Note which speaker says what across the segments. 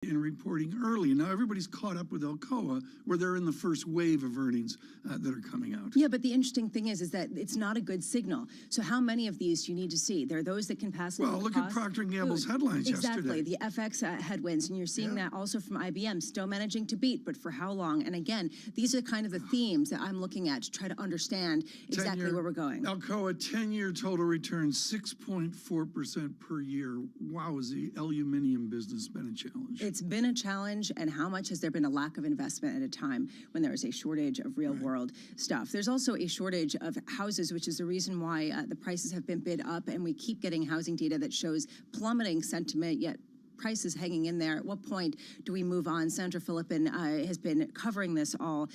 Speaker 1: in reporting early. Now everybody's caught up with Alcoa, where they're in the first wave of earnings that are coming out.
Speaker 2: Yeah, but the interesting thing is that it's not a good signal. So how many of these do you need to see? There are those that can pass along.
Speaker 1: Well, look at Procter & Gamble's headlines
Speaker 2: exactly,
Speaker 1: yesterday.
Speaker 2: the FX headwinds, and you're seeing that also from IBM, still managing to beat, but for how long? And again, these are kind of the themes that I'm looking at to try to understand exactly where we're going.
Speaker 1: Alcoa 10-year total return 6.4% per year. Wow, has the aluminum business been a challenge?
Speaker 2: It's been a challenge, and how much has there been a lack of investment at a time when there is a shortage of real-world stuff? There's also a shortage of houses, which is the reason why the prices have been bid up, and we keep getting housing data that shows plummeting sentiment, yet prices hanging in there. At what point do we move on? Sandra Philippin has been covering this all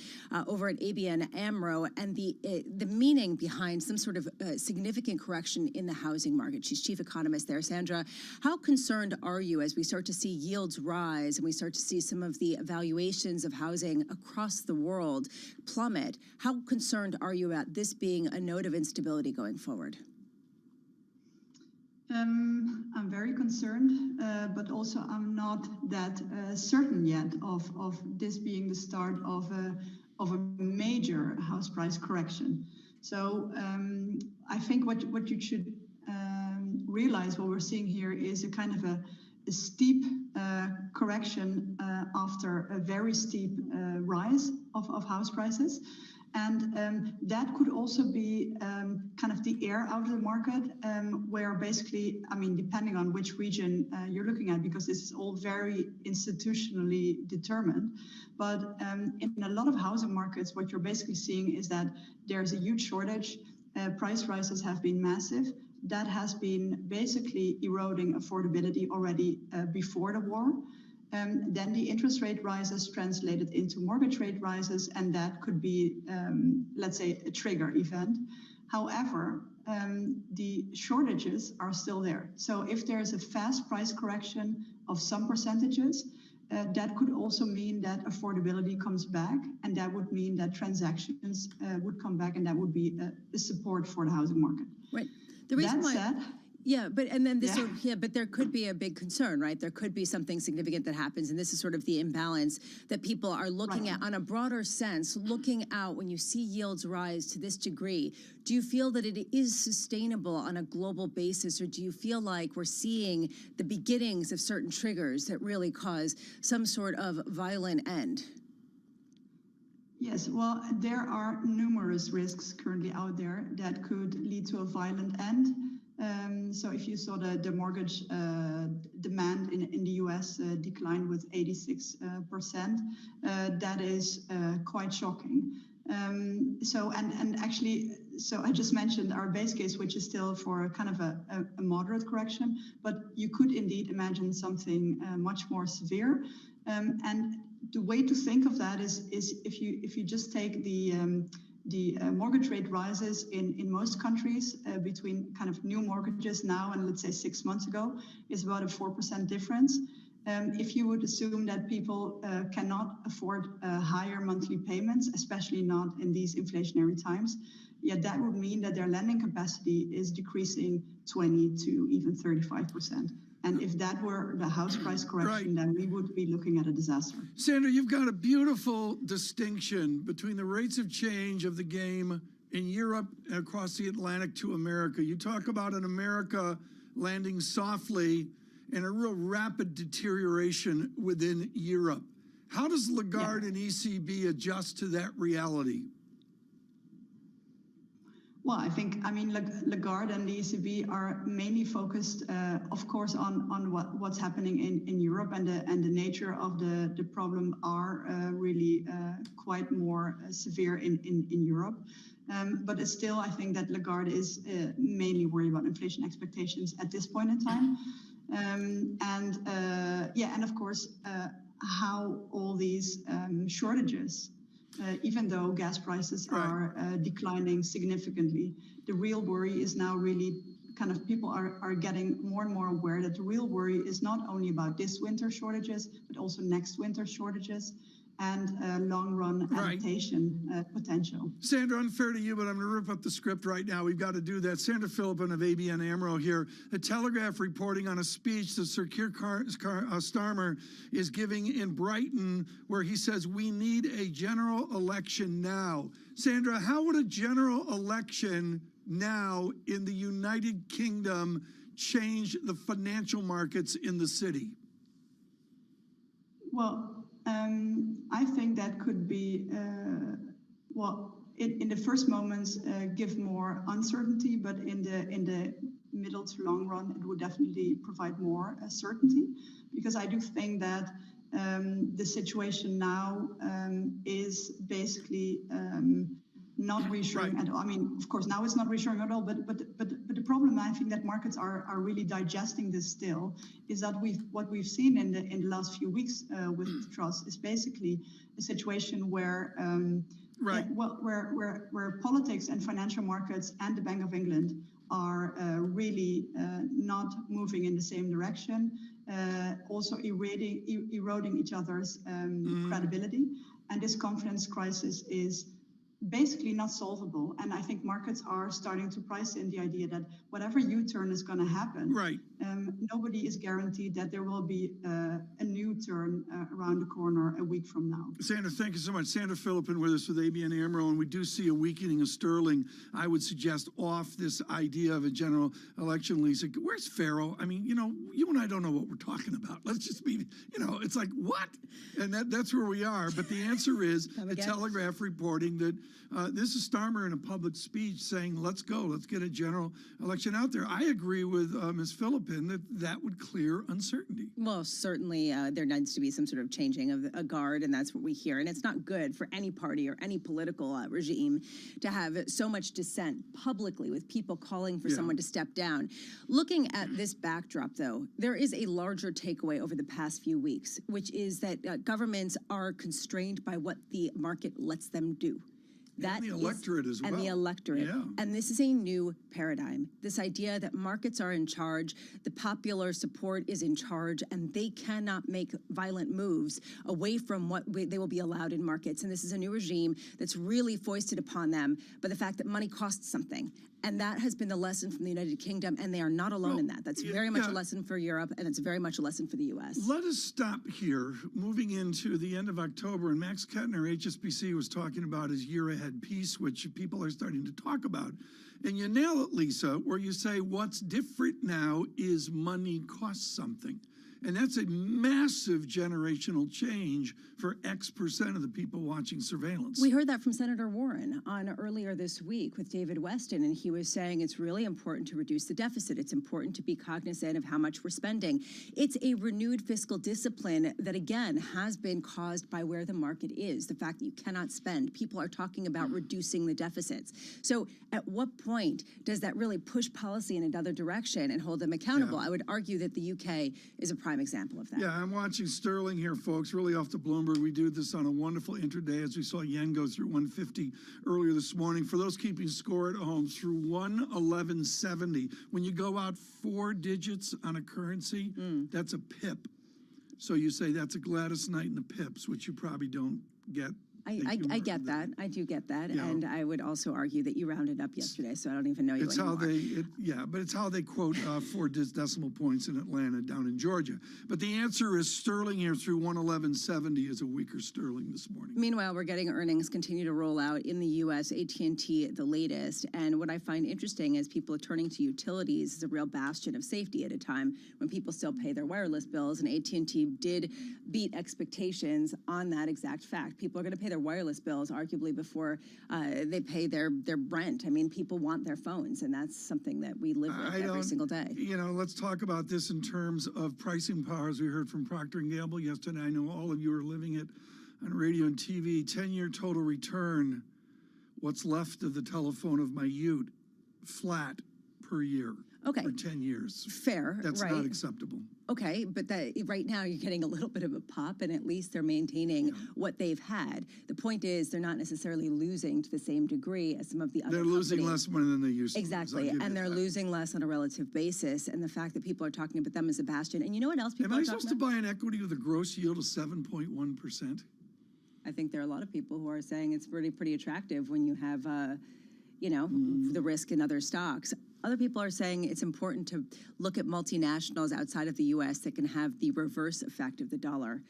Speaker 2: over at ABN AMRO, and the meaning behind some sort of significant correction in the housing market. She's chief economist there. Sandra, how concerned are you as we start to see yields rise and we start to see some of the valuations of housing across the world plummet? How concerned are you about this being a node of instability going forward?
Speaker 3: I'm very concerned, but also I'm not that certain yet of this being the start of a major house price correction. So I think what you should realize, what we're seeing here is a kind of a steep correction after a very steep rise of house prices. And that could also be kind of the air out of the market, where basically, I mean, depending on which region you're looking at, because this is all very institutionally determined. But in a lot of housing markets, what you're basically seeing is that there's a huge shortage. Price rises have been massive. That has been basically eroding affordability already before the war. Then the interest rate rises translated into mortgage rate rises, and that could be, let's say, a trigger event. However, the shortages are still there. So if there's a fast price correction of some percentages, that could also mean that affordability comes back, and that would mean that transactions would come back, and that would be a support for the housing market.
Speaker 2: Right. The reason
Speaker 3: that said,
Speaker 2: yeah, but and then this but there could be a big concern, right? There could be something significant that happens, and this is sort of the imbalance that people are looking at on a broader sense, looking out when you see yields rise to this degree. Do you feel that it is sustainable on a global basis, or do you feel like we're seeing the beginnings of certain triggers that really cause some sort of violent end?
Speaker 3: Yes, well, there are numerous risks currently out there that could lead to a violent end. So if you saw the mortgage demand in the US decline with 86%, that is quite shocking. So I just mentioned our base case, which is still for kind of a moderate correction, but you could indeed imagine something much more severe. And the way to think of that is if you just take the mortgage rate rises in most countries between kind of new mortgages now and let's say 6 months ago is about a 4% difference. If you would assume that people cannot afford higher monthly payments, especially not in these inflationary times, that would mean that their lending capacity is decreasing 20 to even 35%. And if that were the house price correction, then we would be looking at a disaster.
Speaker 1: Sandra, you've got a beautiful distinction between the rates of change of the game in Europe and across the Atlantic to America. You talk about an America landing softly and a real rapid deterioration within Europe. How does Lagarde and ECB adjust to that reality?
Speaker 3: Well, I mean, Lagarde and the ECB are mainly focused, of course, on what's happening in Europe, and the nature of the problem are really quite more severe in Europe. But it's still, I think that Lagarde is mainly worried about inflation expectations at this point in time. And of course, how all these shortages, even though gas prices are declining significantly, the real worry is now really kind of people are getting more and more aware that the real worry is not only about this winter shortages, but also next winter shortages. and long-run adaptation potential.
Speaker 1: Sandra, unfair to you, but I'm going to rip up the script right now. We've got to do that. Sandra Philippin of ABN AMRO here. The Telegraph reporting on a speech that Sir Keir Starmer is giving in Brighton, where he says we need a general election now. Sandra, how would a general election now in the United Kingdom change the financial markets in the city?
Speaker 3: Well, I think that could be, in the first moments, give more uncertainty, but in the middle to long run, it would definitely provide more certainty, because I do think that the situation now is basically not reassuring at all. I mean, of course, now it's not reassuring at all, but the problem, I think, that markets are really digesting this still, is that what we've seen in the last few weeks with Truss is basically a situation where where politics and financial markets and the Bank of England are really not moving in the same direction, also eroding each other's credibility, and this confidence crisis is basically not solvable. And I think markets are starting to price in the idea that whatever U-turn is going to happen, nobody is guaranteed that there will be a new turn around the corner a week from now.
Speaker 1: Sandra, thank you so much. Sandra Philippin with us with ABN AMRO, and we do see a weakening of sterling. I would suggest off this idea of a general election, Lisa. Where's Farrow? I mean, you know, you and I don't know what we're talking about. Let's just be, you know, it's like, what? And that's where we are. But the answer is the Telegraph reporting that this is Starmer in a public speech saying, let's go, let's get a general election out there. I agree with Ms. Philippin that would clear uncertainty.
Speaker 2: Well, certainly there needs to be some sort of changing of a guard, and that's what we hear. And it's not good for any party or any political regime to have so much dissent publicly with people calling for someone to step down. Looking at this backdrop, though, there is a larger takeaway over the past few weeks, which is that governments are constrained by what the market lets them do.
Speaker 1: And the electorate as well.
Speaker 2: And the electorate.
Speaker 1: Yeah.
Speaker 2: And this is a new paradigm. This idea that markets are in charge, the popular support is in charge, and they cannot make violent moves away from what they will be allowed in markets. And this is a new regime that's really foisted upon them by the fact that money costs something. And that has been the lesson from the United Kingdom, and they are not alone in that. That's very much a lesson for Europe, and it's very much a lesson for the U.S.
Speaker 1: Let us stop here, moving into the end of October, and Max Kettner, HSBC, was talking about his year-ahead piece, which people are starting to talk about. And you nail it, Lisa, where you say what's different now is money costs something. And that's a massive generational change for X% of the people watching surveillance.
Speaker 2: We heard that from Senator Warren on earlier this week with David Weston, and he was saying it's really important to reduce the deficit. It's important to be cognizant of how much we're spending. It's a renewed fiscal discipline that, again, has been caused by where the market is, the fact that you cannot spend. People are talking about reducing the deficits. So at what point does that really push policy in another direction and hold them accountable? I would argue that the UK is a prime example of that.
Speaker 1: Yeah, I'm watching sterling here, folks, really off the Bloomberg. We do this on a wonderful intraday as we saw yen go through 150 earlier this morning. For those keeping score at home, through 111.70. When you go out 4 digits on a currency, that's a pip. So you say that's a Gladys Knight in the pips, which you probably don't get.
Speaker 2: I get that. I do get that. Yeah. And I would also argue that you rounded up yesterday, so I don't even know you
Speaker 1: it's
Speaker 2: anymore.
Speaker 1: But it's how they quote 4 decimal points in Atlanta down in Georgia. But the answer is sterling here through 111.70 is a weaker sterling this morning.
Speaker 2: Meanwhile, we're getting earnings continue to roll out in the U.S., AT&T the latest. And what I find interesting is people are turning to utilities as a real bastion of safety at a time when people still pay their wireless bills. And AT&T did beat expectations on that exact fact. People are going to pay their wireless bills arguably before they pay their rent. I mean, people want their phones, and that's something that we live with every single day.
Speaker 1: You know, let's talk about this in terms of pricing power, as we heard from Procter & Gamble yesterday. I know all of you are living it on radio and TV. 10-year total return, what's left of the telephone of my ute, flat per year.
Speaker 2: Okay.
Speaker 1: For 10 years.
Speaker 2: Fair,
Speaker 1: That's not acceptable.
Speaker 2: Okay, but right now you're getting a little bit of a pop, and at least they're maintaining what they've had. The point is they're not necessarily losing to the same degree as some of the other companies.
Speaker 1: They're losing less money than they used to.
Speaker 2: Exactly, and they're losing less on a relative basis, and the fact that people are talking about them as a bastion. And you know what else people are talking about?
Speaker 1: Am I supposed to buy an equity with a gross yield of 7.1%?
Speaker 2: I think there are a lot of people who are saying it's pretty attractive when you have, the risk in other stocks. Other people are saying it's important to look at multinationals outside of the U.S. that can have the reverse effect of the dollar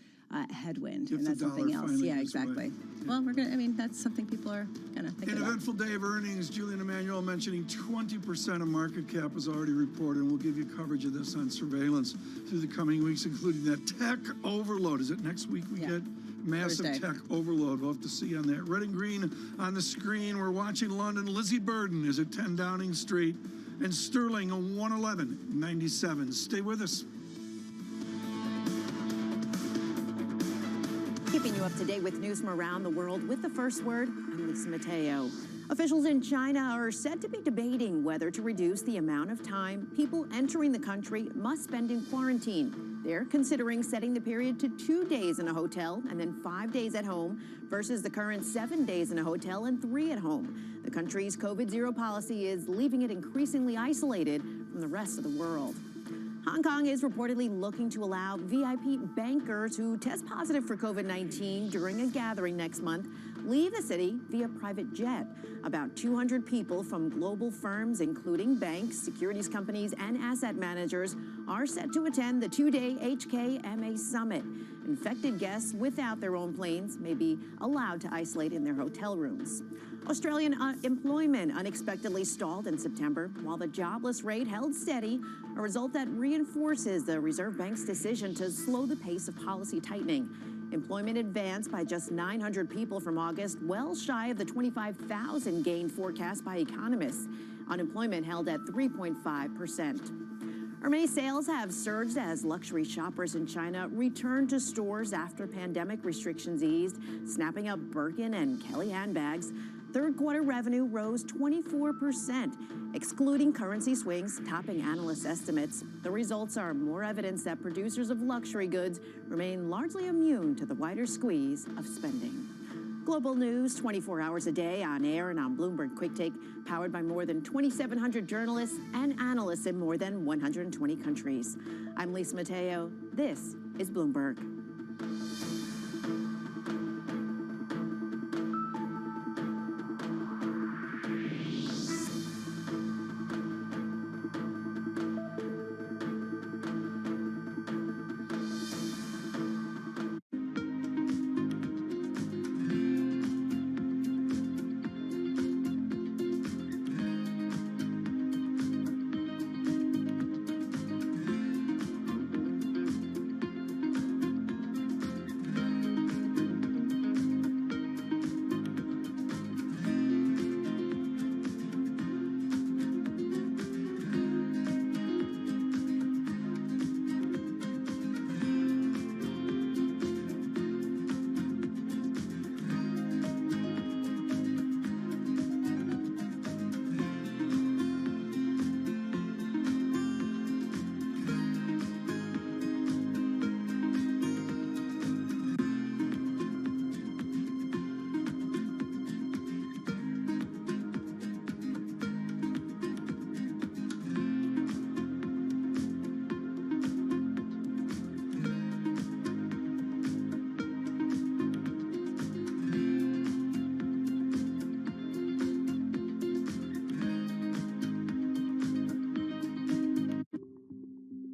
Speaker 2: headwind,
Speaker 1: If
Speaker 2: and
Speaker 1: the
Speaker 2: that's something
Speaker 1: dollar
Speaker 2: else.
Speaker 1: finally
Speaker 2: Yeah,
Speaker 1: gives way.
Speaker 2: exactly.
Speaker 1: Yeah.
Speaker 2: Well, that's something people are kind of thinking
Speaker 1: An
Speaker 2: about.
Speaker 1: eventful day of earnings. Julian Emanuel mentioning 20% of market cap was already reported, and we'll give you coverage of this on surveillance through the coming weeks, including that tech overload. Is it next week we get massive
Speaker 2: Thursday.
Speaker 1: tech overload? We'll have to see on that. Red and green on the screen. We're watching London. Lizzie Burden is at 10 Downing Street, and Sterling on 111.97. Stay with us.
Speaker 4: Keeping you up to date with news from around the world with the first word, I'm Lisa Mateo. Officials in China are said to be debating whether to reduce the amount of time people entering the country must spend in quarantine. They're considering setting the period to 2 days in a hotel and then 5 days at home versus the current 7 days in a hotel and 3 at home. The country's COVID-0 policy is leaving it increasingly isolated from the rest of the world. Hong Kong is reportedly looking to allow VIP bankers who test positive for COVID-19 during a gathering next month leave the city via private jet. About 200 people from global firms, including banks, securities companies, and asset managers, are set to attend the 2-day HKMA summit. Infected guests without their own planes may be allowed to isolate in their hotel rooms. Australian employment unexpectedly stalled in September, while the jobless rate held steady, a result that reinforces the Reserve Bank's decision to slow the pace of policy tightening. Employment advanced by just 900 people from August, well shy of the 25,000 gain forecast by economists. Unemployment held at 3.5%. Hermes sales have surged as luxury shoppers in China return to stores after pandemic restrictions eased, snapping up Birkin and Kelly handbags. Third quarter revenue rose 24%, excluding currency swings, topping analyst estimates. The results are more evidence that producers of luxury goods remain largely immune to the wider squeeze of spending. Global news 24 hours a day on air and on Bloomberg Quick Take, powered by more than 2,700 journalists and analysts in more than 120 countries. I'm Lisa Mateo. This is Bloomberg.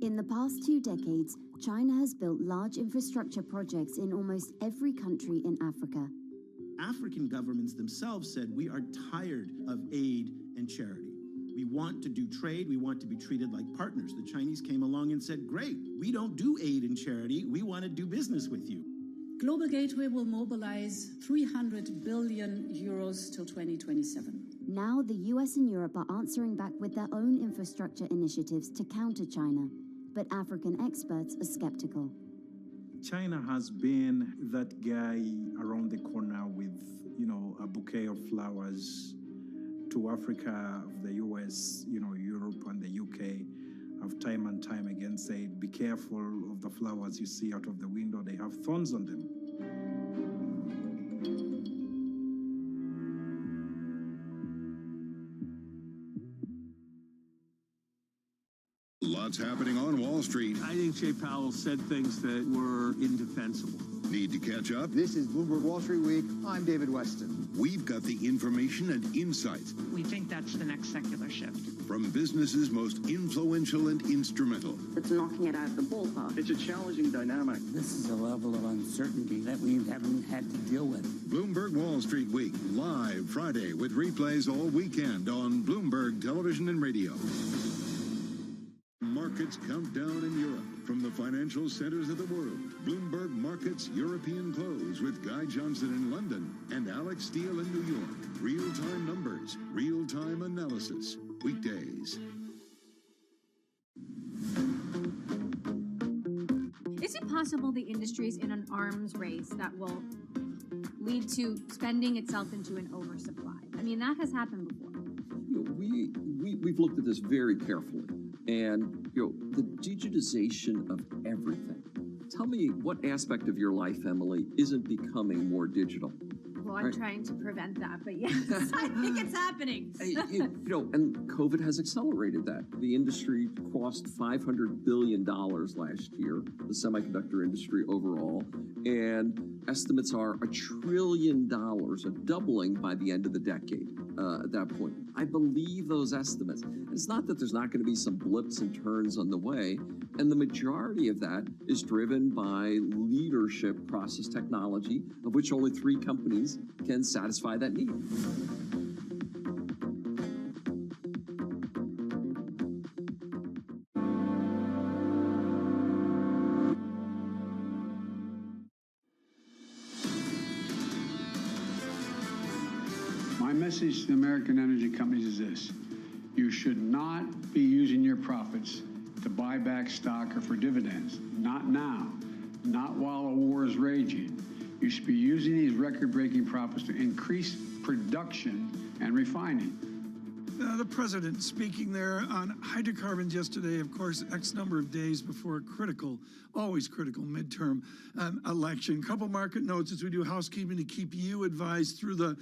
Speaker 5: In the past 2 decades, China has built large infrastructure projects in almost every country in Africa.
Speaker 6: African governments themselves said, we are tired of aid and charity. We want to do trade. We want to be treated like partners. The Chinese came along and said, great, we don't do aid and charity. We want to do business with you.
Speaker 7: Global Gateway will mobilize 300 billion euros till 2027.
Speaker 5: Now the US and Europe are answering back with their own infrastructure initiatives to counter China, but African experts are skeptical.
Speaker 8: China has been that guy around the corner with, a bouquet of flowers to Africa, of the US, Europe and the UK, have time and time again said, be careful of the flowers you see out of the window, they have thorns on them.
Speaker 9: Lots happening on Wall Street.
Speaker 10: I think Jay Powell said things that were indefensible.
Speaker 9: Need to catch up?
Speaker 10: This is Bloomberg Wall Street Week. I'm David Weston.
Speaker 9: We've got the information and insights.
Speaker 11: We think that's the next secular shift.
Speaker 9: From businesses most influential and instrumental.
Speaker 12: It's knocking it out of the ballpark.
Speaker 13: It's a challenging dynamic.
Speaker 14: This is a level of uncertainty that we haven't had to deal with.
Speaker 9: Bloomberg Wall Street Week, live Friday with replays all weekend on Bloomberg Television and Radio. Markets countdown in Europe from the financial centers of the world. Bloomberg Markets European Close with Guy Johnson in London and Alex Steele in New York. Real-time numbers, real-time analysis. Weekdays.
Speaker 15: Is it possible the industry is in an arms race that will lead to spending itself into an oversupply? I mean, that has happened before.
Speaker 16: We've looked at this very carefully. And, the digitization of everything. Tell me what aspect of your life, Emily, isn't becoming more digital?
Speaker 15: Well, I'm trying to prevent that, but yes, I think it's happening.
Speaker 16: And COVID has accelerated that. The industry crossed $500 billion last year, the semiconductor industry overall, and estimates are $1 trillion, a doubling by the end of the decade at that point. I believe those estimates. It's not that there's not going to be some blips and turns on the way, and the majority of that is driven by leadership process technology, of which only 3 companies can satisfy that need.
Speaker 17: My message to the American energy companies is this: you should not be using your profits to buy back stock or for dividends. Not now, not while a war is raging. You should be using these record-breaking profits to increase production and refining.
Speaker 1: The president speaking there on hydrocarbons yesterday, of course, X number of days before a critical, always critical midterm election. Couple market notes as we do housekeeping to keep you advised through the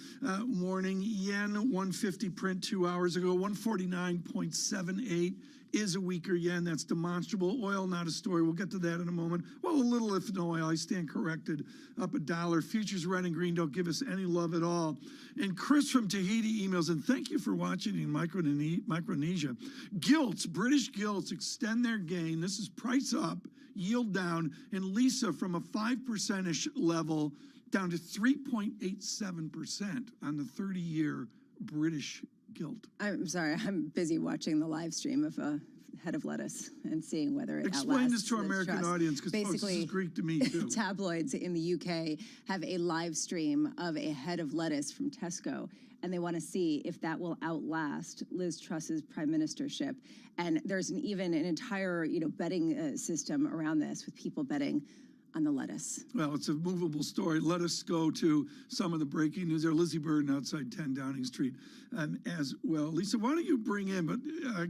Speaker 1: morning. Yen 150 print 2 hours ago, 149.78 is a weaker yen. That's demonstrable. Oil, not a story. We'll get to that in a moment. Well, a little if no oil. I stand corrected. Up $1. Futures red and green don't give us any love at all. And Chris from Tahiti emails, and thank you for watching in Micronesia. Gilts, British gilts extend their gain. This is price up, yield down. And Lisa from a 5%-ish level down to 3.87% on the 30-year British gilt.
Speaker 2: I'm sorry, I'm busy watching the live stream of a head of lettuce and seeing whether it
Speaker 1: Explain this
Speaker 2: outlasts
Speaker 1: to our
Speaker 2: Liz
Speaker 1: American
Speaker 2: Truss.
Speaker 1: audience, because folks, this is Greek to me too.
Speaker 2: Tabloids in the UK have a live stream of a head of lettuce from Tesco, and they want to see if that will outlast Liz Truss's prime ministership. And there's an entire betting system around this, with people betting on the lettuce.
Speaker 1: Well, it's a movable story. Let us go to some of the breaking news there. Lizzie Burden outside 10 Downing Street as well. Lisa, why don't you bring in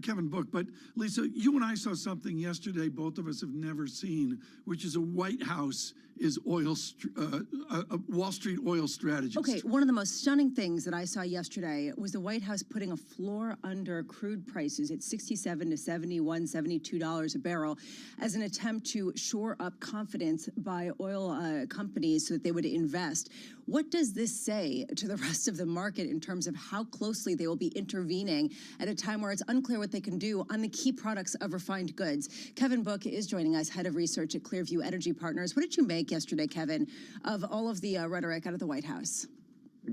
Speaker 1: Kevin Book? But Lisa, you and I saw something yesterday both of us have never seen, which is a White House is a Wall Street oil strategist.
Speaker 2: Okay, one of the most stunning things that I saw yesterday was the White House putting a floor under crude prices at $67 to $71, $72 a barrel as an attempt to shore up confidence by oil companies so that they would invest. What does this say to the rest of the market in terms of how closely they will be intervening at a time where it's unclear what they can do on the key products of refined goods? Kevin Book is joining us, head of research at Clearview Energy Partners. What did you make yesterday, Kevin, of all of the rhetoric out of the White House?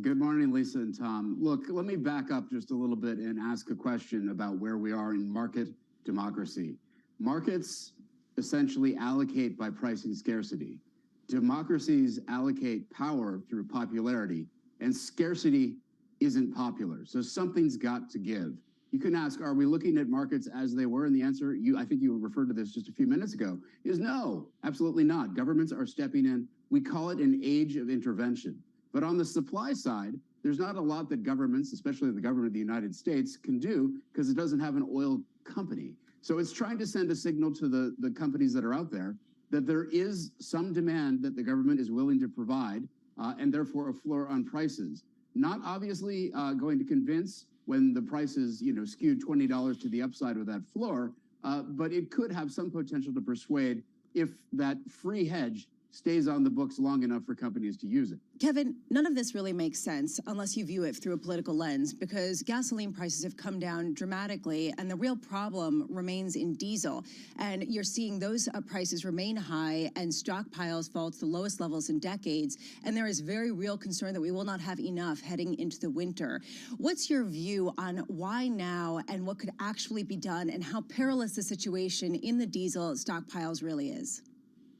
Speaker 18: Good morning, Lisa and Tom. Look, let me back up just a little bit and ask a question about where we are in market democracy. Markets essentially allocate by pricing scarcity. Democracies allocate power through popularity, and scarcity isn't popular. So something's got to give. You can ask, are we looking at markets as they were? And the answer, I think you referred to this just a few minutes ago, is no, absolutely not. Governments are stepping in. We call it an age of intervention. But on the supply side, there's not a lot that governments, especially the government of the United States, can do because it doesn't have an oil company. So it's trying to send a signal to the companies that are out there that there is some demand that the government is willing to provide, and therefore a floor on prices. Not obviously going to convince when the price is skewed $20 to the upside with that floor, but it could have some potential to persuade if that free hedge stays on the books long enough for companies to use it.
Speaker 2: Kevin, none of this really makes sense unless you view it through a political lens, because gasoline prices have come down dramatically and the real problem remains in diesel. And you're seeing those prices remain high and stockpiles fall to the lowest levels in decades. And there is very real concern that we will not have enough heading into the winter. What's your view on why now and what could actually be done and how perilous the situation in the diesel stockpiles really is?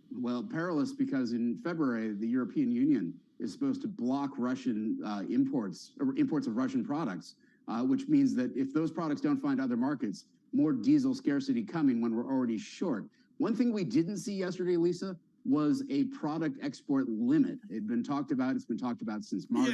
Speaker 18: Well, perilous because in February, the European Union is supposed to block Russian imports of Russian products, which means that if those products don't find other markets, more diesel scarcity coming when we're already short. One thing we didn't see yesterday, Lisa, was a product export limit. It's been talked about since March,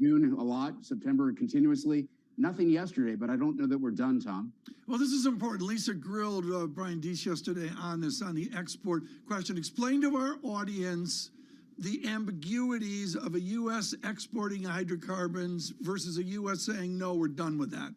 Speaker 18: June a lot, September continuously. Nothing yesterday, but I don't know that we're done, Tom.
Speaker 1: Well, this is important. Lisa grilled Brian Deese yesterday on this, on the export question. Explain to our audience the ambiguities of a U.S. exporting hydrocarbons versus a U.S. saying, no, we're done with that.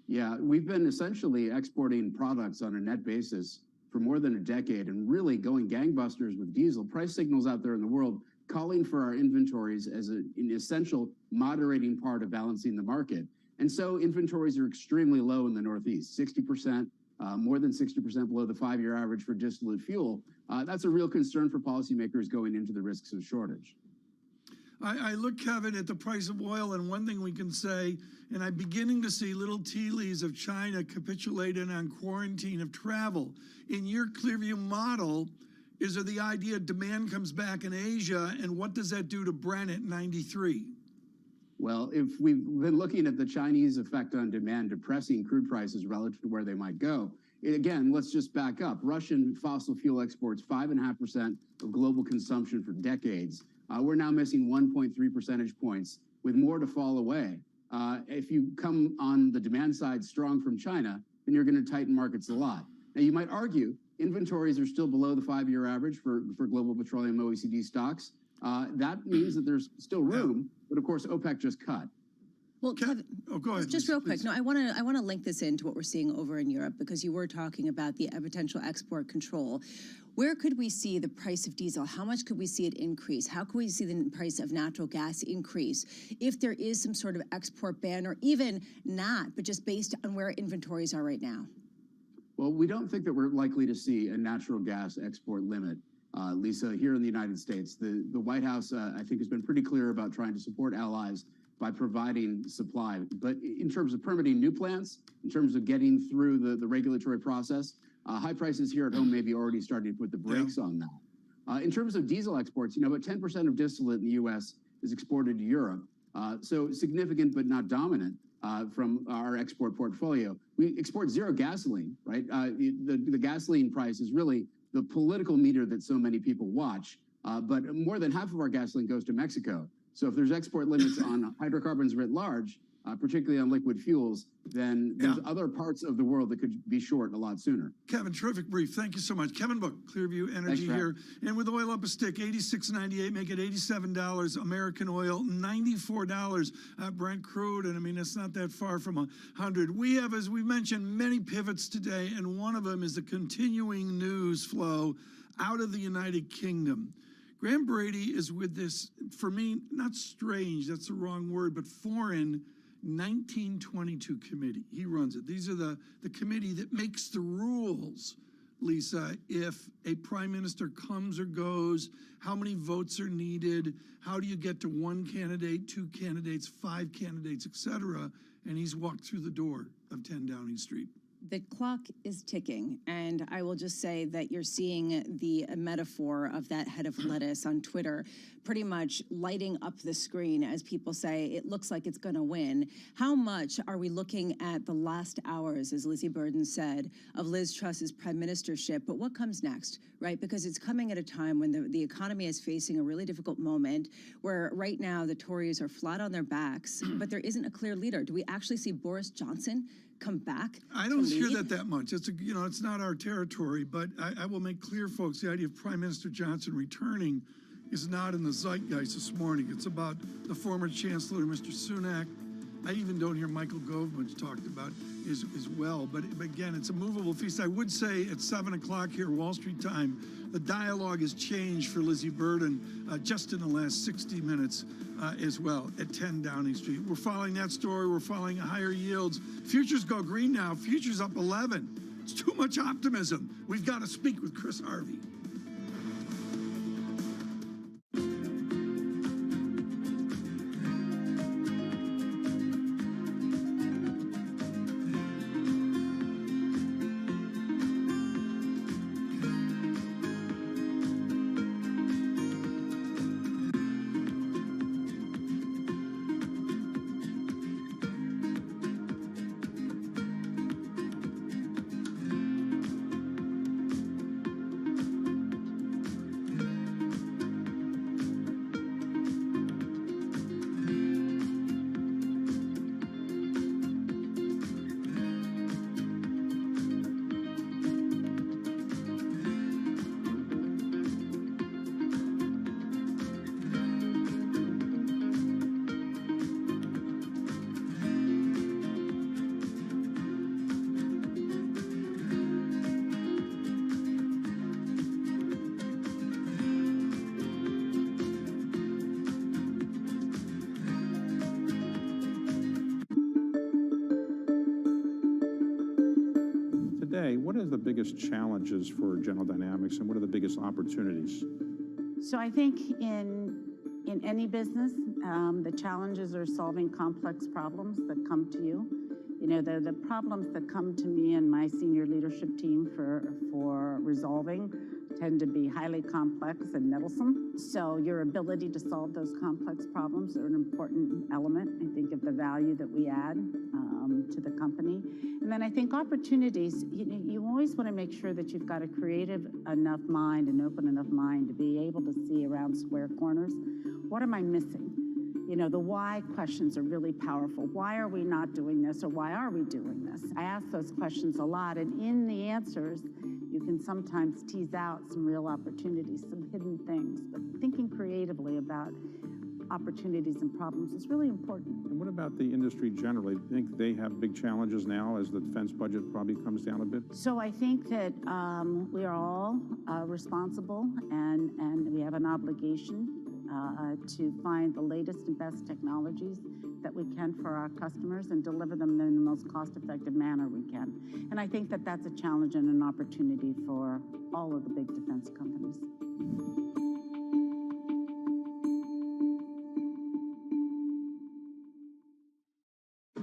Speaker 18: Yeah, we've been essentially exporting products on a net basis for more than a decade and really going gangbusters with diesel. Price signals out there in the world calling for our inventories as an essential moderating part of balancing the market. And so inventories are extremely low in the Northeast, 60%, more than 60% below the 5-year average for distillate fuel. That's a real concern for policymakers going into the risks of shortage.
Speaker 1: I look, Kevin, at the price of oil, and one thing we can say, and I'm beginning to see little tea leaves of China capitulating on quarantine of travel. In your Clearview model, is there the idea demand comes back in Asia, and what does that do to Brent at 93?
Speaker 18: Well, if we've been looking at the Chinese effect on demand depressing crude prices relative to where they might go, again, let's just back up. Russian fossil fuel exports 5.5% of global consumption for decades. We're now missing 1.3 percentage points with more to fall away. If you come on the demand side strong from China, then you're going to tighten markets a lot. Now, you might argue inventories are still below the 5-year average for global petroleum OECD stocks. That means that there's still room, but of course, OPEC just cut.
Speaker 2: Well, Kevin,
Speaker 1: go ahead.
Speaker 2: Just real quick. No, I want to link this into what we're seeing over in Europe, because you were talking about the potential export control. Where could we see the price of diesel? How much could we see it increase? How could we see the price of natural gas increase if there is some sort of export ban, or even not, but just based on where inventories are right now?
Speaker 18: Well, we don't think that we're likely to see a natural gas export limit. Lisa, here in the United States, the White House, I think, has been pretty clear about trying to support allies by providing supply. But in terms of permitting new plants, in terms of getting through the regulatory process, high prices here at home may be already starting to put the brakes on that. In terms of diesel exports, about 10% of distillate in the U.S. is exported to Europe. So significant but not dominant from our export portfolio. We export zero gasoline, right? The gasoline price is really the political meter that so many people watch. But more than half of our gasoline goes to Mexico. So if there's export limits on hydrocarbons writ large, particularly on liquid fuels, then there's other parts of the world that could be short a lot sooner.
Speaker 1: Kevin, terrific brief. Thank you so much. Kevin Book, Clearview Energy here. And with oil up a stick, $86.98, make it $87. American oil, $94. Brent crude, and I mean, it's not that far from 100. We have, as we mentioned, many pivots today, and one of them is the continuing news flow out of the United Kingdom. Graham Brady is with this, for me, not strange, that's the wrong word, but foreign 1922 committee. He runs it. These are the committee that makes the rules, Lisa, if a prime minister comes or goes, how many votes are needed, how do you get to 1 candidate, 2 candidates, 5 candidates, etc. And he's walked through the door of 10 Downing Street.
Speaker 2: The clock is ticking, and I will just say that you're seeing the metaphor of that head of lettuce on Twitter pretty much lighting up the screen as people say it looks like it's going to win. How much are we looking at the last hours, as Lizzie Burden said, of Liz Truss's prime ministership? But what comes next, right? Because it's coming at a time when the economy is facing a really difficult moment where right now the Tories are flat on their backs, but there isn't a clear leader. Do we actually see Boris Johnson come back?
Speaker 1: I don't hear that much. It's it's not our territory, but I will make clear, folks, the idea of Prime Minister Johnson returning is not in the zeitgeist this morning. It's about the former Chancellor, Mr. Sunak. I even don't hear Michael Gove much talked about as well. But again, it's a movable feast. I would say at 7 o'clock here, Wall Street time, the dialogue has changed for Lizzie Burden just in the last 60 minutes as well at 10 Downing Street. We're following that story. We're following higher yields. Futures go green now. Futures up 11. It's too much optimism. We've got to speak with Chris Harvey.
Speaker 13: What are the biggest challenges for General Dynamics, and what are the biggest opportunities?
Speaker 19: So I think in any business, the challenges are solving complex problems that come to you. You know, the problems that come to me and my senior leadership team for resolving tend to be highly complex and nettlesome. So your ability to solve those complex problems are an important element, I think, of the value that we add to the company. And then I think opportunities, you always want to make sure that you've got a creative enough mind, an open enough mind to be able to see around square corners. What am I missing? You know, the why questions are really powerful. Why are we not doing this, or why are we doing this? I ask those questions a lot, and in the answers, you can sometimes tease out some real opportunities, some hidden things. But thinking creatively about opportunities and problems is really important.
Speaker 13: And what about the industry generally? Do you think they have big challenges now as the defense budget probably comes down a bit?
Speaker 19: So I think that we are all responsible, and we have an obligation to find the latest and best technologies that we can for our customers and deliver them in the most cost-effective manner we can. And I think that that's a challenge and an opportunity for all of the big defense companies.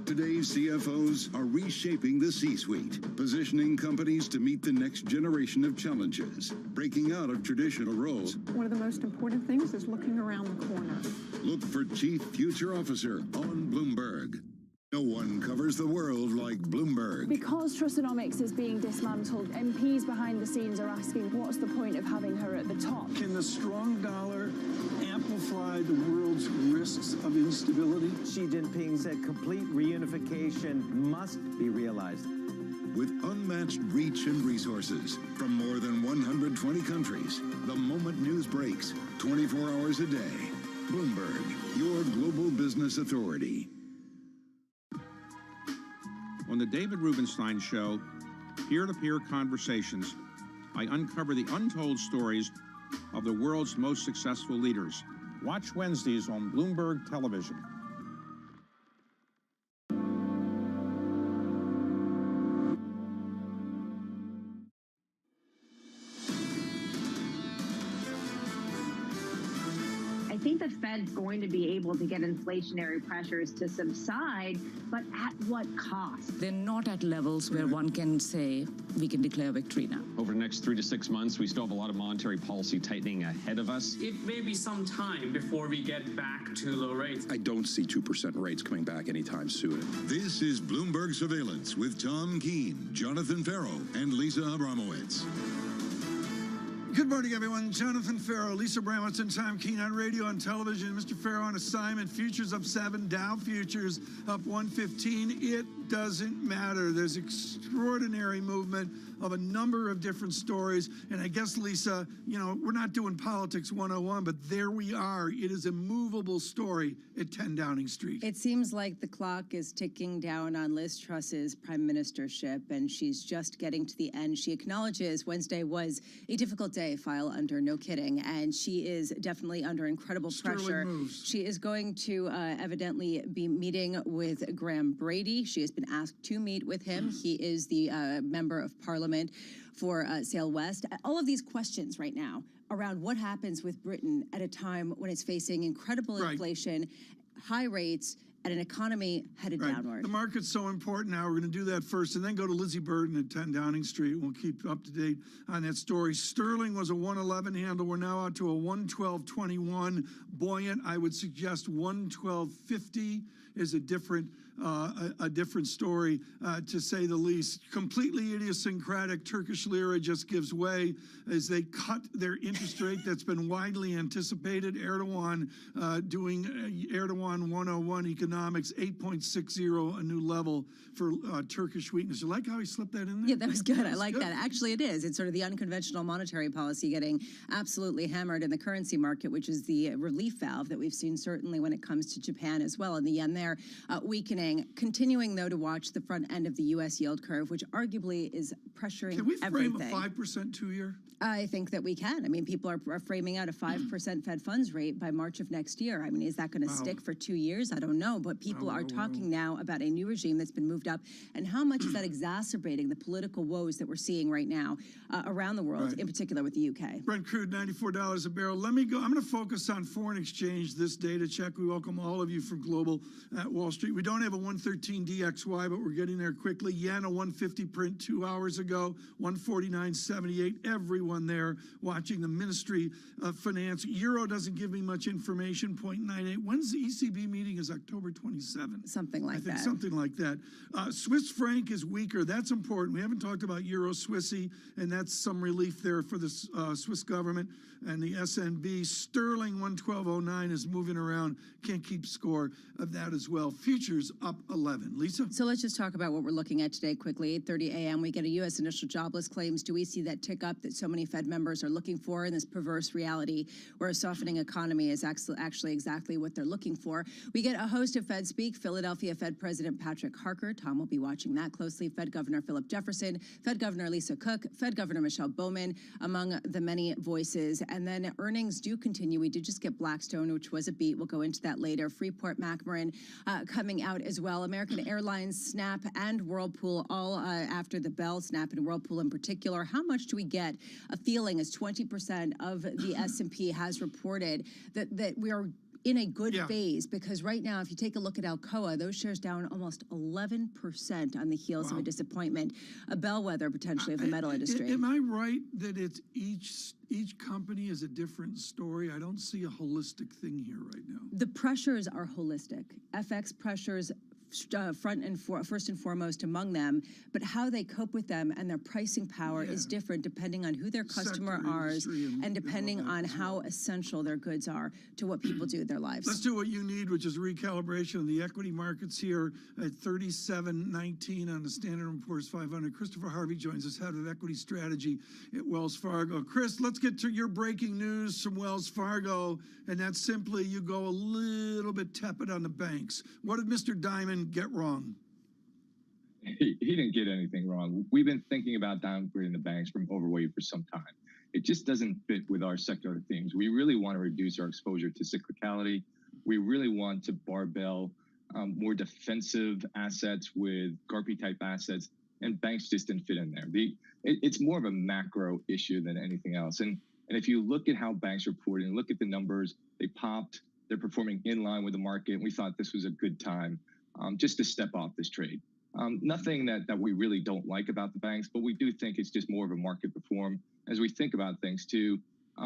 Speaker 9: Today's CFOs are reshaping the C-suite, positioning companies to meet the next generation of challenges, breaking out of traditional roles.
Speaker 20: One of the most important things is looking around the corner.
Speaker 9: Look for Chief Future Officer on Bloomberg. No one covers the world like Bloomberg.
Speaker 21: Because Trustonomics is being dismantled, MPs behind the scenes are asking, what's the point of having her at the top?
Speaker 1: Can the strong dollar amplify the world's risks of instability?
Speaker 22: Xi Jinping said complete reunification must be realized.
Speaker 9: With unmatched reach and resources from more than 120 countries, the moment news breaks, 24 hours a day. Bloomberg, your global business authority.
Speaker 23: On the David Rubenstein Show, peer-to-peer conversations, I uncover the untold stories of the world's most successful leaders.
Speaker 13: Watch Wednesdays on Bloomberg Television.
Speaker 24: I think the Fed's going to be able to get inflationary pressures to subside, but at what cost?
Speaker 25: They're not at levels where one can say we can declare victory now.
Speaker 26: Over the next 3 to 6 months, we still have a lot of monetary policy tightening ahead of us.
Speaker 27: It may be some time before we get back to low rates.
Speaker 28: I don't see 2% rates coming back anytime soon.
Speaker 9: This is Bloomberg Surveillance with Tom Keene, Jonathan Farrow, and Lisa Abramowitz.
Speaker 1: Good morning, everyone. Jonathan Farrow, Lisa Abramowitz, and Tom Keene on radio and television. Mr. Farrow on assignment. Futures up 7, Dow futures up 115. It doesn't matter. There's extraordinary movement of a number of different stories. And I guess, Lisa, you know, we're not doing politics 101, but there we are. It is a movable story at 10 Downing Street.
Speaker 2: It seems like the clock is ticking down on Liz Truss's prime ministership, and she's just getting to the end. She acknowledges Wednesday was a difficult day, file under, no kidding, and she is definitely under incredible pressure.
Speaker 1: Moves.
Speaker 2: She is going to evidently be meeting with Graham Brady. She has been asked to meet with him. He is the member of parliament for Sale West. All of these questions right now around what happens with Britain at a time when it's facing incredible inflation, high rates, and an economy headed downward.
Speaker 1: The market's so important now. We're going to do that first and then go to Lizzie Burden at 10 Downing Street. We'll keep up to date on that story. Sterling was a 111 handle. We're now out to a 112.21. Buoyant, I would suggest 112.50 is a different story, to say the least. Completely idiosyncratic. Turkish lira just gives way as they cut their interest rate that's been widely anticipated. Erdogan doing Erdogan 101 economics, 8.60, a new level for Turkish weakness. You like how he slipped that in there?
Speaker 2: Yeah, that was good. I like that. Actually, it is. It's sort of the unconventional monetary policy getting absolutely hammered in the currency market, which is the relief valve that we've seen certainly when it comes to Japan as well. And the yen there weakening. Continuing, though, to watch the front end of the U.S. yield curve, which arguably is pressuring everything.
Speaker 1: Can we frame a 5% 2-year?
Speaker 2: I think that we can. I mean, people are framing out a 5% Fed funds rate by March of next year. I mean, is that going to stick for 2 years? I don't know. But people are talking now about a new regime that's been moved up. And how much is that exacerbating the political woes that we're seeing right now around the world, in particular with the UK?
Speaker 1: Brent crude, $94 a barrel. Let me go. I'm going to focus on foreign exchange, this data check. We welcome all of you from Global at Wall Street. We don't have a 113 DXY, but we're getting there quickly. Yen, a 150 print 2 hours ago, 149.78. Everyone there watching the Ministry of Finance. Euro doesn't give me much information, 0.98. When's the ECB meeting? Is October 27th?
Speaker 2: Something like that.
Speaker 1: Something like that. Swiss franc is weaker. That's important. We haven't talked about Euro Swissy, and that's some relief there for the Swiss government and the SNB. Sterling 112.09 is moving around. Can't keep score of that as well. Futures up 11. Lisa?
Speaker 2: So let's just talk about what we're looking at today quickly. 8:30 a.m. We get a U.S. initial jobless claims. Do we see that tick up that so many Fed members are looking for in this perverse reality where a softening economy is actually exactly what they're looking for? We get a host of Fed speak. Philadelphia Fed President Patrick Harker. Tom will be watching that closely. Fed Governor Philip Jefferson. Fed Governor Lisa Cook. Fed Governor Michelle Bowman, among the many voices. And then earnings do continue. We did just get Blackstone, which was a beat. We'll go into that later. Freeport McMoran coming out as well. American Airlines, Snap, and Whirlpool all after the bell. Snap and Whirlpool in particular. How much do we get a feeling as 20% of the S&P has reported that we are in a good phase? Because right now, if you take a look at Alcoa, those shares down almost 11% on the heels of a disappointment, a bellwether potentially of the metal industry.
Speaker 1: Am I right that it's each company is a different story? I don't see a holistic thing here right now.
Speaker 2: The pressures are holistic. FX pressures first and foremost among them, but how they cope with them and their pricing power is different depending on who their customer is and depending on how essential their goods are to what people do with their lives.
Speaker 1: Let's do what you need, which is recalibration of the equity markets here at 37.19 on the Standard & Poor's 500. Christopher Harvey joins us, head of equity strategy at Wells Fargo. Chris, let's get to your breaking news from Wells Fargo, and that's simply you go a little bit tepid on the banks. What did Mr. Diamond get wrong?
Speaker 3: He didn't get anything wrong. We've been thinking about downgrading the banks from overweight for some time. It just doesn't fit with our secular themes. We really want to reduce our exposure to cyclicality. We really want to barbell more defensive assets with GARPy type assets, and banks just didn't fit in there. It's more of a macro issue than anything else. And if you look at how banks report and look at the numbers, they popped. They're performing in line with the market. And we thought this was a good time just to step off this trade. Nothing that we really don't like about the banks, but we do think it's just more of a market reform. As we think about things too,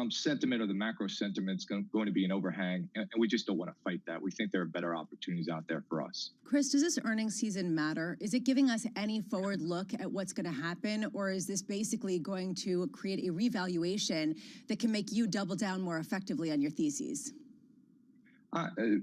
Speaker 3: sentiment or the macro sentiment's going to be an overhang, and we just don't want to fight that. We think there are better opportunities out there for us.
Speaker 2: Chris, does this earnings season matter? Is it giving us any forward look at what's going to happen, or is this basically going to create a revaluation that can make you double down more effectively on your theses?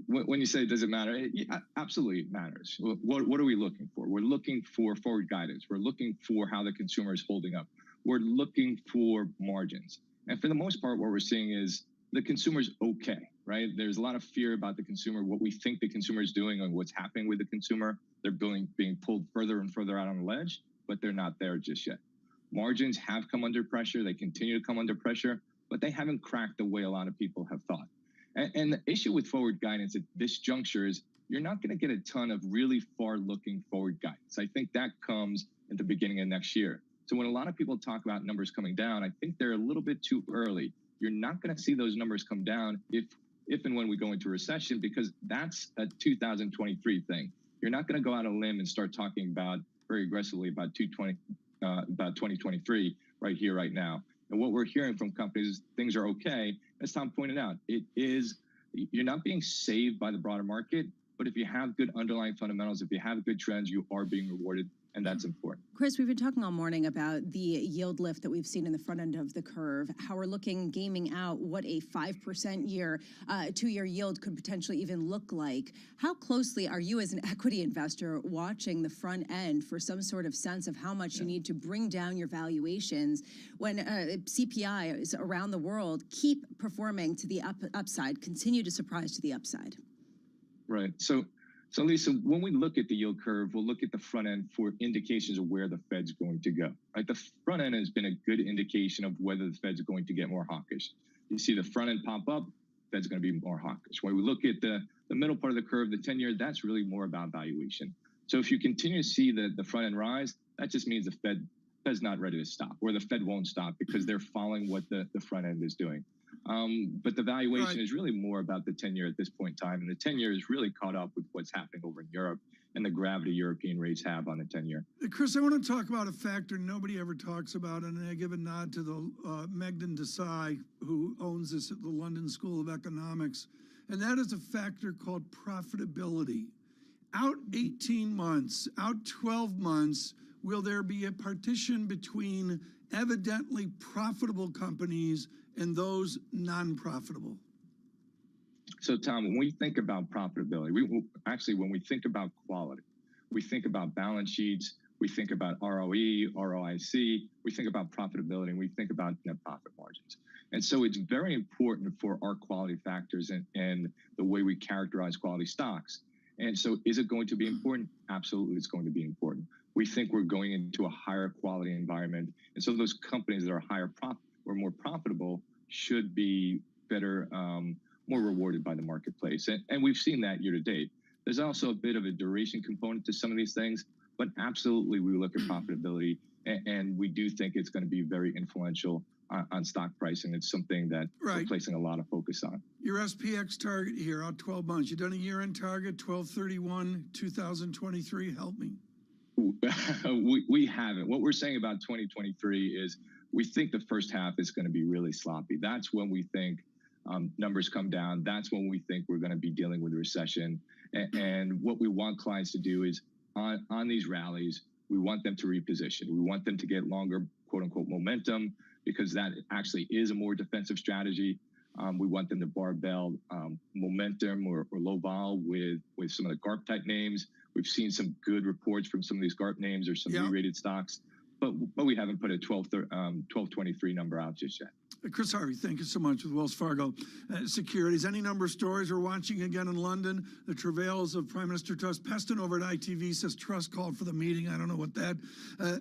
Speaker 3: When you say does it matter, absolutely it matters. What are we looking for? We're looking for forward guidance. We're looking for how the consumer is holding up. We're looking for margins. And for the most part, what we're seeing is the consumer's okay, right? There's a lot of fear about the consumer, what we think the consumer is doing and what's happening with the consumer. They're being pulled further and further out on the ledge, but they're not there just yet. Margins have come under pressure. They continue to come under pressure, but they haven't cracked the way a lot of people have thought. And the issue with forward guidance at this juncture is you're not going to get a ton of really far-looking forward guidance. I think that comes at the beginning of next year. So when a lot of people talk about numbers coming down, I think they're a little bit too early. You're not going to see those numbers come down if and when we go into recession, because that's a 2023 thing. You're not going to go out on a limb and start talking about very aggressively about 2023 right here, right now. And what we're hearing from companies is things are okay. As Tom pointed out, you're not being saved by the broader market, but if you have good underlying fundamentals, if you have good trends, you are being rewarded, and that's important.
Speaker 2: Chris, we've been talking all morning about the yield lift that we've seen in the front end of the curve, how we're gaming out what a 5% two-year yield could potentially even look like. How closely are you as an equity investor watching the front end for some sort of sense of how much you need to bring down your valuations when CPIs around the world keep performing to the upside, continue to surprise to the upside?
Speaker 3: Right. So Lisa, when we look at the yield curve, we'll look at the front end for indications of where the Fed's going to go. Right. The front end has been a good indication of whether the Fed's going to get more hawkish. You see the front end pop up, Fed's going to be more hawkish. When we look at the middle part of the curve, the 10-year, that's really more about valuation. So if you continue to see the front end rise, that just means the Fed's not ready to stop, or the Fed won't stop because they're following what the front end is doing. But the valuation is really more about the 10-year at this point in time. And the 10-year is really caught up with what's happening over in Europe and the gravity European rates have on the 10-year.
Speaker 1: Chris, I want to talk about a factor nobody ever talks about, and I give a nod to the Meghdon Desai, who owns this at the London School of Economics, and that is a factor called profitability. Out 18 months, out 12 months, will there be a partition between evidently profitable companies and those non-profitable?
Speaker 3: So, Tom, when we think about profitability, when we think about quality, we think about balance sheets, we think about ROE, ROIC, we think about profitability, and we think about net profit margins. And so it's very important for our quality factors and the way we characterize quality stocks. And so is it going to be important? Absolutely, it's going to be important. We think we're going into a higher quality environment. And so those companies that are more profitable should be better, more rewarded by the marketplace. And we've seen that year to date. There's also a bit of a duration component to some of these things, but absolutely we look at profitability, and we do think it's going to be very influential on stock pricing. It's something that we're placing a lot of focus on.
Speaker 1: Your SPX target here out 12 months. You've done a year-end target, 12/31/2023. Help me.
Speaker 3: We haven't. What we're saying about 2023 is we think the first half is going to be really sloppy. That's when we think numbers come down. That's when we think we're going to be dealing with a recession. And what we want clients to do is on these rallies, we want them to reposition. We want them to get longer, quote unquote, momentum, because that actually is a more defensive strategy. We want them to barbell momentum or low vol with some of the GARP type names. We've seen some good reports from some of these GARP names or some re-rated stocks, but we haven't put a 12/23 number out just yet.
Speaker 1: Chris Harvey, thank you so much with Wells Fargo Securities. Any number of stories we're watching again in London, the travails of Prime Minister Truss. Peston over at ITV says Truss called for the meeting. I don't know what that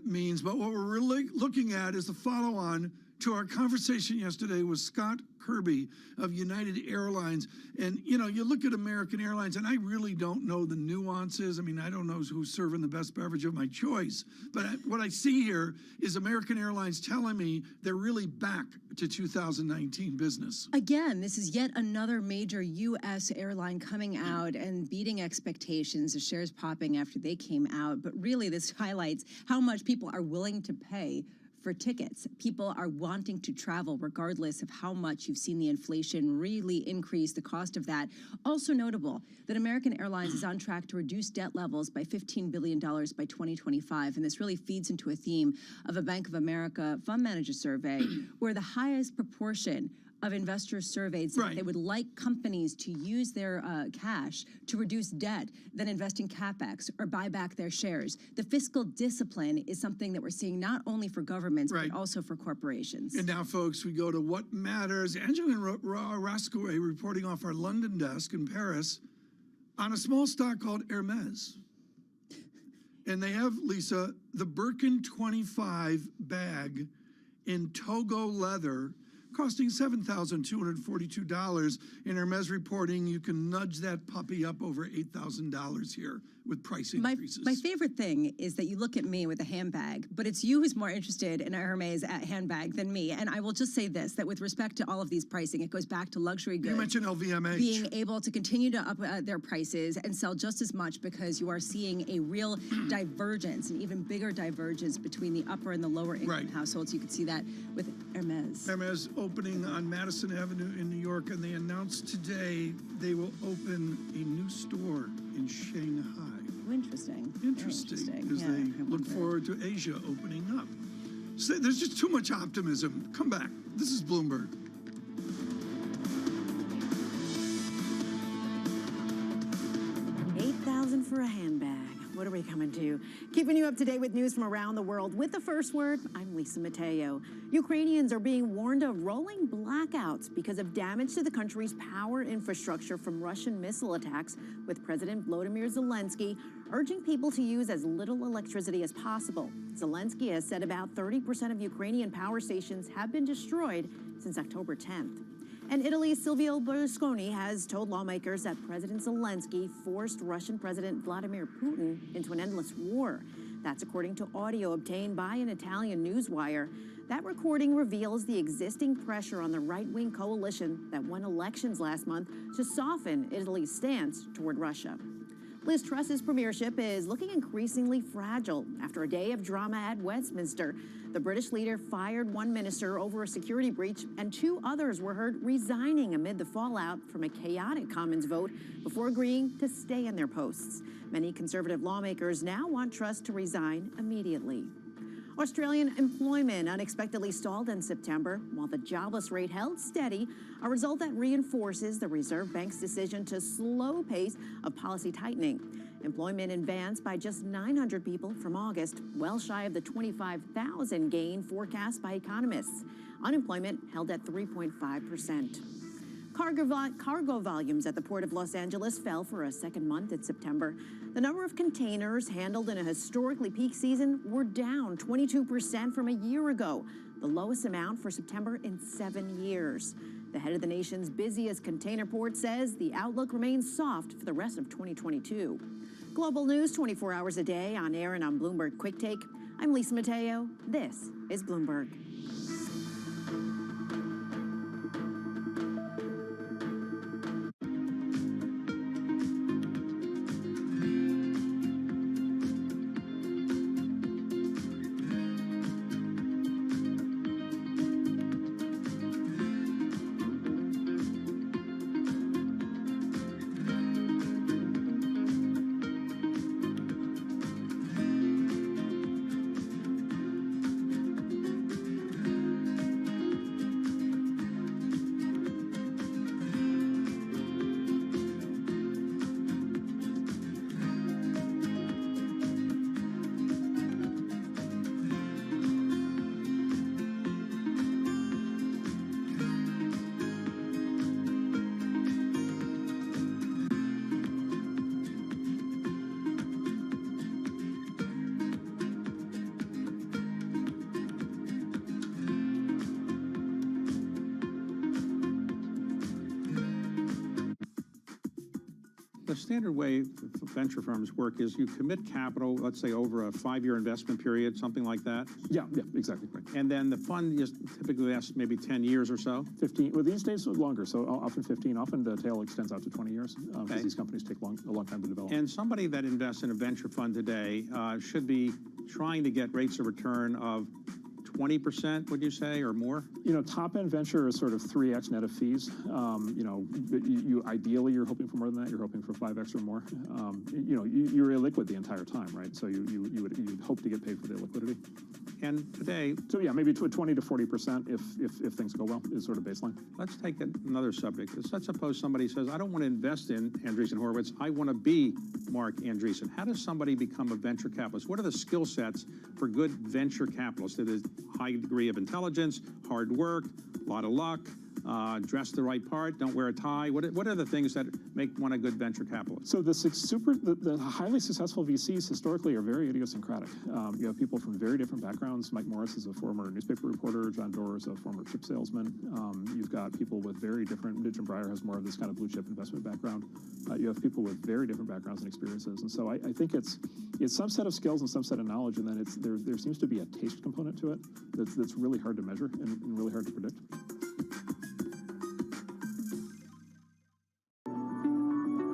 Speaker 1: means, but what we're really looking at is the follow-on to our conversation yesterday with Scott Kirby of United Airlines. And, you know, you look at American Airlines, and I really don't know the nuances. I mean, I don't know who's serving the best beverage of my choice. But what I see here is American Airlines telling me they're really back to 2019 business.
Speaker 2: Again, this is yet another major U.S. airline coming out and beating expectations, the shares popping after they came out. But really, this highlights how much people are willing to pay for tickets. People are wanting to travel regardless of how much you've seen the inflation really increase the cost of that. Also notable that American Airlines is on track to reduce debt levels by $15 billion by 2025. And this really feeds into a theme of a Bank of America fund manager survey where the highest proportion of investors surveyed said they would like companies to use their cash to reduce debt than invest in CapEx or buy back their shares. The fiscal discipline is something that we're seeing not only for governments, but also for corporations.
Speaker 1: And now, folks, we go to what matters. Angela Rascoway reporting off our London desk in Paris on a small stock called Hermes. And they have, Lisa, the Birkin 25 bag in Togo leather, costing $7,242. In Hermes reporting, you can nudge that puppy up over $8,000 here with price increases.
Speaker 2: My favorite thing is that you look at me with a handbag, but it's you who's more interested in a Hermes handbag than me. And I will just say this, that with respect to all of these pricing, it goes back to luxury goods.
Speaker 1: You mentioned LVMH.
Speaker 2: Being able to continue to up their prices and sell just as much because you are seeing a real divergence, an even bigger divergence between the upper and the lower income households. You could see that with Hermes.
Speaker 1: Hermes opening on Madison Avenue in New York, and they announced today they will open a new store in Shanghai.
Speaker 2: Interesting.
Speaker 1: Interesting, because they look forward to Asia opening up. So there's just too much optimism. Come back. This is Bloomberg.
Speaker 4: $8,000 for a handbag. What are we coming to? Keeping you up to date with news from around the world. With the first word, I'm Lisa Mateo. Ukrainians are being warned of rolling blackouts because of damage to the country's power infrastructure from Russian missile attacks, with President Volodymyr Zelensky urging people to use as little electricity as possible. Zelensky has said about 30% of Ukrainian power stations have been destroyed since October 10th. And Italy's Silvio Berlusconi has told lawmakers that President Zelensky forced Russian President Vladimir Putin into an endless war. That's according to audio obtained by an Italian newswire. That recording reveals the existing pressure on the right-wing coalition that won elections last month to soften Italy's stance toward Russia. Liz Truss's premiership is looking increasingly fragile after a day of drama at Westminster. The British leader fired one minister over a security breach, and two others were heard resigning amid the fallout from a chaotic Commons vote before agreeing to stay in their posts. Many Conservative lawmakers now want Truss to resign immediately. Australian employment unexpectedly stalled in September, while the jobless rate held steady, a result that reinforces the Reserve Bank's decision to slow pace of policy tightening. Employment advanced by just 900 people from August, well shy of the 25,000 gain forecast by economists. Unemployment held at 3.5%. Cargo volumes at the Port of Los Angeles fell for a second month in September. The number of containers handled in a historically peak season were down 22% from a year ago, the lowest amount for September in 7 years. The head of the nation's busiest container port says the outlook remains soft for the rest of 2022. Global news 24 hours a day on air and on Bloomberg Quick Take. I'm Lisa Mateo. This is Bloomberg.
Speaker 13: The standard way venture firms work is you commit capital, let's say over a 5-year investment period, something like that.
Speaker 5: Yeah, exactly. Right.
Speaker 13: And then the fund is typically lasts maybe 10 years or so.
Speaker 5: 15. Well, these days longer. So often 15. Often the tail extends out to 20 years because these companies take a long time to develop.
Speaker 13: And somebody that invests in a venture fund today should be trying to get rates of return of 20%, would you say, or more?
Speaker 5: You know, top-end venture is sort of 3x net of fees. You know, you ideally, you're hoping for more than that. You're hoping for 5x or more. You know, you're illiquid the entire time, right? So you'd hope to get paid for the liquidity.
Speaker 13: And today,
Speaker 5: so yeah, maybe 20 to 40% if things go well is sort of baseline.
Speaker 13: Let's take another subject. Let's suppose somebody says, I don't want to invest in Andreessen Horowitz. I want to be Mark Andreessen. How does somebody become a venture capitalist? What are the skill sets for good venture capitalists? There's a high degree of intelligence, hard work, a lot of luck, dress the right part, don't wear a tie. What are the things that make one a good venture capitalist?
Speaker 5: So the highly successful VCs historically are very idiosyncratic. You have people from very different backgrounds. Mike Morris is a former newspaper reporter. John Doerr is a former chip salesman. You've got people with very different, Jim Breyer has more of this kind of blue chip investment background. You have people with very different backgrounds and experiences. And so I think it's some set of skills and some set of knowledge, and then there seems to be a taste component to it that's really hard to measure and really hard to predict.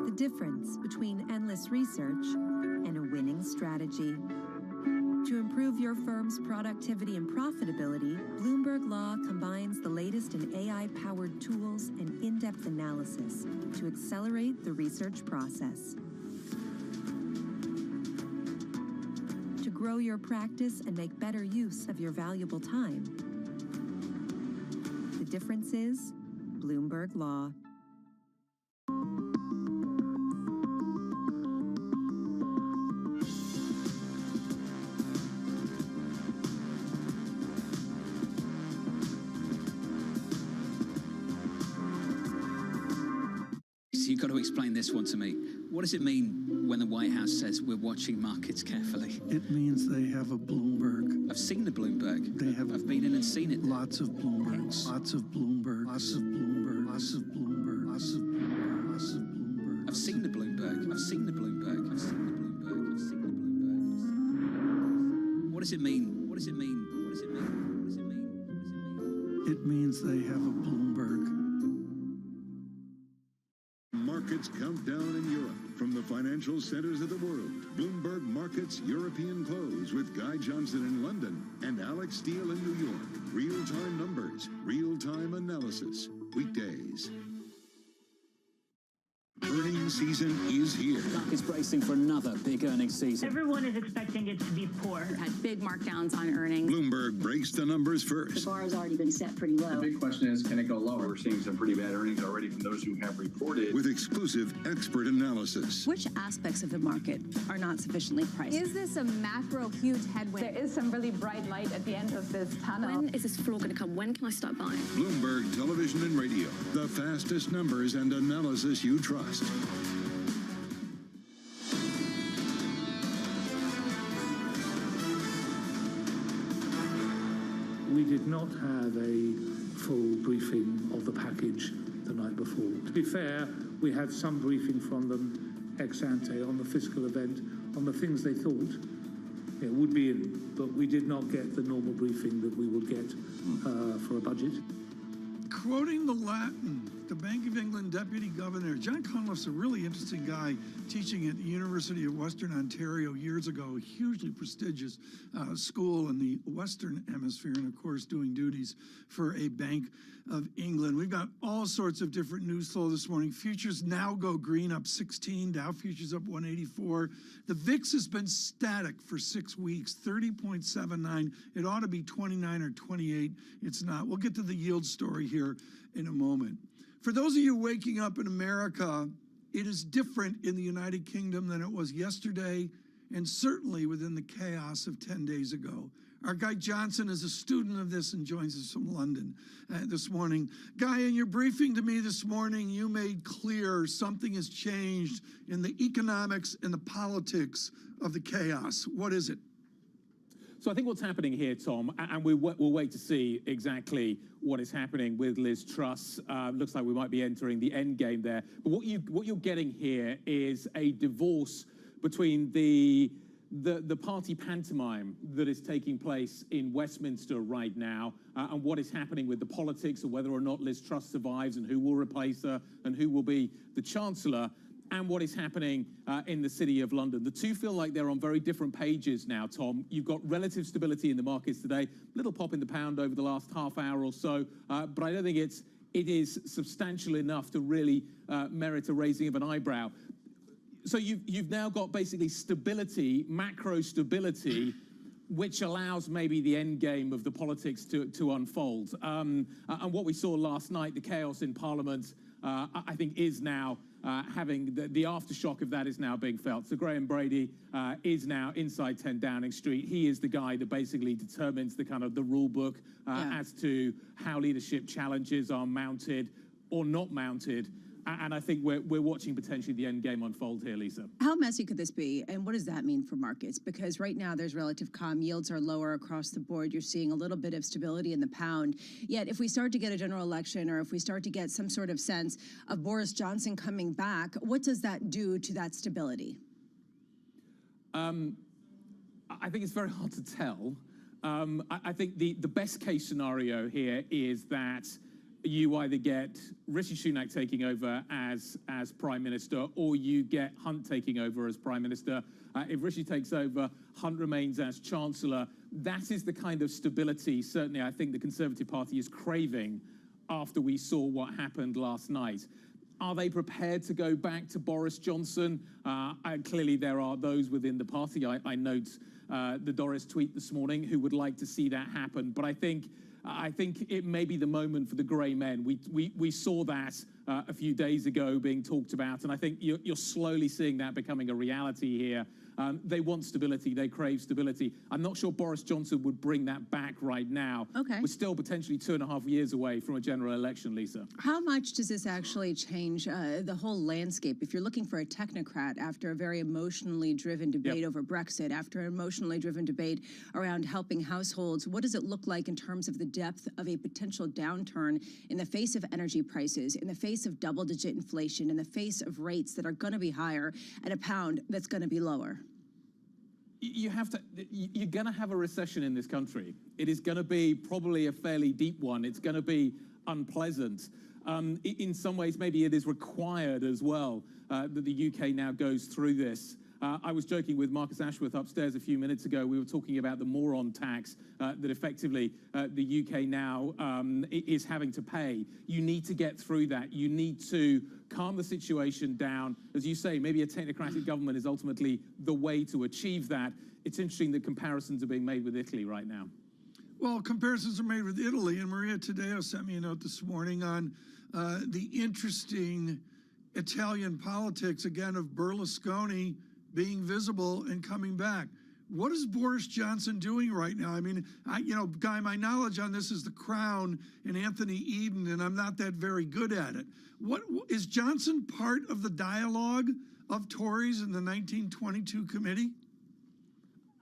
Speaker 6: The difference between endless research and a winning strategy. To improve your firm's productivity and profitability, Bloomberg Law combines the latest in AI-powered tools and in-depth analysis to accelerate the research process. To grow your practice and make better use of your valuable time. The difference is Bloomberg Law.
Speaker 7: So you've got to explain this one to me. What does it mean when the White House says we're watching markets carefully?
Speaker 1: It means they have a Bloomberg.
Speaker 7: I've seen the Bloomberg.
Speaker 1: They have.
Speaker 7: I've been in and seen it.
Speaker 1: Lots of Bloombergs. Lots of Bloomberg. Lots of Bloomberg. Lots of Bloomberg. Lots of Bloomberg. Lots of Bloomberg.
Speaker 7: I've seen the Bloomberg. I've seen the Bloomberg. I've seen the Bloomberg. I've seen the Bloomberg. What does it mean? What does it mean? What does it mean? What does it mean? What does it mean?
Speaker 1: It means they have a Bloomberg.
Speaker 9: Markets countdown in Europe from the financial centers of the world. Bloomberg Markets European Close with Guy Johnson in London and Alex Steele in New York. Real-time numbers, real-time analysis. Weekdays. Earnings season is here.
Speaker 8: Stock is bracing for another big earnings season.
Speaker 10: Everyone is expecting it to be poor.
Speaker 11: We've had big markdowns on earnings.
Speaker 9: Bloomberg breaks the numbers first.
Speaker 11: The bar has already been set pretty low.
Speaker 12: The big question is, can it go lower? We're seeing some pretty bad earnings already from those who have reported.
Speaker 9: With exclusive expert analysis.
Speaker 2: Which aspects of the market are not sufficiently priced?
Speaker 14: Is this a macro huge headwind?
Speaker 15: There is some really bright light at the end of this tunnel.
Speaker 11: When is this floor going to come? When can I start buying?
Speaker 9: Bloomberg Television and Radio. The fastest numbers and analysis you trust.
Speaker 29: We did not have a full briefing of the package the night before. To be fair, we had some briefing from them ex ante on the fiscal event, on the things they thought would be in, but we did not get the normal briefing that we would get for a budget.
Speaker 1: Quoting the Latin, the Bank of England Deputy Governor, John Conliffe's a really interesting guy teaching at the University of Western Ontario years ago, a hugely prestigious school in the Western Hemisphere, and of course doing duties for a Bank of England. We've got all sorts of different news flow this morning. Futures now go green, up 16, Dow futures up 184. The VIX has been static for 6 weeks, 30.79. It ought to be 29 or 28. It's not. We'll get to the yield story here in a moment. For those of you waking up in America, it is different in the United Kingdom than it was yesterday, and certainly within the chaos of 10 days ago. Our Guy Johnson is a student of this and joins us from London this morning. Guy, in your briefing to me this morning, you made clear something has changed in the economics and the politics of the chaos. What is it?
Speaker 30: So I think what's happening here, Tom, and we'll wait to see exactly what is happening with Liz Truss. Looks like we might be entering the end game there. But what you're getting here is a divorce between the party pantomime that is taking place in Westminster right now and what is happening with the politics of whether or not Liz Truss survives and who will replace her and who will be the Chancellor, and what is happening in the City of London. The two feel like they're on very different pages now, Tom. You've got relative stability in the markets today, little pop in the pound over the last half hour or so, but I don't think it is substantial enough to really merit a raising of an eyebrow. So you've now got basically stability, macro stability, which allows maybe the end game of the politics to unfold. And what we saw last night, the chaos in Parliament, I think is now having the aftershock of that is now being felt. So Graham Brady is now inside 10 Downing Street. He is the guy that basically determines the kind of the rule book as to how leadership challenges are mounted or not mounted. And I think we're watching potentially the end game unfold here, Lisa.
Speaker 2: How messy could this be, and what does that mean for markets? Because right now there's relative calm, yields are lower across the board. You're seeing a little bit of stability in the pound. Yet if we start to get a general election, or if we start to get some sort of sense of Boris Johnson coming back, what does that do to that stability?
Speaker 30: I think it's very hard to tell. I think the best case scenario here is that you either get Rishi Sunak taking over as Prime Minister, or you get Hunt taking over as Prime Minister. If Rishi takes over, Hunt remains as Chancellor. That is the kind of stability, certainly, I think the Conservative Party is craving after we saw what happened last night. Are they prepared to go back to Boris Johnson? Clearly, there are those within the party. I note the Doris tweet this morning who would like to see that happen. But I think it may be the moment for the grey men. We saw that a few days ago being talked about, and I think you're slowly seeing that becoming a reality here. They want stability. They crave stability. I'm not sure Boris Johnson would bring that back right now.
Speaker 2: Okay.
Speaker 30: We're still potentially 2.5 years away from a general election, Lisa.
Speaker 2: How much does this actually change the whole landscape? If you're looking for a technocrat after a very emotionally driven debate over Brexit, after an emotionally driven debate around helping households, what does it look like in terms of the depth of a potential downturn in the face of energy prices, in the face of double-digit inflation, in the face of rates that are going to be higher, and a pound that's going to be lower?
Speaker 30: You're going to have a recession in this country. It is going to be probably a fairly deep one. It's going to be unpleasant. In some ways, maybe it is required as well that the UK now goes through this. I was joking with Marcus Ashworth upstairs a few minutes ago. We were talking about the moron tax that effectively the UK now is having to pay. You need to get through that. You need to calm the situation down. As you say, maybe a technocratic government is ultimately the way to achieve that. It's interesting that comparisons are being made with Italy right now.
Speaker 1: Well, comparisons are made with Italy, and Maria Taddeo sent me a note this morning on the interesting Italian politics, again, of Berlusconi being visible and coming back. What is Boris Johnson doing right now? I mean, Guy, my knowledge on this is The Crown and Anthony Eden, and I'm not that very good at it. What is Johnson part of the dialogue of Tories in the 1922 committee?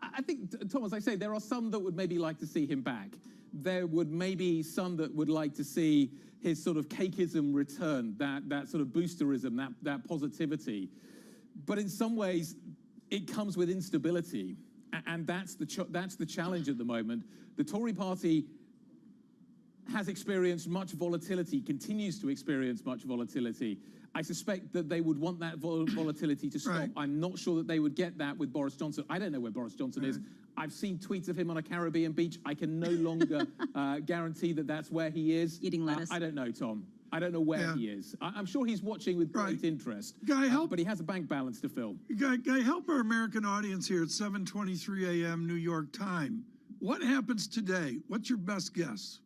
Speaker 30: I think, Tom, as I say, there are some that would maybe like to see him back. There would maybe some that would like to see his sort of cakeism return, that sort of boosterism, that positivity. But in some ways, it comes with instability, and that's the challenge at the moment. The Tory party has experienced much volatility, continues to experience much volatility. I suspect that they would want that volatility to stop. Right. I'm not sure that they would get that with Boris Johnson. I don't know where Boris Johnson is. I've seen tweets of him on a Caribbean beach. I can no longer guarantee that that's where he is.
Speaker 2: Eating lettuce.
Speaker 30: I don't know, Tom. I don't know where he is. I'm sure he's watching with great interest.
Speaker 1: Guy,
Speaker 30: but he has a bank balance to fill.
Speaker 1: Guy, help our American audience here at 7:23 a.m. New York time. What happens today? What's your best guess?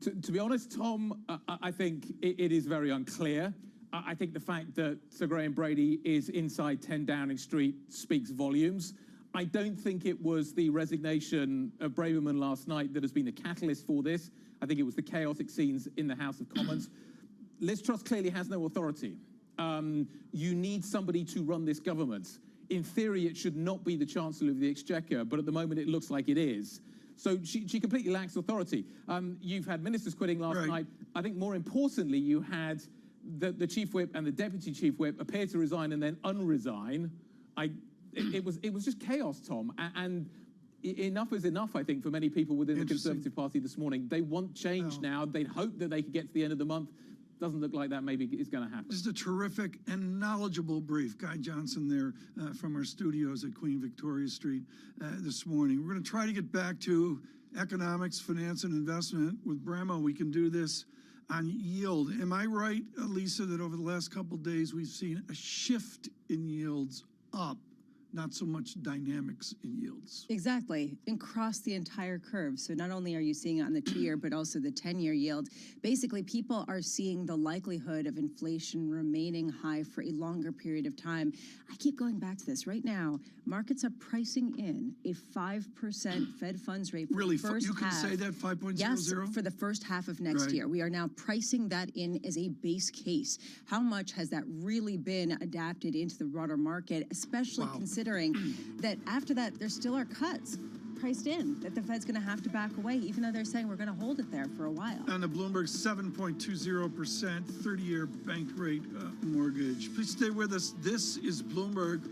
Speaker 30: To be honest, Tom, I think it is very unclear. I think the fact that Sir Graham Brady is inside 10 Downing Street speaks volumes. I don't think it was the resignation of Braverman last night that has been the catalyst for this. I think it was the chaotic scenes in the House of Commons. Liz Truss clearly has no authority. You need somebody to run this government. In theory, it should not be the Chancellor of the Exchequer, but at the moment it looks like it is. So she completely lacks authority. You've had ministers quitting last night. I think more importantly, you had the Chief Whip and the Deputy Chief Whip appear to resign and then unresign. It was just chaos, Tom. And enough is enough, I think, for many people within the Conservative Party this morning. They want change now. They'd hope that they could get to the end of the month. doesn't look like that maybe is going to happen.
Speaker 1: This is a terrific and knowledgeable brief. Guy Johnson there from our studios at Queen Victoria Street this morning. We're going to try to get back to economics, finance, and investment. With Bramo, we can do this on yield. Am I right, Lisa, that over the last couple of days we've seen a shift in yields up, not so much dynamics in yields?
Speaker 2: Exactly, and across the entire curve. So not only are you seeing it on the 2-year, but also the 10-year yield. Basically, people are seeing the likelihood of inflation remaining high for a longer period of time. I keep going back to this. Right now, markets are pricing in a 5% Fed funds rate for
Speaker 1: Really,
Speaker 2: the first
Speaker 1: you can
Speaker 2: half.
Speaker 1: say that 5.00?
Speaker 2: Yes, for the first half of next year. We are now pricing that in as a base case. How much has that really been adapted into the broader market, especially considering that after that, there still are cuts priced in, that the Fed's going to have to back away, even though they're saying we're going to hold it there for a while.
Speaker 1: On the Bloomberg 7.20%, 30-year bank rate mortgage. Please stay with us. This is Bloomberg.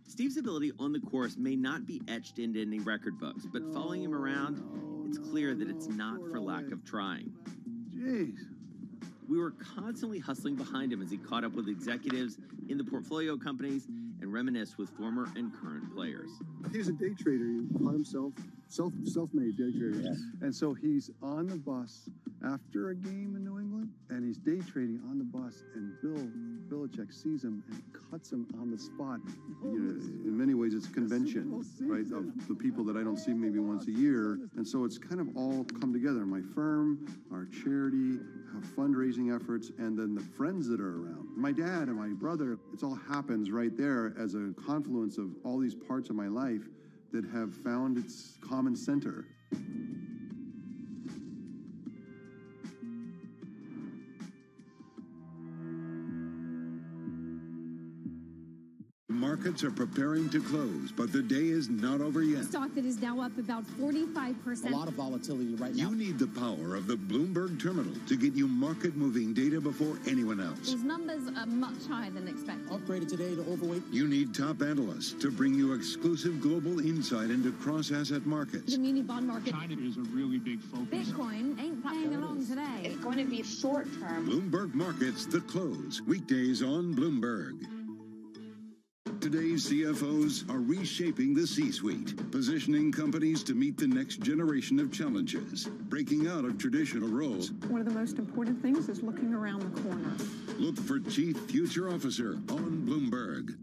Speaker 16: Steve's ability on the course may not be etched into any record books, but following him around, it's clear that it's not for lack of trying.
Speaker 17: Jeez.
Speaker 16: We were constantly hustling behind him as he caught up with executives in the portfolio companies and reminisced with former and current players.
Speaker 17: He's a day trader. He taught himself, self-made day trader. Yeah. And so he's on the bus after a game in New England, and he's day trading on the bus, and Bill Belichick sees him and cuts him on the spot.
Speaker 18: You know, in many ways, it's a convention, right, of the people that I don't see maybe once a year. And so it's kind of all come together. My firm, our charity, our fundraising efforts, and then the friends that are around. My dad and my brother, it all happens right there as a confluence of all these parts of my life that have found its common center.
Speaker 9: Markets are preparing to close, but the day is not over yet.
Speaker 14: Stock that is now up about 45%.
Speaker 8: A lot of volatility right now.
Speaker 9: You need the power of the Bloomberg terminal to get you market-moving data before anyone else.
Speaker 14: These numbers are much higher than expected.
Speaker 8: Upgraded today to overweight.
Speaker 9: You need top analysts to bring you exclusive global insight into cross-asset markets.
Speaker 14: The muni bond market.
Speaker 19: China is a really big focus.
Speaker 14: Bitcoin ain't playing along today.
Speaker 11: It's going to be short-term.
Speaker 9: Bloomberg Markets, The Close. Weekdays on Bloomberg. Today's CFOs are reshaping the C-suite, positioning companies to meet the next generation of challenges, breaking out of traditional roles.
Speaker 15: One of the most important things is looking around the corner.
Speaker 9: Look for Chief Future Officer on Bloomberg.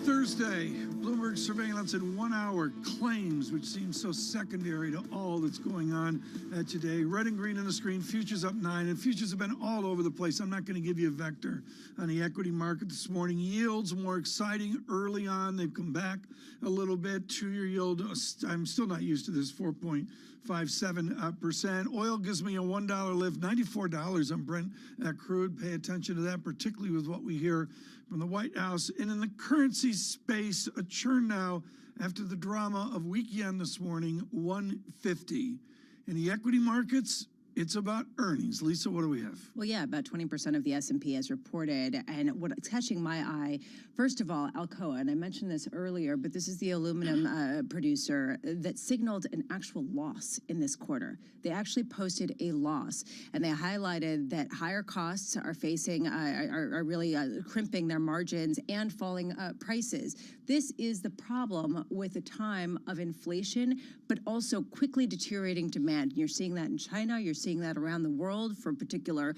Speaker 1: Thursday, Bloomberg surveillance in 1 hour claims, which seems so secondary to all that's going on today. Red and green on the screen, futures up 9, and futures have been all over the place. I'm not going to give you a vector on the equity market this morning. Yields more exciting early on. They've come back a little bit. 2-year yield, I'm still not used to this, 4.57%. Oil gives me a $1 lift, $94 on Brent crude. Pay attention to that, particularly with what we hear from the White House. And in the currency space, a churn now after the drama of week yen this morning, 150. In the equity markets, it's about earnings. Lisa, what do we have?
Speaker 2: Well, yeah, about 20% of the S&P has reported. And what's catching my eye, first of all, Alcoa, and I mentioned this earlier, but this is the aluminum producer that signaled an actual loss in this quarter. They actually posted a loss, and they highlighted that higher costs are facing, are really crimping their margins and falling prices. This is the problem with a time of inflation, but also quickly deteriorating demand. You're seeing that in China. You're seeing that around the world for particular,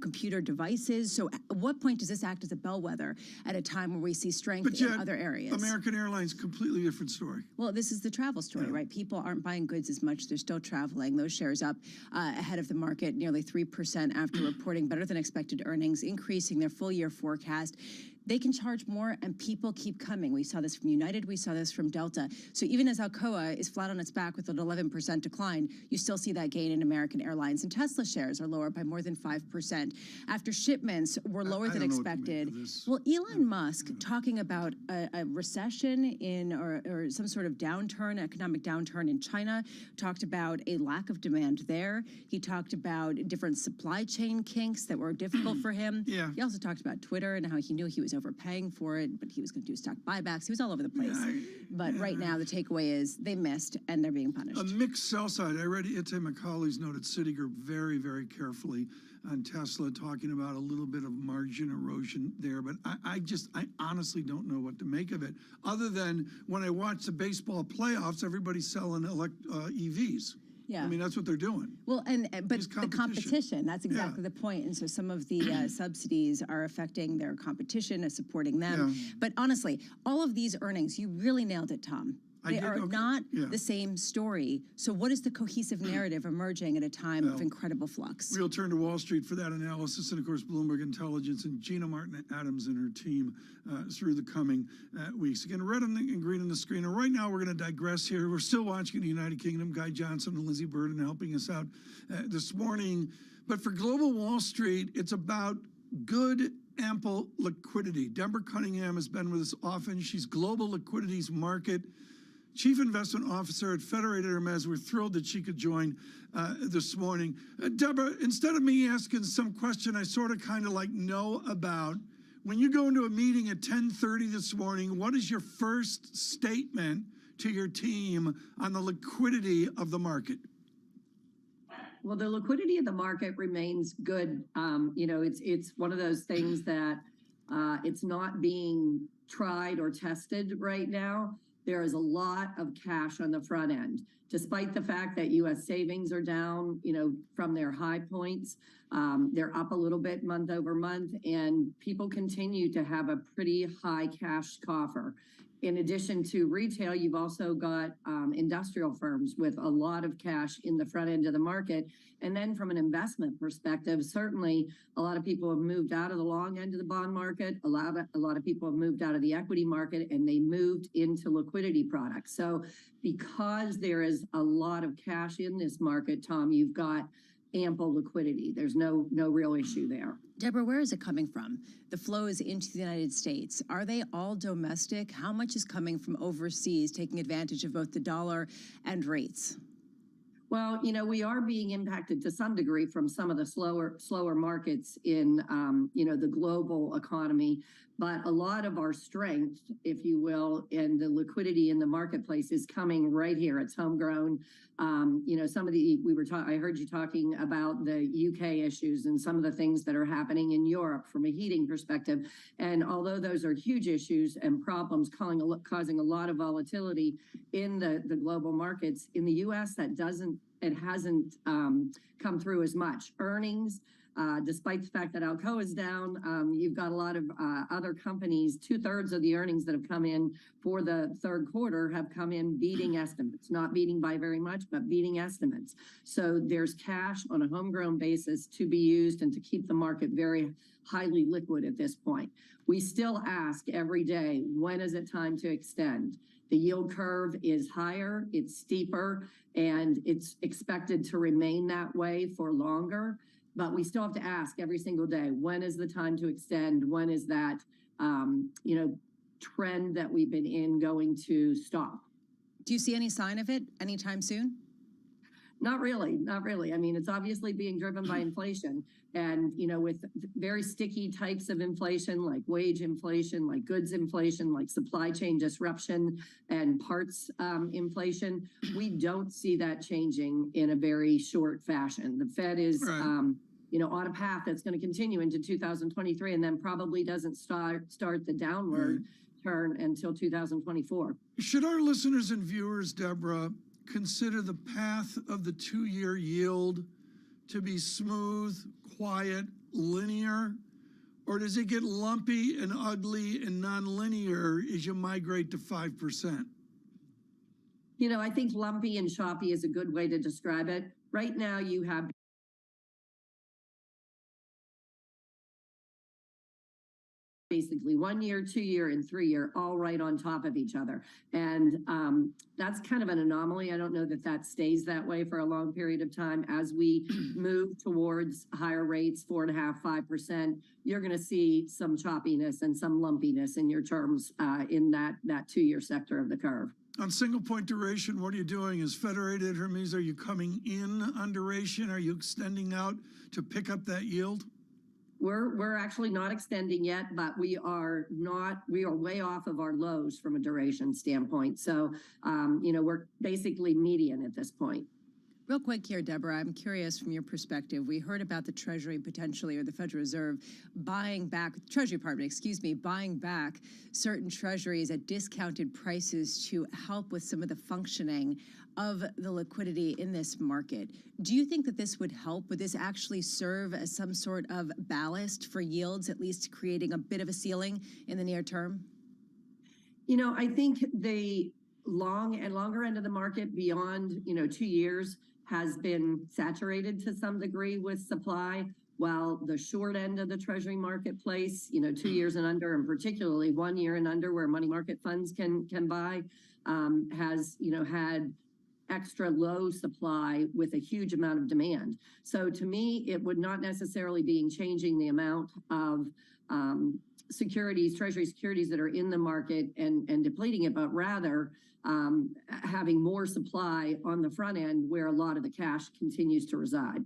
Speaker 2: computer devices. So at what point does this act as a bellwether at a time where we see strength in other areas?
Speaker 1: American Airlines, completely different story.
Speaker 2: Well, this is the travel story, right? People aren't buying goods as much. They're still traveling. Those shares up ahead of the market, nearly 3% after reporting better than expected earnings, increasing their full year forecast. They can charge more, and people keep coming. We saw this from United. We saw this from Delta. So even as Alcoa is flat on its back with an 11% decline, you still see that gain in American Airlines. And Tesla shares are lower by more than 5%. After shipments were lower than expected. Well, Elon Musk talking about a recession in or some sort of downturn, economic downturn in China, talked about a lack of demand there. He talked about different supply chain kinks that were difficult for him.
Speaker 1: Yeah.
Speaker 2: He also talked about Twitter and how he knew he was overpaying for it, but he was going to do stock buybacks. He was all over the place. But right now, the takeaway is they missed and they're being punished.
Speaker 1: A mixed sell side. I read Ite McCauley's note at Citigroup very, very carefully on Tesla, talking about a little bit of margin erosion there. But I honestly don't know what to make of it, other than when I watch the baseball playoffs, everybody's selling EVs.
Speaker 2: Yeah.
Speaker 1: I mean, that's what they're doing.
Speaker 2: Well, but the competition, that's exactly the point. And so some of the subsidies are affecting their competition and supporting them.
Speaker 1: Yeah.
Speaker 2: But honestly, all of these earnings, you really nailed it, Tom. They are not the same story. So what is the cohesive narrative emerging at a time of incredible flux?
Speaker 1: We'll turn to Wall Street for that analysis, and of course, Bloomberg Intelligence and Gina Martin Adams and her team through the coming weeks. Again, red and green on the screen. And right now, we're going to digress here. We're still watching the United Kingdom. Guy Johnson and Lizzie Burden helping us out this morning. But for global Wall Street, it's about good, ample liquidity. Deborah Cunningham has been with us often. She's Global Liquidity's Market Chief Investment Officer at Federated Hermes. We're thrilled that she could join this morning. Deborah, instead of me asking some question I sort of kind of like know about, when you go into a meeting at 10:30 this morning, what is your first statement to your team on the liquidity of the market?
Speaker 3: Well, the liquidity of the market remains good. It's one of those things that it's not being tried or tested right now. There is a lot of cash on the front end, despite the fact that U.S. savings are down, from their high points. They're up a little bit month over month, and people continue to have a pretty high cash coffer. In addition to retail, you've also got industrial firms with a lot of cash in the front end of the market. And then from an investment perspective, certainly a lot of people have moved out of the long end of the bond market. A lot of people have moved out of the equity market, and they moved into liquidity products. So because there is a lot of cash in this market, Tom, you've got ample liquidity. There's no real issue there.
Speaker 2: Deborah, where is it coming from? The flows into the United States, are they all domestic? How much is coming from overseas, taking advantage of both the dollar and rates?
Speaker 3: Well, we are being impacted to some degree from some of the slower markets in, the global economy. But a lot of our strength, if you will, and the liquidity in the marketplace is coming right here. It's homegrown. You know, some of the, I heard you talking about the UK issues and some of the things that are happening in Europe from a heating perspective. And although those are huge issues and problems causing a lot of volatility in the global markets, in the US, it hasn't come through as much. Earnings, despite the fact that Alcoa is down, you've got a lot of other companies, 2/3 of the earnings that have come in for the third quarter have come in beating estimates, not beating by very much, but beating estimates. So there's cash on a homegrown basis to be used and to keep the market very highly liquid at this point. We still ask every day, when is it time to extend? The yield curve is higher, it's steeper, and it's expected to remain that way for longer. But we still have to ask every single day, when is the time to extend? When is that, you know, trend that we've been in going to stop?
Speaker 2: Do you see any sign of it anytime soon?
Speaker 3: Not really, not really. I mean, it's obviously being driven by inflation, and, you know, with very sticky types of inflation, like wage inflation, like goods inflation, like supply chain disruption and parts inflation, we don't see that changing in a very short fashion. The Fed is, you know, on a path that's going to continue into 2023 and then probably doesn't start the downward turn until 2024.
Speaker 1: Should our listeners and viewers, Deborah, consider the path of the 2-year yield to be smooth, quiet, linear, or does it get lumpy and ugly and nonlinear as you migrate to 5%?
Speaker 3: You know, I think lumpy and choppy is a good way to describe it. Right now, you have basically 1 year, 2 year, and 3 year all right on top of each other. And that's kind of an anomaly. I don't know that that stays that way for a long period of time. As we move towards higher rates, 4.5%, 5%, you're going to see some choppiness and some lumpiness in your terms in that 2-year sector of the curve.
Speaker 1: On single point duration, what are you doing? Is Federated Hermes, are you coming in on duration? Are you extending out to pick up that yield?
Speaker 3: We're actually not extending yet, but we are way off of our lows from a duration standpoint. So, you know, we're basically median at this point.
Speaker 2: Real quick here, Deborah, I'm curious from your perspective. We heard about the Treasury potentially, or the Federal Reserve, buying back certain treasuries at discounted prices to help with some of the functioning of the liquidity in this market. Do you think that this would help? Would this actually serve as some sort of ballast for yields, at least creating a bit of a ceiling in the near term?
Speaker 3: You know, I think the longer end of the market beyond, you know, 2 years has been saturated to some degree with supply, while the short end of the Treasury marketplace, you know, 2 years and under, and particularly 1 year and under where money market funds can buy, has, you know, had extra low supply with a huge amount of demand. So to me, it would not necessarily be changing the amount of securities, Treasury securities that are in the market and depleting it, but rather having more supply on the front end where a lot of the cash continues to reside.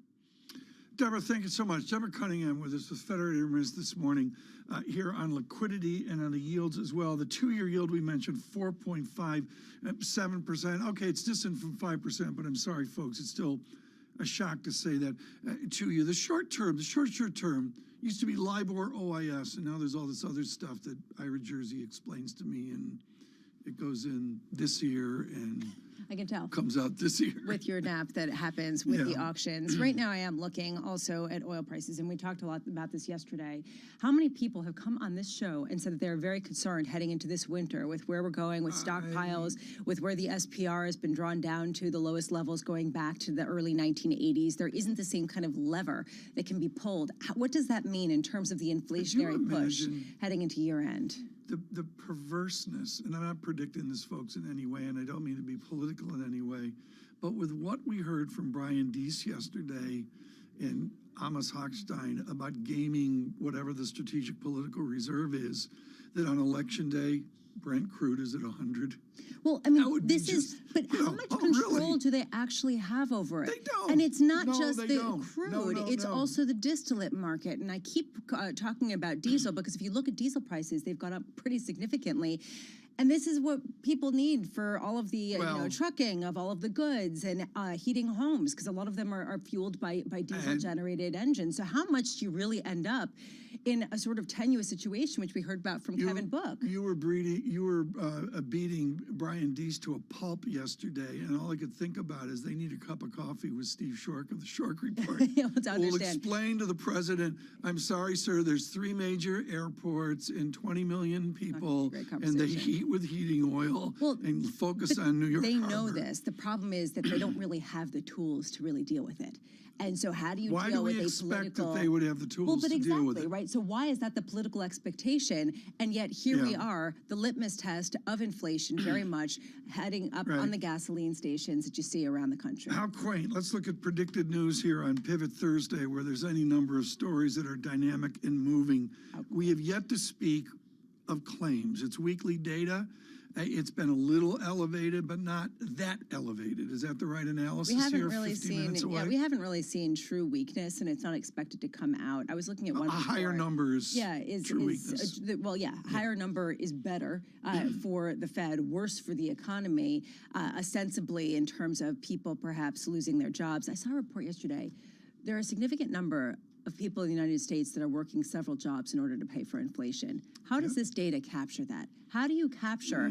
Speaker 1: Deborah, thank you so much. Deborah Cunningham with us with Federated Hermes this morning here on liquidity and on the yields as well. The 2-year yield we mentioned, 4.57%. Okay, it's distant from 5%, but I'm sorry, folks, it's still a shock to say that to you. The short term used to be LIBOR OIS, and now there's all this other stuff that Ira Jersey explains to me, and it goes in this year and
Speaker 2: I can tell.
Speaker 1: Comes out this year.
Speaker 2: With your nap that happens with the auctions. Right now I am looking also at oil prices, and we talked a lot about this yesterday. How many people have come on this show and said that they're very concerned heading into this winter with where we're going with stockpiles, with where the SPR has been drawn down to the lowest levels going back to the early 1980s. There isn't the same kind of lever that can be pulled. What does that mean in terms of the inflationary push heading into year end?
Speaker 1: The perverseness, and I'm not predicting this, folks, in any way, and I don't mean to be political in any way, but with what we heard from Brian Deese yesterday and Amos Hochstein about gaming whatever the strategic political reserve is, that on election day, Brent crude is at 100.
Speaker 2: Well, I mean, this is, but how much control
Speaker 1: really?
Speaker 2: do they actually have over it?
Speaker 1: They don't.
Speaker 2: And it's not
Speaker 1: No,
Speaker 2: just
Speaker 1: they
Speaker 2: the
Speaker 1: don't.
Speaker 2: crude,
Speaker 1: No,
Speaker 2: it's
Speaker 1: no.
Speaker 2: also the distillate market. And I keep talking about diesel because if you look at diesel prices, they've gone up pretty significantly. And this is what people need for all of the trucking of all of the goods and heating homes, because a lot of them are fueled by diesel-generated engines. So how much do you really end up in a sort of tenuous situation, which we heard about from Kevin Book?
Speaker 1: You were beating Brian Deese to a pulp yesterday, and all I could think about is they need a cup of coffee with Steve Shork of the Shork Report. We'll explain to the president, I'm sorry, sir, there's 3 major airports and 20 million people, and they heat with heating oil and focus on New York
Speaker 2: They
Speaker 1: Harbor.
Speaker 2: know this. The problem is that they don't really have the tools to really deal with it. And so how do you
Speaker 1: Why
Speaker 2: deal
Speaker 1: do we
Speaker 2: with a
Speaker 1: expect
Speaker 2: political...
Speaker 1: that they would have the tools to deal with it?
Speaker 2: Right? So why is that the political expectation? And yet here we are, the litmus test of inflation very much heading up on the gasoline stations that you see around the country.
Speaker 1: How quaint. Let's look at predicted news here on Pivot Thursday, where there's any number of stories that are dynamic and moving. We have yet to speak of claims. It's weekly data. It's been a little elevated, but not that elevated. Is that the right analysis?
Speaker 2: We haven't
Speaker 1: here,
Speaker 2: really
Speaker 1: 50
Speaker 2: seen,
Speaker 1: minutes away?
Speaker 2: we haven't really seen true weakness, and it's not expected to come out. I was looking at one
Speaker 1: A higher number is true weakness.
Speaker 2: Higher number is better for the Fed, worse for the economy, ostensibly in terms of people perhaps losing their jobs. I saw a report yesterday. There are a significant number of people in the United States that are working several jobs in order to pay for inflation. How does this data capture that? How do you capture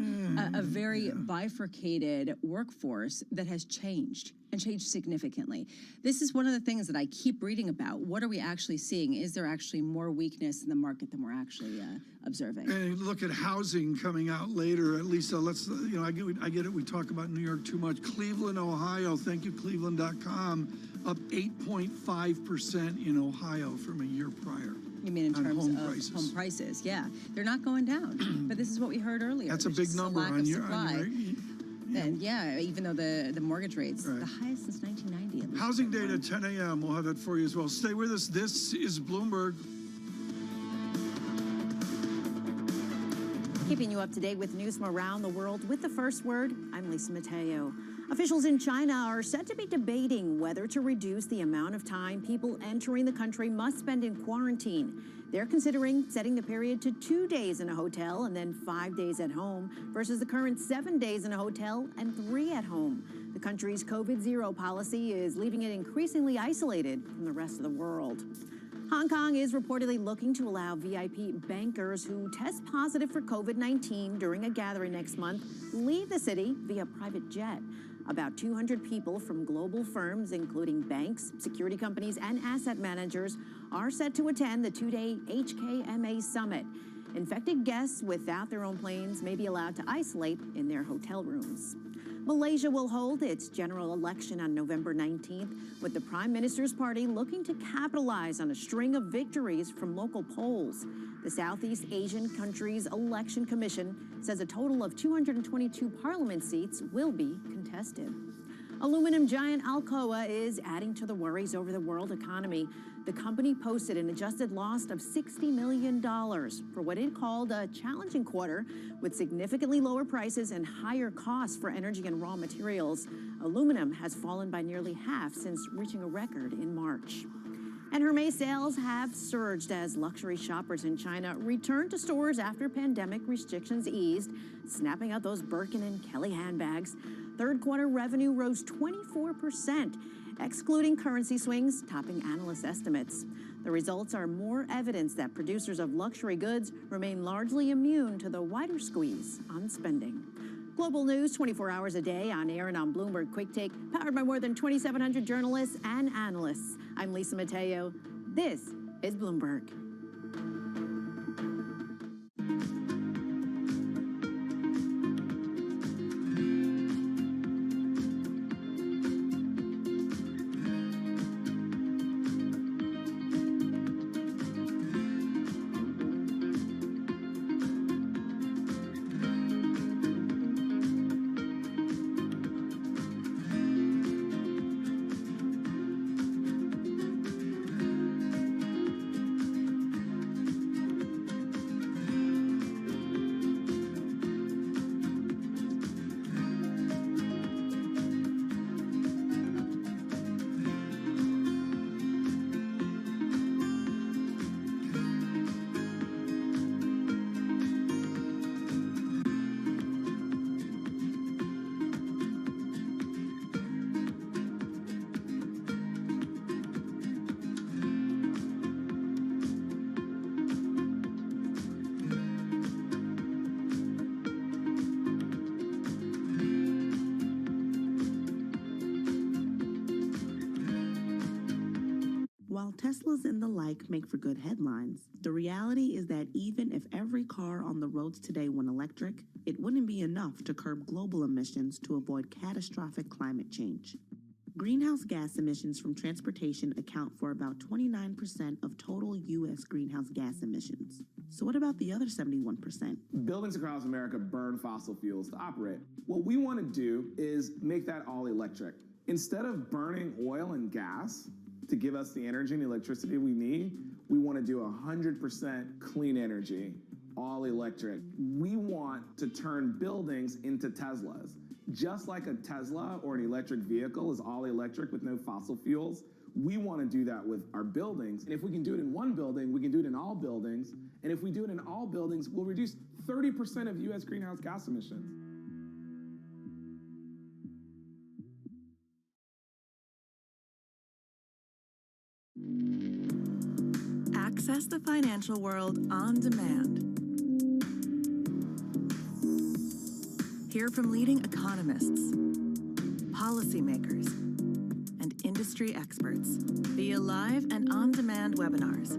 Speaker 2: a very bifurcated workforce that has changed and changed significantly? This is one of the things that I keep reading about. What are we actually seeing? Is there actually more weakness in the market than we're actually observing?
Speaker 1: And look at housing coming out later. At least let's, I get it. We talk about New York too much. Cleveland, Ohio. Thank you, Cleveland.com. Up 8.5% in Ohio from a year prior.
Speaker 2: You mean in terms
Speaker 1: home
Speaker 2: of
Speaker 1: prices.
Speaker 2: home prices? Yeah, they're not going down. But this is what we heard earlier.
Speaker 1: That's a
Speaker 2: There's
Speaker 1: big
Speaker 2: just
Speaker 1: number
Speaker 2: lack
Speaker 1: on
Speaker 2: of
Speaker 1: your.
Speaker 2: supply. And even though the mortgage rates, the highest since 1990. At least.
Speaker 1: Housing data, 10 a.m. We'll have that for you as well. Stay with us. This is Bloomberg.
Speaker 4: Keeping you up to date with news from around the world with the first word, I'm Lisa Mateo. Officials in China are said to be debating whether to reduce the amount of time people entering the country must spend in quarantine. They're considering setting the period to 2 days in a hotel and then 5 days at home versus the current 7 days in a hotel and 3 at home. The country's COVID-0 policy is leaving it increasingly isolated from the rest of the world. Hong Kong is reportedly looking to allow VIP bankers who test positive for COVID-19 during a gathering next month leave the city via private jet. About 200 people from global firms, including banks, security companies, and asset managers, are set to attend the 2-day HKMA summit. Infected guests without their own planes may be allowed to isolate in their hotel rooms. Malaysia will hold its general election on November 19th, with the Prime Minister's party looking to capitalize on a string of victories from local polls. The Southeast Asian country's election commission says a total of 222 parliament seats will be contested. Aluminum giant Alcoa is adding to the worries over the world economy. The company posted an adjusted loss of $60 million for what it called a challenging quarter with significantly lower prices and higher costs for energy and raw materials. Aluminum has fallen by nearly half since reaching a record in March. And Hermes sales have surged as luxury shoppers in China return to stores after pandemic restrictions eased, snapping up those Birkin and Kelly handbags. Third quarter revenue rose 24%, excluding currency swings, topping analyst estimates. The results are more evidence that producers of luxury goods remain largely immune to the wider squeeze on spending. Global news 24 hours a day on air and on Bloomberg Quick Take, powered by more than 2,700 journalists and analysts. I'm Lisa Mateo. This is Bloomberg.
Speaker 13: While Teslas and the like make for good headlines, the reality is that even if every car on the roads today went electric, it wouldn't be enough to curb global emissions to avoid catastrophic climate change. Greenhouse gas emissions from transportation account for about 29% of total U.S. greenhouse gas emissions. So what about the other 71%?
Speaker 20: Buildings across America burn fossil fuels to operate. What we want to do is make that all electric. Instead of burning oil and gas to give us the energy and electricity we need, we want to do 100% clean energy, all electric. We want to turn buildings into Teslas. Just like a Tesla or an electric vehicle is all electric with no fossil fuels, we want to do that with our buildings. And if we can do it in one building, we can do it in all buildings. And if we do it in all buildings, we'll reduce 30% of U.S. greenhouse gas emissions.
Speaker 21: Access the financial world on demand. Hear from leading economists, policymakers, and industry experts via live and on-demand webinars,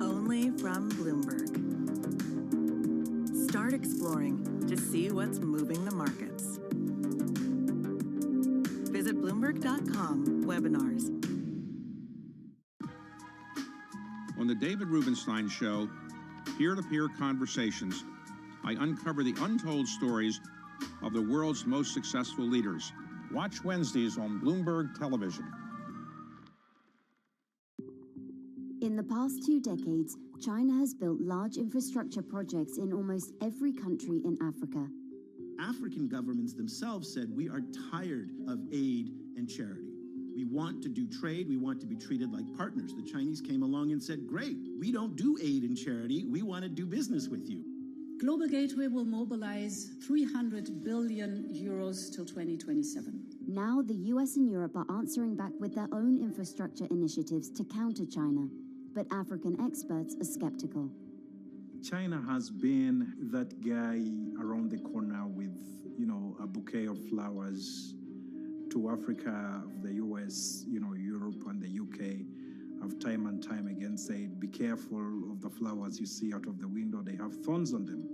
Speaker 21: only from Bloomberg. Start exploring to see what's moving the markets. Visit Bloomberg.com/webinars.
Speaker 22: On the David Rubenstein Show, Peer-to-Peer Conversations, I uncover the untold stories of the world's most successful leaders. Watch Wednesdays on Bloomberg Television.
Speaker 23: In the past 2 decades, China has built large infrastructure projects in almost every country in Africa.
Speaker 8: African governments themselves said, we are tired of aid and charity. We want to do trade. We want to be treated like partners. The Chinese came along and said, great, we don't do aid and charity. We want to do business with you.
Speaker 24: Global Gateway will mobilize 300 billion euros till 2027.
Speaker 23: Now the US and Europe are answering back with their own infrastructure initiatives to counter China, but African experts are skeptical.
Speaker 25: China has been that guy around the corner with, a bouquet of flowers to Africa, the US, Europe and the UK have time and time again said, be careful of the flowers you see out of the window, they have thorns on them.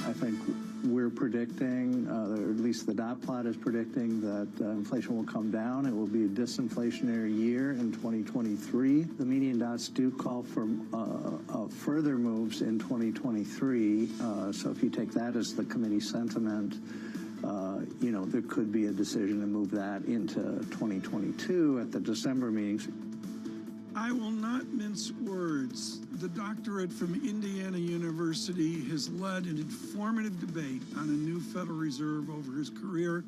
Speaker 26: I think we're predicting, or at least the dot plot is predicting, that inflation will come down. It will be a disinflationary year in 2023. The median dots do call for further moves in 2023. So if you take that as the committee sentiment, there could be a decision to move that into 2022 at the December meetings.
Speaker 1: I will not mince words. The doctorate from Indiana University has led an informative debate on a new Federal Reserve over his career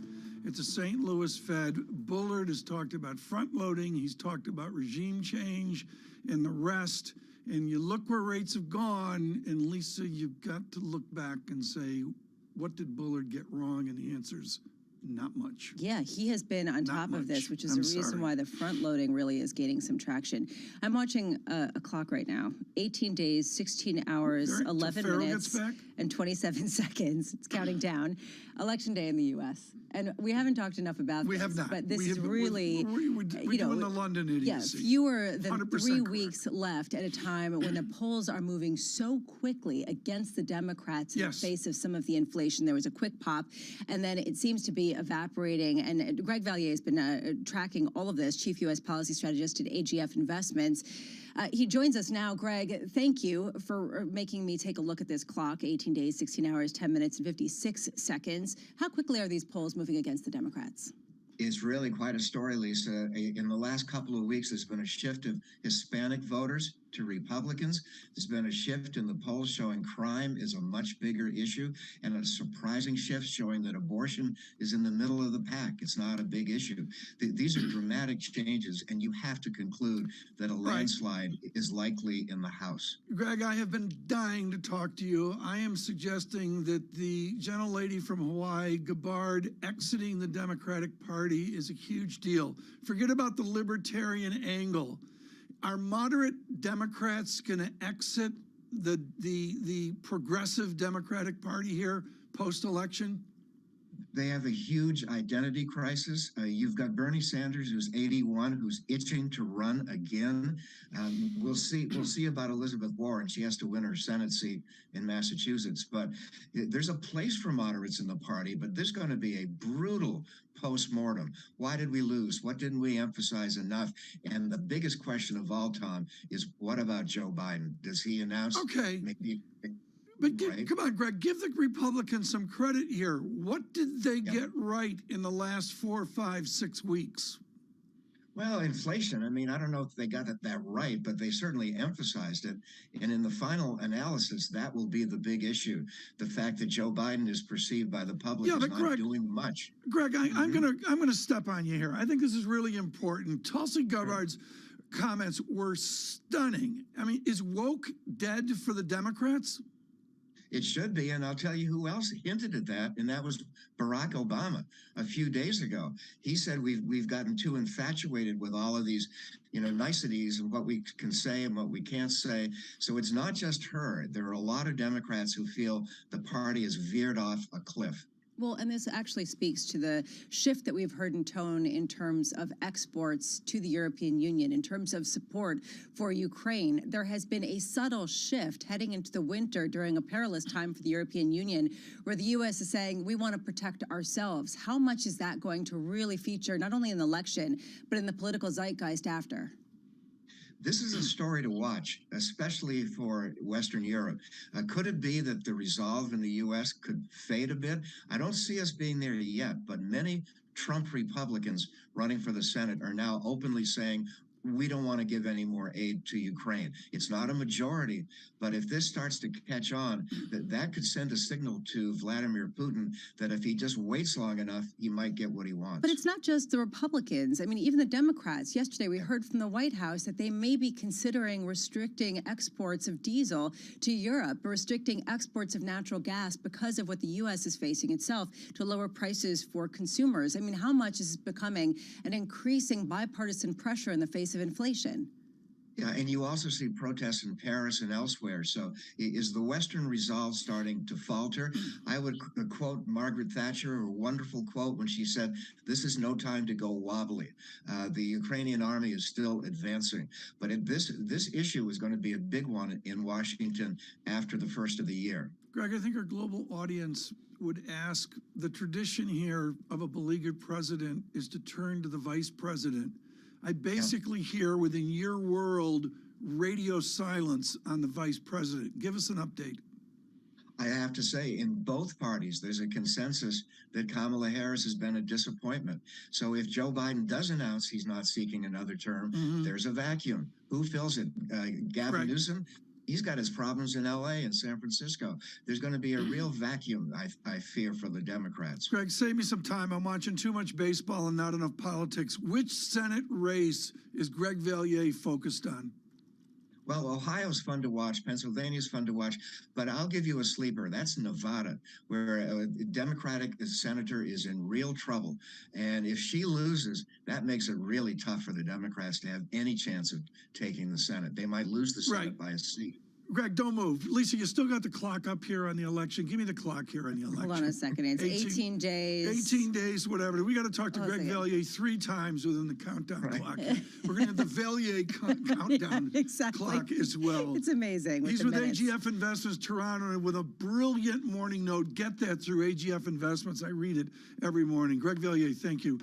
Speaker 1: at the St. Louis Fed. Bullard has talked about front-loading. He's talked about regime change and the rest. And you look where rates have gone, and Lisa, you've got to look back and say, what did Bullard get wrong? And the answer's not much.
Speaker 2: Yeah, he has been on top of this, which is the reason why the front loading really is gaining some traction. I'm watching a clock right now. 18 days, 16 hours, 11 minutes, and 27 seconds. It's counting down. Election day in the U.S. And we haven't talked enough about this.
Speaker 1: We have not.
Speaker 2: But this is really,
Speaker 1: we're doing the London idiocy.
Speaker 2: Yeah, fewer than
Speaker 1: 100%
Speaker 2: 3 weeks left at a time when the polls are moving so quickly against the Democrats in the face of some of the inflation. There was a quick pop, and then it seems to be evaporating. And Greg Valliere has been tracking all of this, Chief U.S. Policy Strategist at AGF Investments. He joins us now. Greg, thank you for making me take a look at this clock. 18 days, 16 hours, 10 minutes, and 56 seconds. How quickly are these polls moving against the Democrats?
Speaker 29: It's really quite a story, Lisa. In the last couple of weeks, there's been a shift of Hispanic voters
Speaker 5: to Republicans. There's been a shift in the polls showing crime is a much bigger issue, and a surprising shift showing that abortion is in the middle of the pack. It's not a big issue. These are dramatic changes, and you have to conclude that a landslide is likely in the House.
Speaker 1: Greg, I have been dying to talk to you. I am suggesting that the gentlelady from Hawaii, Gabbard, exiting the Democratic Party is a huge deal. Forget about the libertarian angle. Are moderate Democrats going to exit the progressive Democratic Party here post-election?
Speaker 5: They have a huge identity crisis. You've got Bernie Sanders, who's 81, who's itching to run again. We'll see about Elizabeth Warren. She has to win her Senate seat in Massachusetts. But there's a place for moderates in the party, but there's going to be a brutal post-mortem. Why did we lose? What didn't we emphasize enough? And the biggest question of all, Tom, is what about Joe Biden? Does he announce?
Speaker 1: Okay.
Speaker 5: Maybe,
Speaker 1: but come on, Greg, give the Republicans some credit here. What did they get right in the last 4, 5, 6 weeks?
Speaker 5: Well, inflation, I mean, I don't know if they got that right, but they certainly emphasized it. And in the final analysis, that will be the big issue. The fact that Joe Biden is perceived by the public as not doing much.
Speaker 1: Greg, I'm gonna step on you here. I think this is really important. Tulsi Gabbard's comments were stunning. I mean, is woke dead for the Democrats?
Speaker 5: It should be, and I'll tell you who else hinted at that, and that was Barack Obama a few days ago. He said we've gotten too infatuated with all of these, niceties and what we can say and what we can't say. So it's not just her. There are a lot of Democrats who feel the party has veered off a cliff.
Speaker 2: Well, and this actually speaks to the shift that we've heard in tone in terms of exports to the European Union, in terms of support for Ukraine. There has been a subtle shift heading into the winter during a perilous time for the European Union, where the U.S. is saying we want to protect ourselves. How much is that going to really feature not only in the election, but in the political zeitgeist after?
Speaker 5: This is a story to watch, especially for Western Europe. Could it be that the resolve in the U.S. could fade a bit? I don't see us being there yet, but many Trump Republicans running for the Senate are now openly saying, we don't want to give any more aid to Ukraine. It's not a majority, but if this starts to catch on, that could send a signal to Vladimir Putin that if he just waits long enough, he might get what he wants.
Speaker 2: But it's not just the Republicans. I mean, even the Democrats. Yesterday, we heard from the White House that they may be considering restricting exports of diesel to Europe, restricting exports of natural gas because of what the U.S. is facing itself to lower prices for consumers. I mean, how much is becoming an increasing bipartisan pressure in the face of inflation?
Speaker 5: Yeah, and you also see protests in Paris and elsewhere. So is the Western resolve starting to falter? I would quote Margaret Thatcher, her wonderful quote when she said, this is no time to go wobbly. The Ukrainian army is still advancing. But this issue is going to be a big one in Washington after the first of the year.
Speaker 1: Greg, I think our global audience would ask, the tradition here of a beleaguered president is to turn to the vice president. I basically hear within your world radio silence on the vice president. Give us an update.
Speaker 5: I have to say, in both parties, there's a consensus that Kamala Harris has been a disappointment. So if Joe Biden does announce he's not seeking another term, there's a vacuum. Who fills it? Gavin Newsom? He's got his problems in L.A. and San Francisco. There's going to be a real vacuum, I fear, for the Democrats.
Speaker 1: Greg, save me some time. I'm watching too much baseball and not enough politics. Which Senate race is Greg Valliere focused on?
Speaker 5: Well, Ohio's fun to watch. Pennsylvania's fun to watch. But I'll give you a sleeper. That's Nevada, where a Democratic senator is in real trouble. And if she loses, that makes it really tough for the Democrats to have any chance of taking the Senate. They might lose the Senate by a seat.
Speaker 1: Greg, don't move. Lisa, you still got the clock up here on the election. Give me the clock here on the election.
Speaker 2: Hold on a second. It's 18 days.
Speaker 1: 18 days, whatever. We got to talk to Greg Valliere 3 times within the countdown clock. We're going to have the Valliere countdown clock as well.
Speaker 2: It's amazing.
Speaker 1: He's with AGF Investments Toronto and with a brilliant morning note. Get that through AGF Investments. I read it every morning. Greg Valliere, thank you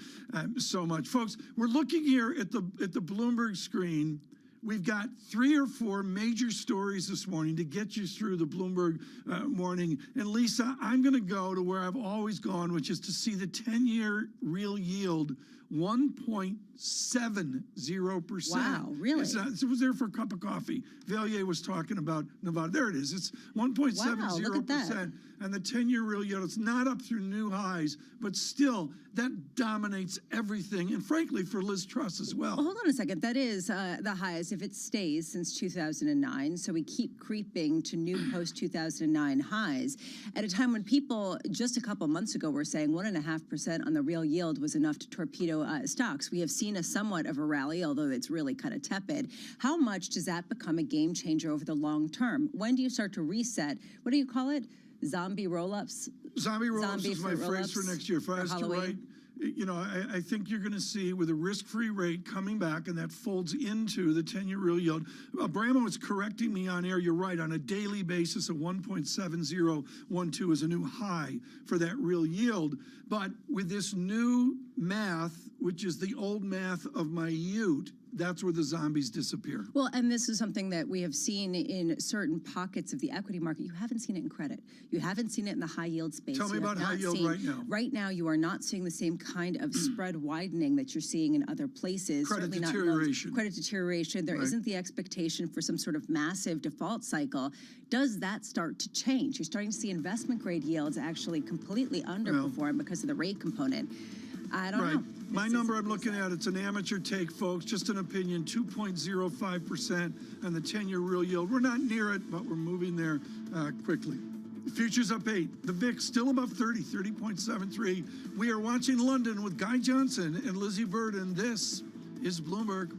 Speaker 1: so much. Folks, we're looking here at the Bloomberg screen. We've got 3 or 4 major stories this morning to get you through the Bloomberg morning. And Lisa, I'm going to go to where I've always gone, which is to see the 10-year real yield 1.70%.
Speaker 2: Wow, really?
Speaker 1: It was there for a cup of coffee. Valier was talking about Nevada. There it is. It's 1.70%.
Speaker 2: Wow, look at that.
Speaker 1: And the 10-year real yield, it's not up through new highs, but still, that dominates everything. And frankly, for Liz Truss as well.
Speaker 2: Hold on a second. That is the highest, if it stays, since 2009. So we keep creeping to new post-2009 highs at a time when people just a couple months ago were saying 1.5% on the real yield was enough to torpedo stocks. We have seen a somewhat of a rally, although it's really kind of tepid. How much does that become a game changer over the long term? When do you start to reset? What do you call it? Zombie roll-ups?
Speaker 1: Zombie roll-ups is my phrase for next year. If I was to write, you know, I think you're going to see with a risk-free rate coming back, and that folds into the 10-year real yield. Bramo is correcting me on air. You're right. On a daily basis, a 1.7012 is a new high for that real yield. But with this new math, which is the old math of my ute, that's where the zombies disappear.
Speaker 2: Well, and this is something that we have seen in certain pockets of the equity market. You haven't seen it in credit. You haven't seen it in the high yield space.
Speaker 1: Tell me about high yield right now.
Speaker 2: Right now, you are not seeing the same kind of spread widening that you're seeing in other places.
Speaker 1: Credit deterioration.
Speaker 2: Credit deterioration. There isn't the expectation for some sort of massive default cycle. Does that start to change? You're starting to see investment grade yields actually completely underperform because of the rate component. I don't know.
Speaker 1: My number I'm looking at, it's an amateur take, folks, just an opinion, 2.05% on the 10-year real yield. We're not near it, but we're moving there quickly. Futures up 8. The VIX still above 30, 30.73. We are watching London with Guy Johnson and Lizzie Burden. This is Bloomberg.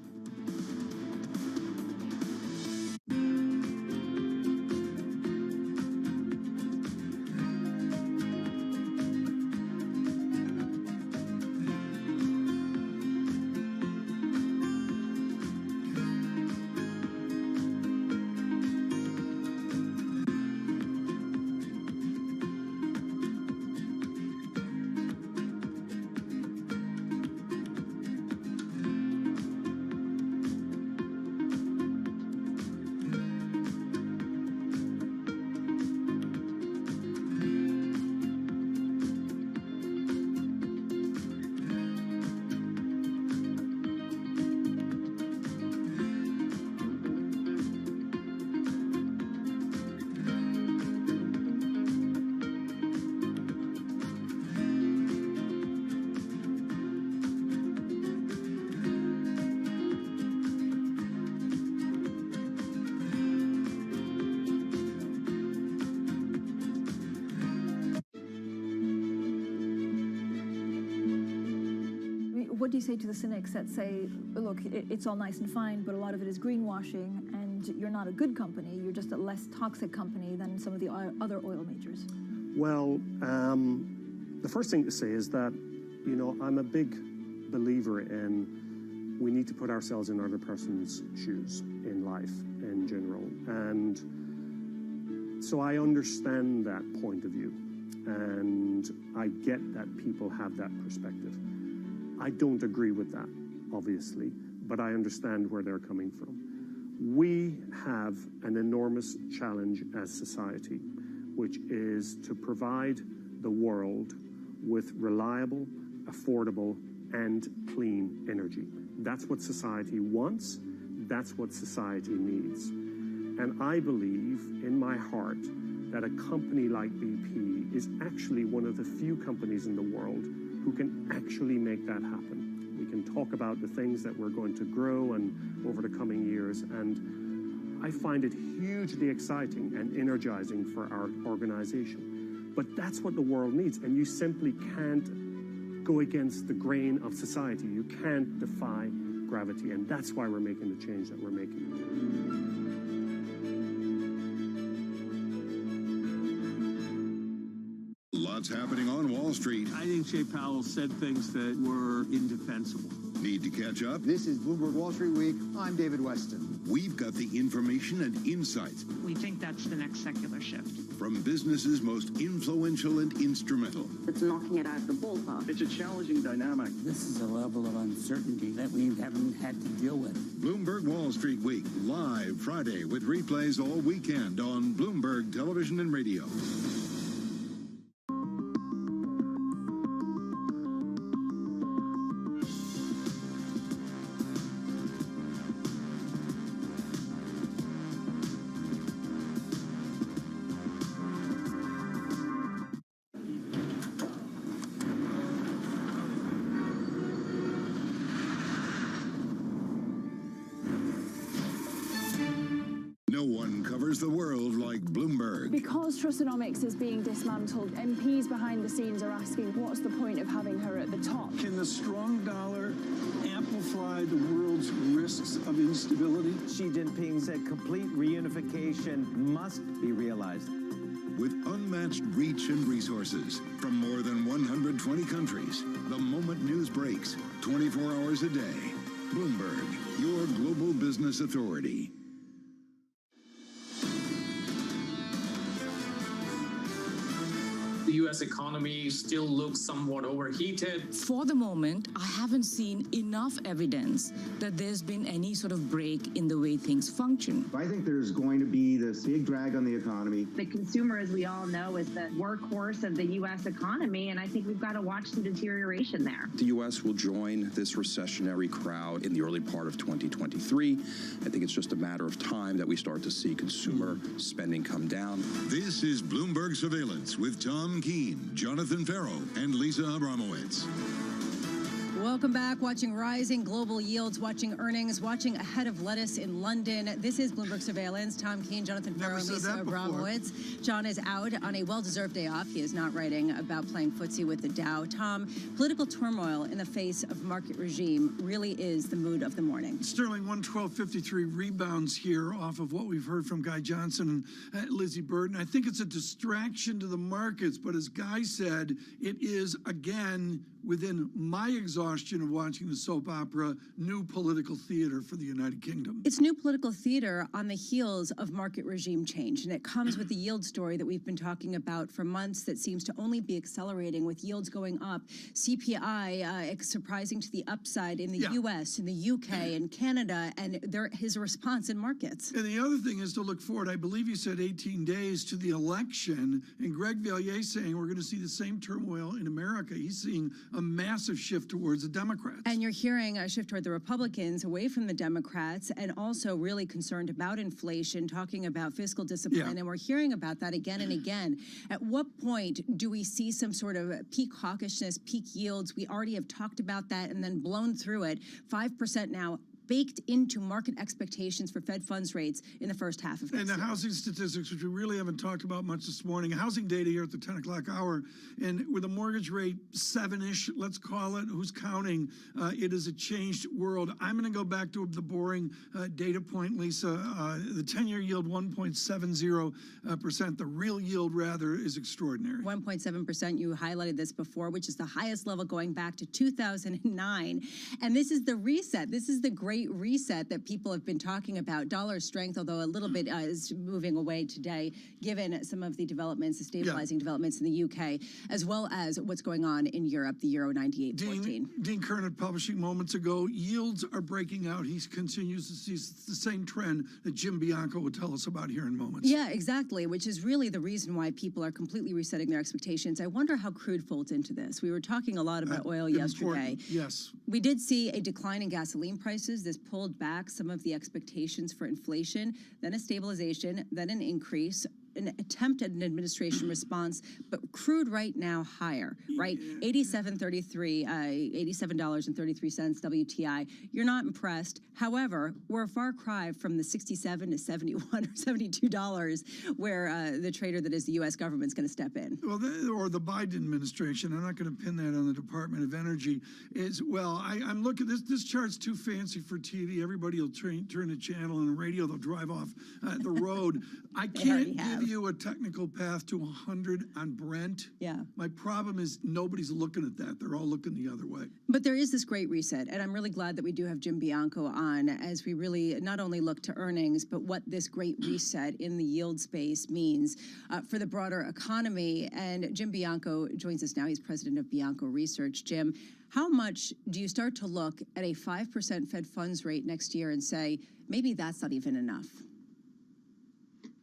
Speaker 6: What do you say to the cynics that say, look, it's all nice and fine, but a lot of it is greenwashing, and you're not a good company, you're just a less toxic company than some of the other oil majors?
Speaker 7: Well, the first thing to say is that, you know, I'm a big believer in we need to put ourselves in other person's shoes in life in general. And so I understand that point of view, and I get that people have that perspective. I don't agree with that, obviously, but I understand where they're coming from. We have an enormous challenge as society, which is to provide the world with reliable, affordable, and clean energy. That's what society wants. That's what society needs. And I believe in my heart that a company like BP is actually one of the few companies in the world who can actually make that happen. We can talk about the things that we're going to grow and over the coming years, and I find it hugely exciting and energizing for our organization. But that's what the world needs, and you simply can't go against the grain of society. You can't defy gravity, and that's why we're making the change that we're making.
Speaker 9: Lots happening on Wall Street.
Speaker 10: I think Jay Powell said things that were indefensible.
Speaker 9: Need to catch up?
Speaker 12: This is Bloomberg Wall Street Week. I'm David Weston.
Speaker 9: We've got the information and insights
Speaker 15: We think that's the next secular shift.
Speaker 9: from businesses most influential and instrumental.
Speaker 11: It's knocking it out of the ballpark.
Speaker 10: It's a challenging dynamic.
Speaker 14: This is a level of uncertainty that we haven't had to deal with.
Speaker 9: Bloomberg Wall Street Week, live Friday with replays all weekend on Bloomberg Television and Radio. No one covers the world like Bloomberg.
Speaker 6: Because Trustonomics is being dismantled, MPs behind the scenes are asking, what's the point of having her at the top?
Speaker 1: Can the strong dollar amplify the world's risks of instability?
Speaker 16: Xi Jinping said complete reunification must be realized.
Speaker 9: With unmatched reach and resources from more than 120 countries, the moment news breaks, 24 hours a day. Bloomberg, your global business authority.
Speaker 17: The U.S. economy still looks somewhat overheated.
Speaker 18: For the moment, I haven't seen enough evidence that there's been any sort of break in the way things function.
Speaker 12: I think there's going to be this big drag on the economy.
Speaker 19: The consumer, as we all know, is the workhorse of the U.S. economy, and I think we've got to watch some deterioration there.
Speaker 27: The U.S. will join this recessionary crowd in the early part of 2023. I think it's just a matter of time that we start to see consumer spending come down.
Speaker 9: This is Bloomberg Surveillance with Tom Keene, Jonathan Farrow, and Lisa Abramowitz.
Speaker 2: Welcome back. Watching rising global yields, watching earnings, watching ahead of lettuce in London. This is Bloomberg Surveillance. Tom Keene, Jonathan Farrow, and Lisa Abramowitz. John is out on a well-deserved day off. He is not writing about playing footsie with the Dow. Tom, political turmoil in the face of market regime really is the mood of the morning.
Speaker 1: Sterling 112.53 rebounds here off of what we've heard from Guy Johnson and Lizzie Burton. I think it's a distraction to the markets, but as Guy said, it is, again, within my exhaustion of watching the soap opera, new political theater for the United Kingdom.
Speaker 2: It's new political theater on the heels of market regime change, and it comes with the yield story that we've been talking about for months that seems to only be accelerating with yields going up. CPI surprising to the upside in the U.S., in the U.K., and Canada, and his response in markets.
Speaker 1: And the other thing is to look forward. I believe you said 18 days to the election, and Greg Valliere saying we're going to see the same turmoil in America. He's seeing a massive shift towards the Democrats.
Speaker 2: And you're hearing a shift toward the Republicans away from the Democrats, and also really concerned about inflation, talking about fiscal discipline. And we're hearing about that again and again. At what point do we see some sort of peak hawkishness, peak yields? We already have talked about that and then blown through it. 5% now, baked into market expectations for Fed funds rates in the first half of next year.
Speaker 1: And the housing statistics, which we really haven't talked about much this morning, housing data here at the 10 o'clock hour, and with a mortgage rate 7-ish, let's call it, who's counting? It is a changed world. I'm going to go back to the boring data point, Lisa. The 10-year yield, 1.70%. The real yield, rather, is extraordinary.
Speaker 2: 1.7%. You highlighted this before, which is the highest level going back to 2009. And this is the reset. This is the great reset that people have been talking about. Dollar strength, although a little bit is moving away today, given some of the developments, the stabilizing developments in the UK, as well as what's going on in Europe, the Euro 98.14.
Speaker 1: Dean Kern at Publishing moments ago, yields are breaking out. He continues to see the same trend that Jim Bianco would tell us about here in moments.
Speaker 2: Yeah, exactly, which is really the reason why people are completely resetting their expectations. I wonder how crude folds into this. We were talking a lot about oil yesterday.
Speaker 1: Yes.
Speaker 2: We did see a decline in gasoline prices. This pulled back some of the expectations for inflation, then a stabilization, then an increase, an attempt at an administration response, but crude right now higher, right? $87.33 WTI. You're not impressed. However, we're a far cry from the $67 to $71 or $72 where the trader that is the U.S. government's going to step in.
Speaker 1: Well, or the Biden administration. I'm not going to pin that on the Department of Energy. I'm looking, this chart's too fancy for TV. Everybody will turn the channel, and the radio, they'll drive off the road. I can't give
Speaker 2: have.
Speaker 1: you a technical path to 100 on Brent.
Speaker 2: Yeah.
Speaker 1: My problem is nobody's looking at that. They're all looking the other way.
Speaker 2: But there is this great reset, and I'm really glad that we do have Jim Bianco on as we really not only look to earnings, but what this great reset in the yield space means for the broader economy. And Jim Bianco joins us now. He's president of Bianco Research. Jim, how much do you start to look at a 5% Fed funds rate next year and say, maybe that's not even enough?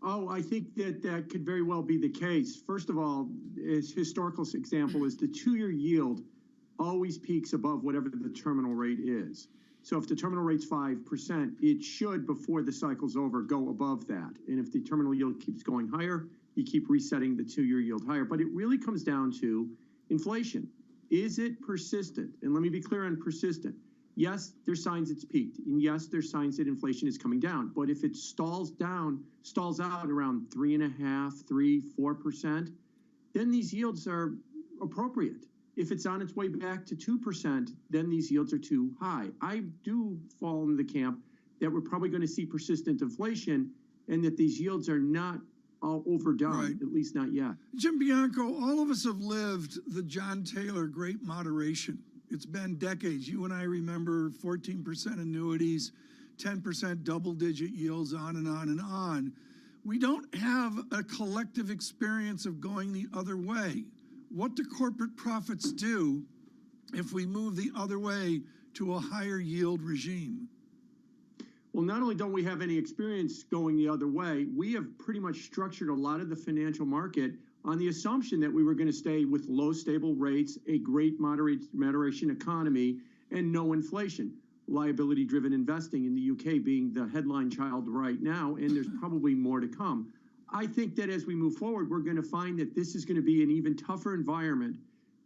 Speaker 3: Oh, I think that could very well be the case. First of all, as historical example is the 2-year yield always peaks above whatever the terminal rate is. So if the terminal rate's 5%, it should, before the cycle's over, go above that. And if the terminal yield keeps going higher, you keep resetting the 2-year yield higher. But it really comes down to inflation. Is it persistent? And let me be clear on persistent. Yes, there's signs it's peaked. And yes, there's signs that inflation is coming down. But if it stalls out around 3.5%, 3%, 4%, then these yields are appropriate. If it's on its way back to 2%, then these yields are too high. I do fall into the camp that we're probably going to see persistent inflation and that these yields are not all overdone, at least not yet.
Speaker 1: Jim Bianco, all of us have lived the John Taylor Great Moderation. It's been decades. You and I remember 14% annuities, 10% double-digit yields, on and on and on. We don't have a collective experience of going the other way. What do corporate profits do if we move the other way to a higher yield regime?
Speaker 3: Well, not only don't we have any experience going the other way, we have pretty much structured a lot of the financial market on the assumption that we were going to stay with low stable rates, a great moderation economy, and no inflation. Liability-driven investing in the UK being the headline child right now, and there's probably more to come. I think that as we move forward, we're going to find that this is going to be an even tougher environment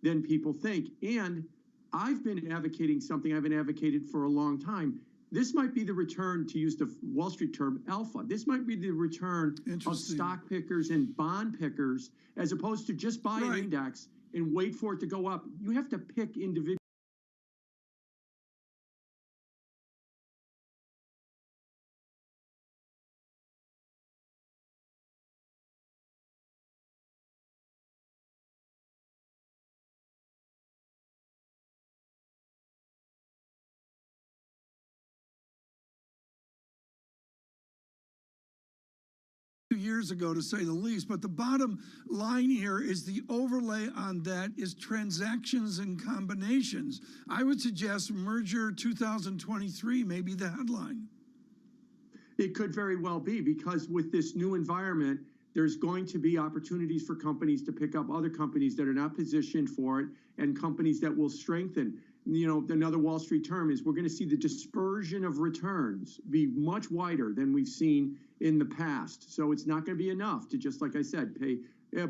Speaker 3: than people think. And I've been advocating something I've been advocated for a long time. This might be the return, to use the Wall Street term, alpha. This might be the return of stock pickers and bond pickers, as opposed to just buy an index and wait for it to go up. You have to pick individuals.
Speaker 1: Years ago, to say the least, but the bottom line here is the overlay on that is transactions and combinations. I would suggest merger 2023 may be the headline.
Speaker 3: It could very well be, because with this new environment, there's going to be opportunities for companies to pick up other companies that are not positioned for it, and companies that will strengthen. You know, another Wall Street term is we're going to see the dispersion of returns be much wider than we've seen in the past. So it's not going to be enough to, just like I said,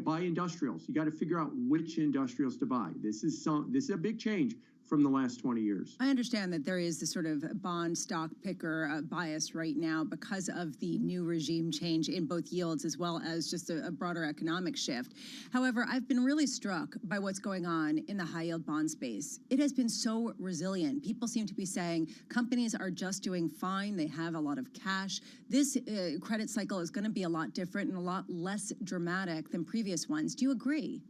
Speaker 3: buy industrials. You got to figure out which industrials to buy. This is a big change from the last 20 years.
Speaker 2: I understand that there is this sort of bond stock picker bias right now because of the new regime change in both yields as well as just a broader economic shift. However, I've been really struck by what's going on in the high yield bond space. It has been so resilient. People seem to be saying companies are just doing fine. They have a lot of cash. This credit cycle is going to be a lot different and a lot less dramatic than previous ones. Do you agree?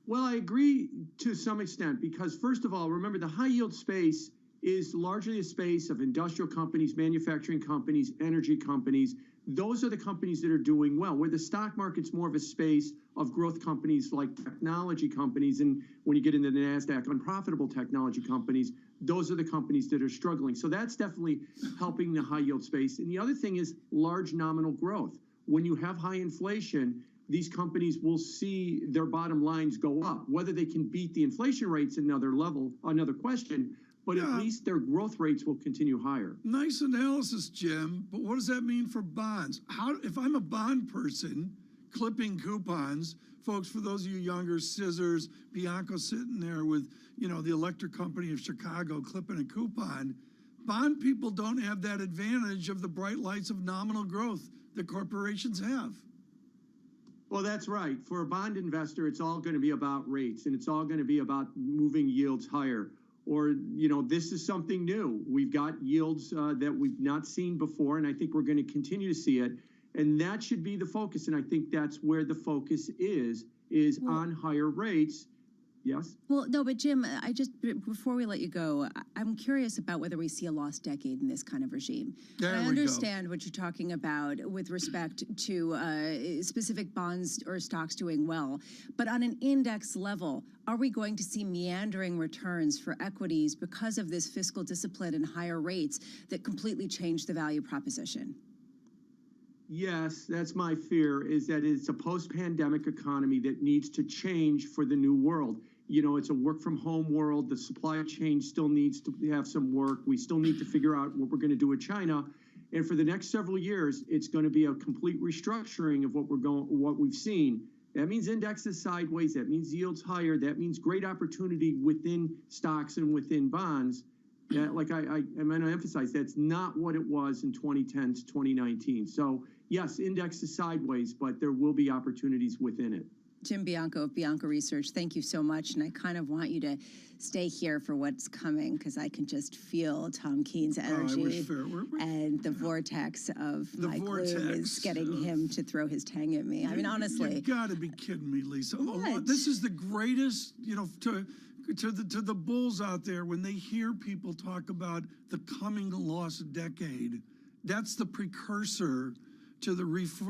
Speaker 3: Well, I agree to some extent, because first of all, remember, the high yield space is largely a space of industrial companies, manufacturing companies, energy companies. Those are the companies that are doing well, where the stock market's more of a space of growth companies like technology companies. And when you get into the NASDAQ, unprofitable technology companies, those are the companies that are struggling. So that's definitely helping the high yield space. And the other thing is large nominal growth. When you have high inflation, these companies will see their bottom lines go up. Whether they can beat the inflation rates, another question, but at least their growth rates will continue higher.
Speaker 1: Nice analysis, Jim, but what does that mean for bonds? If I'm a bond person clipping coupons, folks, for those of you younger, scissors, Bianco sitting there with, you know, the electric company of Chicago clipping a coupon, bond people don't have that advantage of the bright lights of nominal growth that corporations have.
Speaker 3: Well, that's right. For a bond investor, it's all going to be about rates, and it's all going to be about moving yields higher. Or, you know, this is something new. We've got yields that we've not seen before, and I think we're going to continue to see it. And that should be the focus. And I think that's where the focus is on higher rates. Yes?
Speaker 2: Well, no, but Jim, before we let you go, I'm curious about whether we see a lost decade in this kind of regime. I understand what you're talking about with respect to specific bonds or stocks doing well, but on an index level, are we going to see meandering returns for equities because of this fiscal discipline and higher rates that completely change the value proposition?
Speaker 3: Yes, that's my fear, is that it's a post-pandemic economy that needs to change for the new world. You know, it's a work-from-home world. The supply chain still needs to have some work. We still need to figure out what we're going to do with China. And for the next several years, it's going to be a complete restructuring of what we've seen. That means indexes sideways. That means yields higher. That means great opportunity within stocks and within bonds. That, like I'm going to emphasize, that's not what it was in 2010 to 2019. So yes, indexes sideways, but there will be opportunities within it.
Speaker 2: Jim Bianco of Bianco Research, thank you so much. And I kind of want you to stay here for what's coming because I can just feel Tom Keen's energy and the vortex of my gloom is getting him to throw his tang at me. I mean, honestly.
Speaker 1: You got to be kidding me, Lisa. This is the greatest, you know, to the bulls out there when they hear people talk about the coming lost decade. That's the precursor to the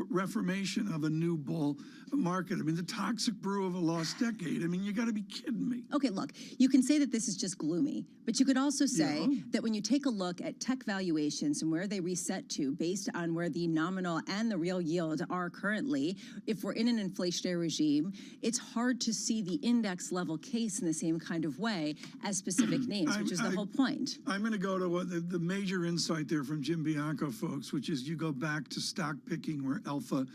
Speaker 1: reformation of a new bull market. I mean, the toxic brew of a lost decade. I mean, you got to be kidding me.
Speaker 2: Okay, look, you can say that this is just gloomy, but you could also say that when you take a look at tech valuations and where they reset to based on where the nominal and the real yield are currently, if we're in an inflationary regime, it's hard to see the index level case in the same kind of way as specific names, which is the whole point.
Speaker 1: I'm going to go to the major insight there from Jim Bianco, folks, which is you go back to stock picking where alpha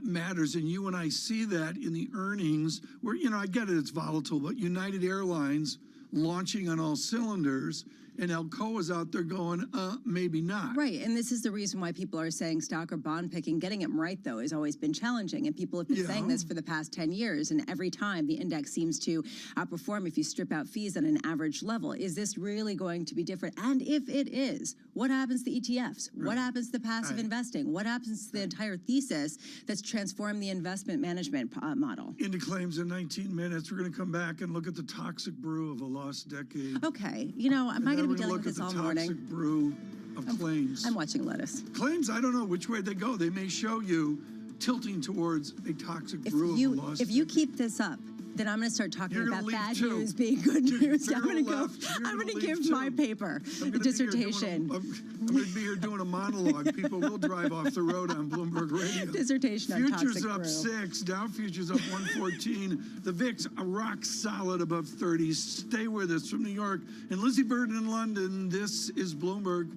Speaker 1: matters. And you and I see that in the earnings where, you know, I get it, it's volatile, but United Airlines launching on all cylinders and Alcoa's out there going, maybe not.
Speaker 2: Right, and this is the reason why people are saying stock or bond picking. Getting it right, though, has always been challenging, and people have been saying this for the past 10 years, and every time the index seems to outperform if you strip out fees on an average level. Is this really going to be different? And if it is, what happens to ETFs? What happens to passive investing? What happens to the entire thesis that's transformed the investment management model?
Speaker 1: Into claims in 19 minutes. We're going to come back and look at the toxic brew of a lost decade.
Speaker 2: Okay, you know, am I going to be dealing with this all morning?
Speaker 1: Toxic brew of claims.
Speaker 2: I'm watching lettuce.
Speaker 1: Claims, I don't know which way they go. They may show you tilting towards a toxic brew of a lost decade.
Speaker 2: If you keep this up, then I'm going to start talking about bad news being good news. I'm going to give my paper, the dissertation.
Speaker 1: I'm going to be here doing a monologue. People will drive off the road on Bloomberg Radio.
Speaker 2: Dissertation on toxic
Speaker 1: Futures up 6, Dow futures up 114. The VIX a rock solid above 30. Stay with us from New York. And Lizzie Burden in London, this is Bloomberg.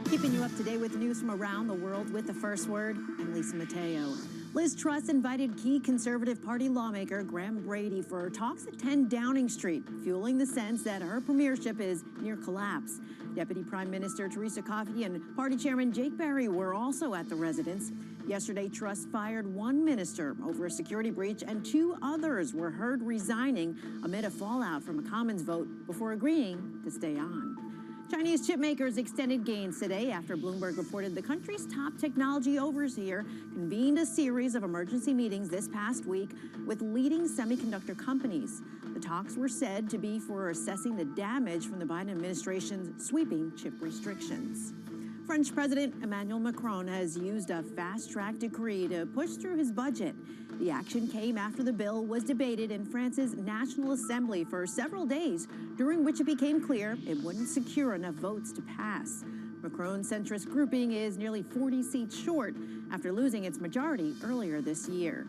Speaker 4: Keeping you up to date with news from around the world with the first word, I'm Lisa Mateo. Liz Truss invited key Conservative Party lawmaker Graham Brady for talks at 10 Downing Street, fueling the sense that her premiership is near collapse. Deputy Prime Minister Theresa Coffey and Party Chairman Jake Berry were also at the residence. Yesterday, Truss fired one minister over a security breach, and 2 others were heard resigning amid a fallout from a Commons vote before agreeing to stay on. Chinese chip makers extended gains today after Bloomberg reported the country's top technology overseer convened a series of emergency meetings this past week with leading semiconductor companies. The talks were said to be for assessing the damage from the Biden administration's sweeping chip restrictions. French President Emmanuel Macron has used a fast-track decree to push through his budget. The action came after the bill was debated in France's National Assembly for several days, during which it became clear it wouldn't secure enough votes to pass. Macron's centrist grouping is nearly 40 seats short after losing its majority earlier this year.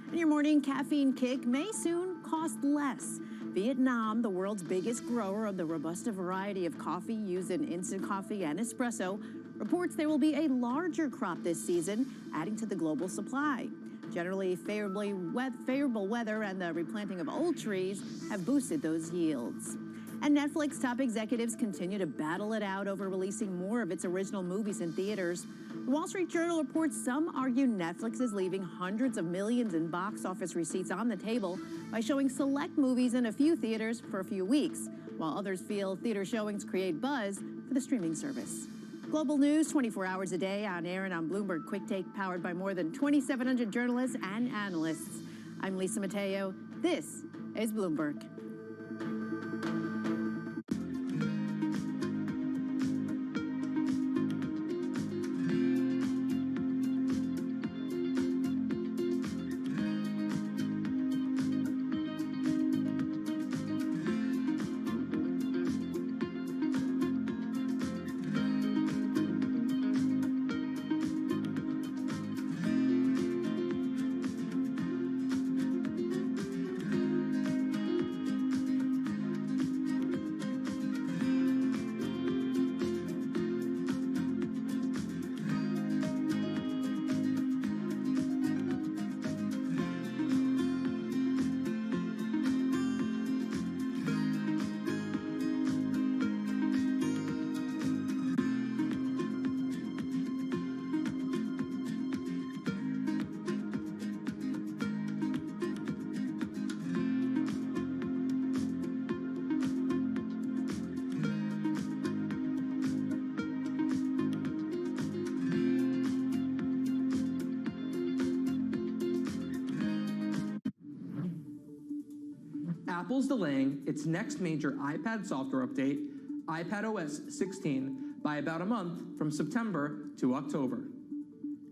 Speaker 4: And your morning caffeine kick may soon cost less. Vietnam, the world's biggest grower of the Robusta variety of coffee used in instant coffee and espresso, reports there will be a larger crop this season, adding to the global supply. Generally favorable weather and the replanting of old trees have boosted those yields. And Netflix top executives continue to battle it out over releasing more of its original movies in theaters. The Wall Street Journal reports some argue Netflix is leaving hundreds of millions in box office receipts on the table by showing select movies in a few theaters for a few weeks, while others feel theater showings create buzz for the streaming service. Global news 24 hours a day on air and on Bloomberg Quick Take, powered by more than 2,700 journalists and analysts. I'm Lisa Mateo. This is Bloomberg.
Speaker 8: Apple's delaying its next major iPad software update, iPadOS 16, by about a month from September to October.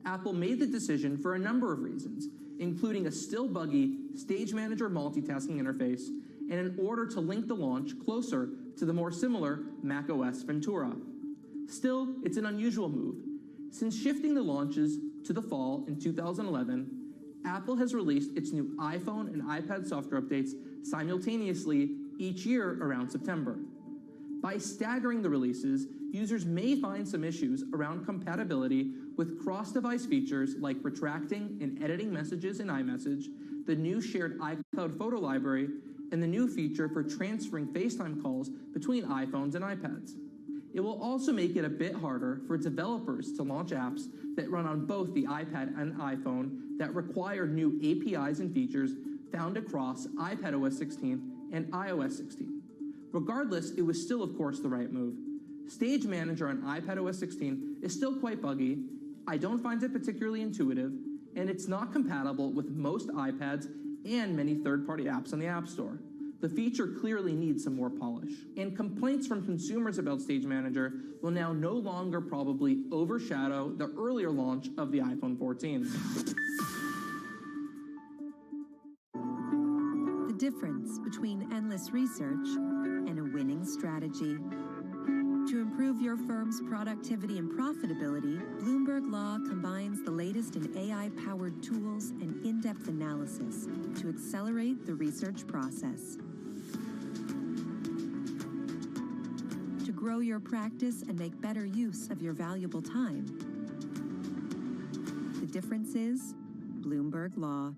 Speaker 8: Apple made the decision for a number of reasons, including a still buggy Stage Manager multitasking interface and in order to link the launch closer to the more similar macOS Ventura. Still, it's an unusual move. Since shifting the launches to the fall in 2011, Apple has released its new iPhone and iPad software updates simultaneously each year around September. By staggering the releases, users may find some issues around compatibility with cross-device features like retracting and editing messages in iMessage, the new shared iCloud photo library, and the new feature for transferring FaceTime calls between iPhones and iPads. It will also make it a bit harder for developers to launch apps that run on both the iPad and iPhone that require new APIs and features found across iPadOS 16 and iOS 16. Regardless, it was still, of course, the right move. Stage Manager on iPadOS 16 is still quite buggy. I don't find it particularly intuitive, and it's not compatible with most iPads and many third-party apps on the App Store. The feature clearly needs some more polish. And complaints from consumers about Stage Manager will now no longer probably overshadow the earlier launch of the iPhone 14.
Speaker 13: The difference between endless research and a winning strategy. To improve your firm's productivity and profitability, Bloomberg Law combines the latest in AI-powered tools and in-depth analysis to accelerate the research process. To grow your practice and make better use of your valuable time. The difference is Bloomberg Law.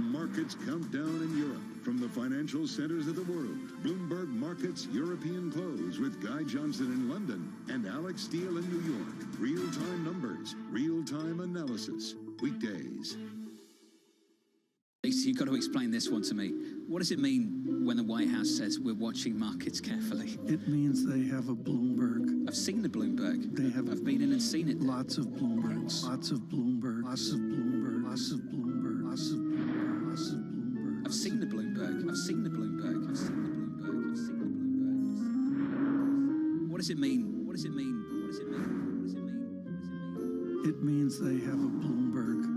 Speaker 9: Markets countdown in Europe from the financial centers of the world. Bloomberg Markets European Close with Guy Johnson in London and Alex Steele in New York. Real-time numbers, real-time analysis. Weekdays.
Speaker 20: Lisa, you've got to explain this one to me. What does it mean when the White House says we're watching markets carefully?
Speaker 1: It means they have a Bloomberg.
Speaker 20: I've seen the Bloomberg.
Speaker 1: They have.
Speaker 20: I've been in and seen it.
Speaker 1: Lots of Bloombergs. Lots of Bloomberg. Lots of Bloomberg. Lots of Bloomberg. Lots of Bloomberg. Lots of Bloomberg.
Speaker 20: I've seen the Bloomberg. I've seen the Bloomberg. I've seen the Bloomberg. I've seen the Bloomberg. What does it mean? What does it mean? What does it mean? What does it mean? What does it mean?
Speaker 1: It means they have a Bloomberg.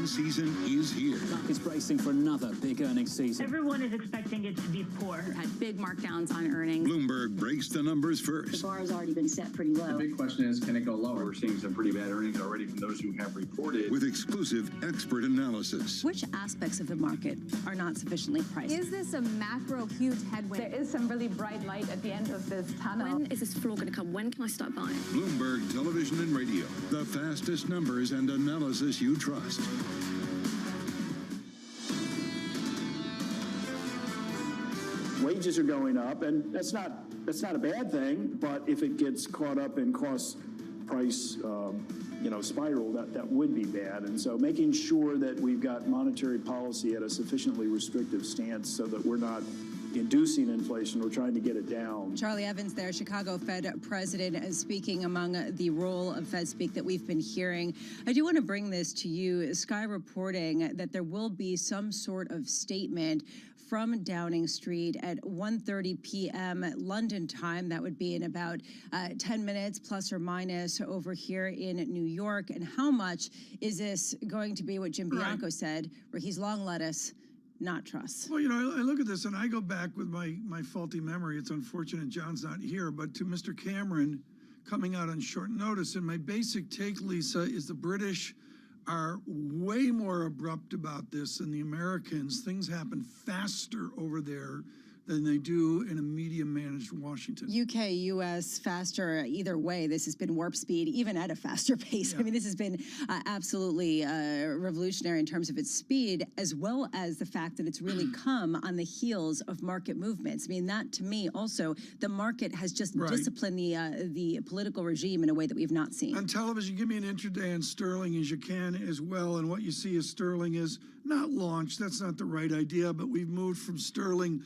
Speaker 9: Season is here.
Speaker 20: Markets bracing for another big earnings season.
Speaker 21: Everyone is expecting it to be poor.
Speaker 11: We've had big markdowns on earnings.
Speaker 9: Bloomberg breaks the numbers first.
Speaker 11: The bar has already been set pretty low.
Speaker 22: The big question is, can it go lower? We're seeing some pretty bad earnings already from those who have reported.
Speaker 9: With exclusive expert analysis.
Speaker 2: Which aspects of the market are not sufficiently priced?
Speaker 23: Is this a macro huge headwind?
Speaker 24: There is some really bright light at the end of this tunnel.
Speaker 11: When is this floor going to come? When can I start buying?
Speaker 9: Bloomberg Television and Radio. The fastest numbers and analysis you trust.
Speaker 25: Wages are going up, and that's not a bad thing. But if it gets caught up in cost price spiral, that would be bad. And so making sure that we've got monetary policy at a sufficiently restrictive stance so that we're not inducing inflation, we're trying to get it down.
Speaker 2: Charlie Evans there, Chicago Fed president, speaking among the role of Fed speak that we've been hearing. I do want to bring this to you. Sky reporting that there will be some sort of statement from Downing Street at 1:30 p.m. London time. That would be in about 10 minutes plus or minus over here in New York. And how much is this going to be what Jim Bianco said, where he's long lettuce, not trust?
Speaker 1: Well, I look at this and I go back with my faulty memory. It's unfortunate John's not here, but to Mr. Cameron coming out on short notice. And my basic take, Lisa, is the British are way more abrupt about this than the Americans. Things happen faster over there than they do in a medium-managed Washington.
Speaker 2: UK, US, faster, either way. This has been warp speed, even at a faster pace.
Speaker 1: Yeah.
Speaker 2: I mean, this has been absolutely revolutionary in terms of its speed, as well as the fact that it's really come on the heels of market movements. I mean, that to me also, the market has just disciplined the political regime in a way that we've not seen.
Speaker 1: On television, give me an intraday on sterling as you can as well. And what you see is sterling is not launched. That's not the right idea, but we've moved from sterling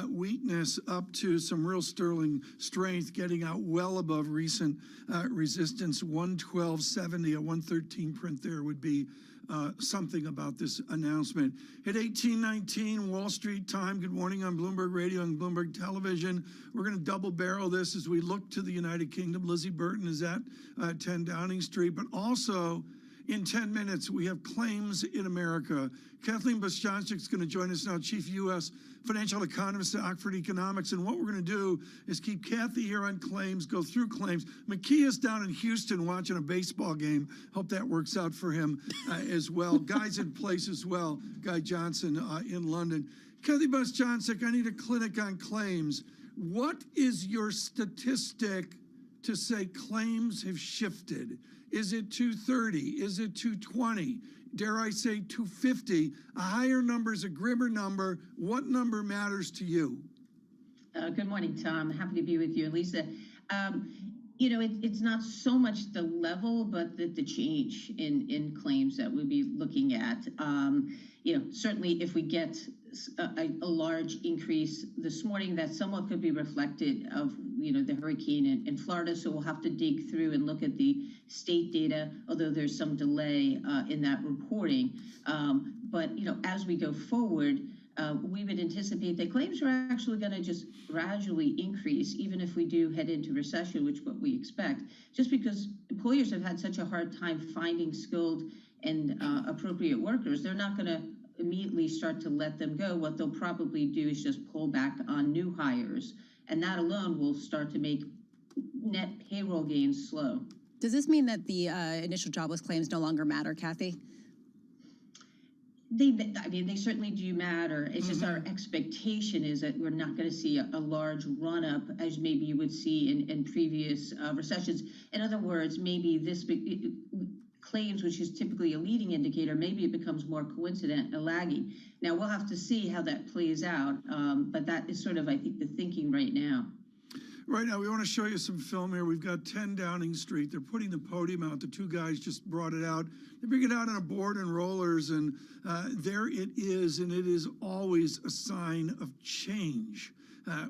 Speaker 1: weakness up to some real sterling strength, getting out well above recent resistance. 112.70, a 113 print there would be something about this announcement. At 18:19, Wall Street time. Good morning on Bloomberg Radio and Bloomberg Television. We're going to double barrel this as we look to the United Kingdom. Lizzie Burton is at 10 Downing Street, but also in 10 minutes, we have claims in America. Kathleen Bostjancic is going to join us now, Chief U.S. Financial Economist at Oxford Economics. And what we're going to do is keep Kathy here on claims, go through claims. McKee's down in Houston watching a baseball game. Hope that works out for him as well. Guy's in place as well, Guy Johnson in London. Kathy Bostjancic, I need a clinic on claims. What is your statistic to say claims have shifted? Is it 230? Is it 220? Dare I say 250? A higher number is a grimmer number. What number matters to you?
Speaker 5: Good morning, Tom. Happy to be with you. And Lisa, it's not so much the level, but the change in claims that we'll be looking at. Certainly if we get a large increase this morning, that somewhat could be reflected of, the hurricane in Florida. So we'll have to dig through and look at the state data, although there's some delay in that reporting. But as we go forward, we would anticipate that claims are actually going to just gradually increase, even if we do head into recession, which is what we expect, just because employers have had such a hard time finding skilled and appropriate workers. They're not going to immediately start to let them go. What they'll probably do is just pull back on new hires, and that alone will start to make net payroll gains slow.
Speaker 2: Does this mean that the initial jobless claims no longer matter, Kathy?
Speaker 5: They certainly do matter. It's just our expectation is that we're not going to see a large run-up as maybe you would see in previous recessions. In other words, maybe this claims, which is typically a leading indicator, maybe it becomes more coincident and lagging. Now, we'll have to see how that plays out, but that is sort of, I think, the thinking right now.
Speaker 1: Right now, we want to show you some film here. We've got 10 Downing Street. They're putting the podium out. The two guys just brought it out. They bring it out on a board and rollers, and there it is. And it is always a sign of change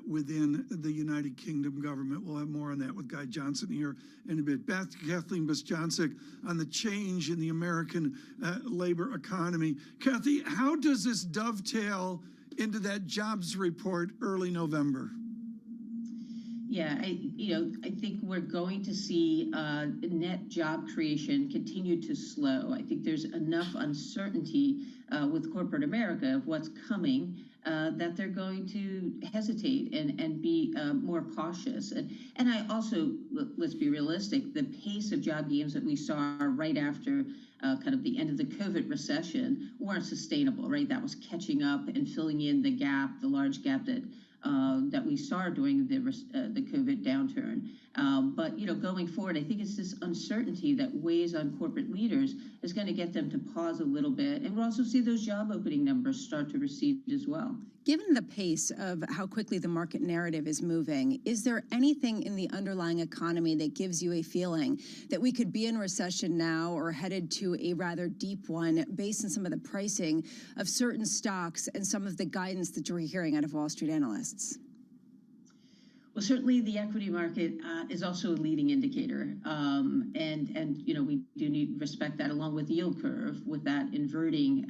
Speaker 1: within the United Kingdom government. We'll have more on that with Guy Johnson here in a bit. Kathleen Bostjancic on the change in the American labor economy. Kathy, how does this dovetail into that jobs report early November?
Speaker 5: Yeah, I think we're going to see net job creation continue to slow. I think there's enough uncertainty with corporate America of what's coming that they're going to hesitate and be more cautious. And I also, let's be realistic, the pace of job gains that we saw right after kind of the end of the COVID recession weren't sustainable, right? That was catching up and filling in the gap, the large gap that we saw during the COVID downturn. But going forward, I think it's this uncertainty that weighs on corporate leaders is going to get them to pause a little bit. And we'll also see those job opening numbers start to recede as well.
Speaker 2: Given the pace of how quickly the market narrative is moving, is there anything in the underlying economy that gives you a feeling that we could be in recession now or headed to a rather deep one based on some of the pricing of certain stocks and some of the guidance that you're hearing out of Wall Street analysts?
Speaker 5: Well, certainly the equity market is also a leading indicator, and we do need to respect that along with the yield curve. With that inverting,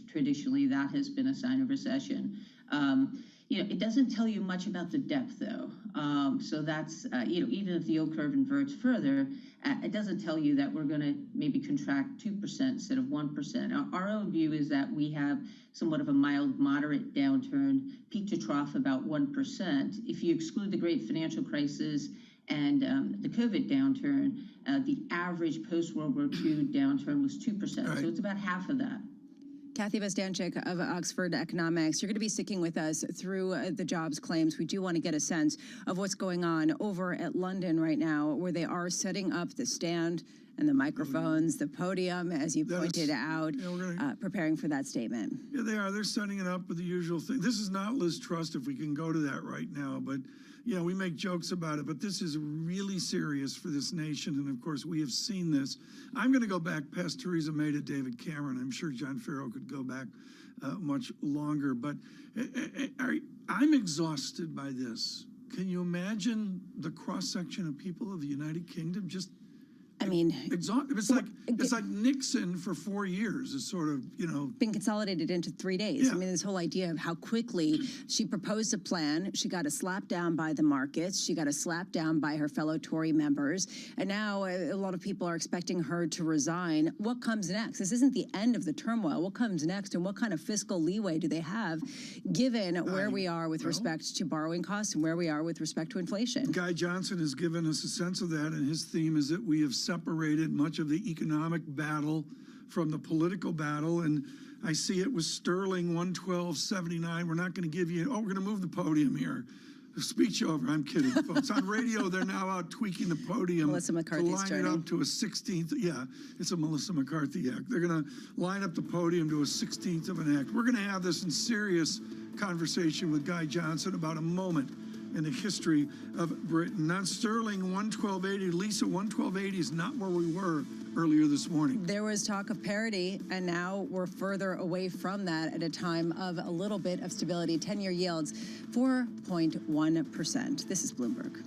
Speaker 5: traditionally that has been a sign of recession. It doesn't tell you much about the depth, though. So that's even if the yield curve inverts further, it doesn't tell you that we're going to maybe contract 2% instead of 1%. Our own view is that we have somewhat of a mild, moderate downturn, peak to trough about 1%. If you exclude the great financial crisis and the COVID downturn, the average post-World War II downturn was 2%. Right. So it's about half of that.
Speaker 2: Kathy Bostanchik of Oxford Economics, you're going to be sticking with us through the jobs claims. We do want to get a sense of what's going on over at London right now, where they are setting up the stand and the microphones, the podium, as you pointed out, preparing for that statement.
Speaker 1: Yeah, they are. They're setting it up with the usual thing. This is not Liz Truss, if we can go to that right now, but we make jokes about it, but this is really serious for this nation, and of course we have seen this. I'm going to go back past Theresa May to David Cameron. I'm sure John Farrow could go back much longer, but I'm exhausted by this. Can you imagine the cross-section of people of the United Kingdom just exhausted? It's like Nixon for 4 years is sort of,
Speaker 2: been consolidated into 3 days. Yeah. I mean, this whole idea of how quickly she proposed a plan, she got a slap down by the markets, she got a slap down by her fellow Tory members, and now a lot of people are expecting her to resign. What comes next? This isn't the end of the turmoil. What comes next, and what kind of fiscal leeway do they have, given where we are with respect to borrowing costs and where we are with respect to inflation?
Speaker 1: Guy Johnson has given us a sense of that, and his theme is that we have separated much of the economic battle from the political battle, and I see it with Sterling 112.79. We're not going to give you, we're going to move the podium here. The speech over. I'm kidding, folks. On radio, they're now out tweaking the podium
Speaker 2: Melissa McCarthy's
Speaker 1: to line
Speaker 2: journey.
Speaker 1: it up to a 16th. Yeah, it's a Melissa McCarthy act. They're going to line up the podium to a 16th of an act. We're going to have this in serious conversation with Guy Johnson about a moment in the history of Britain. On Sterling 112.80, Lisa, 112.80 is not where we were earlier this morning.
Speaker 2: There was talk of parity, and now we're further away from that at a time of a little bit of stability. 10-year yields, 4.1%. This is Bloomberg.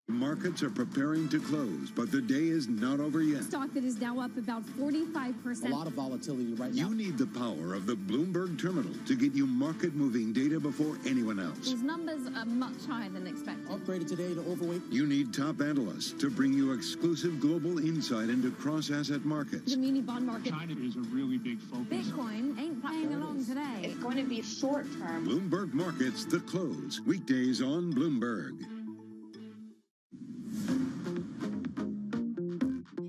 Speaker 9: Markets are preparing to close, but the day is not over yet.
Speaker 23: Stock that is now up about 45%.
Speaker 6: A lot of volatility right now.
Speaker 9: You need the power of the Bloomberg terminal to get you market-moving data before anyone else.
Speaker 23: These numbers are much higher than expected.
Speaker 6: Upgraded today to overweight.
Speaker 9: You need top analysts to bring you exclusive global insight into cross-asset markets.
Speaker 23: The muni bond market.
Speaker 22: China is a really big focus.
Speaker 23: Bitcoin ain't playing along today.
Speaker 19: It's going to be short-term.
Speaker 9: Bloomberg Markets, The Close. Weekdays on Bloomberg.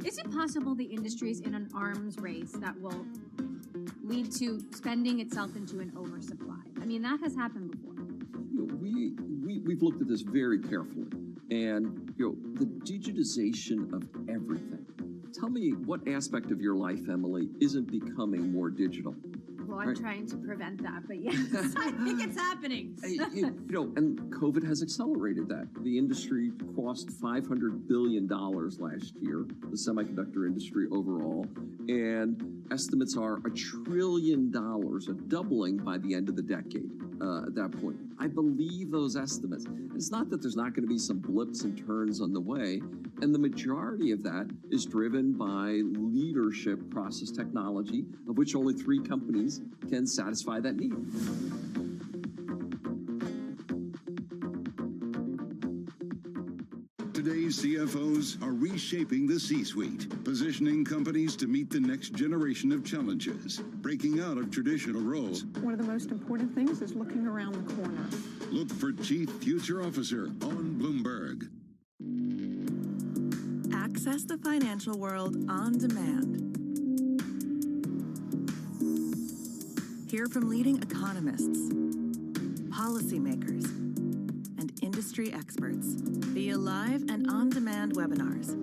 Speaker 23: Is it possible the industry is in an arms race that will lead to spending itself into an oversupply. I mean, that has happened before.
Speaker 7: We've looked at this very carefully, and the digitization of everything. Tell me what aspect of your life, Emily, isn't becoming more digital?
Speaker 23: Well, I'm trying to prevent that, but yes, I think it's happening.
Speaker 7: And COVID has accelerated that. The industry crossed $500 billion last year, the semiconductor industry overall, and estimates are $1 trillion, a doubling by the end of the decade at that point. I believe those estimates. It's not that there's not going to be some blips and turns on the way, and the majority of that is driven by leadership process technology, of which only 3 companies can satisfy that need.
Speaker 9: Today's CFOs are reshaping the C-suite, positioning companies to meet the next generation of challenges, breaking out of traditional roles.
Speaker 10: One of the most important things is looking around the corner.
Speaker 9: Look for Chief Future Officer on Bloomberg.
Speaker 14: Access the financial world on demand. Hear from leading economists, policymakers, and industry experts via live and on-demand webinars,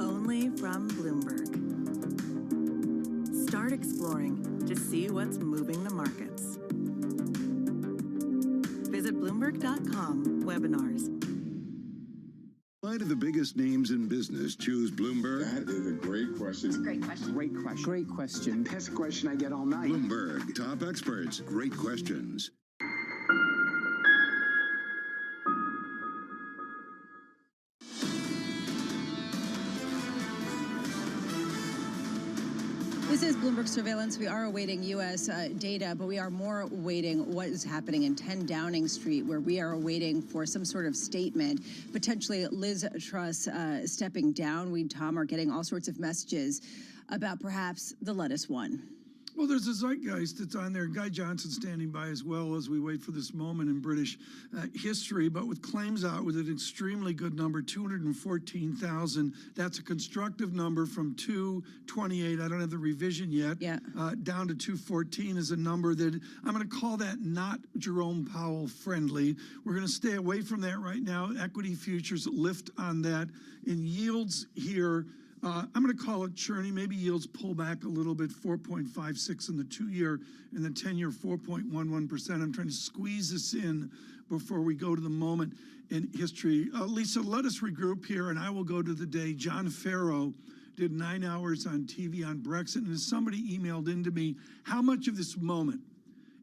Speaker 14: only from Bloomberg. Start exploring to see what's moving the markets. Visit Bloomberg.com/webinars.
Speaker 9: Why do the biggest names in business choose Bloomberg?
Speaker 15: That is a great question.
Speaker 23: It's a great question.
Speaker 15: Great question. Great question. Best question I get all night.
Speaker 9: Bloomberg, top experts, great questions.
Speaker 2: This is Bloomberg Surveillance. We are awaiting U.S. data, but we are more awaiting what is happening in 10 Downing Street, where we are awaiting for some sort of statement, potentially Liz Truss stepping down. We, Tom, are getting all sorts of messages about perhaps the lettuce one.
Speaker 1: Well, there's a zeitgeist that's on there. Guy Johnson standing by as well as we wait for this moment in British history, but with claims out with an extremely good number, 214,000. That's a constructive number from 228. I don't have the revision yet.
Speaker 2: Yeah.
Speaker 1: Down to 214 is a number that I'm going to call that not Jerome Powell friendly. We're going to stay away from that right now. Equity futures lift on that. In yields here, I'm going to call it churny. Maybe yields pull back a little bit, 4.56 in the 2-year and the 10-year 4.11%. I'm trying to squeeze this in before we go to the moment in history. Lisa, let us regroup here, and I will go to the day. John Farrow did 9 hours on TV on Brexit, and as somebody emailed into me, how much of this moment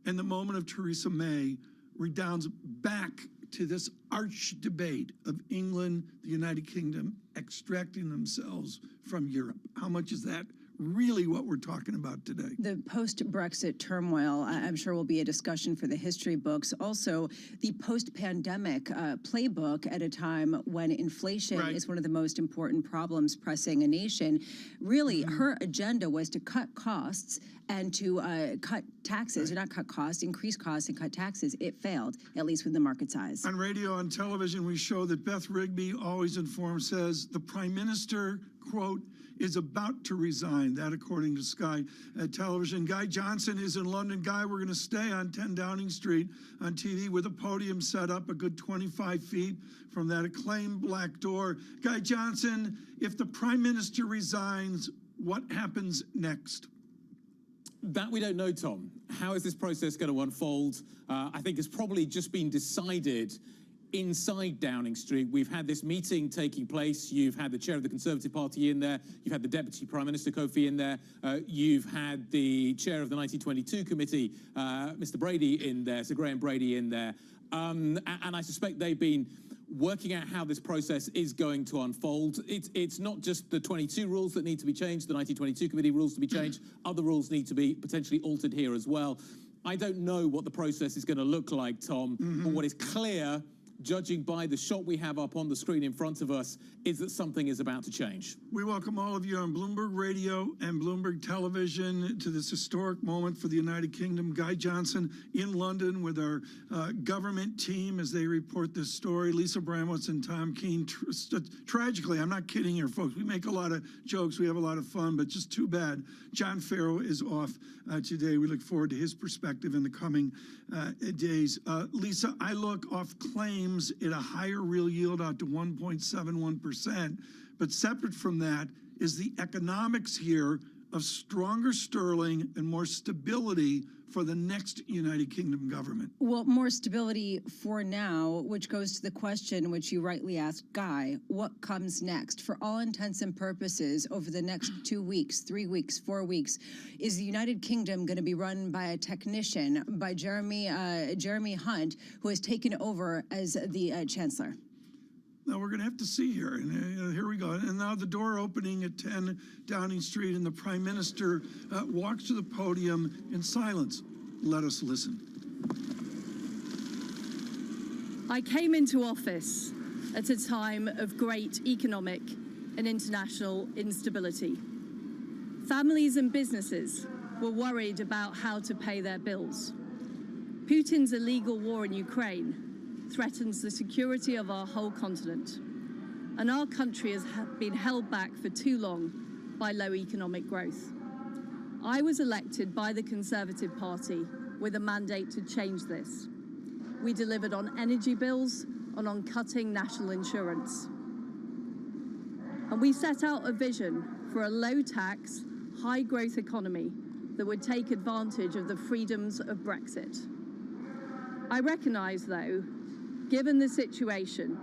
Speaker 1: and the moment of Theresa May redounds back to this arch debate of England, the United Kingdom, extracting themselves from Europe. How much is that really what we're talking about today?
Speaker 2: The post-Brexit turmoil, I'm sure, will be a discussion for the history books. Also, the post-pandemic playbook at a time when inflation is one of the most important problems pressing a nation. Really, her agenda was to cut costs and to cut taxes, or not cut costs, increase costs and cut taxes. It failed, at least with the market size.
Speaker 1: On radio and television, we show that Beth Rigby, always informed, says the Prime Minister, quote, is about to resign. That according to Sky Television. Guy Johnson is in London. Guy, we're going to stay on 10 Downing Street on TV with a podium set up a good 25 feet from that acclaimed black door. Guy Johnson, if the Prime Minister resigns, what happens next?
Speaker 16: That we don't know, Tom. How is this process going to unfold? I think it's probably just been decided inside Downing Street. We've had this meeting taking place. You've had the chair of the Conservative Party in there. You've had the Deputy Prime Minister, Kofi, in there. You've had the chair of the 1922 committee, Mr. Brady, in there, Sir Graham Brady, in there. And I suspect they've been working out how this process is going to unfold. It's not just the 22 rules that need to be changed, the 1922 committee rules to be changed. Other rules need to be potentially altered here as well. I don't know what the process is going to look like, Tom, but what is clear judging by the shot we have up on the screen in front of us, is that something is about to change.
Speaker 1: We welcome all of you on Bloomberg Radio and Bloomberg Television to this historic moment for the United Kingdom. Guy Johnson in London with our government team as they report this story. Lisa Bramwitz and Tom Keene. Tragically, I'm not kidding here, folks. We make a lot of jokes. We have a lot of fun, but just too bad. John Farrow is off today. We look forward to his perspective in the coming days. Lisa, I look off claims at a higher real yield out to 1.71%. But separate from that is the economics here of stronger sterling and more stability for the next United Kingdom government.
Speaker 2: Well, more stability for now, which goes to the question which you rightly asked, Guy, what comes next? For all intents and purposes, over the next 2 weeks, 3 weeks, 4 weeks, is the United Kingdom going to be run by a technician, by Jeremy Hunt, who has taken over as the Chancellor?
Speaker 1: Now we're going to have to see here, and here we go. And now the door opening at 10 Downing Street, and the Prime Minister walks to the podium in silence. Let us listen.
Speaker 3: I came into office at a time of great economic and international instability. Families and businesses were worried about how to pay their bills. Putin's illegal war in Ukraine threatens the security of our whole continent, and our country has been held back for too long by low economic growth. I was elected by the Conservative Party with a mandate to change this. We delivered on energy bills and on cutting national insurance. And we set out a vision for a low-tax, high-growth economy that would take advantage of the freedoms of Brexit. I recognise, though, given the situation,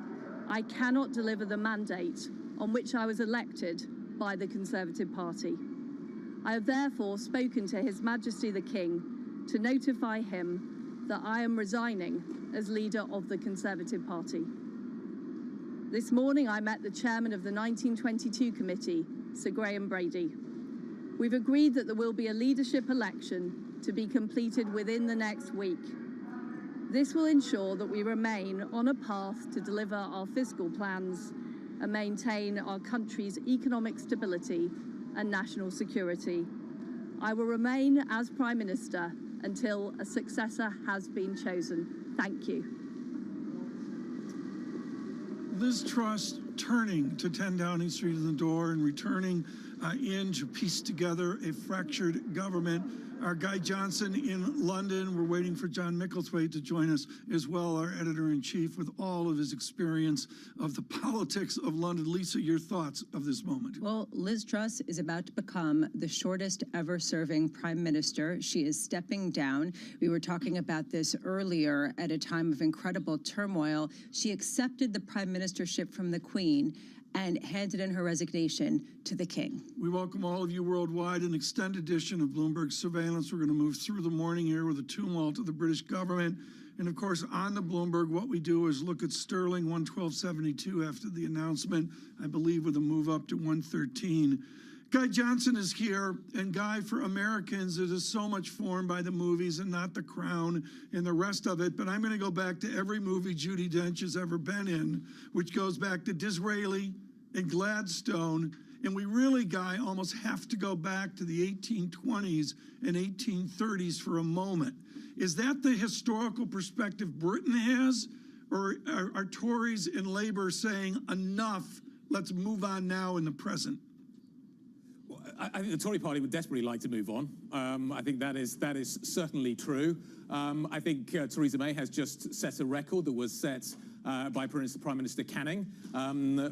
Speaker 3: I cannot deliver the mandate on which I was elected by the Conservative Party. I have therefore spoken to His Majesty the King to notify him that I am resigning as leader of the Conservative Party. This morning I met the chairman of the 1922 committee, Sir Graham Brady. We've agreed that there will be a leadership election to be completed within the next week. This will ensure that we remain on a path to deliver our fiscal plans and maintain our country's economic stability and national security. I will remain as Prime Minister until a successor has been chosen. Thank you.
Speaker 1: Liz Truss turning to 10 Downing Street in the door and returning in to piece together a fractured government. Our Guy Johnson in London. We're waiting for John Micklethwaite to join us as well, our editor-in-chief, with all of his experience of the politics of London. Lisa, your thoughts of this moment?
Speaker 2: Well, Liz Truss is about to become the shortest ever serving prime minister. She is stepping down. We were talking about this earlier at a time of incredible turmoil. She accepted the prime ministership from the Queen and handed in her resignation to the King.
Speaker 1: We welcome all of you worldwide. An extended edition of Bloomberg Surveillance. We're going to move through the morning here with a tumult of the British government. And of course, on the Bloomberg, what we do is look at sterling 112.72 after the announcement, I believe with a move up to 113. Guy Johnson is here, and Guy, for Americans, it is so much formed by the movies and not The Crown and the rest of it. But I'm going to go back to every movie Judi Dench has ever been in, which goes back to Disraeli and Gladstone. And we really, Guy, almost have to go back to the 1820s and 1830s for a moment. Is that the historical perspective Britain has? Or are Tories and Labour saying, enough, let's move on now in the present?
Speaker 16: I think the Tory party would desperately like to move on. I think that is certainly true. I think Theresa May has just set a record that was set by Prime Minister Canning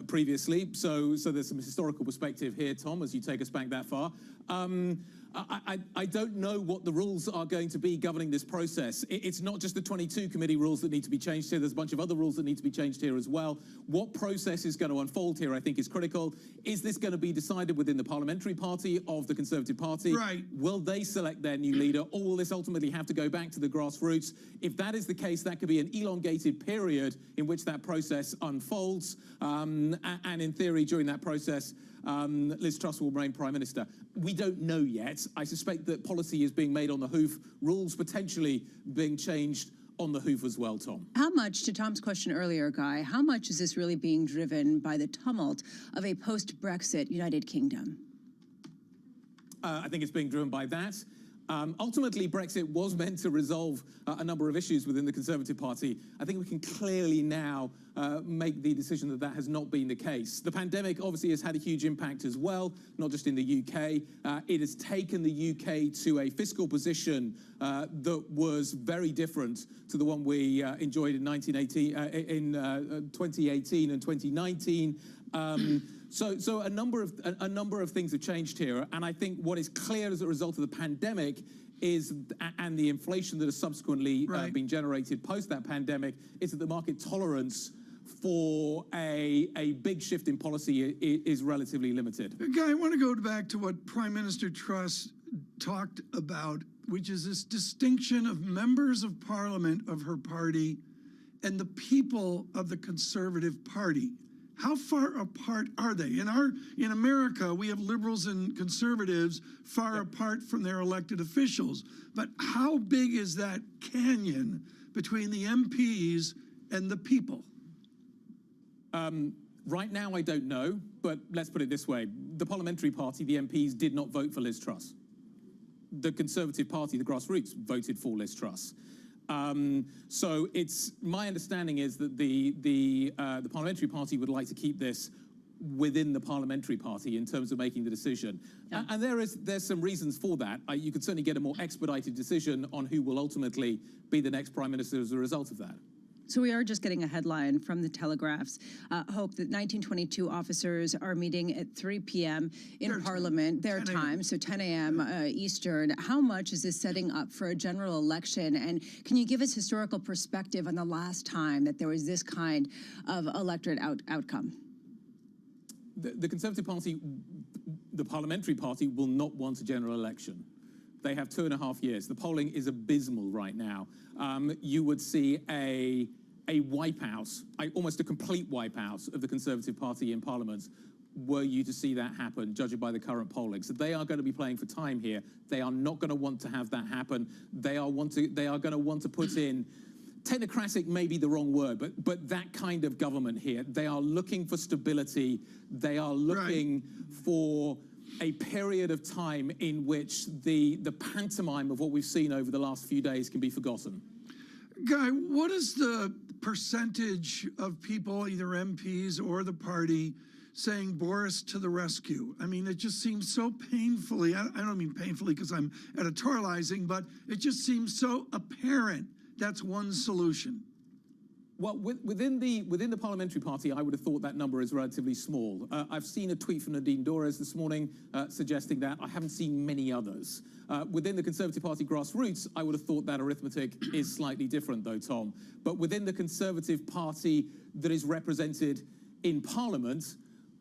Speaker 16: previously. So there's some historical perspective here, Tom, as you take us back that far. I don't know what the rules are going to be governing this process. It's not just the 22 committee rules that need to be changed here. There's a bunch of other rules that need to be changed here as well. What process is going to unfold here, I think, is critical. Is this going to be decided within the parliamentary party of the Conservative Party?
Speaker 1: Right.
Speaker 16: Will they select their new leader, or will this ultimately have to go back to the grassroots? If that is the case, that could be an elongated period in which that process unfolds. And in theory, during that process, Liz Truss will remain Prime Minister. We don't know yet. I suspect that policy is being made on the hoof, rules potentially being changed on the hoof as well, Tom.
Speaker 2: How much, to Tom's question earlier, Guy, how much is this really being driven by the tumult of a post-Brexit United Kingdom?
Speaker 16: I think it's being driven by that. Ultimately, Brexit was meant to resolve a number of issues within the Conservative Party. I think we can clearly now make the decision that that has not been the case. The pandemic obviously has had a huge impact as well, not just in the UK. It has taken the UK to a fiscal position that was very different to the one we enjoyed in 2018 and 2019. So a number of things have changed here, and I think what is clear as a result of the pandemic is, and the inflation that has subsequently been generated post that pandemic, is that the market tolerance for a big shift in policy is relatively limited.
Speaker 1: Guy, I want to go back to what Prime Minister Truss talked about, which is this distinction of members of Parliament of her party and the people of the Conservative Party. How far apart are they? In America, we have liberals and conservatives far apart from their elected officials. But how big is that canyon between the MPs and the people?
Speaker 16: Right now, I don't know, but let's put it this way. The parliamentary party, the MPs, did not vote for Liz Truss. The Conservative Party, the grassroots, voted for Liz Truss. So it's my understanding is that the parliamentary party would like to keep this within the parliamentary party in terms of making the decision, and there's some reasons for that. You could certainly get a more expedited decision on who will ultimately be the next prime minister as a result of that.
Speaker 2: So we are just getting a headline from the Telegraph's hope that 1922 officers are meeting at 3 p.m. in Parliament, their time, so 10 a.m. Eastern. How much is this setting up for a general election? And can you give us historical perspective on the last time that there was this kind of electorate outcome?
Speaker 16: The Conservative Party, the parliamentary party, will not want a general election. They have 2.5 years. The polling is abysmal right now. You would see a wipeout, almost a complete wipeout of the Conservative Party in Parliament were you to see that happen, judging by the current polling. So they are going to be playing for time here. They are not going to want to have that happen. They are going to want to put in, technocratic may be the wrong word, but that kind of government here. They are looking for stability. They are looking for a period of time in which the pantomime of what we've seen over the last few days can be forgotten.
Speaker 1: Guy, what is the percentage of people, either MPs or the party, saying Boris to the rescue? I mean, it just seems so painfully, I don't mean painfully because I'm editorializing, but it just seems so apparent that's one solution.
Speaker 16: Well, within the parliamentary party, I would have thought that number is relatively small. I've seen a tweet from Nadine Dorries this morning suggesting that. I haven't seen many others. Within the Conservative Party grassroots, I would have thought that arithmetic is slightly different, though, Tom. But within the Conservative Party that is represented in Parliament,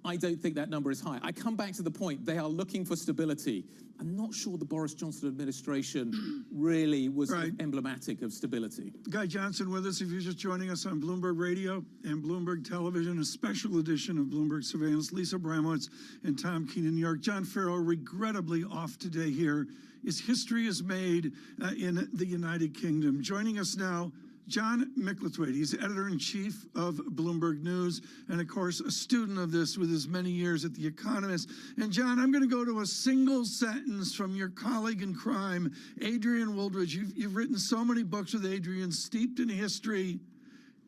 Speaker 16: I don't think that number is high. I come back to the point, they are looking for stability. I'm not sure the Boris Johnson administration really was emblematic of stability.
Speaker 1: Guy Johnson with us, if you're just joining us on Bloomberg Radio and Bloomberg Television, a special edition of Bloomberg Surveillance. Lisa Abramowitz and Tom Keene in New York. John Farrell, regrettably off today here. History is made in the United Kingdom. Joining us now, John Micklethwaite. He's editor-in-chief of Bloomberg News and, of course, a student of this with his many years at The Economist. And, John, I'm going to go to a single sentence from your colleague in crime, Adrian Wooldridge. You've written so many books with Adrian, steeped in history.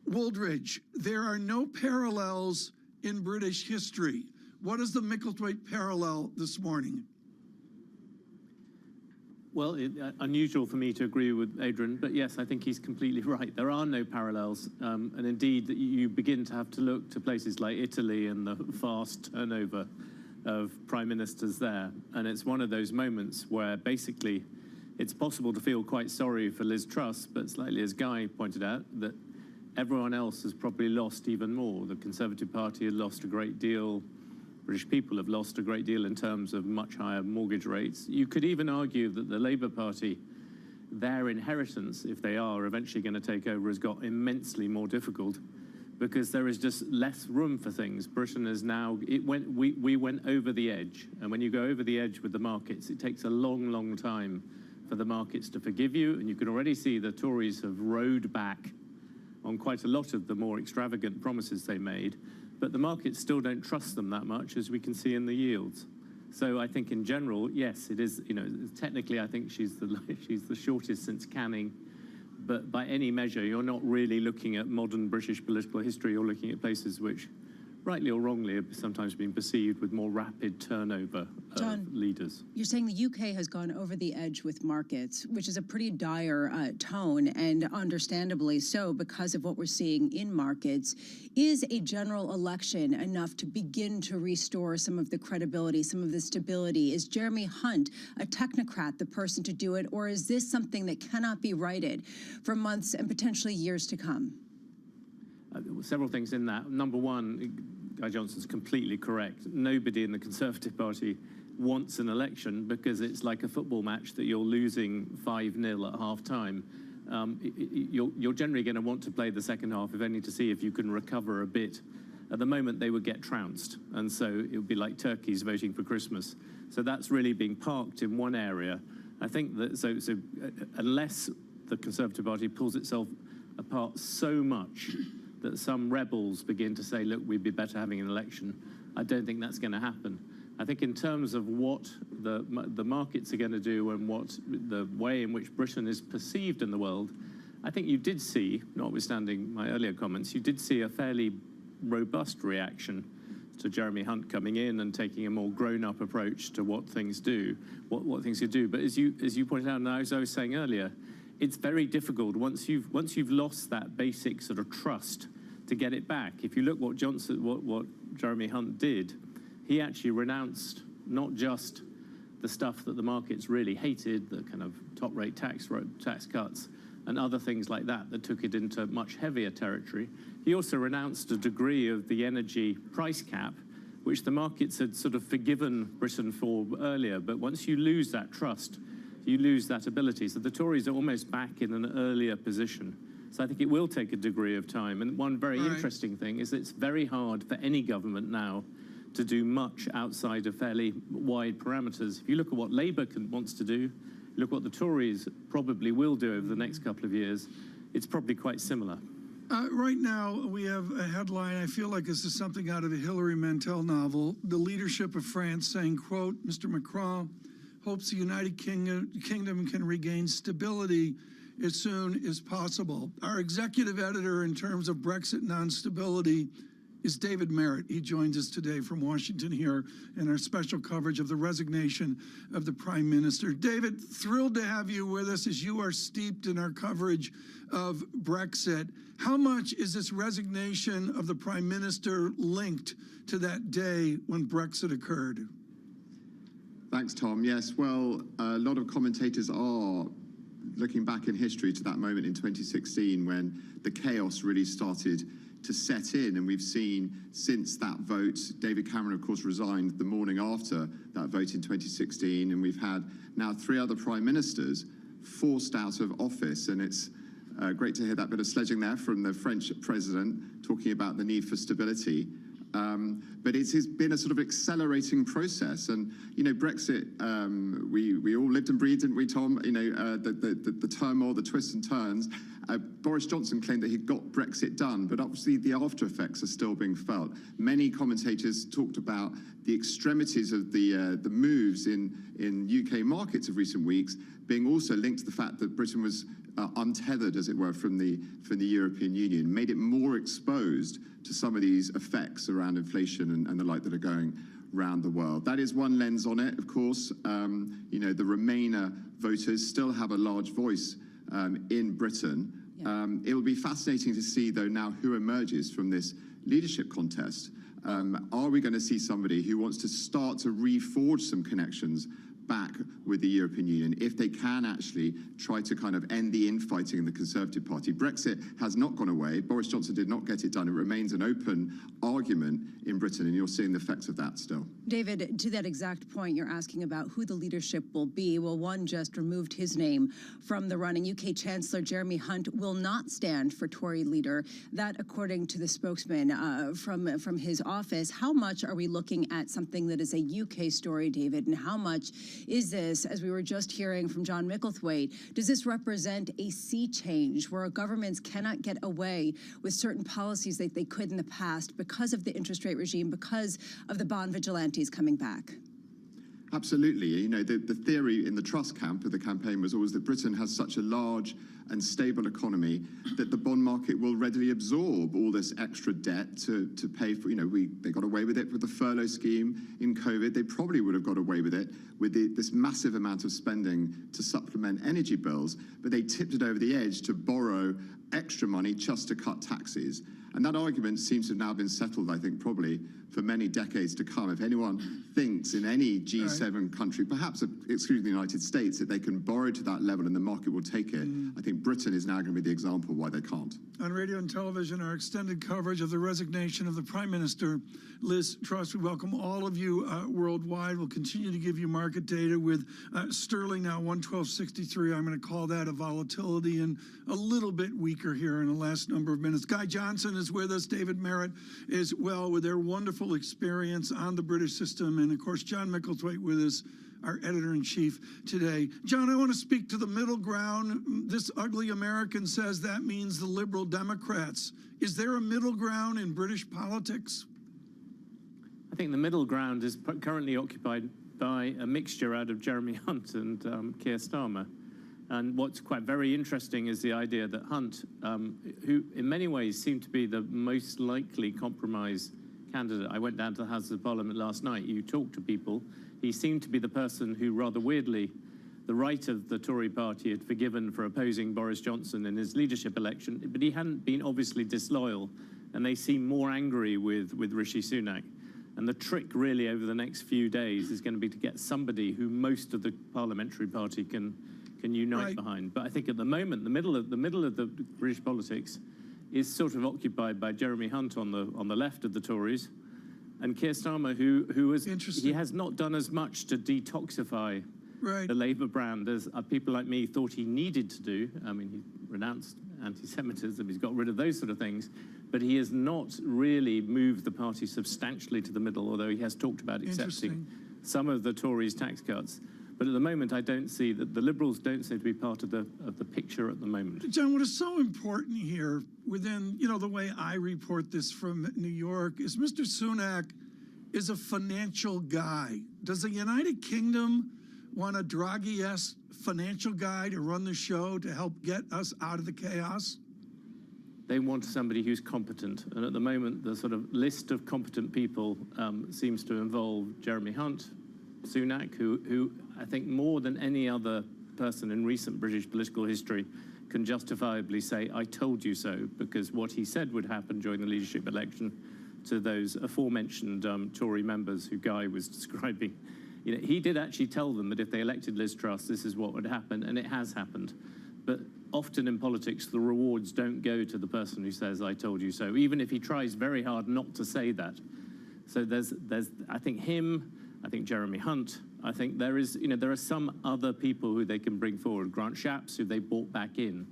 Speaker 1: Wooldridge, there are no parallels in British history. What is the Micklethwaite parallel this morning?
Speaker 4: Well, unusual for me to agree with Adrian, but yes, I think he's completely right. There are no parallels, and indeed, you begin to have to look to places like Italy and the fast turnover of prime ministers there. And it's one of those moments where basically it's possible to feel quite sorry for Liz Truss, but slightly, as Guy pointed out, that everyone else has probably lost even more. The Conservative Party had lost a great deal. British people have lost a great deal in terms of much higher mortgage rates. You could even argue that the Labour Party, their inheritance, if they are eventually going to take over, has got immensely more difficult because there is just less room for things. Britain is now, we went over the edge. And when you go over the edge with the markets, it takes a long, long time for the markets to forgive you, and you can already see the Tories have rowed back on quite a lot of the more extravagant promises they made, but the markets still don't trust them that much, as we can see in the yields. So I think in general, yes, it is, technically I think she's the shortest since Canning, but by any measure, you're not really looking at modern British political history. You're looking at places which, rightly or wrongly, have sometimes been perceived with more rapid turnover of leaders.
Speaker 2: You're saying the UK has gone over the edge with markets, which is a pretty dire tone, and understandably so because of what we're seeing in markets. Is a general election enough to begin to restore some of the credibility, some of the stability? Is Jeremy Hunt, a technocrat, the person to do it, or is this something that cannot be righted for months and potentially years to come?
Speaker 4: Several things in that. Number one, Guy Johnson's completely correct. Nobody in the Conservative Party wants an election because it's like a football match that you're losing 5-0 at half-time. You're generally going to want to play the second half, if only to see if you can recover a bit. At the moment, they would get trounced, and so it would be like turkeys voting for Christmas. So that's really being parked in one area. I think that so unless the Conservative Party pulls itself apart so much that some rebels begin to say, look, we'd be better having an election, I don't think that's going to happen. I think in terms of what the markets are going to do and what the way in which Britain is perceived in the world, I think you did see, notwithstanding my earlier comments, you did see a fairly robust reaction to Jeremy Hunt coming in and taking a more grown-up approach to what things do, what things you do. But as you pointed out, and as I was saying earlier, it's very difficult once you've lost that basic sort of trust to get it back. If you look what Jeremy Hunt did, he actually renounced not just the stuff that the markets really hated, the kind of top-rate tax cuts and other things like that took it into much heavier territory. He also renounced a degree of the energy price cap, which the markets had sort of forgiven Britain for earlier. But once you lose that trust, you lose that ability. So the Tories are almost back in an earlier position. So I think it will take a degree of time. And one very interesting thing is it's very hard for any government now to do much outside of fairly wide parameters. If you look at what Labour wants to do, look what the Tories probably will do over the next couple of years, it's probably quite similar.
Speaker 1: Right now, we have a headline. I feel like this is something out of a Hilary Mantel novel. The leadership of France saying, quote, Mr. Macron hopes the United Kingdom can regain stability as soon as possible. Our executive editor in terms of Brexit non-stability is David Merritt. He joins us today from Washington here in our special coverage of the resignation of the Prime Minister. David, thrilled to have you with us as you are steeped in our coverage of Brexit. How much is this resignation of the Prime Minister linked to that day when Brexit occurred?
Speaker 8: Thanks, Tom. Yes, well, a lot of commentators are looking back in history to that moment in 2016 when the chaos really started to set in, and we've seen since that vote, David Cameron, of course, resigned the morning after that vote in 2016, and we've had now 3 other prime ministers forced out of office, and it's great to hear that bit of sledging there from the French president talking about the need for stability. But it has been a sort of accelerating process, and Brexit. We all lived and breathed, didn't we, Tom? The turmoil, the twists and turns. Boris Johnson claimed that he'd got Brexit done, but obviously the after effects are still being felt. Many commentators talked about the extremities of the moves in UK markets of recent weeks being also linked to the fact that Britain was untethered, as it were, from the European Union, made it more exposed to some of these effects around inflation and the like that are going around the world. That is one lens on it, of course. The Remainer voters still have a large voice in Britain. Yeah. It will be fascinating to see, though, now who emerges from this leadership contest. Are we going to see somebody who wants to start to reforge some connections back with the European Union, if they can actually try to kind of end the infighting in the Conservative Party? Brexit has not gone away. Boris Johnson did not get it done. It remains an open argument in Britain, and you're seeing the effects of that still.
Speaker 2: David, to that exact point, you're asking about who the leadership will be. Well, one just removed his name from the running. UK Chancellor Jeremy Hunt will not stand for Tory leader. That, according to the spokesman from his office. How much are we looking at something that is a UK story, David, and how much Is this, as we were just hearing from John Micklethwaite, does this represent a sea change where governments cannot get away with certain policies that they could in the past because of the interest rate regime, because of the bond vigilantes coming back?
Speaker 8: Absolutely. You know, the theory in the Truss camp of the campaign was always that Britain has such a large and stable economy that the bond market will readily absorb all this extra debt to pay for, you know, they got away with it with the furlough scheme in COVID. They probably would have got away with it with this massive amount of spending to supplement energy bills, but they tipped it over the edge to borrow extra money just to cut taxes. And that argument seems to have now been settled, I think, probably for many decades to come. If anyone thinks in any G7 country, perhaps excluding the United States, that they can borrow to that level and the market will take it, I think Britain is now going to be the example why they can't.
Speaker 1: On radio and television, our extended coverage of the resignation of the Prime Minister, Liz Truss. We welcome all of you worldwide. We'll continue to give you market data with sterling now 112.63. I'm going to call that a volatility and a little bit weaker here in the last number of minutes. Guy Johnson is with us. David Merritt is well with their wonderful experience on the British system. And of course, John Micklethwaite with us, our editor-in-chief today. John, I want to speak to the middle ground. This ugly American says that means the Liberal Democrats. Is there a middle ground in British politics?
Speaker 4: I think the middle ground is currently occupied by a mixture out of Jeremy Hunt and Keir Starmer. And what's quite very interesting is the idea that Hunt, who in many ways seemed to be the most likely compromise candidate. I went down to the House of Parliament last night. You talked to people. He seemed to be the person who, rather weirdly, the right of the Tory party had forgiven for opposing Boris Johnson in his leadership election, but he hadn't been obviously disloyal, and they seem more angry with Rishi Sunak. And the trick really over the next few days is going to be to get somebody who most of the parliamentary party can unite behind. But I think at the moment, the middle of the British politics is sort of occupied by Jeremy Hunt on the left of the Tories, and Keir Starmer, he has not done as much to detoxify the Labour brand as people like me thought he needed to do. I mean, he renounced anti-Semitism, he's got rid of those sort of things, but he has not really moved the party substantially to the middle, although he has talked about accepting some of the Tories' tax cuts. But at the moment, I don't see that the Liberals don't seem to be part of the picture at the moment.
Speaker 1: John, what is so important here within, the way I report this from New York is Mr. Sunak is a financial guy. Does the United Kingdom want a Draghi-esque financial guy to run the show to help get us out of the chaos?
Speaker 4: They want somebody who's competent. And at the moment, the sort of list of competent people seems to involve Jeremy Hunt, Sunak, who I think more than any other person in recent British political history can justifiably say, I told you so, because what he said would happen during the leadership election to those aforementioned Tory members who Guy was describing. He did actually tell them that if they elected Liz Truss, this is what would happen, and it has happened. But often in politics, the rewards don't go to the person who says, I told you so, even if he tries very hard not to say that. So there's I think him, I think Jeremy Hunt, I think there are some other people who they can bring forward. Grant Shapps, who they brought back in,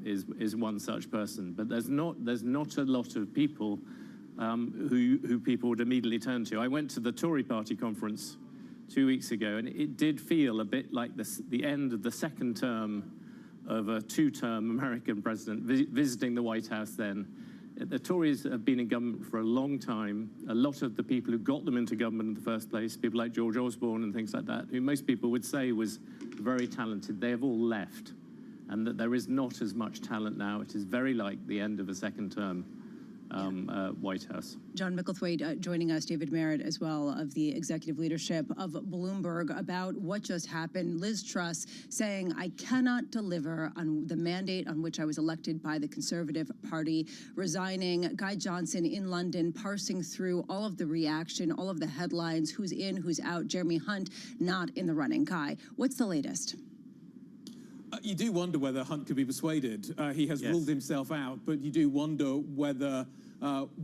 Speaker 4: is one such person. But there's not a lot of people who people would immediately turn to. I went to the Tory party conference 2 weeks ago, and it did feel a bit like the end of the second term of a two-term American president visiting the White House then. The Tories have been in government for a long time. A lot of the people who got them into government in the first place, people like George Osborne and things like that, who most people would say was very talented, they have all left. And that there is not as much talent now. It is very like the end of a second term White House.
Speaker 2: John Micklethwaite joining us, David Merritt as well, of the executive leadership of Bloomberg, about what just happened. Liz Truss saying, I cannot deliver on the mandate on which I was elected by the Conservative Party, resigning. Guy Johnson in London parsing through all of the reaction, all of the headlines, who's in, who's out. Jeremy Hunt not in the running. Guy, what's the latest?
Speaker 16: You do wonder whether Hunt could be persuaded. He has ruled himself out, but you do wonder whether,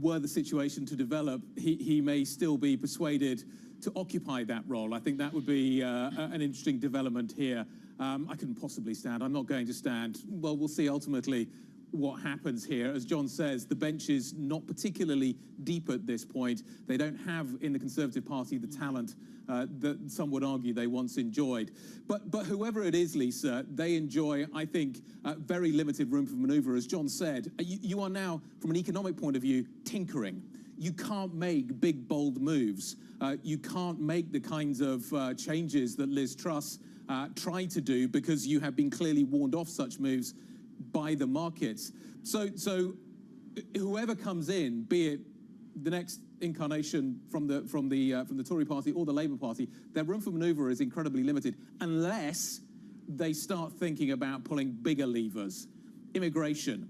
Speaker 16: were the situation to develop, he may still be persuaded to occupy that role. I think that would be an interesting development here. I couldn't possibly stand. I'm not going to stand. Well, we'll see ultimately what happens here. As John says, the bench is not particularly deep at this point. They don't have in the Conservative Party the talent that some would argue they once enjoyed. But whoever it is, Lisa, they enjoy, I think, very limited room for manoeuvre. As John said, you are now, from an economic point of view, tinkering. You can't make big, bold moves. You can't make the kinds of changes that Liz Truss tried to do because you have been clearly warned off such moves by the markets. So whoever comes in, be it the next incarnation from the Tory party or the Labour Party, their room for manoeuvre is incredibly limited unless they start thinking about pulling bigger levers. Immigration,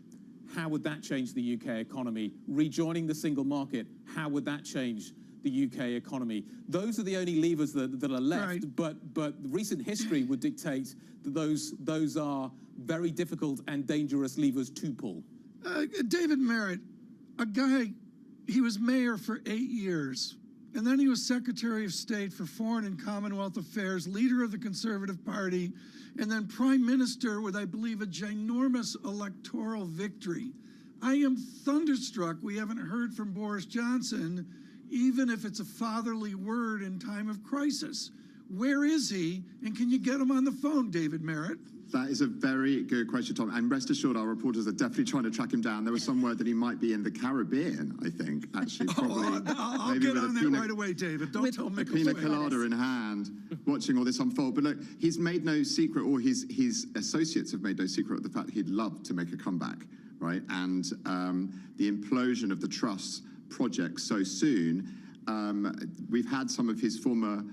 Speaker 16: how would that change the UK economy? Rejoining the single market, how would that change the UK economy? Those are the only levers that are left, right. But recent history would dictate that those are very difficult and dangerous levers to pull.
Speaker 1: David Merritt, a guy, he was mayor for 8 years, and then he was Secretary of State for Foreign and Commonwealth Affairs, leader of the Conservative Party, and then Prime Minister with, I believe, a ginormous electoral victory. I am thunderstruck we haven't heard from Boris Johnson, even if it's a fatherly word in time of crisis. Where is he, and can you get him on the phone, David Merritt?
Speaker 8: That is a very good question, Tom. And rest assured, our reporters are definitely trying to track him down. There was some word that he might be in the Caribbean, I think, actually. Probably.
Speaker 1: I'll get on that right away, David. Don't tell Mick.
Speaker 8: A pina colada in hand, watching all this unfold. But look, he's made no secret, or his associates have made no secret of the fact he'd love to make a comeback, right? And the implosion of the Truss project so soon, we've had some of his former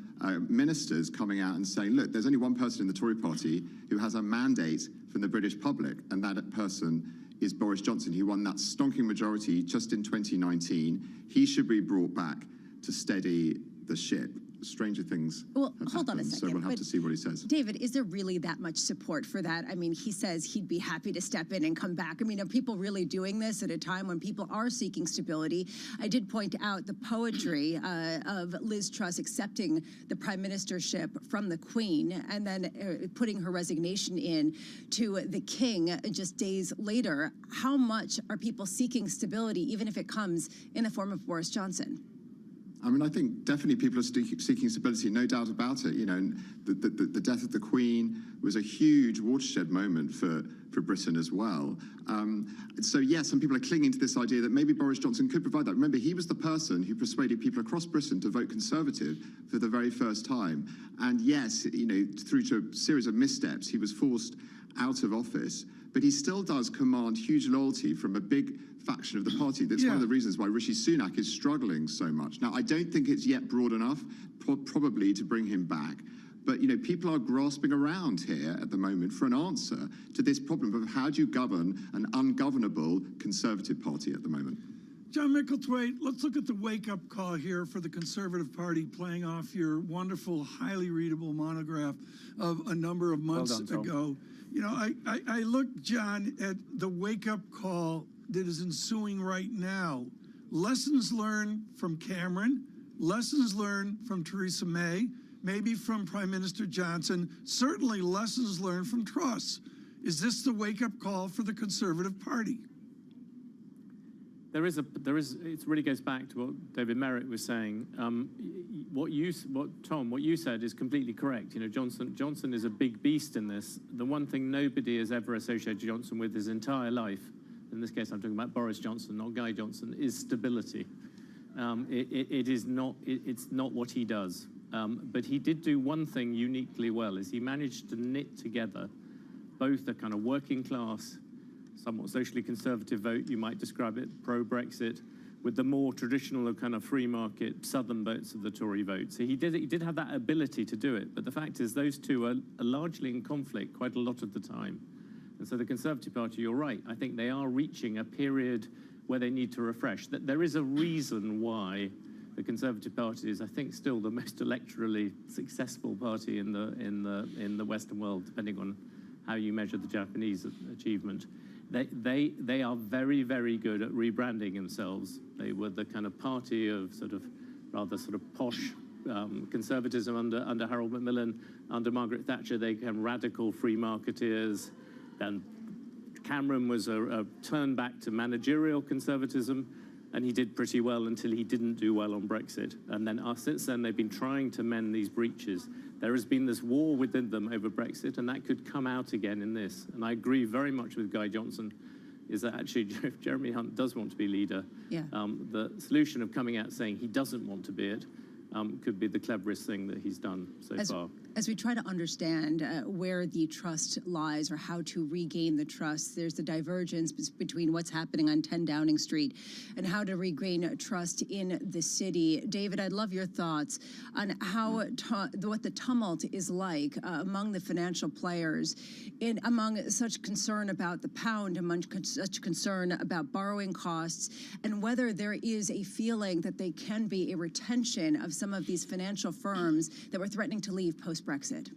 Speaker 8: ministers coming out and saying, look, there's only one person in the Tory party who has a mandate from the British public, and that person is Boris Johnson. He won that stonking majority just in 2019. He should be brought back to steady the ship. Stranger things.
Speaker 2: Well, hold on a second.
Speaker 8: So we'll have to see what he says.
Speaker 2: David, is there really that much support for that? I mean, he says he'd be happy to step in and come back. I mean, are people really doing this at a time when people are seeking stability? I did point out the poetry of Liz Truss accepting the prime ministership from the Queen and then putting her resignation in to the King just days later. How much are people seeking stability, even if it comes in the form of Boris Johnson?
Speaker 8: I mean, I think definitely people are seeking stability, no doubt about it. You know, and the death of the Queen was a huge watershed moment for Britain as well. So, yes, some people are clinging to this idea that maybe Boris Johnson could provide that. Remember, he was the person who persuaded people across Britain to vote Conservative for the very first time. And yes, you know, through to a series of missteps, he was forced out of office. But he still does command huge loyalty from a big faction of the party. That's one of the reasons why Rishi Sunak is struggling so much. Now, I don't think it's yet broad enough, probably, to bring him back. But, you know, people are grasping around here at the moment for an answer to this problem of how do you govern an ungovernable Conservative Party at the moment.
Speaker 1: John Micklethwaite, let's look at the wake-up call here for the Conservative Party, playing off your wonderful, highly readable monograph of a number of months ago. You know, I look, John, at the wake-up call that is ensuing right now. Lessons learned from Cameron, lessons learned from Theresa May, maybe from Prime Minister Johnson, certainly lessons learned from Truss. Is this the wake-up call for the Conservative Party?
Speaker 4: It really goes back to what David Merritt was saying. What you said is completely correct. You know, Johnson is a big beast in this. The one thing nobody has ever associated Johnson with his entire life, in this case I'm talking about Boris Johnson, not Guy Johnson, is stability. It's not what he does. But he did do one thing uniquely well, is he managed to knit together both a kind of working class, somewhat socially conservative vote, you might describe it, pro-Brexit, with the more traditional kind of free market southern votes of the Tory vote. So he did have that ability to do it. But the fact is those two are largely in conflict quite a lot of the time. And so the Conservative Party, you're right, I think they are reaching a period where they need to refresh. There is a reason why the Conservative Party is, I think, still the most electorally successful party in the Western world, depending on how you measure the Japanese achievement. They are very, very good at rebranding themselves. They were the kind of party of rather posh conservatism under Harold Macmillan. Under Margaret Thatcher, they became radical free marketeers, then Cameron was a turn back to managerial conservatism, and he did pretty well until he didn't do well on Brexit. And then since then, they've been trying to mend these breaches. There has been this war within them over Brexit, and that could come out again in this. And I agree very much with Guy Johnson, is that actually if Jeremy Hunt does want to be leader, the solution of coming out saying he doesn't want to be it could be the cleverest thing that he's done so far.
Speaker 2: As we try to understand where the trust lies or how to regain the trust, there's the divergence between what's happening on 10 Downing Street and how to regain trust in the city. David, I'd love your thoughts on how what the tumult is like among the financial players, among such concern about the pound, among such concern about borrowing costs, and whether there is a feeling that they can be a retention of some of these financial firms that were threatening to leave post-Brexit.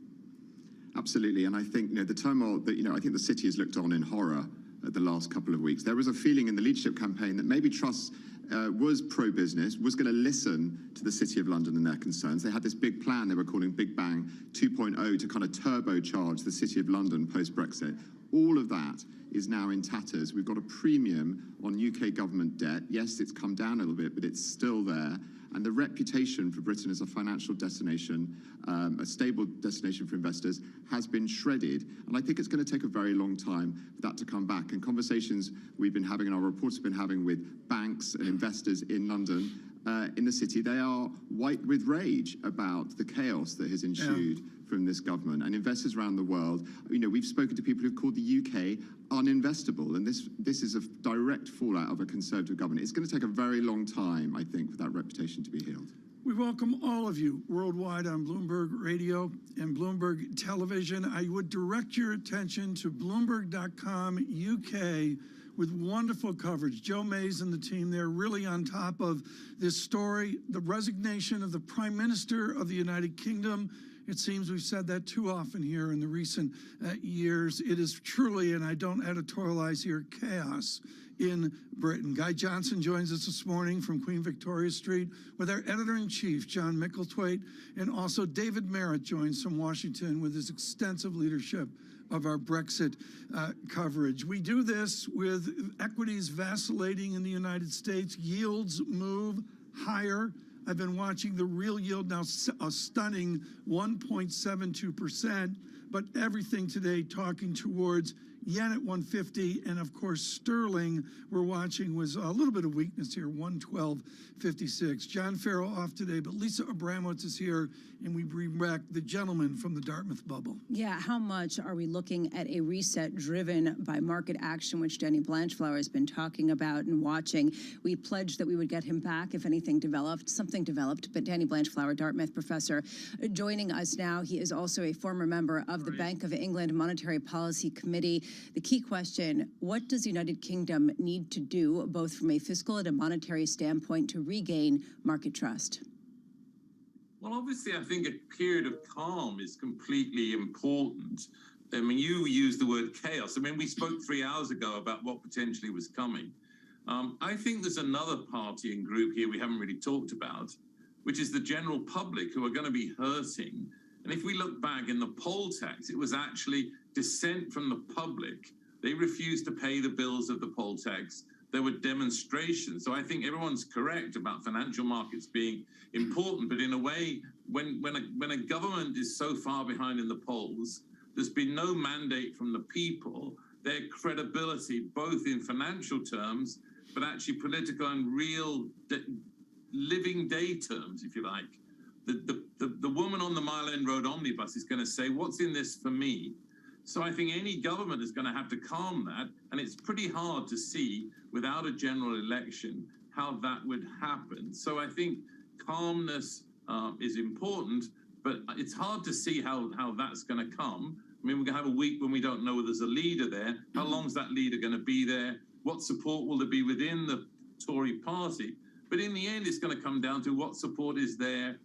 Speaker 8: Absolutely, and I think the turmoil that I think the city has looked on in horror at the last couple of weeks. There was a feeling in the leadership campaign that maybe Truss was pro-business, was going to listen to the City of London and their concerns. They had this big plan they were calling Big Bang 2.0 to kind of turbocharge the City of London post-Brexit. All of that is now in tatters. We've got a premium on UK government debt. Yes, it's come down a little bit, but it's still there. And the reputation for Britain as a financial destination, a stable destination for investors, has been shredded. And I think it's going to take a very long time for that to come back. And conversations we've been having and our reports have been having with banks and investors in London, in the city, they are white with rage about the chaos that has ensued from this government. And investors around the world, we've spoken to people who've called the UK uninvestable, and this is a direct fallout of a Conservative government. It's going to take a very long time, I think, for that reputation to be healed.
Speaker 1: We welcome all of you worldwide on Bloomberg Radio and Bloomberg Television. I would direct your attention to Bloomberg.com UK with wonderful coverage. Joe Mays and the team there really on top of this story, the resignation of the Prime Minister of the United Kingdom. It seems we've said that too often here in the recent years. It is truly, and I don't editorialize here, chaos in Britain. Guy Johnson joins us this morning from Queen Victoria Street with our editor-in-chief, John Micklethwaite, and also David Merritt joins from Washington with his extensive leadership of our Brexit coverage. We do this with equities vacillating in the United States. Yields move higher. I've been watching the real yield now, a stunning 1.72%, but everything today talking towards yen at 150, and of course sterling we're watching was a little bit of weakness here, 112.56. John Farrell off today, but Lisa Abramowitz is here, and we bring back the gentleman from the Dartmouth bubble.
Speaker 2: Yeah, how much are we looking at a reset driven by market action, which Danny Blanchflower has been talking about and watching? We pledged that we would get him back if anything developed. Something developed, but Danny Blanchflower, Dartmouth professor, joining us now. He is also a former member of the Bank of England Monetary Policy Committee. The key question, what does the United Kingdom need to do, both from a fiscal and a monetary standpoint, to regain market trust?
Speaker 12: Well, obviously, I think a period of calm is completely important. I mean, you used the word chaos. I mean, we spoke 3 hours ago about what potentially was coming. I think there's another party and group here we haven't really talked about, which is the general public, who are going to be hurting. And if we look back in the poll tax, it was actually dissent from the public. They refused to pay the bills of the poll tax. There were demonstrations. So I think everyone's correct about financial markets being important. But in a way, when a government is so far behind in the polls, there's been no mandate from the people. Their credibility, both in financial terms, but actually political and real living day terms, if you like. The woman on the Mile End Road omnibus is going to say, what's in this for me? So I think any government is going to have to calm that. And it's pretty hard to see without a general election how that would happen. So I think calmness is important, but it's hard to see how that's going to come. I mean, we're going to have a week when we don't know whether there's a leader there. How long is that leader going to be there? What support will there be within the Tory party? But in the end, it's going to come down to what support is there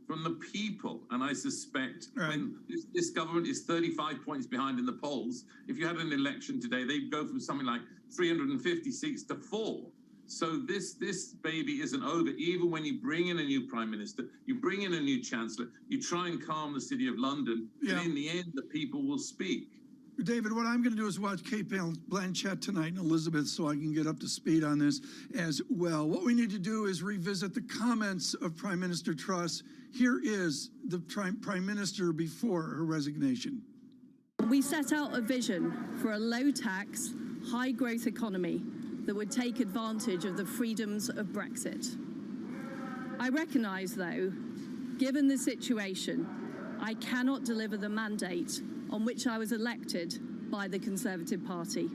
Speaker 12: from the people. And I suspect when this government is 35 points behind in the polls, if you had an election today, they'd go from something like 350 seats to 4. So this baby isn't over. Even when you bring in a new prime minister, you bring in a new chancellor, you try and calm the City of London, and in the end, the people will speak.
Speaker 1: David, what I'm going to do is watch Kate Blanchett tonight and Elizabeth so I can get up to speed on this as well. What we need to do is revisit the comments of Prime Minister Truss. Here is the Prime Minister before her resignation.
Speaker 3: We set out a vision for a low-tax, high-growth economy that would take advantage of the freedoms of Brexit. I recognise, though, given the situation, I cannot deliver the mandate on which I was elected by the Conservative Party.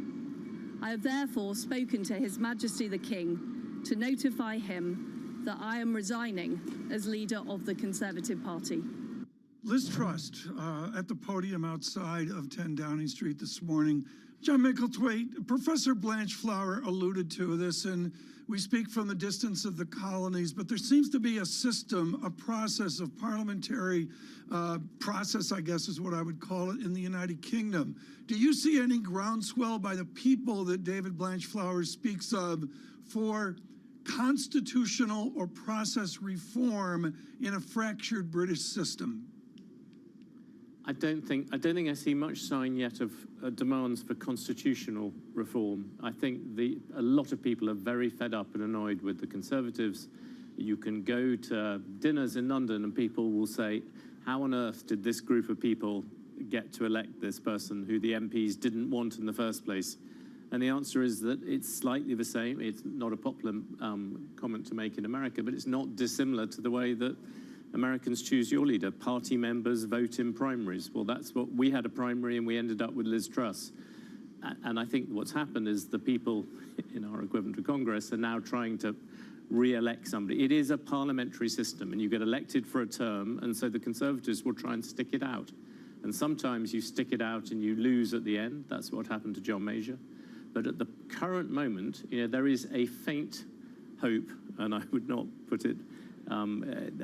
Speaker 3: I have therefore spoken to His Majesty the King to notify him that I am resigning as leader of the Conservative Party.
Speaker 1: Liz Truss at the podium outside of 10 Downing Street this morning. John Micklethwaite, Professor Blanchflower alluded to this, and we speak from the distance of the colonies, but there seems to be a system, a process of parliamentary process, I guess is what I would call it, in the United Kingdom. Do you see any groundswell by the people that David Blanchflower speaks of for constitutional or process reform in a fractured British system?
Speaker 4: I don't think I see much sign yet of demands for constitutional reform. I think a lot of people are very fed up and annoyed with the Conservatives. You can go to dinners in London and people will say, how on earth did this group of people get to elect this person who the MPs didn't want in the first place? And the answer is that it's slightly the same. It's not a popular comment to make in America, but it's not dissimilar to the way that Americans choose your leader. Party members vote in primaries. Well, that's what we had, a primary, and we ended up with Liz Truss. And I think what's happened is the people in our equivalent of Congress are now trying to re-elect somebody. It is a parliamentary system, and you get elected for a term, and so the Conservatives will try and stick it out. And sometimes you stick it out and you lose at the end. That's what happened to John Major. But at the current moment, there is a faint hope, and I would not put it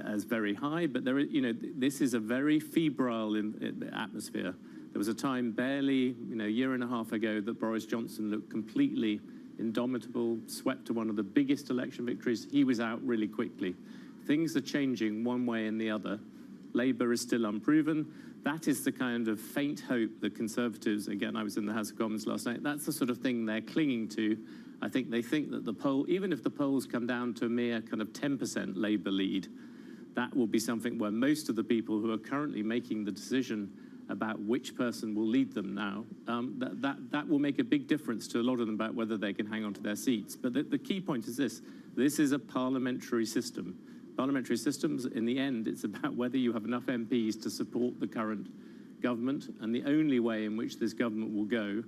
Speaker 4: as very high, but there is, this is a very febrile atmosphere. There was a time barely, a year and a half ago that Boris Johnson looked completely indomitable, swept to one of the biggest election victories. He was out really quickly. Things are changing one way and the other. Labour is still unproven. That is the kind of faint hope that Conservatives, again, I was in the House of Commons last night, that's the sort of thing they're clinging to. I think they think that even if the polls come down to a mere kind of 10% Labour lead, that will be something where most of the people who are currently making the decision about which person will lead them now, that will make a big difference to a lot of them about whether they can hang on to their seats. But the key point is this is a parliamentary system. Parliamentary systems, in the end, it's about whether you have enough MPs to support the current government, and the only way in which this government will go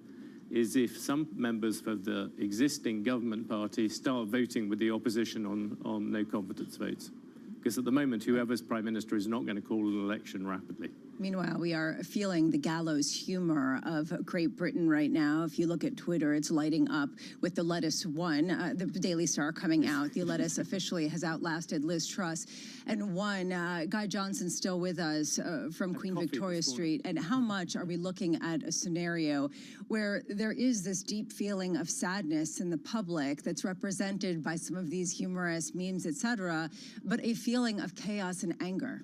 Speaker 4: is if some members of the existing government party start voting with the opposition on no confidence votes. Because at the moment, whoever's Prime Minister is not going to call an election rapidly.
Speaker 2: Meanwhile, we are feeling the gallows humor of Great Britain right now. If you look at Twitter, it's lighting up with the lettuce one, the Daily Star coming out. The lettuce officially has outlasted Liz Truss. And one, Guy Johnson still with us from Queen Victoria Street. And how much are we looking at a scenario where there is this deep feeling of sadness in the public that's represented by some of these humorous memes, etc., but a feeling of chaos and anger?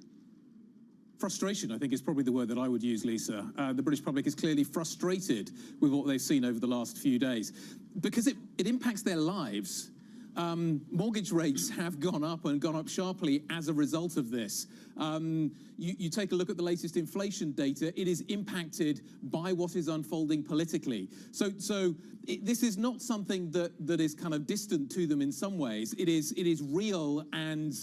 Speaker 16: Frustration, I think, is probably the word that I would use, Lisa. The British public is clearly frustrated with what they've seen over the last few days because it impacts their lives. Mortgage rates have gone up and gone up sharply as a result of this. You take a look at the latest inflation data, it is impacted by what is unfolding politically. So this is not something that is kind of distant to them in some ways. It is real and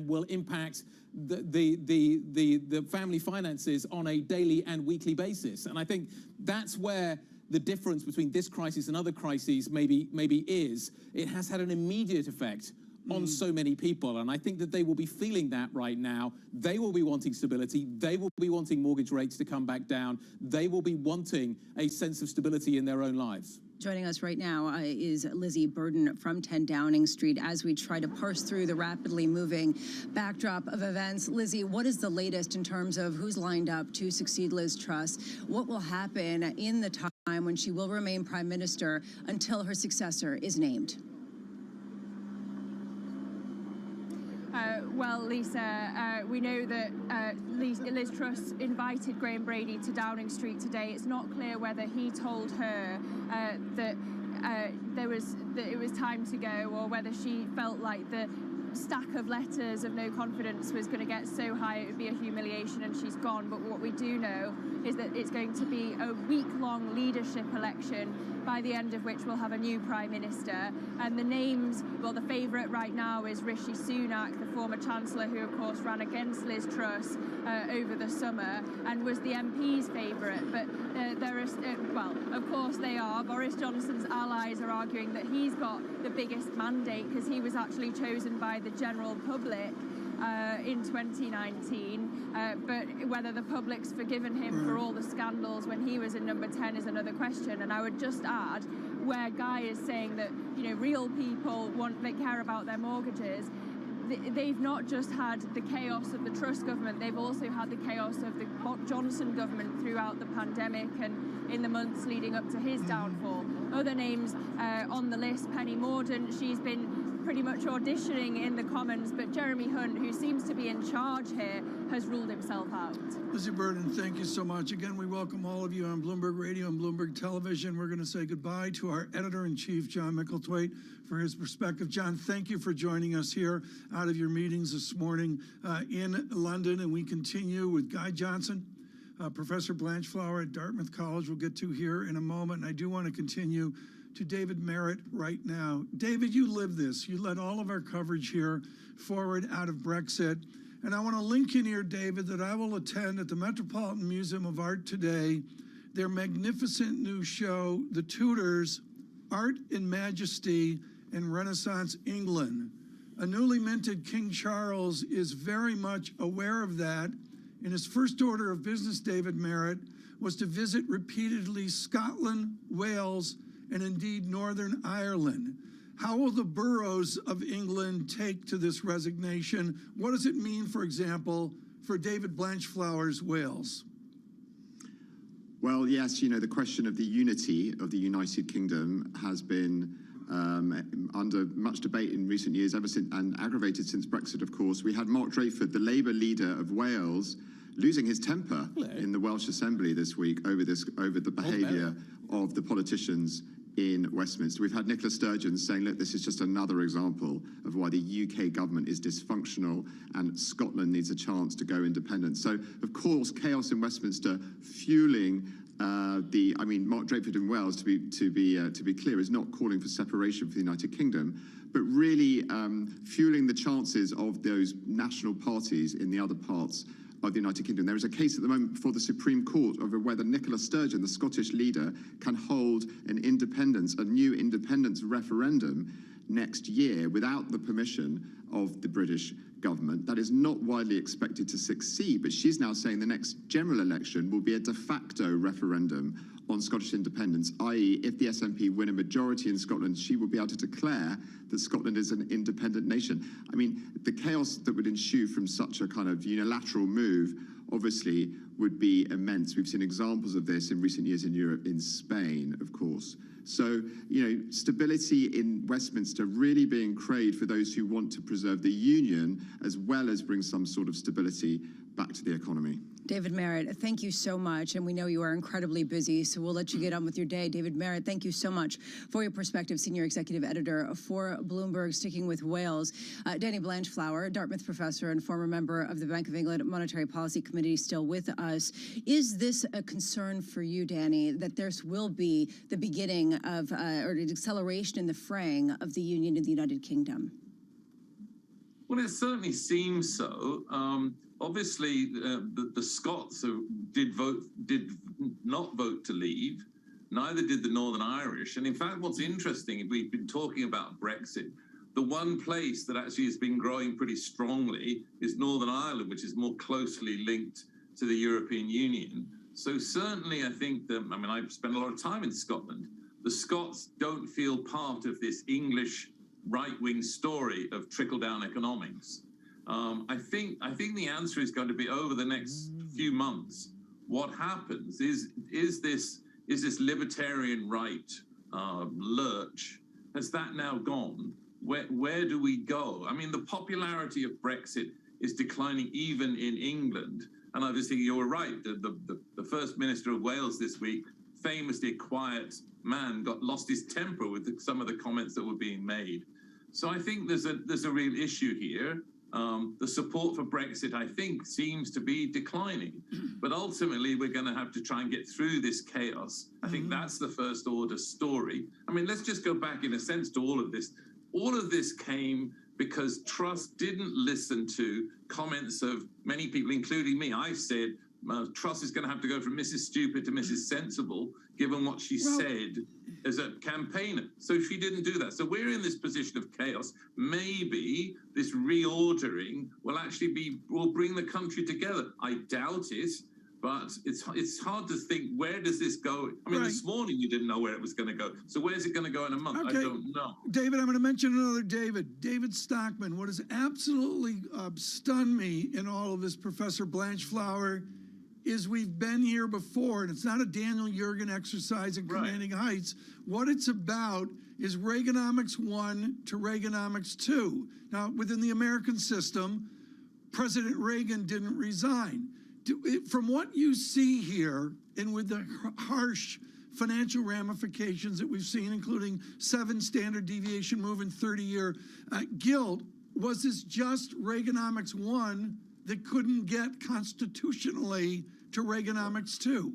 Speaker 16: will impact the family finances on a daily and weekly basis. And I think that's where the difference between this crisis and other crises maybe is. It has had an immediate effect on so many people, and I think that they will be feeling that right now. They will be wanting stability. They will be wanting mortgage rates to come back down. They will be wanting a sense of stability in their own lives.
Speaker 2: Joining us right now is Lizzie Burden from 10 Downing Street as we try to parse through the rapidly moving backdrop of events. Lizzie, what is the latest in terms of who's lined up to succeed Liz Truss? What will happen in the time when she will remain Prime Minister until her successor is named?
Speaker 3: Well, Lisa, we know that Liz Truss invited Graham Brady to Downing Street today. It's not clear whether he told her that it was time to go, or whether she felt like the stack of letters of no confidence was going to get so high it would be a humiliation and she's gone. But what we do know is that it's going to be a week-long leadership election, by the end of which we'll have a new Prime Minister. And the names, well, the favourite right now is Rishi Sunak, the former Chancellor, who of course ran against Liz Truss over the summer and was the MP's favourite. But there is, well, of course they are. Boris Johnson's allies are arguing that he's got the biggest mandate because he was actually chosen by the general public in 2019, but whether the public's forgiven him for all the scandals when he was in number 10 is another question. And I would just add, where Guy is saying that, you know, real people they care about their mortgages, they've not just had the chaos of the Truss government, they've also had the chaos of the Johnson government throughout the pandemic and in the months leading up to his downfall. Other names on the list, Penny Mordaunt, she's been pretty much auditioning in the Commons, but Jeremy Hunt, who seems to be in charge here, has ruled himself out.
Speaker 1: Lizzie Burden, thank you so much. Again, we welcome all of you on Bloomberg Radio and Bloomberg Television. We're going to say goodbye to our editor-in-chief, John Micklethwaite, for his perspective. John, thank you for joining us here out of your meetings this morning in London. And we continue with Guy Johnson, Professor Blanchflower at Dartmouth College. We'll get to here in a moment. And I do want to continue to David Merritt right now. David, you live this. You led all of our coverage here forward out of Brexit. And I want to link in here, David, that I will attend at the Metropolitan Museum of Art today their magnificent new show, The Tudors, Art and Majesty in Renaissance England. A newly minted King Charles is very much aware of that. In his first order of business, David Merritt, was to visit repeatedly Scotland, Wales, and indeed Northern Ireland. How will the boroughs of England take to this resignation? What does it mean, for example, for David Blanchflower's Wales?
Speaker 8: Well, yes, you know, the question of the unity of the United Kingdom has been under much debate in recent years, ever since, and aggravated since Brexit, of course. We had Mark Drakeford, the Labour leader of Wales, losing his temper in the Welsh Assembly this week over the behaviour of the politicians in Westminster. We've had Nicola Sturgeon saying, look, this is just another example of why the UK government is dysfunctional and Scotland needs a chance to go independent. So, of course, chaos in Westminster fueling Mark Drakeford in Wales, to be clear, is not calling for separation for the United Kingdom, but really fueling the chances of those national parties in the other parts of the United Kingdom. There is a case at the moment before the Supreme Court over whether Nicola Sturgeon, the Scottish leader, can hold a new independence referendum next year without the permission of the British government. That is not widely expected to succeed, but she's now saying the next general election will be a de facto referendum on Scottish independence, i.e. if the SNP win a majority in Scotland, she will be able to declare that Scotland is an independent nation. I mean, the chaos that would ensue from such a kind of unilateral move obviously would be immense. We've seen examples of this in recent years in Europe, in Spain, of course. So, you know, stability in Westminster really being craved for those who want to preserve the union as well as bring some sort of stability back to the economy.
Speaker 2: David Merritt, thank you so much. And we know you are incredibly busy, so we'll let you get on with your day. David Merritt, thank you so much for your perspective, Senior Executive Editor for Bloomberg. Sticking with Wales, Danny Blanchflower, Dartmouth professor and former member of the Bank of England Monetary Policy Committee, still with us. Is this a concern for you, Danny, that there will be the beginning of, or an acceleration in the fraying of the union in the United Kingdom?
Speaker 12: Well, it certainly seems so. Obviously, the Scots did not vote to leave. Neither did the Northern Irish. And in fact, what's interesting, we've been talking about Brexit, the one place that actually has been growing pretty strongly is Northern Ireland, which is more closely linked to the European Union. So certainly, I think that, I mean, I've spent a lot of time in Scotland. The Scots don't feel part of this English right-wing story of trickle-down economics. I think the answer is going to be over the next few months. What happens is this libertarian right lurch, has that now gone? where do we go? I mean, the popularity of Brexit is declining even in England. And obviously, you're right. The First Minister of Wales this week, famously a quiet man, lost his temper with some of the comments that were being made. So I think there's a real issue here. The support for Brexit, I think, seems to be declining. But ultimately, we're going to have to try and get through this chaos. I think that's the first order story. I mean, let's just go back in a sense to all of this. All of this came because Truss didn't listen to comments of many people, including me. I said, Truss is going to have to go from Mrs. Stupid to Mrs. Sensible, given what she said as a campaigner. So she didn't do that. So we're in this position of chaos. Maybe this reordering will bring the country together. I doubt it, but it's hard to think, where does this go? I mean, this morning you didn't know where it was going to go. So where's it going to go in a month?
Speaker 1: Okay.
Speaker 12: I don't know.
Speaker 1: David, I'm going to mention another David Stockman. What has absolutely stunned me in all of this, Professor Blanchflower, is we've been here before, and it's not a Daniel Yergin exercise in commanding heights. What it's about is Reaganomics 1 to Reaganomics 2. Now, within the American system, President Reagan didn't resign. From what you see here, and with the harsh financial ramifications that we've seen, including 7 standard deviation move and 30-year gilt, was this just Reaganomics 1 that couldn't get constitutionally to Reaganomics 2?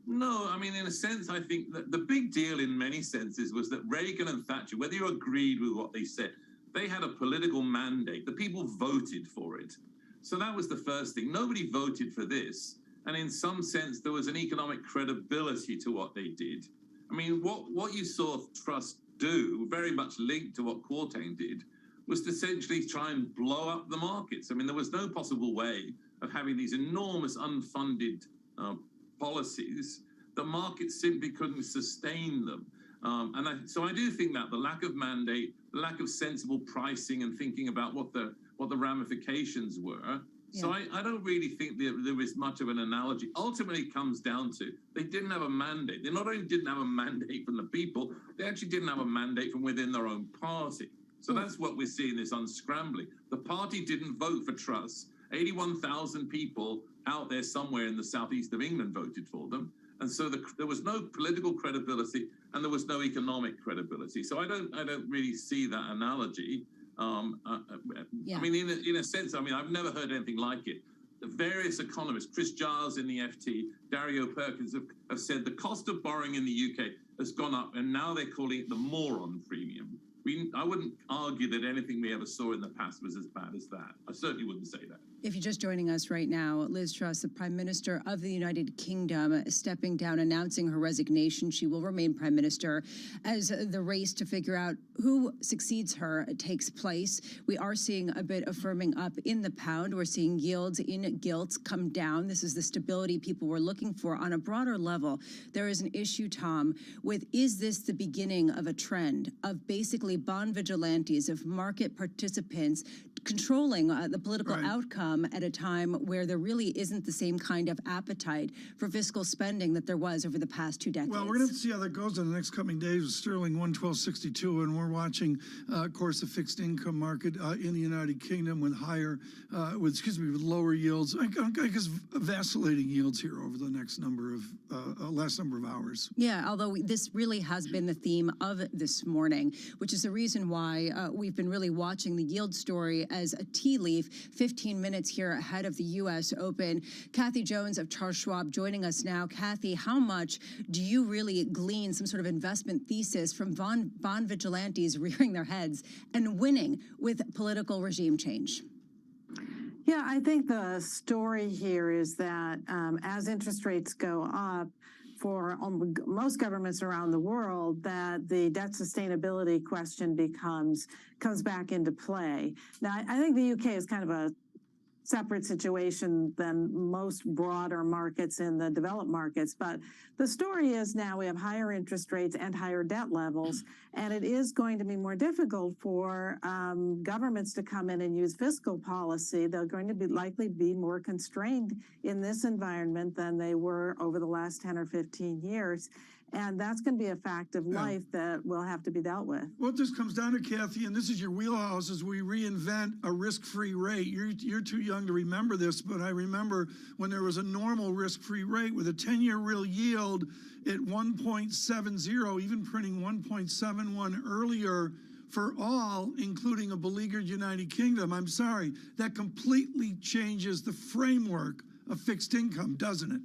Speaker 12: No, I mean, in a sense, I think that the big deal in many senses was that Reagan and Thatcher, whether you agreed with what they said, they had a political mandate. The people voted for it. So that was the first thing. Nobody voted for this. And in some sense, there was an economic credibility to what they did. I mean, what you saw Truss do, very much linked to what Kwarteng did, was to essentially try and blow up the markets. I mean, there was no possible way of having these enormous unfunded policies. The markets simply couldn't sustain them. So I do think that the lack of mandate, the lack of sensible pricing and thinking about what the ramifications were. Yeah. So I don't really think there is much of an analogy. Ultimately, it comes down to they didn't have a mandate. They not only didn't have a mandate from the people, they actually didn't have a mandate from within their own party. So that's what we're seeing, this unscrambling. The party didn't vote for Truss. 81,000 people out there somewhere in the southeast of England voted for them. And so there was no political credibility and there was no economic credibility. So I don't really see that analogy. I mean, in a sense, I mean, I've never heard anything like it. The various economists, Chris Giles in the FT, Dario Perkins, have said the cost of borrowing in the UK has gone up, and now they're calling it the moron premium. I wouldn't argue that anything we ever saw in the past was as bad as that. I certainly wouldn't say that.
Speaker 2: If you're just joining us right now, Liz Truss, the Prime Minister of the United Kingdom, stepping down, announcing her resignation. She will remain Prime Minister as the race to figure out who succeeds her takes place. We are seeing a bit of firming up in the pound. We're seeing yields in gilts come down. This is the stability people were looking for. On a broader level, there is an issue, Tom, with is this the beginning of a trend of basically bond vigilantes, of market participants controlling the political outcome at a time where there really isn't the same kind of appetite for fiscal spending that there was over the past 2 decades.
Speaker 1: Well, we're going to see how that goes in the next coming days with sterling 112.62, and we're watching, of course, the fixed income market in the United Kingdom with with lower yields. I guess vacillating yields here over the next last number of hours.
Speaker 2: Yeah, although this really has been the theme of this morning, which is the reason why we've been really watching the yield story as a tea leaf 15 minutes here ahead of the U.S. Open. Kathy Jones of Charles Schwab joining us now. Kathy, how much do you really glean some sort of investment thesis from bond vigilantes rearing their heads and winning with political regime change?
Speaker 10: Yeah, I think the story here is that as interest rates go up, for most governments around the world, that the debt sustainability question comes back into play. Now, I think the UK is kind of a separate situation than most broader markets in the developed markets. But the story is now we have higher interest rates and higher debt levels, and it is going to be more difficult for governments to come in and use fiscal policy. They're going to likely be more constrained in this environment than they were over the last 10 or 15 years. And that's going to be a fact of life that will have to be dealt with.
Speaker 1: What this comes down to, Kathy, and this is your wheelhouse, is we reinvent a risk-free rate. You're too young to remember this, but I remember when there was a normal risk-free rate with a 10-year real yield at 1.70, even printing 1.71 earlier for all, including a beleaguered United Kingdom. I'm sorry, that completely changes the framework of fixed income, doesn't it?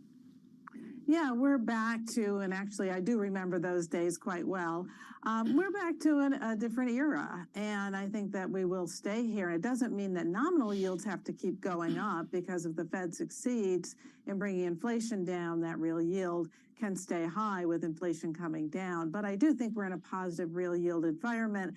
Speaker 10: Yeah, we're back to, and actually I do remember those days quite well. We're back to a different era, and I think that we will stay here. It doesn't mean that nominal yields have to keep going up, because if the Fed succeeds in bringing inflation down, that real yield can stay high with inflation coming down. But I do think we're in a positive real yield environment,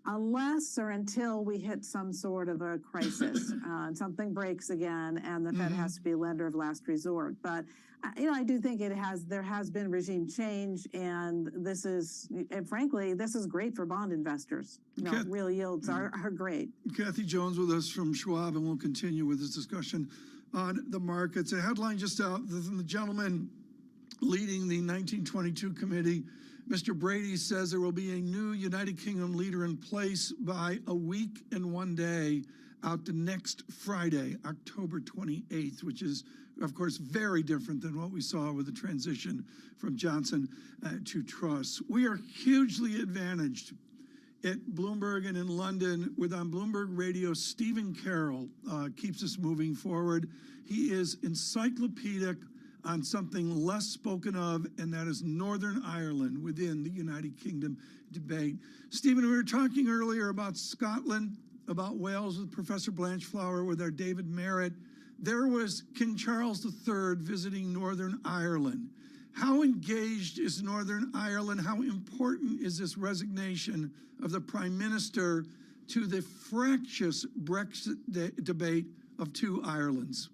Speaker 10: unless or until we hit some sort of a crisis, something breaks again, and the Fed has to be a lender of last resort. But I do think there has been regime change, and this is, and frankly, this is great for bond investors. Real yields are great.
Speaker 1: Kathy Jones with us from Schwab, and we'll continue with this discussion on the markets. A headline just out from the gentleman leading the 1922 committee. Mr. Brady says there will be a new United Kingdom leader in place by a week and 1 day out to next Friday, October 28th, which is, of course, very different than what we saw with the transition from Johnson to Truss. We are hugely advantaged at Bloomberg and in London with, on Bloomberg Radio, Stephen Carroll keeps us moving forward. He is encyclopedic on something less spoken of, and that is Northern Ireland within the United Kingdom debate. Stephen, we were talking earlier about Scotland, about Wales with Professor Blanchflower, with our David Merritt. There was King Charles III visiting Northern Ireland. How engaged is Northern Ireland? How important is this resignation of the Prime Minister to the fractious Brexit debate of two Irelands?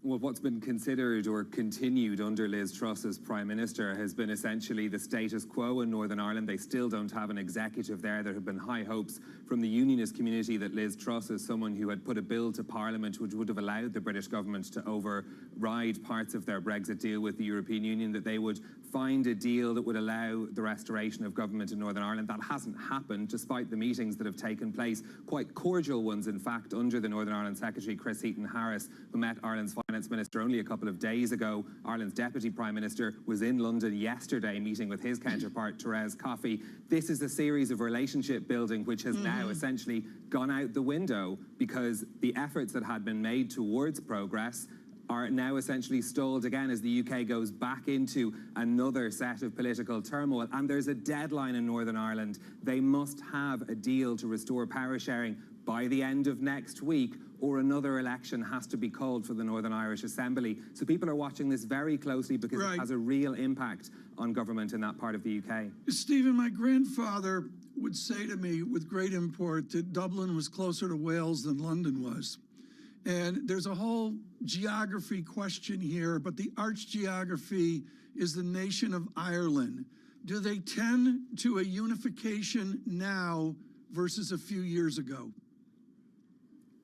Speaker 13: Well, what's been considered or continued under Liz Truss as Prime Minister has been essentially the status quo in Northern Ireland. They still don't have an executive there. There have been high hopes from the unionist community that Liz Truss, as someone who had put a bill to Parliament which would have allowed the British government to override parts of their Brexit deal with the European Union, that they would find a deal that would allow the restoration of government in Northern Ireland. That hasn't happened, despite the meetings that have taken place, quite cordial ones, in fact, under the Northern Ireland Secretary, Chris Heaton-Harris, who met Ireland's Finance Minister only a couple of days ago. Ireland's Deputy Prime Minister was in London yesterday meeting with his counterpart, Therese Coffey. This is a series of relationship building which has now essentially gone out the window, because the efforts that had been made towards progress are now essentially stalled again as the UK goes back into another set of political turmoil. And there's a deadline in Northern Ireland. They must have a deal to restore power sharing by the end of next week, or another election has to be called for the Northern Irish Assembly. So people are watching this very closely, because it has a real impact on government in that part of the UK.
Speaker 1: Stephen, my grandfather would say to me with great import that Dublin was closer to Wales than London was. And there's a whole geography question here, but the arch geography is the nation of Ireland. Do they tend to a unification now versus a few years ago?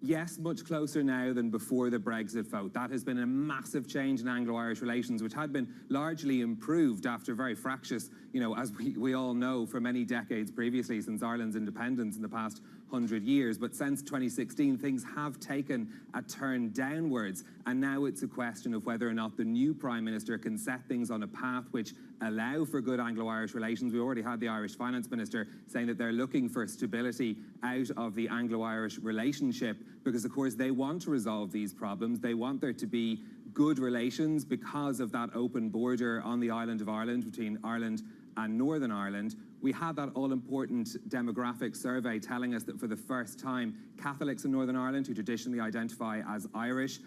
Speaker 13: Yes, much closer now than before the Brexit vote. That has been a massive change in Anglo-Irish relations, which had been largely improved after very fractious, as we all know, for many decades previously, since Ireland's independence in the past 100 years. But since 2016, things have taken a turn downwards. And now it's a question of whether or not the new Prime Minister can set things on a path which allow for good Anglo-Irish relations. We already had the Irish Finance Minister saying that they're looking for stability out of the Anglo-Irish relationship, because, of course, they want to resolve these problems. They want there to be good relations because of that open border on the island of Ireland between Ireland and Northern Ireland. We had that all-important demographic survey telling us that for the first time, Catholics in Northern Ireland, who traditionally identify as Irish,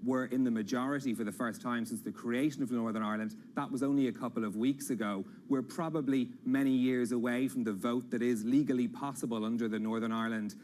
Speaker 13: were in the majority for the first time since the creation of Northern Ireland. That was only a couple of weeks ago. We're probably many years away from the vote that is legally possible under the Northern Ireland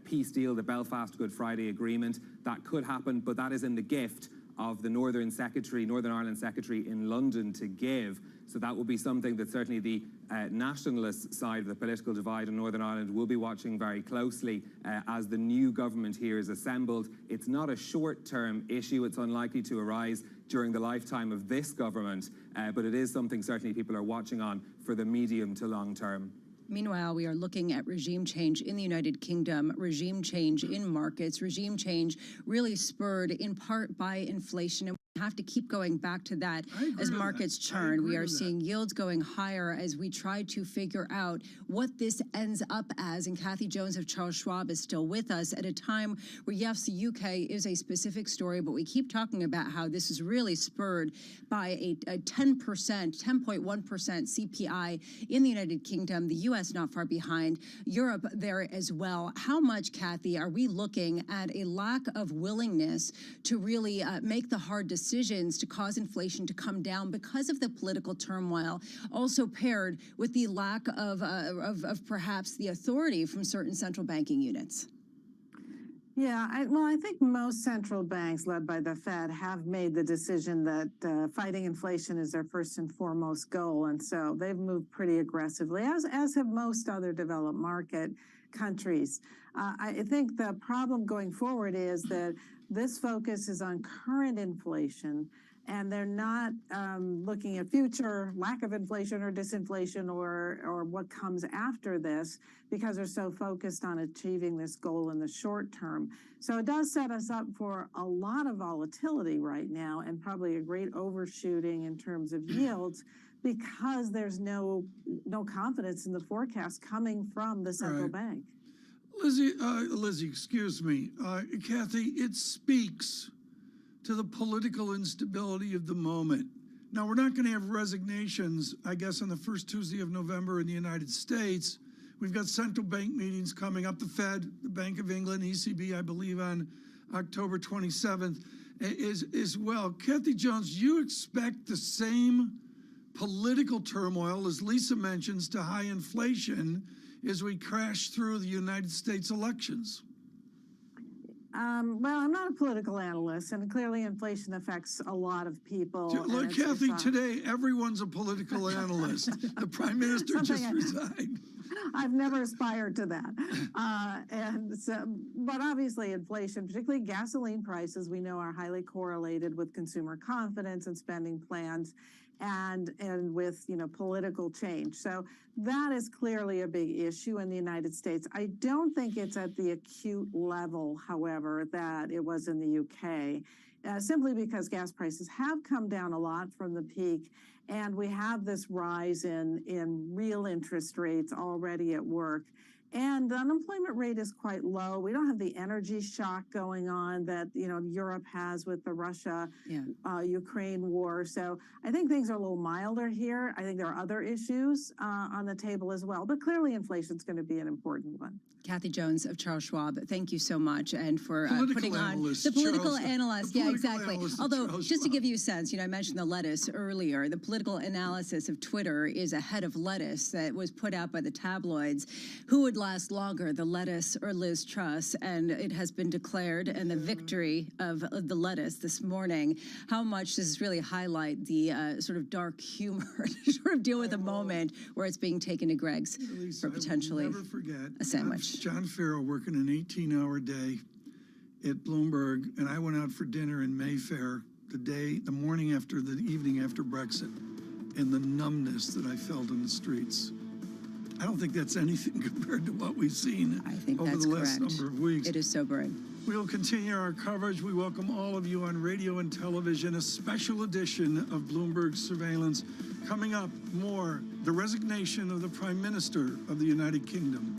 Speaker 13: peace deal, the Belfast Good Friday Agreement. That could happen, but that is in the gift of the Northern Ireland Secretary in London to give. So that will be something that certainly the nationalist side of the political divide in Northern Ireland will be watching very closely as the new government here is assembled. It's not a short-term issue. It's unlikely to arise during the lifetime of this government, but it is something certainly people are watching on for the medium to long term.
Speaker 2: Meanwhile, we are looking at regime change in the United Kingdom, regime change in markets, regime change really spurred in part by inflation. And we have to keep going back to that as markets churn. We are seeing yields going higher as we try to figure out what this ends up as. And Kathy Jones of Charles Schwab is still with us at a time where, yes, the UK is a specific story, but we keep talking about how this is really spurred by a 10.1% CPI in the United Kingdom, the US not far behind, Europe there as well. How much, Kathy, are we looking at a lack of willingness to really make the hard decisions to cause inflation to come down because of the political turmoil, also paired with the lack of perhaps the authority from certain central banking units?
Speaker 10: Yeah, I think most central banks led by the Fed have made the decision that fighting inflation is their first and foremost goal. And so they've moved pretty aggressively, as have most other developed market countries. I think the problem going forward is that this focus is on current inflation, and they're not looking at future lack of inflation or disinflation or what comes after this, because they're so focused on achieving this goal in the short term. So it does set us up for a lot of volatility right now, and probably a great overshooting in terms of yields, because there's no confidence in the forecast coming from the central bank.
Speaker 1: Lizzie, excuse me. Kathy, it speaks to the political instability of the moment. Now, we're not going to have resignations, I guess, on the first Tuesday of November in the United States. We've got central bank meetings coming up, the Fed, the Bank of England, ECB, I believe, on October 27th as well. Kathy Jones, you expect the same political turmoil, as Lisa mentions, to high inflation as we crash through the United States elections?
Speaker 10: Well, I'm not a political analyst, and clearly inflation affects a lot of people.
Speaker 1: Look, Kathy, today everyone's a political analyst. The Prime Minister just resigned.
Speaker 10: I've never aspired to that. But obviously inflation, particularly gasoline prices, we know are highly correlated with consumer confidence and spending plans, and with, political change. So that is clearly a big issue in the United States. I don't think it's at the acute level, however, that it was in the UK, simply because gas prices have come down a lot from the peak, and we have this rise in real interest rates already at work. And the unemployment rate is quite low. We don't have the energy shock going on that Europe has with the Russia-Ukraine war. So I think things are a little milder here. I think there are other issues on the table as well. But clearly inflation is going to be an important one.
Speaker 2: Kathy Jones of Charles Schwab, thank you so much, and for putting on the
Speaker 1: political
Speaker 2: analyst. Yeah, exactly. Although, just to give you a sense, I mentioned the lettuce earlier. The political analysis of Twitter is ahead of lettuce that was put out by the tabloids. Who would last longer, the lettuce or Liz Truss? And it has been declared, and the victory of the lettuce this morning. How much does this really highlight the sort of dark humor to sort of deal with a moment where it's being taken to Greg's for potentially a sandwich?
Speaker 1: John Farrell working an 18-hour day at Bloomberg, and I went out for dinner in Mayfair the morning after, the evening after Brexit, and the numbness that I felt in the streets. I don't think that's anything compared to what we've seen over the last number of weeks.
Speaker 2: It is sobering.
Speaker 1: We will continue our coverage. We welcome all of you on radio and television, a special edition of Bloomberg Surveillance. Coming up, more, the resignation of the Prime Minister of the United Kingdom.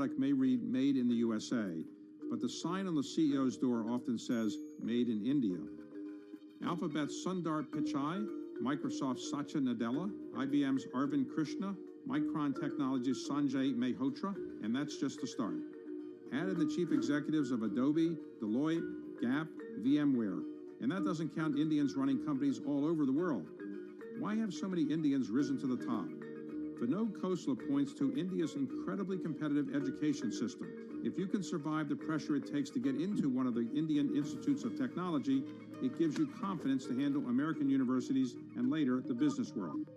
Speaker 17: product may read Made in the USA, but the sign on the CEO's door often says Made in India. Alphabet's Sundar Pichai, Microsoft's Satya Nadella, IBM's Arvind Krishna, Micron Technology's Sanjay Mehrotra, and that's just the start. Add in the chief executives of Adobe, Deloitte, Gap, VMware, and that doesn't count Indians running companies all over the world. Why have so many Indians risen to the top? Vinod Khosla points to India's incredibly competitive education system. If you can survive the pressure it takes to get into one of the Indian institutes of technology, it gives you confidence to handle American universities and later the business world.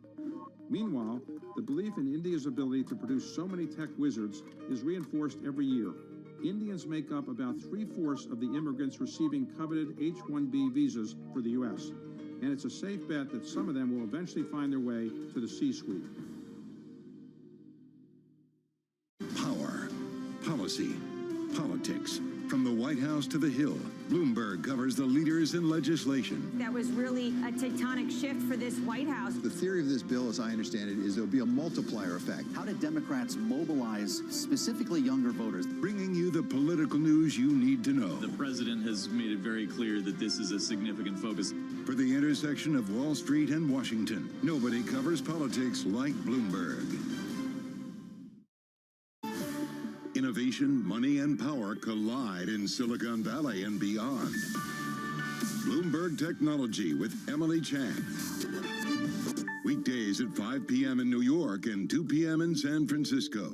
Speaker 17: Meanwhile, the belief in India's ability to produce so many tech wizards is reinforced every year. Indians make up about 3/4 of the immigrants receiving coveted H-1B visas for the U.S., and it's a safe bet that some of them will eventually find their way to the C-suite.
Speaker 9: Power, policy, politics. From the White House to the Hill, Bloomberg covers the leaders in legislation.
Speaker 18: That was really a tectonic shift for this White House.
Speaker 20: The theory of this bill, as I understand it, is there'll be a multiplier effect.
Speaker 21: How did Democrats mobilize specifically younger voters?
Speaker 9: Bringing you the political news you need to know.
Speaker 24: The president has made it very clear that this is a significant focus.
Speaker 9: For the intersection of Wall Street and Washington, nobody covers politics like Bloomberg. Innovation, money, and power collide in Silicon Valley and beyond. Bloomberg Technology with Emily Chang. Weekdays at 5 p.m. in New York and 2 p.m. in San Francisco.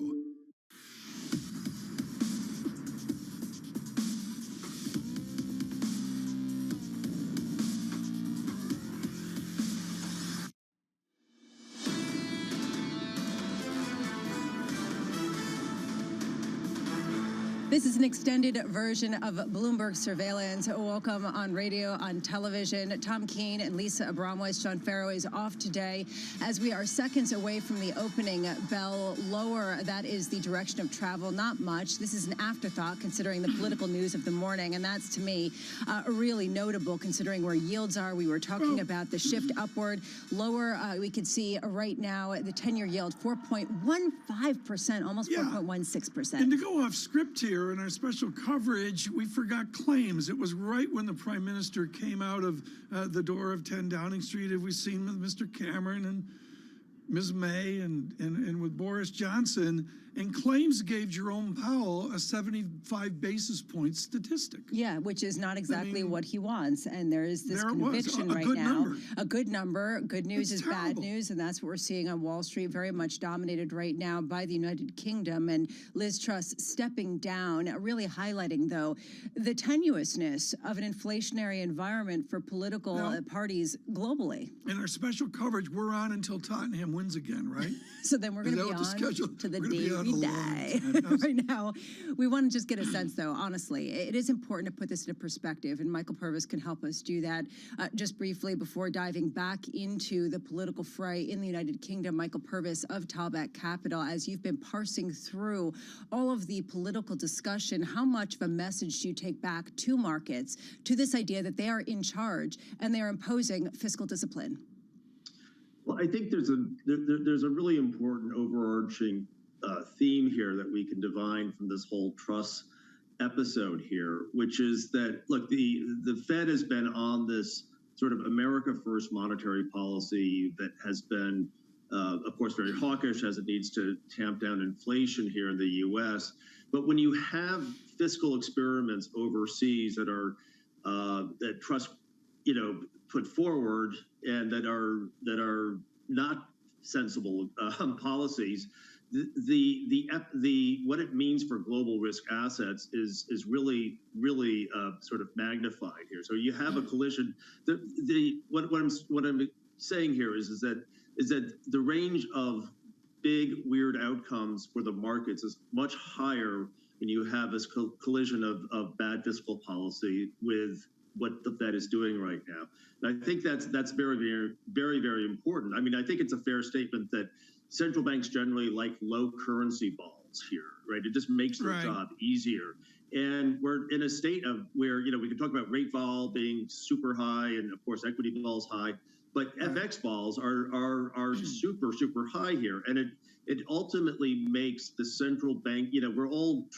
Speaker 2: This is an extended version of Bloomberg Surveillance. Welcome on radio, on television. Tom Keene and Lisa Abramowitz. John Farrow is off today as we are seconds away from the opening bell. Lower, that is the direction of travel. Not much. This is an afterthought considering the political news of the morning, and that's, to me, really notable considering where yields are. We were talking about the shift upward. Lower, we can see right now the 10-year yield, 4.15%, almost 4.16%.
Speaker 1: And to go off script here, in our special coverage, we forgot claims. It was right when the Prime Minister came out of the door of 10 Downing Street. Have we seen with Mr. Cameron and Ms. May and with Boris Johnson? And claims gave Jerome Powell a 75 basis point statistic.
Speaker 2: Yeah, which is not exactly what he wants. And there is this conviction
Speaker 1: right now.
Speaker 2: A good number. Good news is
Speaker 1: terrible.
Speaker 2: Bad news. And that's what we're seeing on Wall Street, very much dominated right now by the United Kingdom. And Liz Truss stepping down, really highlighting, though, the tenuousness of an inflationary environment for political parties globally.
Speaker 1: In our special coverage, we're on until Tottenham wins again, right?
Speaker 2: So then we're going to be on to the day we die. Right now, we want to just get a sense, though, honestly. It is important to put this into perspective, and Michael Purvis can help us do that. Just briefly, before diving back into the political fray in the United Kingdom, Michael Purvis of Talbot Capital, as you've been parsing through all of the political discussion, how much of a message do you take back to markets, to this idea that they are in charge and they are imposing fiscal discipline?
Speaker 26: Well, I think there's a really important overarching theme here that we can divine from this whole Truss episode here, which is that, look, the Fed has been on this sort of America First monetary policy that has been, of course, very hawkish as it needs to tamp down inflation here in the U.S. But when you have fiscal experiments overseas that are that Truss, put forward and that are not sensible policies, the what it means for global risk assets is really sort of magnified here. So you have a collision. What I'm saying here is that the range of big weird outcomes for the markets is much higher when you have this collision of bad fiscal policy with what the Fed is doing right now. And I think that's very important. I mean, I think it's a fair statement that central banks generally like low currency balls. models here, right? It just makes their
Speaker 1: Right.
Speaker 26: job easier. And we're in a state of where, we can talk about rate vol being super high and of course equity vol's high, but FX vols are super, super high here. And it ultimately makes the central bank, we're all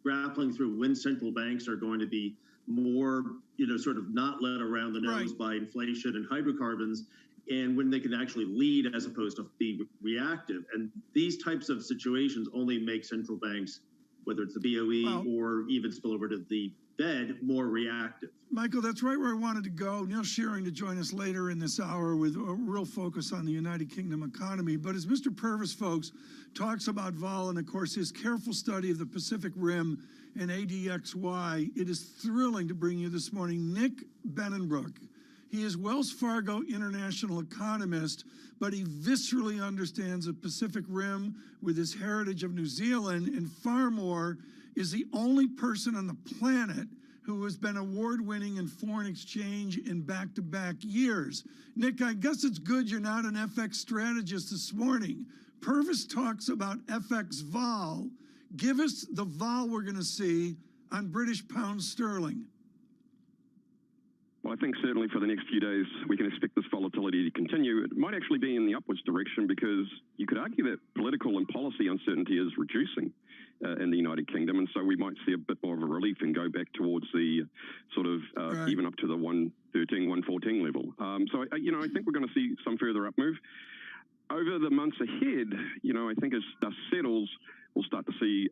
Speaker 26: grappling through when central banks are going to be more, sort of not led around the nose
Speaker 1: Right.
Speaker 26: by inflation and hydrocarbons, and when they can actually lead as opposed to be reactive. And these types of situations only make central banks, whether it's the BOE or even spill over to the Fed, more reactive.
Speaker 1: Michael, that's right where I wanted to go. Neil Shearing to join us later in this hour with a real focus on the United Kingdom economy. But as Mr. Purvis, folks, talks about vol and, of course, his careful study of the Pacific Rim and ADXY, it is thrilling to bring you this morning Nick Benenbrook. He is Wells Fargo international economist, but he viscerally understands the Pacific Rim with his heritage of New Zealand, and far more, is the only person on the planet who has been award-winning in foreign exchange in back-to-back years. Nick, I guess it's good you're not an FX strategist this morning. Purvis talks about FX vol. Give us the vol we're going to see on British pound sterling.
Speaker 5: Well, I think certainly for the next few days, we can expect this volatility to continue. It might actually be in the upwards direction because you could argue that political and policy uncertainty is reducing in the United Kingdom. And so we might see a bit more of a relief and go back towards the sort of even up to the 113, 114 level. So, I think we're going to see some further up move. Over the months ahead, I think as dust settles, we'll start to see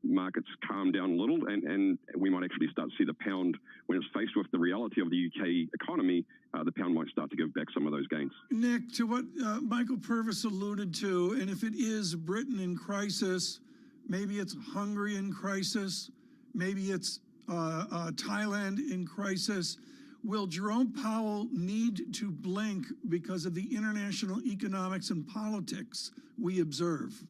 Speaker 5: markets calm down a little, and we might actually start to see the pound, when it's faced with the reality of the UK economy, the pound might start to give back some of those gains.
Speaker 1: Nick, to what Michael Purvis alluded to, and if it is Britain in crisis, maybe it's Hungary in crisis, maybe it's Thailand in crisis, will Jerome Powell need to blink because of the international economics and politics we observe?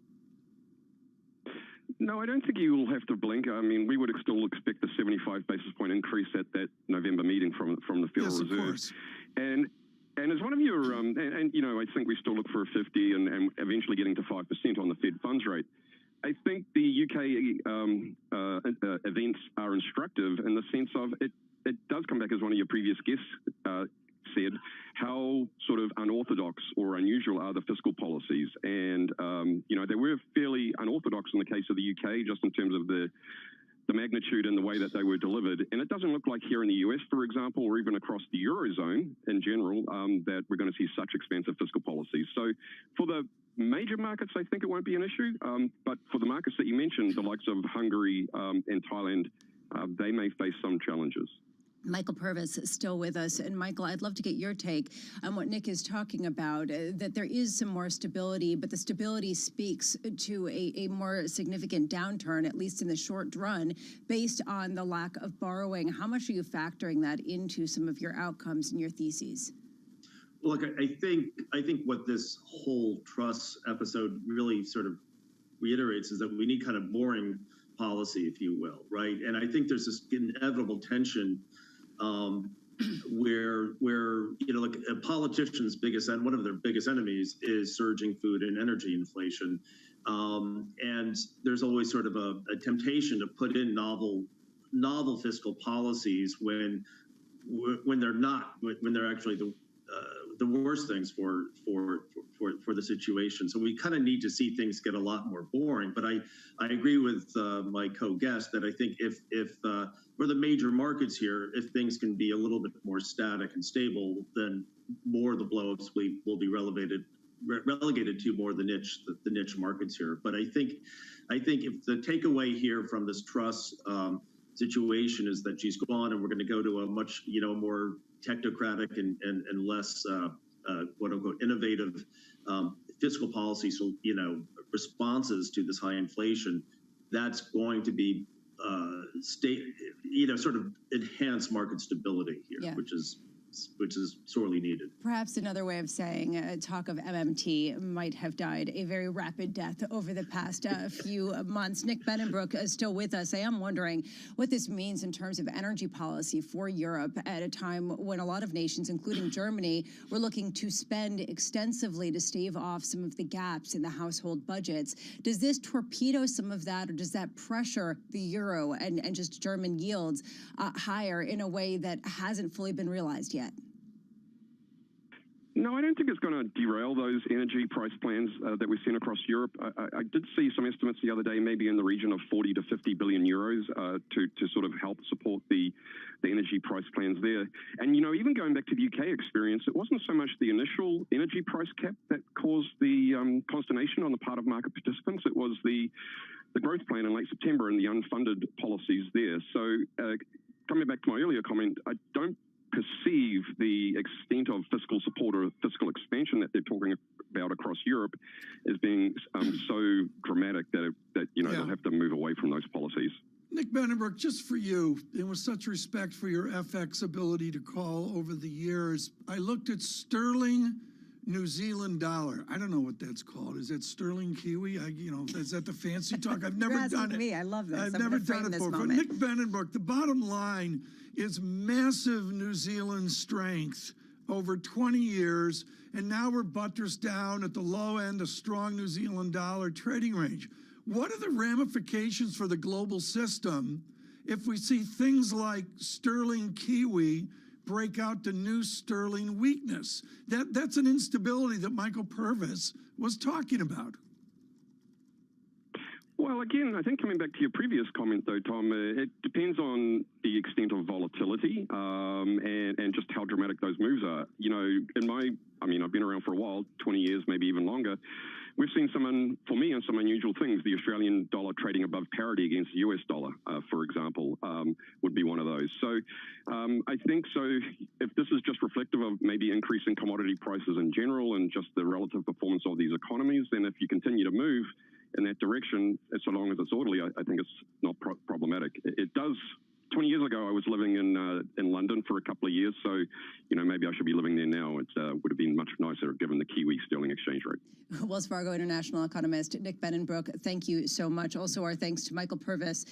Speaker 5: No, I don't think you will have to blink. I mean, we would still expect a 75 basis point increase at that November meeting from the Federal Reserve.
Speaker 1: Of course.
Speaker 5: And as one of your, I think we still look for a 50 and eventually getting to 5% on the Fed funds rate. I think the UK events are instructive in the sense of it does come back, as one of your previous guests said, how sort of unorthodox or unusual are the fiscal policies. And, they were fairly unorthodox in the case of the UK, just in terms of the magnitude and the way that they were delivered. And it doesn't look like here in the US, for example, or even across the Eurozone in general, that we're going to see such expansive fiscal policies. So for the major markets, I think it won't be an issue. But for the markets that you mentioned, the likes of Hungary and Thailand, they may face some challenges.
Speaker 2: Michael Purvis is still with us. And Michael, I'd love to get your take on what Nick is talking about, that there is some more stability, but the stability speaks to a more significant downturn, at least in the short run, based on the lack of borrowing. How much are you factoring that into some of your outcomes and your theses?
Speaker 26: Well, look, I think what this whole Truss episode really sort of reiterates is that we need kind of boring policy, if you will, right? And I think there's this inevitable tension where like a politician's one of their biggest enemies is surging food and energy inflation, and there's always sort of a temptation to put in novel fiscal policies when they're actually the worst things for the situation. So we kind of need to see things get a lot more boring. But I agree with my co-guest that I think if for the major markets here, if things can be a little bit more static and stable, then more of the blowups will be relegated to more the niche markets here. But I think if the takeaway here from this Truss situation is that she's gone and we're going to go to a much more technocratic and less quote unquote innovative fiscal policy, so responses to this high inflation, that's going to be sort of enhance market stability here, which is which is sorely needed.
Speaker 2: Perhaps another way of saying talk of MMT might have died a very rapid death over the past few months. Nick Benenbrook is still with us. I am wondering what this means in terms of energy policy for Europe at a time when a lot of nations, including Germany, were looking to spend extensively to stave off some of the gaps in the household budgets. Does this torpedo some of that, or does that pressure the euro and just German yields higher in a way that hasn't fully been realized yet?
Speaker 5: No, I don't think it's going to derail those energy price plans that we've seen across Europe. I did see some estimates the other day, maybe in the region of 40 to 50 billion euros to sort of help support the energy price plans there. And, even going back to the UK experience, it wasn't so much the initial energy price cap that caused the consternation on the part of market participants. It was the growth plan in late September and the unfunded policies there. So coming back to my earlier comment, I don't perceive the extent of fiscal support or fiscal expansion that they're talking about across Europe as being so dramatic that they'll have to move away from those policies.
Speaker 1: Nick Benenbrook, just for you, and with such respect for your FX ability to call over the years, I looked at sterling New Zealand dollar. I don't know what that's called. Is that sterling Kiwi? Is that the fancy talk? I've never done it.
Speaker 2: Me. I love this.
Speaker 1: I've never done it before. But Nick Benenbrook, the bottom line is massive New Zealand strength over 20 years, and now we're buttressed down at the low end of strong New Zealand dollar trading range. What are the ramifications for the global system if we see things like sterling Kiwi break out to new sterling weakness? That's an instability that Michael Purvis was talking about.
Speaker 5: Well, again, I think coming back to your previous comment, though, Tom, it depends on the extent of volatility and just how dramatic those moves are. I've been around for a while, 20 years, maybe even longer. We've seen some unusual things. The Australian dollar trading above parity against the US dollar, for example, would be one of those. So I think if this is just reflective of maybe increasing commodity prices in general and just the relative performance of these economies, then if you continue to move in that direction, so long as it's orderly, I think it's not problematic. It does. 20 years ago, I was living in London for a couple of years, so maybe I should be living there now. It would have been much nicer given the Kiwi sterling exchange rate.
Speaker 2: Wells Fargo international economist Nick Benenbrook, thank you so much. Also, our thanks to Michael Purvis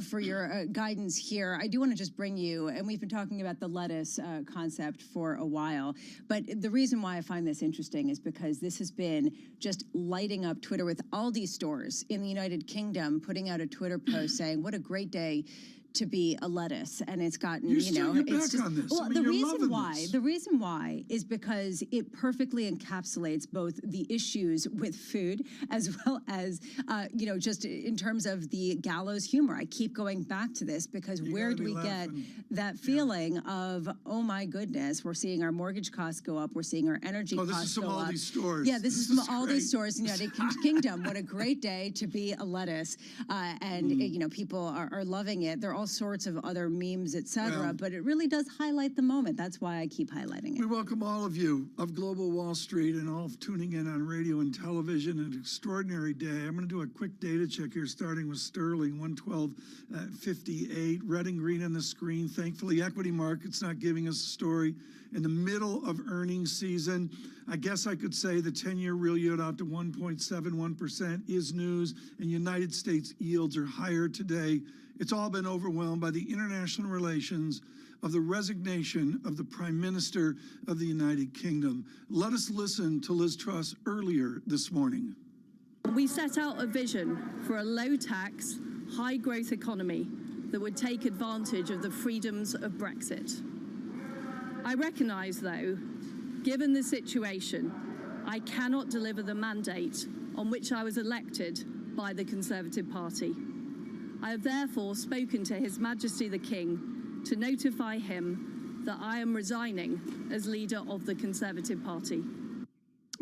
Speaker 2: for your guidance here. I do want to just bring you, and we've been talking about the lettuce concept for a while, but the reason why I find this interesting is because this has been just lighting up Twitter with Aldi stores in the United Kingdom putting out a Twitter post saying, what a great day to be a lettuce, and it's gotten,
Speaker 1: it's just on this.
Speaker 2: Well, the reason why is because it perfectly encapsulates both the issues with food as well as just in terms of the gallows humor. I keep going back to this because where do we get that feeling of, oh my goodness, we're seeing our mortgage costs go up, we're seeing our energy costs go up.
Speaker 1: This is from Aldi stores.
Speaker 2: Yeah, this is from Aldi stores in the United Kingdom. What a great day to be a lettuce, and people are loving it. They're all sorts of other memes, etc. But it really does highlight the moment. That's why I keep highlighting it.
Speaker 1: We welcome all of you of Global Wall Street and all tuning in on radio and television. An extraordinary day. I'm going to do a quick data check here, starting with sterling, 112.58. Red and green on the screen. Thankfully, equity markets not giving us a story in the middle of earnings season. I guess I could say the 10-year real yield out to 1.71% is news, and United States yields are higher today. It's all been overwhelmed by the international relations of the resignation of the Prime Minister of the United Kingdom. Let us listen to Liz Truss earlier this morning.
Speaker 3: We set out a vision for a low-tax, high-growth economy that would take advantage of the freedoms of Brexit. I recognise, though, given the situation, I cannot deliver the mandate on which I was elected by the Conservative Party. I have therefore spoken to His Majesty the King to notify him that I am resigning as leader of the Conservative Party.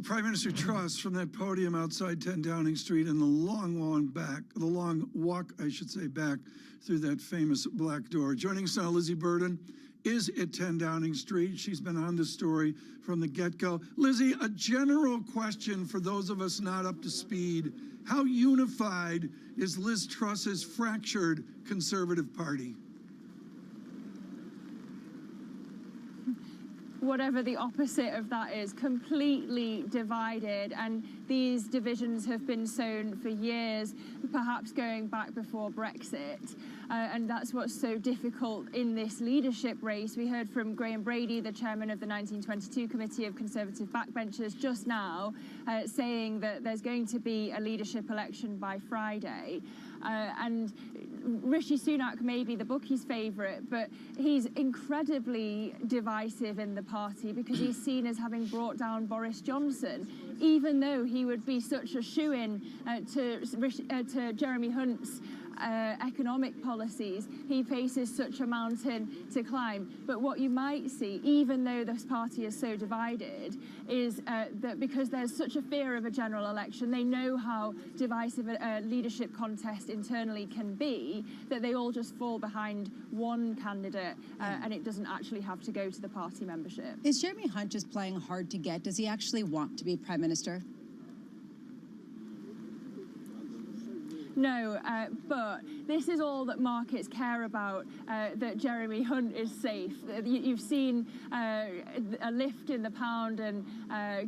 Speaker 1: Prime Minister Truss from that podium outside 10 Downing Street and the long walk back through that famous black door. Joining us now, Lizzie Burden is at 10 Downing Street. She's been on this story from the get-go. Lizzie, a general question for those of us not up to speed. How unified is Liz Truss's fractured Conservative Party?
Speaker 3: whatever the opposite of that is, completely divided. And these divisions have been sown for years, perhaps going back before Brexit. And that's what's so difficult in this leadership race. We heard from Graham Brady, the chairman of the 1922 Committee of Conservative Backbenchers, just now, saying that there's going to be a leadership election by Friday. And Rishi Sunak may be the bookie's favourite, but he's incredibly divisive in the party because he's seen as having brought down Boris Johnson, even though he would be such a shoo-in to Jeremy Hunt's economic policies. He faces such a mountain to climb. But what you might see, even though this party is so divided, is that because there's such a fear of a general election, they know how divisive a leadership contest internally can be, that they all just fall behind one candidate and it doesn't actually have to go to the party membership.
Speaker 2: Is Jeremy Hunt just playing hard to get? Does he actually want to be Prime Minister?
Speaker 3: No, but this is all that markets care about, that Jeremy Hunt is safe. You've seen a lift in the pound and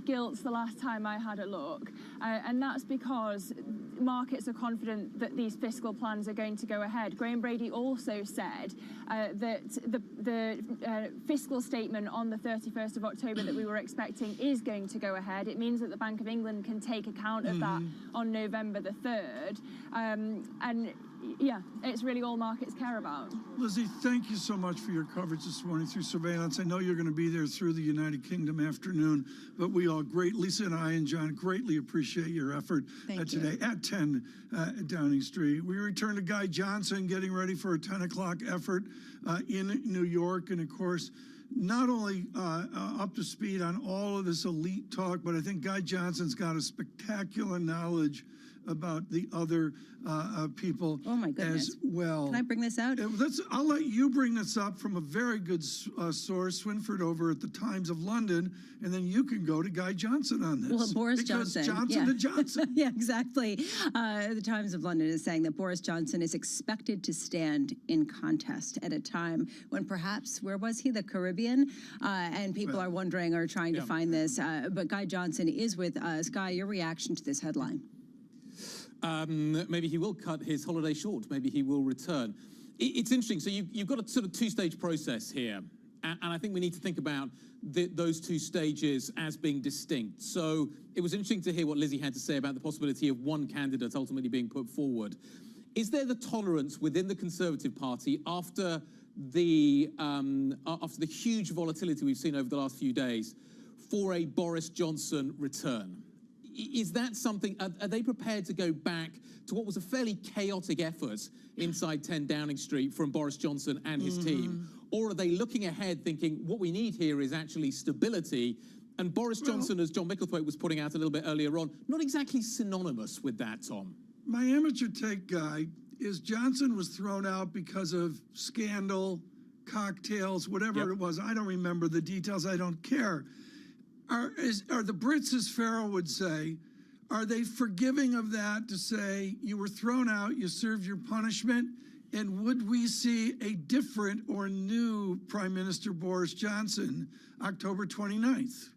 Speaker 3: gilts the last time I had a look. And that's because markets are confident that these fiscal plans are going to go ahead. Graham Brady also said that the fiscal statement on the 31st of October that we were expecting is going to go ahead. It means that the Bank of England can take account of that on November the 3rd. And yeah, it's really all markets care about.
Speaker 1: Lizzie, thank you so much for your coverage this morning through surveillance. I know you're going to be there through the United Kingdom afternoon, but we all Lisa and I and John greatly appreciate your effort today at 10 Downing Street. We return to Guy Johnson getting ready for a 10 o'clock effort in New York. And of course, not only up to speed on all of this elite talk, but I think Guy Johnson's got a spectacular knowledge about the other people as well.
Speaker 2: Can I bring this out?
Speaker 1: I'll let you bring this up from a very good source, Swinford over at the Times of London, and then you can go to Guy Johnson on this.
Speaker 2: Well, Boris Johnson.
Speaker 1: Johnson to Johnson.
Speaker 2: Yeah, exactly. The Times of London is saying that Boris Johnson is expected to stand in contest at a time when perhaps, where was he, the Caribbean? And people are wondering or trying to find this. But Guy Johnson is with us. Guy, your reaction to this headline?
Speaker 16: Maybe he will cut his holiday short. Maybe he will return. It's interesting. So you've got a sort of two-stage process here. And I think we need to think about those two stages as being distinct. So it was interesting to hear what Lizzie had to say about the possibility of one candidate ultimately being put forward. Is there the tolerance within the Conservative Party after the huge volatility we've seen over the last few days for a Boris Johnson return? Is that something, are they prepared to go back to what was a fairly chaotic effort inside 10 Downing Street from Boris Johnson and his team? Or are they looking ahead thinking what we need here is actually stability? And Boris Johnson, as John Micklethwaite was putting out a little bit earlier on, not exactly synonymous with that, Tom.
Speaker 1: My amateur take, Guy, is Johnson was thrown out because of scandal, cocktails, whatever it was. I don't remember the details. I don't care. Are the Brits, as Farrell would say, are they forgiving of that to say you were thrown out, you served your punishment, and would we see a different or new Prime Minister Boris Johnson October 29th?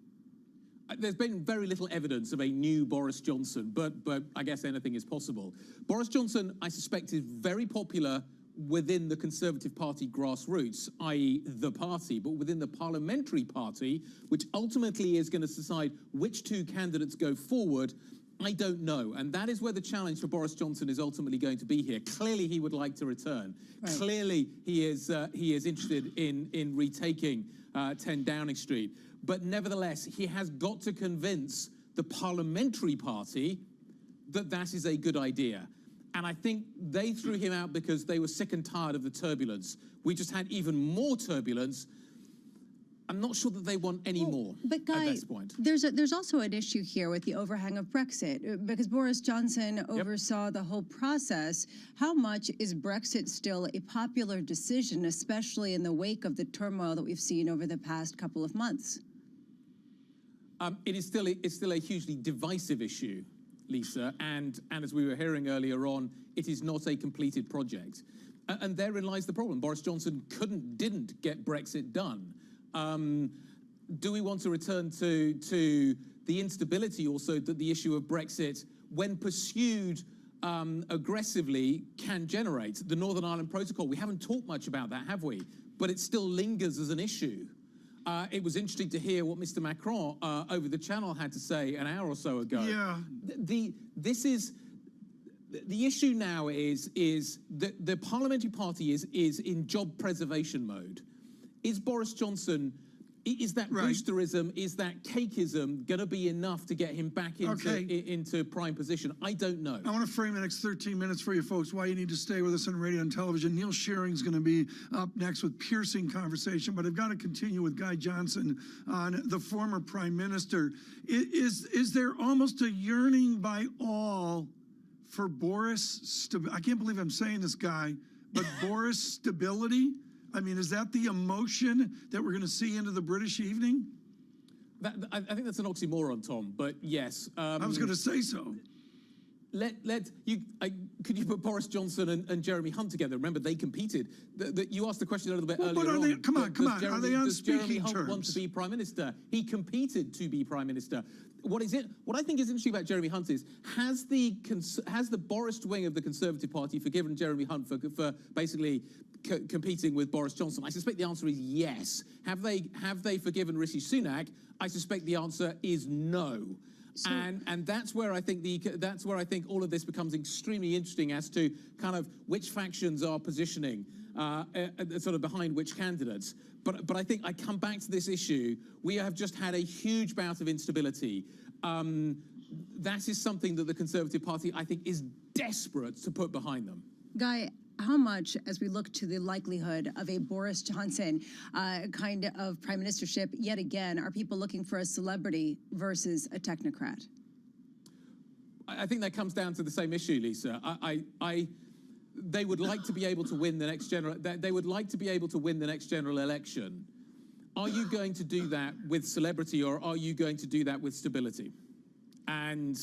Speaker 16: There's been very little evidence of a new Boris Johnson, but I guess anything is possible. Boris Johnson, I suspect, is very popular within the Conservative Party grassroots, i.e. the party, but within the parliamentary party, which ultimately is going to decide which two candidates go forward, I don't know. And that is where the challenge for Boris Johnson is ultimately going to be here. Clearly, he would like to return. Right. Clearly, he is interested in retaking 10 Downing Street. But nevertheless, he has got to convince the parliamentary party that that is a good idea. And I think they threw him out because they were sick and tired of the turbulence. We just had even more turbulence. I'm not sure that they want any more
Speaker 2: but Guy,
Speaker 16: at this point.
Speaker 2: There's also an issue here with the overhang of Brexit, because Boris Johnson oversaw the whole process. How much is Brexit still a popular decision, especially in the wake of the turmoil that we've seen over the past couple of months?
Speaker 16: It's still a hugely divisive issue, Lisa, and as we were hearing earlier on, it is not a completed project. And therein lies the problem. Boris Johnson didn't get Brexit done. do we want to return to the instability also that the issue of Brexit, when pursued aggressively, can generate? The Northern Ireland Protocol, we haven't talked much about that, have we? But it still lingers as an issue. It was interesting to hear what Mr. Macron over the channel had to say an hour or so ago.
Speaker 1: Yeah.
Speaker 16: The issue now is that the parliamentary party is in job preservation mode. Is Boris Johnson, is that boosterism, is that cakeism going to be enough to get him back into prime position? I don't know.
Speaker 1: I want to frame the next 13 minutes for you folks, why you need to stay with us on radio and television. Neil Shearing's going to be up next with piercing conversation, but I've got to continue with Guy Johnson on the former prime minister. Is there almost a yearning by all for Boris, I can't believe I'm saying this, Guy, but Boris stability? I mean, is that the emotion that we're going to see into the British evening?
Speaker 16: I think that's an oxymoron, Tom, but yes.
Speaker 1: I was going to say so.
Speaker 16: Could you put Boris Johnson and Jeremy Hunt together? Remember, they competed. You asked the question a little bit earlier
Speaker 1: on. Come on. Are they on
Speaker 16: does Jeremy
Speaker 1: speaking
Speaker 16: Hunt
Speaker 1: terms?
Speaker 16: want to be prime minister? He competed to be prime minister. What I think is interesting about Jeremy Hunt is, has the Boris wing of the Conservative Party forgiven Jeremy Hunt for basically competing with Boris Johnson? I suspect the answer is yes. Have they forgiven Rishi Sunak? I suspect the answer is no. So, and that's where I think all of this becomes extremely interesting as to kind of which factions are positioning sort of behind which candidates. But I think I come back to this issue. We have just had a huge bout of instability. That is something that the Conservative Party, I think, is desperate to put behind them.
Speaker 2: Guy, how much, as we look to the likelihood of a Boris Johnson kind of prime ministership, yet again, are people looking for a celebrity versus a technocrat?
Speaker 16: I think that comes down to the same issue, Lisa. They would like to be able to win the next general. They would like to be able to win the next general election. Are you going to do that with celebrity, or are you going to do that with stability? And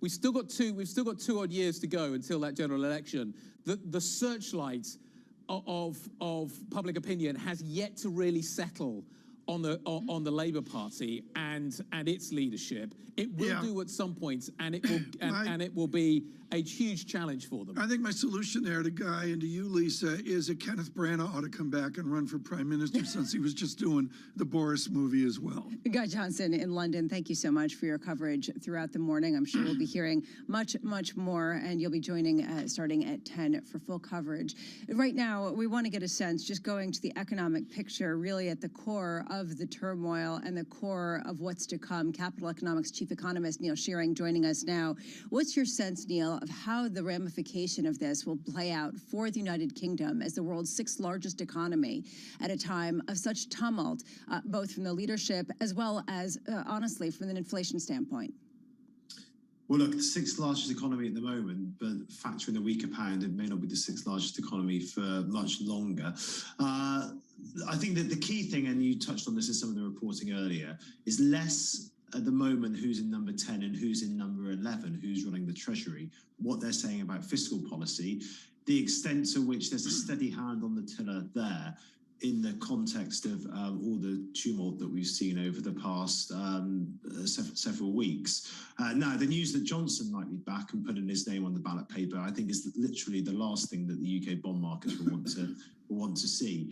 Speaker 16: we've still got 2 odd years to go until that general election. The searchlight of public opinion has yet to really settle on the Labour Party and its leadership. It will do at some point, and it will be a huge challenge for them.
Speaker 1: I think my solution there to Guy and to you, Lisa, is that Kenneth Branagh ought to come back and run for prime minister since he was just doing the Boris movie as well.
Speaker 2: Guy Johnson in London, thank you so much for your coverage throughout the morning. I'm sure we'll be hearing much more, and you'll be joining starting at 10 for full coverage. Right now, we want to get a sense, just going to the economic picture, really at the core of the turmoil and the core of what's to come. Capital Economics Chief Economist Neil Shearing joining us now. What's your sense, Neil, of how the ramification of this will play out for the United Kingdom as the world's 6th largest economy at a time of such tumult, both from the leadership as well as, honestly, from an inflation standpoint?
Speaker 6: Well, look, the 6th largest economy at the moment, but factor in the weaker pound, it may not be the 6th largest economy for much longer. I think that the key thing, and you touched on this in some of the reporting earlier, is less at the moment who's in number 10 and who's in number 11, who's running the Treasury, what they're saying about fiscal policy, the extent to which there's a steady hand on the tiller there in the context of all the tumult that we've seen over the past several weeks. Now, the news that Johnson might be back and putting his name on the ballot paper, I think, is literally the last thing that the UK bond markets will want to see.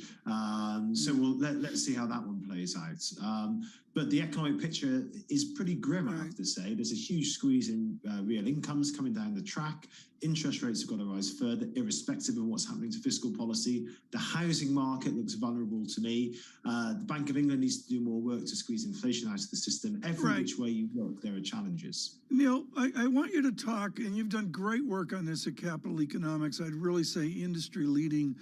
Speaker 6: So let's see how that one plays out. But the economic picture is pretty grim, I have to say. There's a huge squeeze in real incomes coming down the track. Interest rates have got to rise further, irrespective of what's happening to fiscal policy. The housing market looks vulnerable to me. The Bank of England needs to do more work to squeeze inflation out of the system. Every which way you look, there are challenges.
Speaker 1: Neil, I want you to talk, and you've done great work on this at Capital Economics. I'd really say industry-leading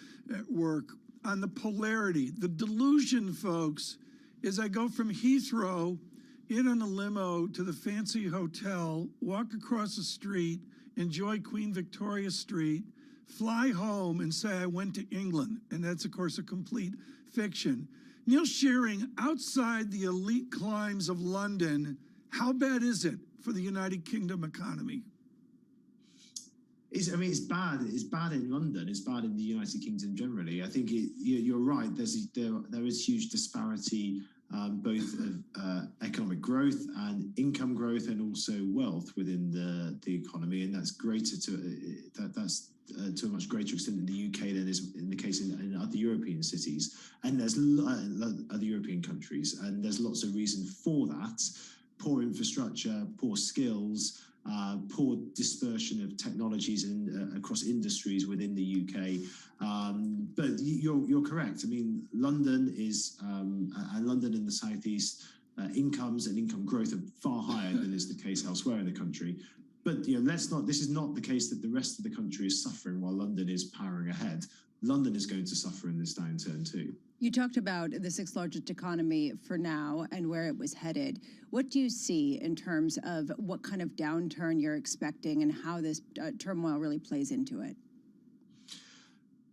Speaker 1: work on the polarity, the delusion, folks, is I go from Heathrow in on a limo to the fancy hotel, walk across the street, enjoy Queen Victoria Street, fly home and say I went to England. And that's, of course, a complete fiction. Neil Shearing, outside the elite climes of London, how bad is it for the United Kingdom economy?
Speaker 6: It's bad. It's bad in London. It's bad in the United Kingdom generally. I think you're right. There is huge disparity, both of economic growth and income growth, and also wealth within the economy, and that's greater to a much greater extent in the UK than is in the case in other European cities, and there's other European countries, and there's lots of reason for that: poor infrastructure, poor skills. Poor dispersion of technologies across industries within the UK. But you're correct. I mean, London and London in the southeast, incomes and income growth are far higher than is the case elsewhere in the country. But this is not the case that the rest of the country is suffering while London is powering ahead. London is going to suffer in this downturn too.
Speaker 2: You talked about the sixth largest economy for now and where it was headed. What do you see in terms of what kind of downturn you're expecting and how this turmoil really plays into it?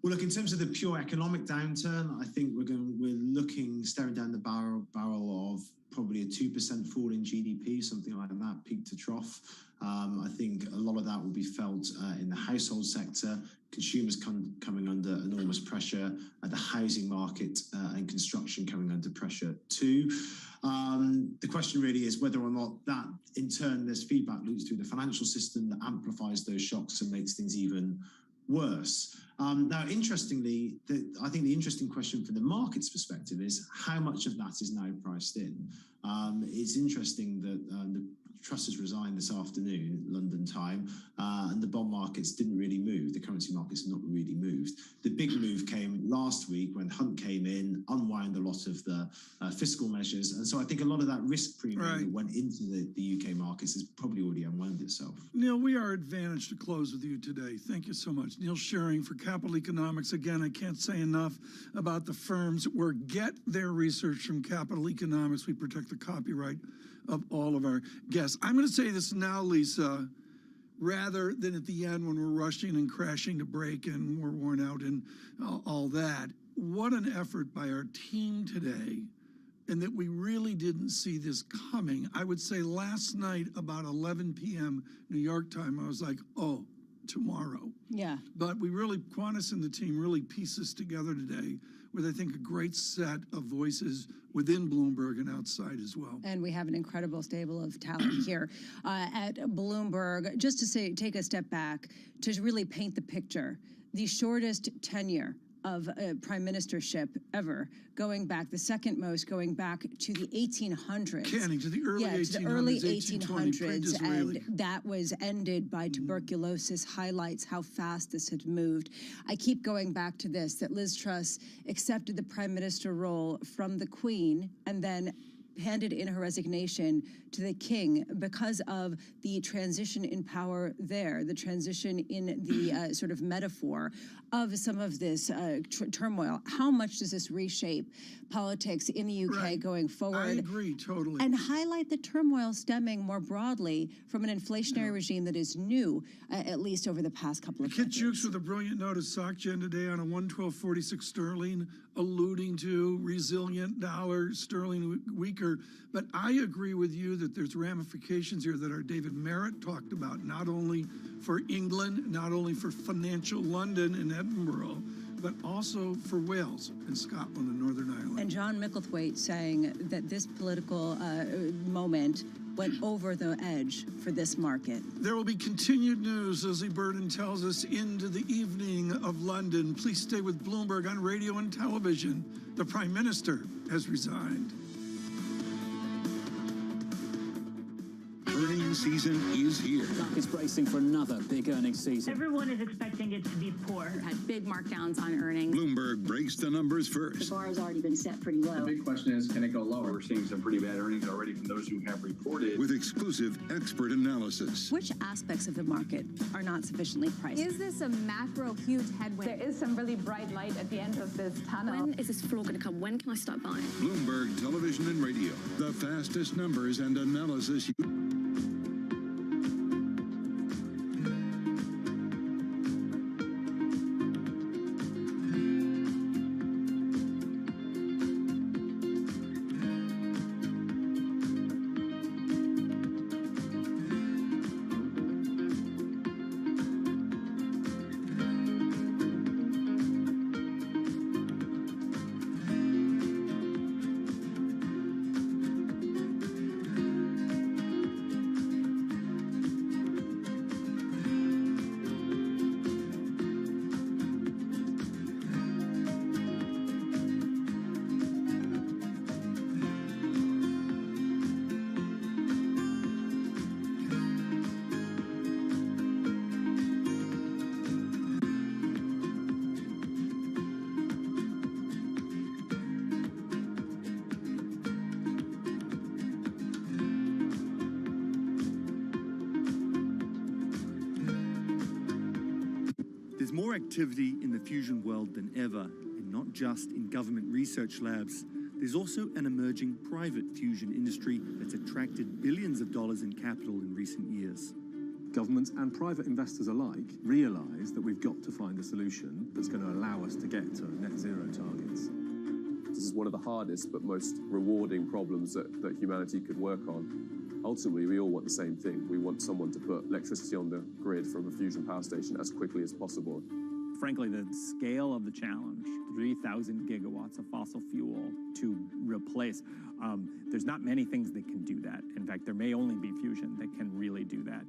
Speaker 6: Well, look, in terms of the pure economic downturn, I think we're staring down the barrel of probably a 2% fall in GDP, something like that, peak to trough. I think a lot of that will be felt in the household sector, consumers coming under enormous pressure, the housing market and construction coming under pressure too. The question really is whether or not that, in turn, there's feedback loops through the financial system that amplifies those shocks and makes things even worse. Now, interestingly, I think the interesting question from the market's perspective is how much of that is now priced in. It's interesting that the Truss has resigned this afternoon, London time, and the bond markets didn't really move. The currency markets not really moved. The big move came last week when Hunt came in, unwound a lot of the fiscal measures. And so I think a lot of that risk premium that went into the UK markets has probably already unwound itself.
Speaker 1: Neil, we are advantaged to close with you today. Thank you so much. Neil Schering for Capital Economics. Again, I can't say enough about the firms where get their research from Capital Economics. We protect the copyright of all of our guests. I'm going to say this now, Lisa, rather than at the end when we're rushing and crashing to break and we're worn out and all that. What an effort by our team today, and that we really didn't see this coming. I would say last night about 11 p.m. New York time, I was like, oh, tomorrow.
Speaker 2: Yeah.
Speaker 1: But we really, Qantas and the team really pieced this together today with, I think, a great set of voices within Bloomberg and outside as well.
Speaker 2: And we have an incredible stable of talent here at Bloomberg. Just to take a step back, to really paint the picture, the shortest tenure of a prime ministership ever, going back, the second most, going back to the 1800s.
Speaker 1: Canning, to the early 1800s,
Speaker 2: to the early
Speaker 1: 1800s,
Speaker 2: and that was ended by tuberculosis, highlights how fast this had moved. I keep going back to this, that Liz Truss accepted the prime minister role from the Queen and then handed in her resignation to the king because of the transition in power there, the transition in the sort of metaphor of some of this turmoil. How much does this reshape politics in the UK going forward?
Speaker 1: I agree, totally.
Speaker 2: And highlight the turmoil stemming more broadly from an inflationary regime that is new, at least over the past couple of
Speaker 1: Kit
Speaker 2: decades.
Speaker 1: Jukes with a brilliant note of SocGen today on a 112.46 sterling, alluding to resilient dollar, sterling weaker. But I agree with you that there's ramifications here that our David Merritt talked about, not only for England, not only for financial London and Edinburgh, but also for Wales and Scotland and Northern Ireland.
Speaker 2: And John Micklethwaite saying that this political moment went over the edge for this market.
Speaker 1: There will be continued news, Lizzie Burden tells us, into the evening of London. Please stay with Bloomberg on radio and television. The Prime Minister has resigned.
Speaker 9: Earnings season is here.
Speaker 7: Markets bracing for another big earnings season.
Speaker 11: Everyone is expecting it to be poor.
Speaker 14: We've had big markdowns on earnings.
Speaker 9: Bloomberg breaks the numbers first.
Speaker 14: The bar has already been set pretty low.
Speaker 24: The big question is, can it go lower? We're seeing some pretty bad earnings already from those who have reported.
Speaker 9: With exclusive expert analysis.
Speaker 2: Which aspects of the market are not sufficiently priced?
Speaker 14: Is this a macro huge headwind?
Speaker 11: There is some really bright light at the end of this tunnel.
Speaker 14: When is this floor going to come? When can I start buying?
Speaker 9: Bloomberg Television and Radio. The fastest numbers and analysis you...
Speaker 4: more activity in the fusion world than ever, and not just in government research labs. There's also an emerging private fusion industry that's attracted billions of dollars in capital in recent years.
Speaker 15: Governments and private investors alike realise that we've got to find a solution that's going to allow us to get to net zero targets.
Speaker 19: This is one of the hardest but most rewarding problems that humanity could work on. Ultimately, we all want the same thing. We want someone to put electricity on the grid from a fusion power station as quickly as possible.
Speaker 22: Frankly, the scale of the challenge, 3,000 gigawatts of fossil fuel to replace, there's not many things that can do that. In fact, there may only be fusion that can really do that.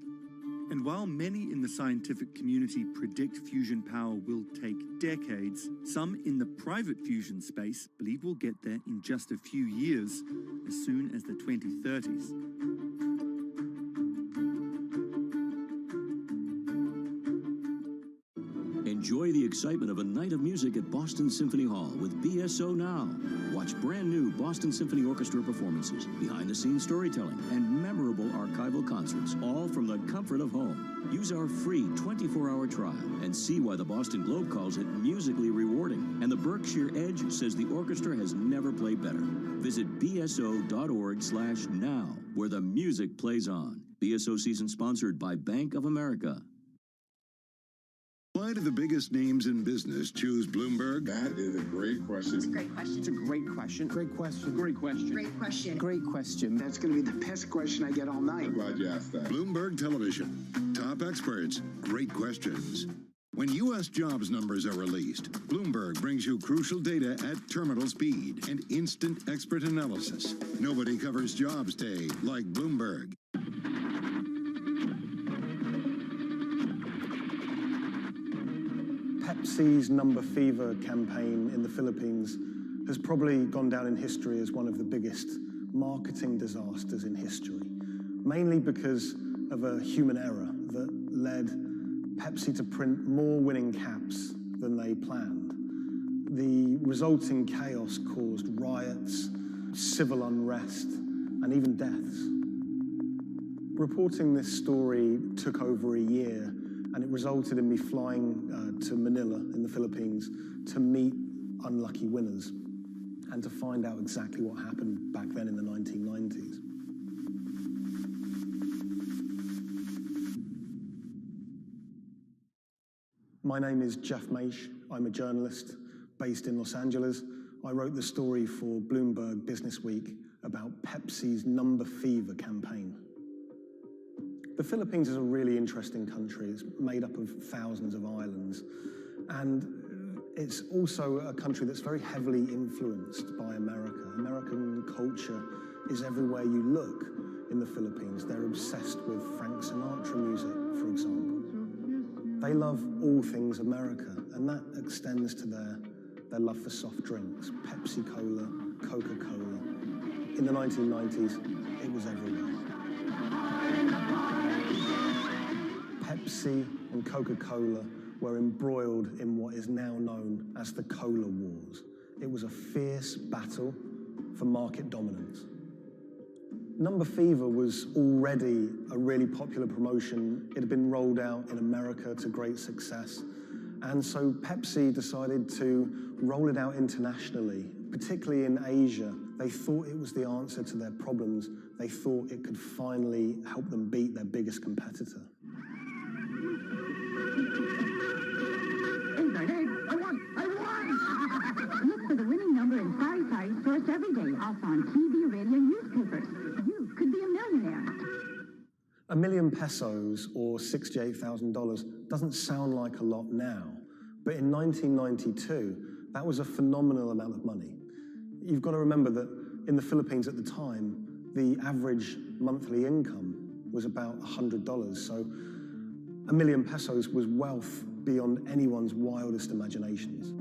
Speaker 4: And while many in the scientific community predict fusion power will take decades, some in the private fusion space believe we'll get there in just a few years, as soon as the 2030s.
Speaker 23: Enjoy the excitement of a night of music at Boston Symphony Hall with BSO Now. Watch brand new Boston Symphony Orchestra performances, behind-the-scenes storytelling, and memorable archival concerts, all from the comfort of home. Use our free 24-hour trial and see why the Boston Globe calls it musically rewarding. And the Berkshire Edge says the orchestra has never played better. Visit bso.org/now, where the music plays on. BSO season sponsored by Bank of America.
Speaker 9: Why do the biggest names in business choose Bloomberg?
Speaker 25: That is a great question.
Speaker 27: It's a great question.
Speaker 25: It's a great question.
Speaker 27: Great question.
Speaker 25: Great question.
Speaker 27: Great question.
Speaker 25: Great question.
Speaker 27: That's going to be the best question I get all night.
Speaker 25: I'm glad you asked that.
Speaker 9: Bloomberg Television. Top experts. Great questions. When U.S. jobs numbers are released, Bloomberg brings you crucial data at terminal speed and instant expert analysis. Nobody covers jobs day like Bloomberg.
Speaker 28: Pepsi's Number Fever campaign in the Philippines has probably gone down in history as one of the biggest marketing disasters in history, mainly because of a human error that led Pepsi to print more winning caps than they planned. The resulting chaos caused riots, civil unrest, and even deaths. Reporting this story took over a year, and it resulted in me flying to Manila in the Philippines to meet unlucky winners and to find out exactly what happened back then in the 1990s. My name is Jeff Maish. I'm a journalist based in Los Angeles. I wrote the story for Bloomberg Business Week about Pepsi's Number Fever campaign. The Philippines is a really interesting country. It's made up of thousands of islands. And it's also a country that's very heavily influenced by America. American culture is everywhere you look in the Philippines. They're obsessed with Frank Sinatra music, for example. They love all things America, and that extends to their love for soft drinks, Pepsi-Cola, Coca-Cola. In the 1990s, it was everywhere. Pepsi and Coca-Cola were embroiled in what is now known as the Cola Wars. It was a fierce battle for market dominance. Number Fever was already a really popular promotion. It had been rolled out in America to great success. And so Pepsi decided to roll it out internationally, particularly in Asia. They thought it was the answer to their problems. They thought it could finally help them beat their biggest competitor.
Speaker 29: Look for the winning number in sari stores every day, also on TV, radio, and newspapers. You could be a millionaire.
Speaker 28: $1 million pesos, or $68,000, doesn't sound like a lot now, but in 1992, that was a phenomenal amount of money. You've got to remember that in the Philippines at the time, the average monthly income was about $100, so $1 million pesos was wealth beyond anyone's wildest imaginations.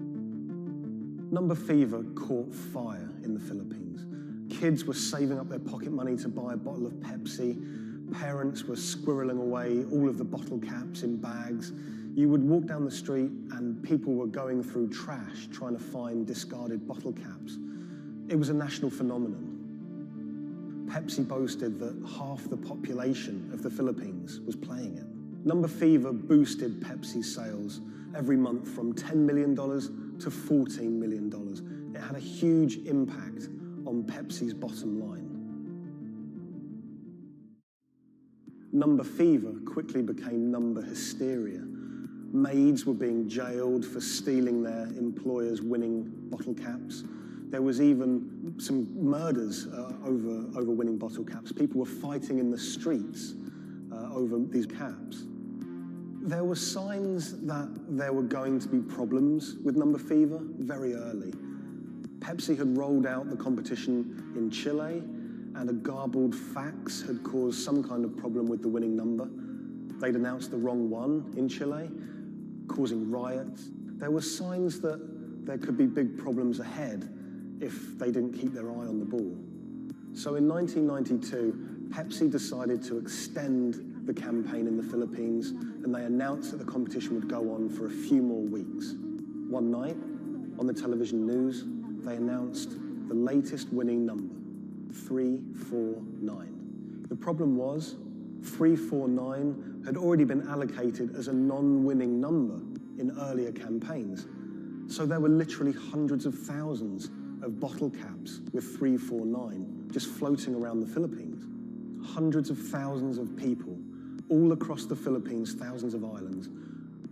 Speaker 28: Number Fever caught fire in the Philippines. Kids were saving up their pocket money to buy a bottle of Pepsi. Parents were squirreling away all of the bottle caps in bags. You would walk down the street and people were going through trash trying to find discarded bottle caps. It was a national phenomenon. Pepsi boasted that half the population of the Philippines was playing it. Number fever boosted Pepsi's sales every month from $10 million to $14 million. It had a huge impact on Pepsi's bottom line. Number fever quickly became number hysteria. Maids were being jailed for stealing their employers' winning bottle caps. There was even some murders over winning bottle caps. People were fighting in the streets over these caps. There were signs that there were going to be problems with number fever very early. Pepsi had rolled out the competition in Chile, and a garbled fax had caused some kind of problem with the winning number. They'd announced the wrong one in Chile, causing riots. There were signs that there could be big problems ahead if they didn't keep their eye on the ball. So in 1992, Pepsi decided to extend the campaign in the Philippines, and they announced that the competition would go on for a few more weeks. One night, on the television news, they announced the latest winning number, 349. The problem was, 349 had already been allocated as a non-winning number in earlier campaigns. So there were literally hundreds of thousands of bottle caps with 349 just floating around the Philippines. Hundreds of thousands of people all across the Philippines, thousands of islands,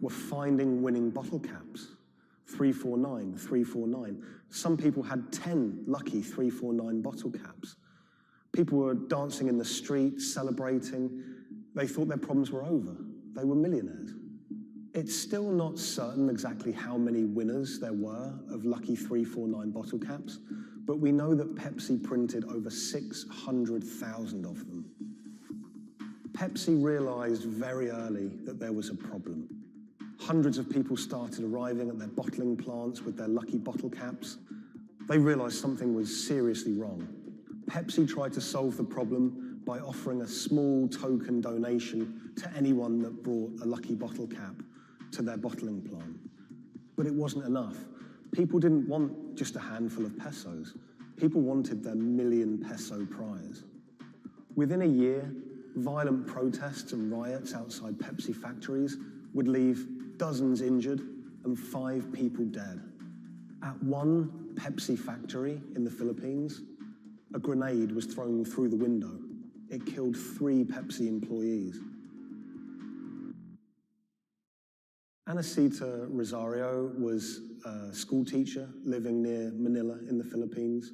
Speaker 28: were finding winning bottle caps. 349, 349. Some people had 10 lucky 349 bottle caps. People were dancing in the streets, celebrating. They thought their problems were over. They were millionaires. It's still not certain exactly how many winners there were of lucky 349 bottle caps, but we know that Pepsi printed over 600,000 of them. Pepsi realized very early that there was a problem. Hundreds of people started arriving at their bottling plants with their lucky bottle caps. They realized something was seriously wrong. Pepsi tried to solve the problem by offering a small token donation to anyone that brought a lucky bottle cap to their bottling plant. But it wasn't enough. People didn't want just a handful of pesos. People wanted their million peso prize. Within a year, violent protests and riots outside Pepsi factories would leave dozens injured and 5 people dead. At one Pepsi factory in the Philippines, a grenade was thrown through the window. It killed 3 Pepsi employees. Anacita Rosario was a school teacher living near Manila in the Philippines.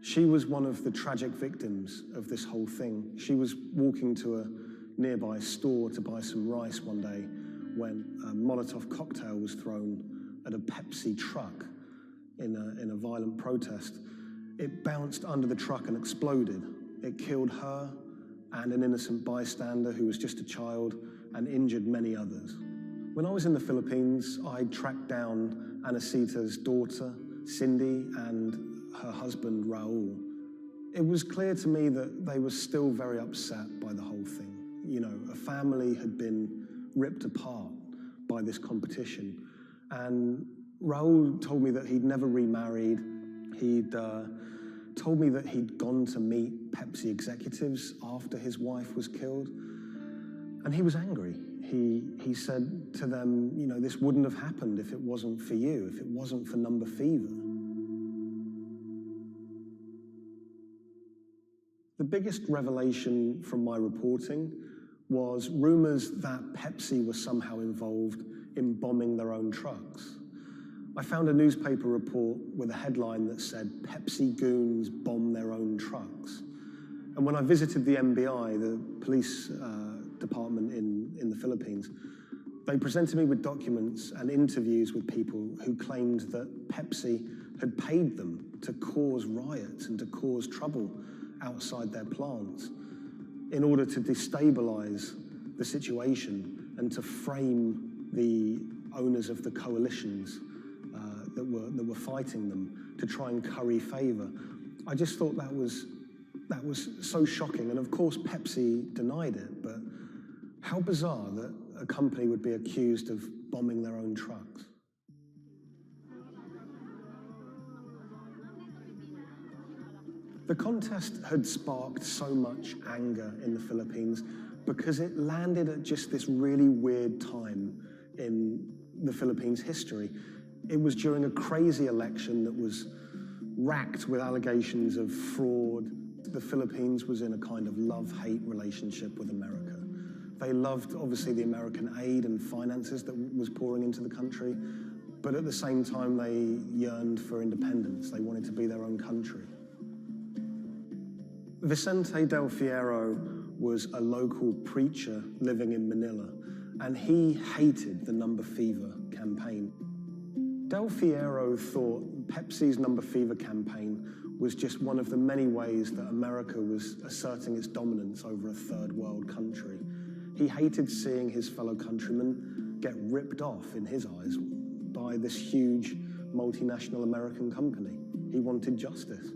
Speaker 28: She was one of the tragic victims of this whole thing. She was walking to a nearby store to buy some rice one day when a Molotov cocktail was thrown at a Pepsi truck in a violent protest. It bounced under the truck and exploded. It killed her and an innocent bystander who was just a child and injured many others. When I was in the Philippines, I tracked down Anacita's daughter, Cindy, and her husband, Raul. It was clear to me that they were still very upset by the whole thing. You know, a family had been ripped apart by this competition. And Raul told me that he'd never remarried. He'd told me that he'd gone to meet Pepsi executives after his wife was killed. And he was angry. He said to them, you know, this wouldn't have happened if it wasn't for you, if it wasn't for number fever. The biggest revelation from my reporting was rumors that Pepsi was somehow involved in bombing their own trucks. I found a newspaper report with a headline that said, Pepsi goons bomb their own trucks. And when I visited the MBI, the police department in the Philippines, they presented me with documents and interviews with people who claimed that Pepsi had paid them to cause riots and to cause trouble outside their plants in order to destabilize the situation and to frame the owners of the coalitions that were fighting them to try and curry favor. I just thought that was so shocking. And of course, Pepsi denied it, but how bizarre that a company would be accused of bombing their own trucks. The contest had sparked so much anger in the Philippines because it landed at just this really weird time in the Philippines' history. It was during a crazy election that was racked with allegations of fraud. The Philippines was in a kind of love-hate relationship with America. They loved, obviously, the American aid and finances that was pouring into the country, but at the same time, they yearned for independence. They wanted to be their own country. Vicente Del Fierro was a local preacher living in Manila, and he hated the Number Fever campaign. Del Fierro thought Pepsi's Number Fever campaign was just one of the many ways that America was asserting its dominance over a third world country. He hated seeing his fellow countrymen get ripped off, in his eyes, by this huge multinational American company. He wanted justice.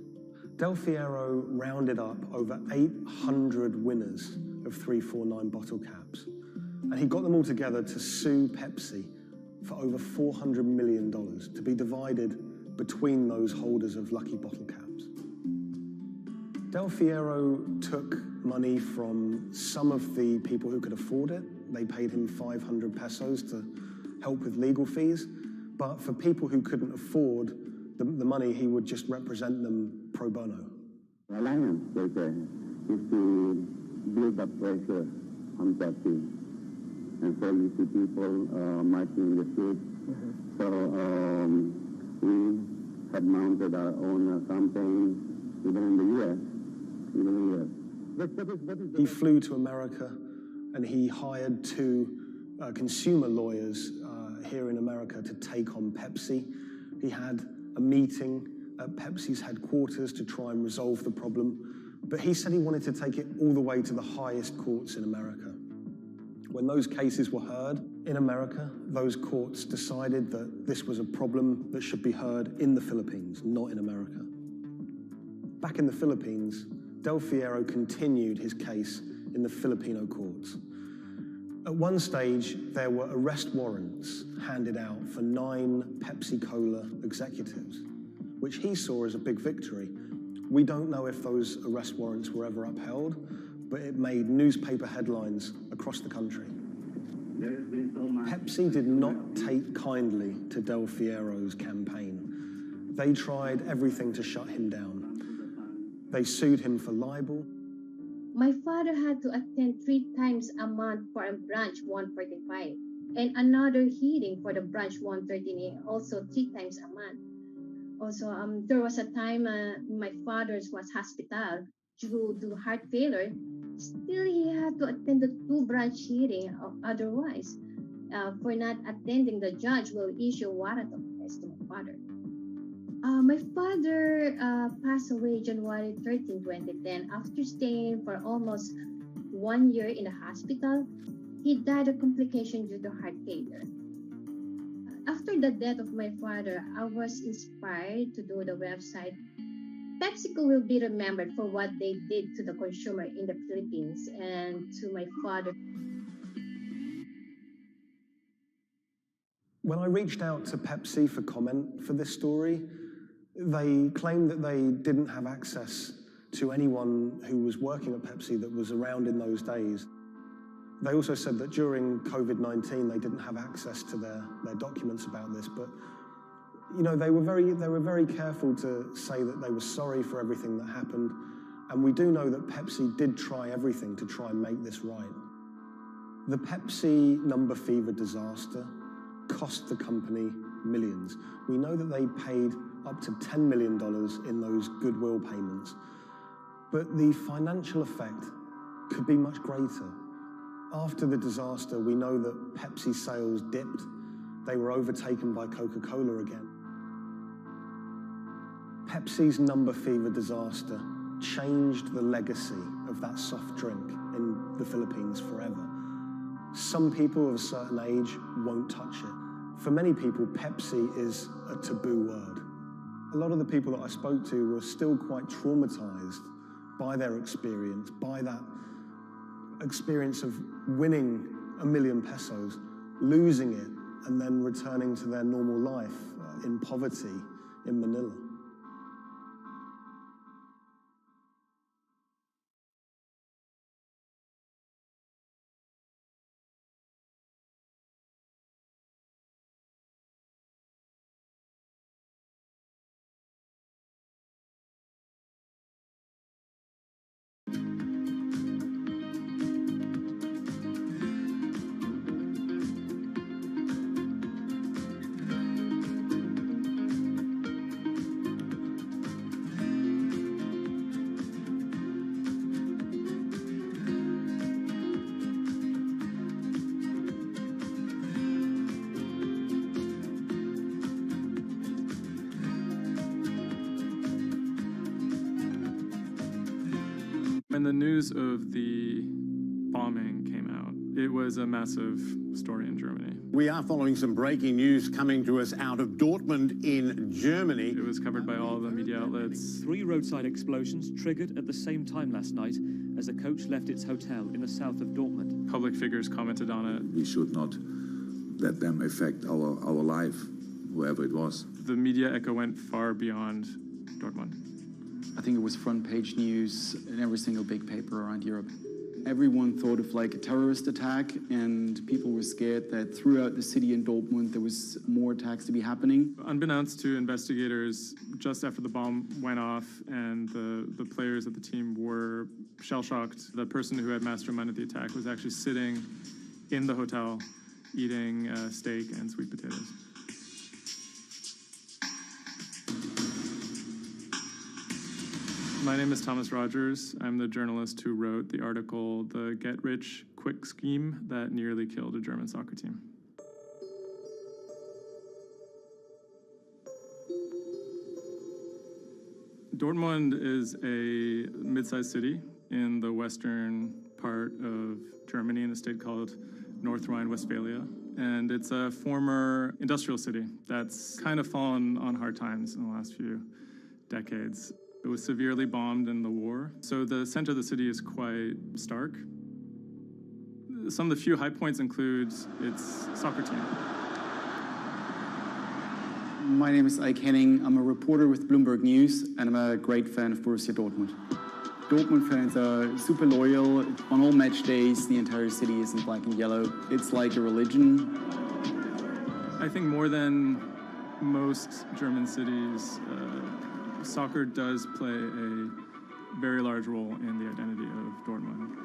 Speaker 28: Del Fierro rounded up over 800 winners of 349 bottle caps, and he got them all together to sue Pepsi for over $400 million to be divided between those holders of lucky bottle caps. Del Fierro took money from some of the people who could afford it. They paid him 500 pesos to help with legal fees. But for people who couldn't afford the money, he would just represent them pro bono.
Speaker 8: The alliance, they say, is to build up pressure on Pepsi. And so you see people marching the streets. So we have mounted our own campaign, even in the U.S.
Speaker 28: He flew to America and he hired two consumer lawyers here in America to take on Pepsi. He had a meeting at Pepsi's headquarters to try and resolve the problem, but he said he wanted to take it all the way to the highest courts in America. When those cases were heard in America, those courts decided that this was a problem that should be heard in the Philippines, not in America. Back in the Philippines, Del Fierro continued his case in the Filipino courts. At one stage, there were arrest warrants handed out for 9 Pepsi-Cola executives, which he saw as a big victory. We don't know if those arrest warrants were ever upheld, but it made newspaper headlines across the country. Pepsi did not take kindly to Del Fierro's campaign. They tried everything to shut him down. They sued him for libel.
Speaker 10: My father had to attend 3 times a month for a branch 145 and another hearing for the branch 113, also 3 times a month. Also, there was a time my father was hospital due to heart failure. Still, he had to attend the 2 branch hearing. Otherwise, for not attending, the judge will issue warrant of arrest to my father. My father passed away January 13, 2010. After staying for almost 1 year in the hospital, he died of complication due to heart failure. After the death of my father, I was inspired to do the website. PepsiCo will be remembered for what they did to the consumer in the Philippines and to my father.
Speaker 28: When I reached out to Pepsi for comment for this story, they claimed that they didn't have access to anyone who was working at Pepsi that was around in those days. They also said that during COVID-19, they didn't have access to their documents about this, but you know, they were very careful to say that they were sorry for everything that happened, and we do know that Pepsi did try everything to try and make this right. The Pepsi Number Fever disaster cost the company millions. We know that they paid up to $10 million in those goodwill payments, but the financial effect could be much greater. After the disaster, we know that Pepsi sales dipped. They were overtaken by Coca-Cola again. Pepsi's Number Fever disaster changed the legacy of that soft drink in the Philippines forever. Some people of a certain age won't touch it. For many people, Pepsi is a taboo word. A lot of the people that I spoke to were still quite traumatized by their experience, by that experience of winning $1 million pesos, losing it, and then returning to their normal life in poverty in Manila.
Speaker 3: When the news of the bombing came out, it was a massive story in Germany.
Speaker 5: We are following some breaking news coming to us out of Dortmund in Germany.
Speaker 3: It was covered by all the media outlets.
Speaker 12: 3 roadside explosions triggered at the same time last night as a coach left its hotel in the south of Dortmund.
Speaker 3: Public figures commented on it.
Speaker 13: We should not let them affect our life, whoever it was.
Speaker 3: The media echo went far beyond Dortmund.
Speaker 17: I think it was front page news in every single big paper around Europe. Everyone thought of like a terrorist attack, and people were scared that throughout the city in Dortmund there was more attacks to be happening.
Speaker 3: Unbeknownst to investigators, just after the bomb went off and the players of the team were shell-shocked, the person who had masterminded the attack was actually sitting in the hotel eating steak and sweet potatoes. My name is Thomas Rogers. I'm the journalist who wrote the article, The Get-Rich-Quick Scheme That Nearly Killed a German Soccer Team. Dortmund is a mid-sized city in the western part of Germany in a state called North Rhine-Westphalia. And it's a former industrial city that's kind of fallen on hard times in the last few decades. It was severely bombed in the war, so the center of the city is quite stark. Some of the few high points include its soccer team.
Speaker 17: My name is Ike Henning. I'm a reporter with Bloomberg News, and I'm a great fan of Borussia Dortmund. Dortmund fans are super loyal. On all match days, the entire city is in black and yellow. It's like a religion.
Speaker 3: I think more than most German cities, soccer does play a very large role in the identity of Dortmund.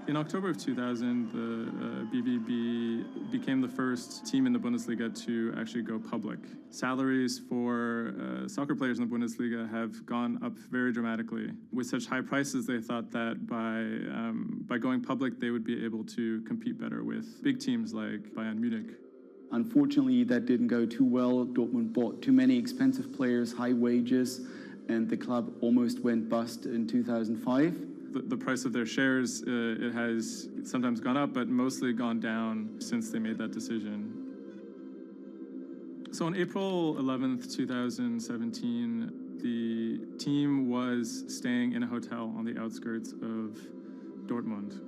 Speaker 3: In October of 2000, the BVB became the first team in the Bundesliga to actually go public. Salaries for soccer players in the Bundesliga have gone up very dramatically. With such high prices, they thought that by going public, they would be able to compete better with big teams like Bayern Munich.
Speaker 17: Unfortunately, that didn't go too well. Dortmund bought too many expensive players, high wages, and the club almost went bust in 2005.
Speaker 3: The price of their shares, it has sometimes gone up, but mostly gone down since they made that decision. So on April 11th, 2017, the team was staying in a hotel on the outskirts of Dortmund.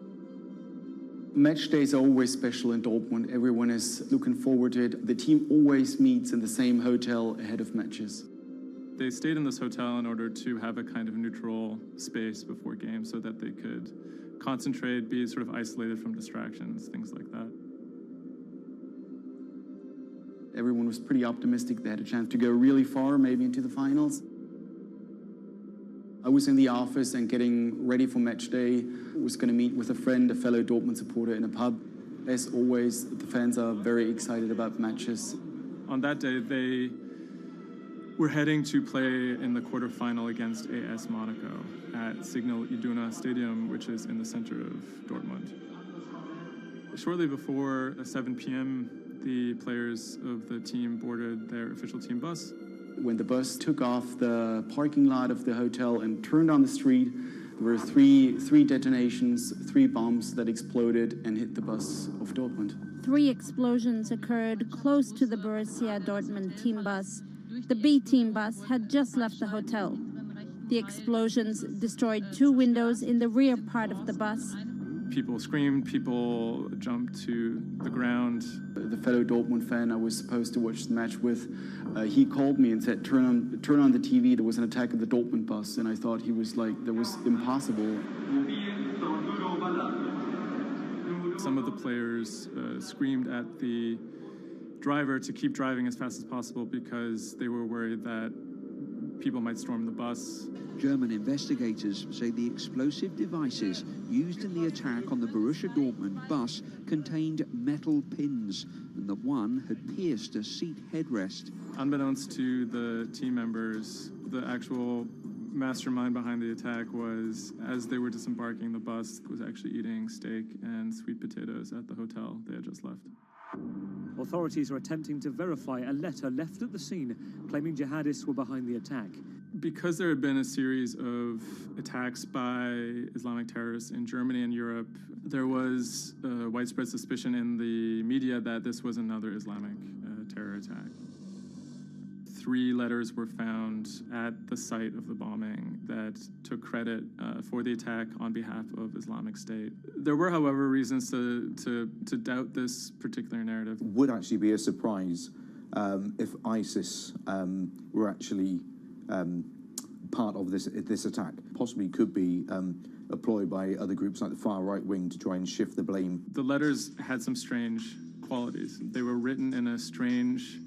Speaker 17: Match days are always special in Dortmund. Everyone is looking forward to it. The team always meets in the same hotel ahead of matches.
Speaker 3: They stayed in this hotel in order to have a kind of neutral space before games so that they could concentrate, be sort of isolated from distractions, things like that.
Speaker 17: Everyone was pretty optimistic they had a chance to go really far, maybe into the finals. I was in the office and getting ready for match day. I was going to meet with a friend, a fellow Dortmund supporter, in a pub. As always, the fans are very excited about matches.
Speaker 3: On that day, they were heading to play in the quarterfinal against AS Monaco at Signal Iduna Stadium, which is in the center of Dortmund. Shortly before 7 p.m., the players of the team boarded their official team bus.
Speaker 17: When the bus took off the parking lot of the hotel and turned on the street, there were three detonations, 3 bombs that exploded and hit the bus of Dortmund.
Speaker 18: 3 explosions occurred close to the Borussia Dortmund team bus. The B team bus had just left the hotel. The explosions destroyed 2 windows in the rear part of the bus.
Speaker 3: People screamed, people jumped to the ground.
Speaker 17: The fellow Dortmund fan I was supposed to watch the match with, he called me and said, turn on the TV, there was an attack at the Dortmund bus. And I thought he was like, that was impossible.
Speaker 3: Some of the players screamed at the driver to keep driving as fast as possible because they were worried that people might storm the bus.
Speaker 20: German investigators say the explosive devices used in the attack on the Borussia Dortmund bus contained metal pins, and that one had pierced a seat headrest.
Speaker 3: Unbeknownst to the team members, the actual mastermind behind the attack was, as they were disembarking the bus, was actually eating steak and sweet potatoes at the hotel they had just left.
Speaker 12: Authorities are attempting to verify a letter left at the scene claiming jihadists were behind the attack.
Speaker 3: Because there had been a series of attacks by Islamic terrorists in Germany and Europe, there was widespread suspicion in the media that this was another Islamic terror attack. 3 letters were found at the site of the bombing that took credit for the attack on behalf of Islamic State. There were, however, reasons to doubt this particular narrative.
Speaker 1: Would actually be a surprise if ISIS were actually part of this attack. Possibly could be employed by other groups like the far right wing to try and shift the blame.
Speaker 3: The letters had some strange qualities. They were written in a strange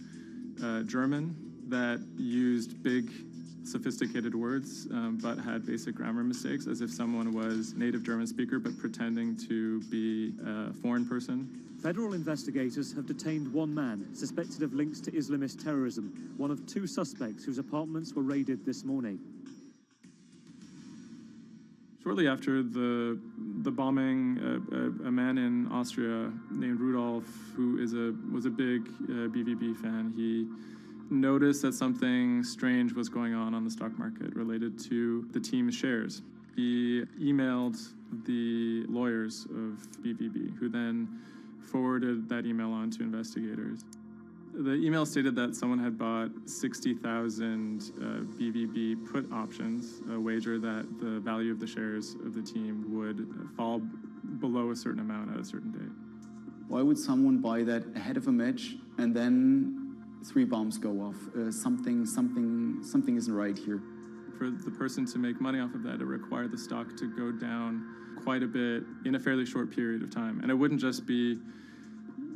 Speaker 3: German that used big, sophisticated words, but had basic grammar mistakes, as if someone was native German speaker but pretending to be a foreign person.
Speaker 12: Federal investigators have detained 1 man suspected of links to Islamist terrorism, one of 2 suspects whose apartments were raided this morning.
Speaker 3: Shortly after the bombing, a man in Austria named Rudolf, who was a big BVB fan, he noticed that something strange was going on the stock market related to the team's shares. He emailed the lawyers of BVB, who then forwarded that email on to investigators. The email stated that someone had bought 60,000 BVB put options, a wager that the value of the shares of the team would fall below a certain amount at a certain date.
Speaker 17: Why would someone buy that ahead of a match and then 3 bombs go off? Something isn't right here.
Speaker 3: For the person to make money off of that, it required the stock to go down quite a bit in a fairly short period of time. And it wouldn't just be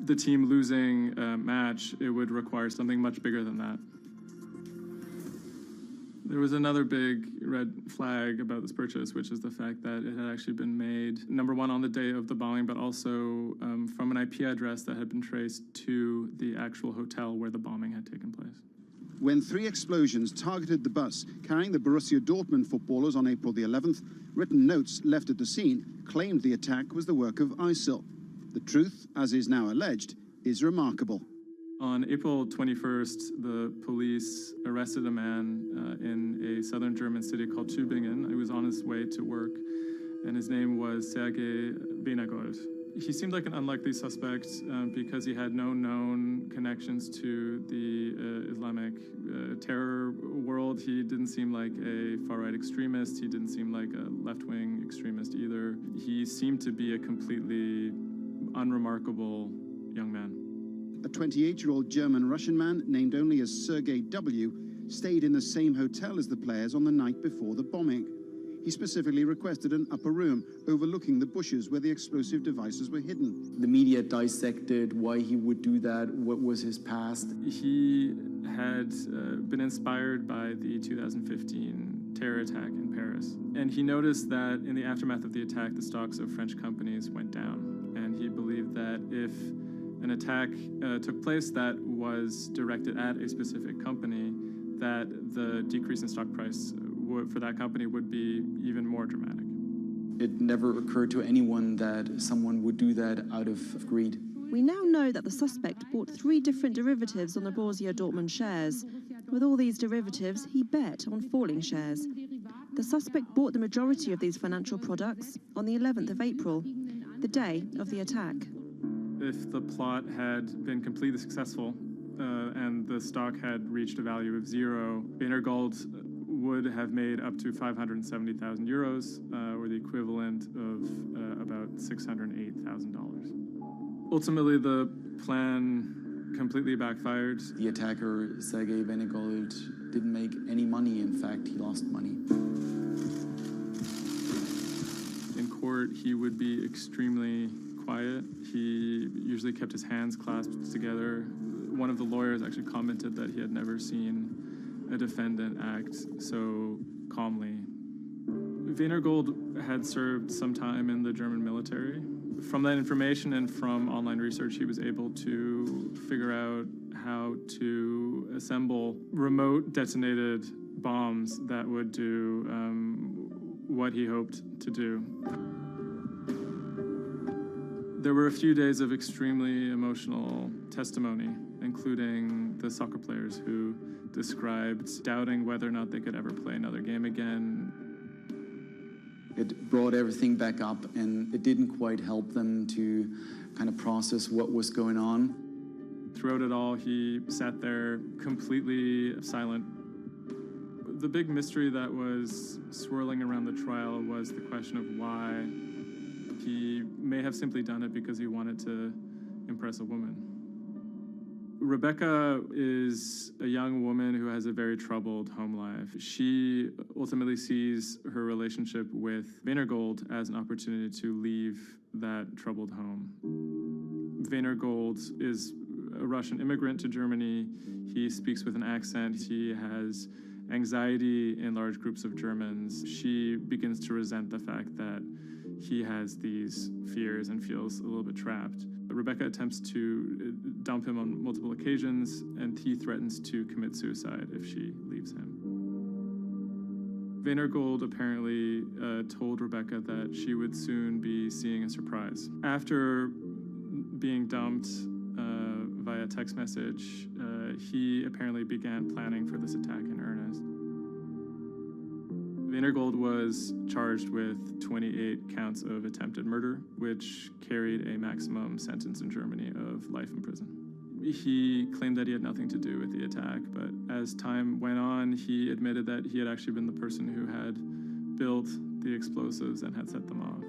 Speaker 3: the team losing a match, it would require something much bigger than that. There was another big red flag about this purchase, which is the fact that it had actually been made, number one, on the day of the bombing, but also from an IP address that had been traced to the actual hotel where the bombing had taken place.
Speaker 2: When 3 explosions targeted the bus carrying the Borussia Dortmund footballers on April the 11th, written notes left at the scene claimed the attack was the work of ISIL. The truth, as is now alleged, is remarkable.
Speaker 3: On April 21st, the police arrested a man in a southern German city called Tübingen. He was on his way to work, and his name was Sergei Venagold. He seemed like an unlikely suspect because he had no known connections to the Islamic terror world. He didn't seem like a far-right extremist. He didn't seem like a left-wing extremist either. He seemed to be a completely unremarkable young man.
Speaker 2: A 28-year-old German-Russian man, named only as Sergei W., stayed in the same hotel as the players on the night before the bombing. He specifically requested an upper room overlooking the bushes where the explosive devices were hidden.
Speaker 17: The media dissected why he would do that, what was his past.
Speaker 3: He had been inspired by the 2015 terror attack in Paris. And he noticed that in the aftermath of the attack, the stocks of French companies went down. And he believed that if an attack took place that was directed at a specific company, that the decrease in stock price for that company would be even more dramatic.
Speaker 17: It never occurred to anyone that someone would do that out of greed.
Speaker 6: We now know that the suspect bought 3 different derivatives on the Borussia Dortmund shares. With all these derivatives, he bet on falling shares. The suspect bought the majority of these financial products on the 11th of April, the day of the attack.
Speaker 3: If the plot had been completely successful and the stock had reached a value of 0, Venagold would have made up to 570,000 euros, or the equivalent of about $608,000. Ultimately, the plan completely backfired.
Speaker 17: The attacker, Sergei Venagold, didn't make any money. In fact, he lost money.
Speaker 3: In court, he would be extremely quiet. He usually kept his hands clasped together. One of the lawyers actually commented that he had never seen a defendant act so calmly. Venagold had served some time in the German military. From that information and from online research, he was able to figure out how to assemble remote detonated bombs that would do what he hoped to do. There were a few days of extremely emotional testimony, including the soccer players who described doubting whether or not they could ever play another game again.
Speaker 17: It brought everything back up, and it didn't quite help them to kind of process what was going on.
Speaker 3: Throughout it all, he sat there completely silent. The big mystery that was swirling around the trial was the question of why. He may have simply done it because he wanted to impress a woman. Rebecca is a young woman who has a very troubled home life. She ultimately sees her relationship with Weinergold as an opportunity to leave that troubled home. Weinergold is a Russian immigrant to Germany. He speaks with an accent. He has anxiety in large groups of Germans. She begins to resent the fact that he has these fears and feels a little bit trapped. Rebecca attempts to dump him on multiple occasions, and he threatens to commit suicide if she leaves him. Weinergold apparently told Rebecca that she would soon be seeing a surprise. After being dumped via text message, he apparently began planning for this attack in earnest. Weinergold was charged with 28 counts of attempted murder, which carried a maximum sentence in Germany of life in prison. He claimed that he had nothing to do with the attack, but as time went on, he admitted that he had actually been the person who had built the explosives and had set them off.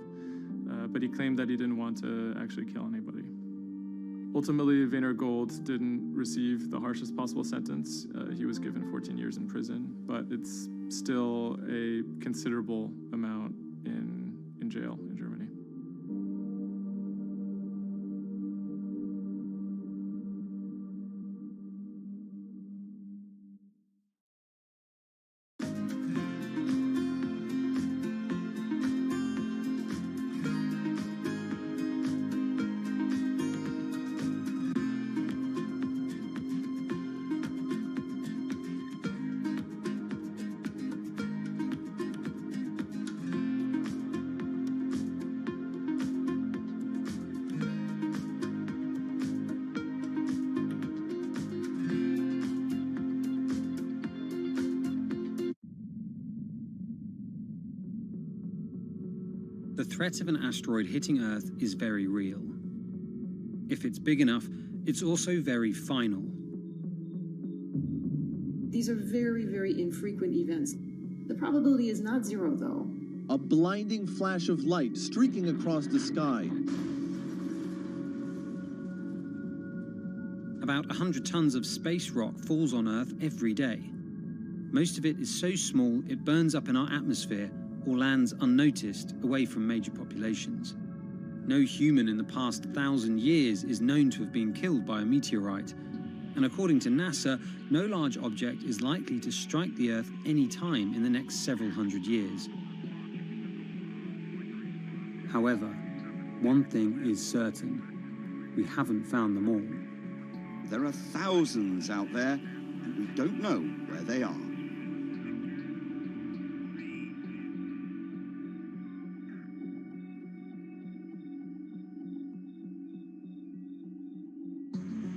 Speaker 3: But he claimed that he didn't want to actually kill anybody. Ultimately, Weinergold didn't receive the harshest possible sentence. He was given 14 years in prison, but it's still a considerable amount in jail in Germany.
Speaker 7: The threat of an asteroid hitting Earth is very real. If it's big enough, it's also very final.
Speaker 11: These are very, very infrequent events. The probability is not zero, though.
Speaker 14: A blinding flash of light streaking across the sky.
Speaker 7: About 100 tons of space rock falls on Earth every day. Most of it is so small it burns up in our atmosphere or lands unnoticed away from major populations. No human in the past 1,000 years is known to have been killed by a meteorite, and according to NASA, no large object is likely to strike the Earth any time in the next several hundred years. However, one thing is certain: we haven't found them all.
Speaker 15: There are thousands out there, and we don't know where they are.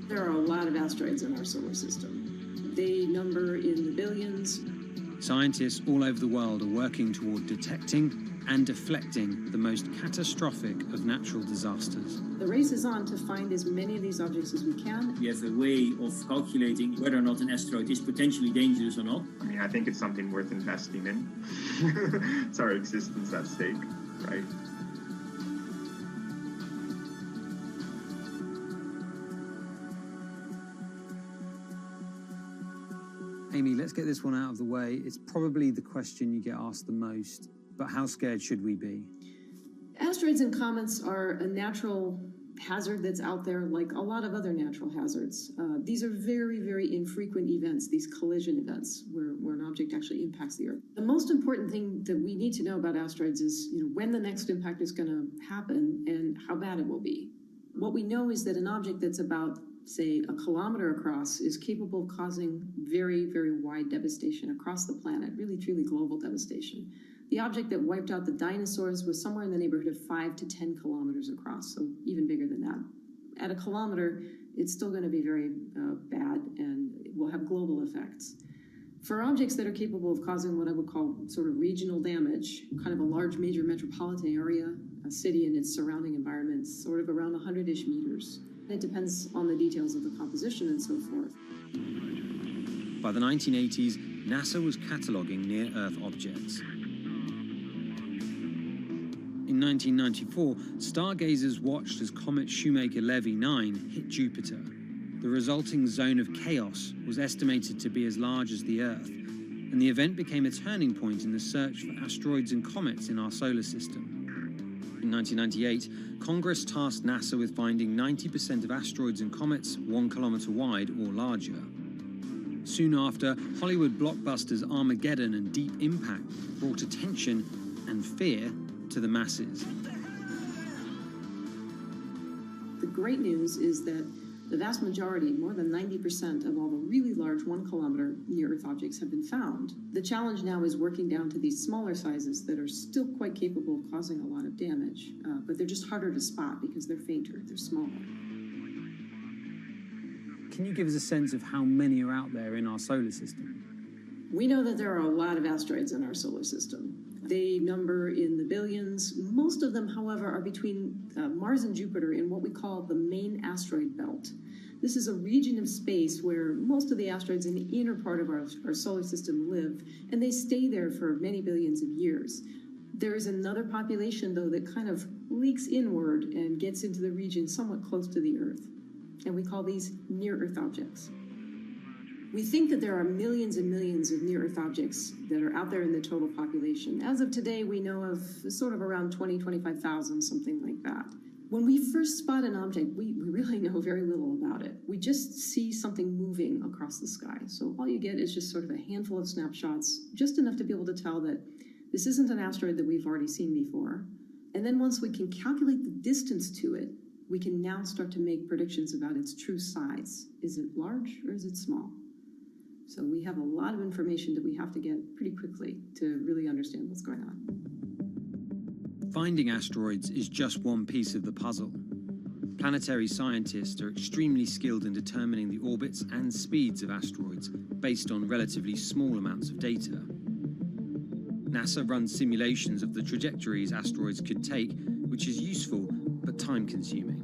Speaker 11: There are a lot of asteroids in our solar system. They number in the billions.
Speaker 7: Scientists all over the world are working toward detecting and deflecting the most catastrophic of natural disasters.
Speaker 11: The race is on to find as many of these objects as we can.
Speaker 16: We have a way of calculating whether or not an asteroid is potentially dangerous or not.
Speaker 19: I mean, I think it's something worth investing in. It's our existence at stake, right?
Speaker 7: Amy, let's get this one out of the way. It's probably the question you get asked the most, but how scared should we be?
Speaker 11: Asteroids and comets are a natural hazard that's out there like a lot of other natural hazards. These are very, very infrequent events, these collision events, where an object actually impacts the Earth. The most important thing that we need to know about asteroids is, when the next impact is going to happen and how bad it will be. What we know is that an object that's about, say, a kilometer across is capable of causing very, very wide devastation across the planet, really, truly global devastation. The object that wiped out the dinosaurs was somewhere in the neighborhood of 5 to 10 kilometers across, so even bigger than that. At a kilometer, it's still going to be very bad and will have global effects. For objects that are capable of causing what I would call sort of regional damage, kind of a large major metropolitan area, a city and its surrounding environments, sort of around 100-ish meters. It depends on the details of the composition and so forth.
Speaker 7: By the 1980s, NASA was cataloguing near-Earth objects. In 1994, stargazers watched as comet Shoemaker-Levy 9 hit Jupiter. The resulting zone of chaos was estimated to be as large as the Earth, and the event became a turning point in the search for asteroids and comets in our solar system. In 1998, Congress tasked NASA with finding 90% of asteroids and comets 1 kilometer wide or larger. Soon after, Hollywood blockbusters Armageddon and Deep Impact brought attention and fear to the masses.
Speaker 11: The great news is that the vast majority, more than 90% of all the really large 1 kilometer near-Earth objects have been found. The challenge now is working down to these smaller sizes that are still quite capable of causing a lot of damage, but they're just harder to spot because they're fainter, they're smaller.
Speaker 7: Can you give us a sense of how many are out there in our solar system?
Speaker 11: We know that there are a lot of asteroids in our solar system. They number in the billions. Most of them, however, are between Mars and Jupiter in what we call the main asteroid belt. This is a region of space where most of the asteroids in the inner part of our solar system live, and they stay there for many billions of years. There is another population, though, that kind of leaks inward and gets into the region somewhat close to the Earth, and we call these near-Earth objects. We think that there are millions and millions of near-Earth objects that are out there in the total population. As of today, we know of sort of around 20, 25,000, something like that. When we first spot an object, we really know very little about it. We just see something moving across the sky. So all you get is just sort of a handful of snapshots, just enough to be able to tell that this isn't an asteroid that we've already seen before. And then once we can calculate the distance to it, we can now start to make predictions about its true size. Is it large or is it small? So we have a lot of information that we have to get pretty quickly to really understand what's going on.
Speaker 7: Finding asteroids is just one piece of the puzzle. Planetary scientists are extremely skilled in determining the orbits and speeds of asteroids based on relatively small amounts of data. NASA runs simulations of the trajectories asteroids could take, which is useful but time-consuming.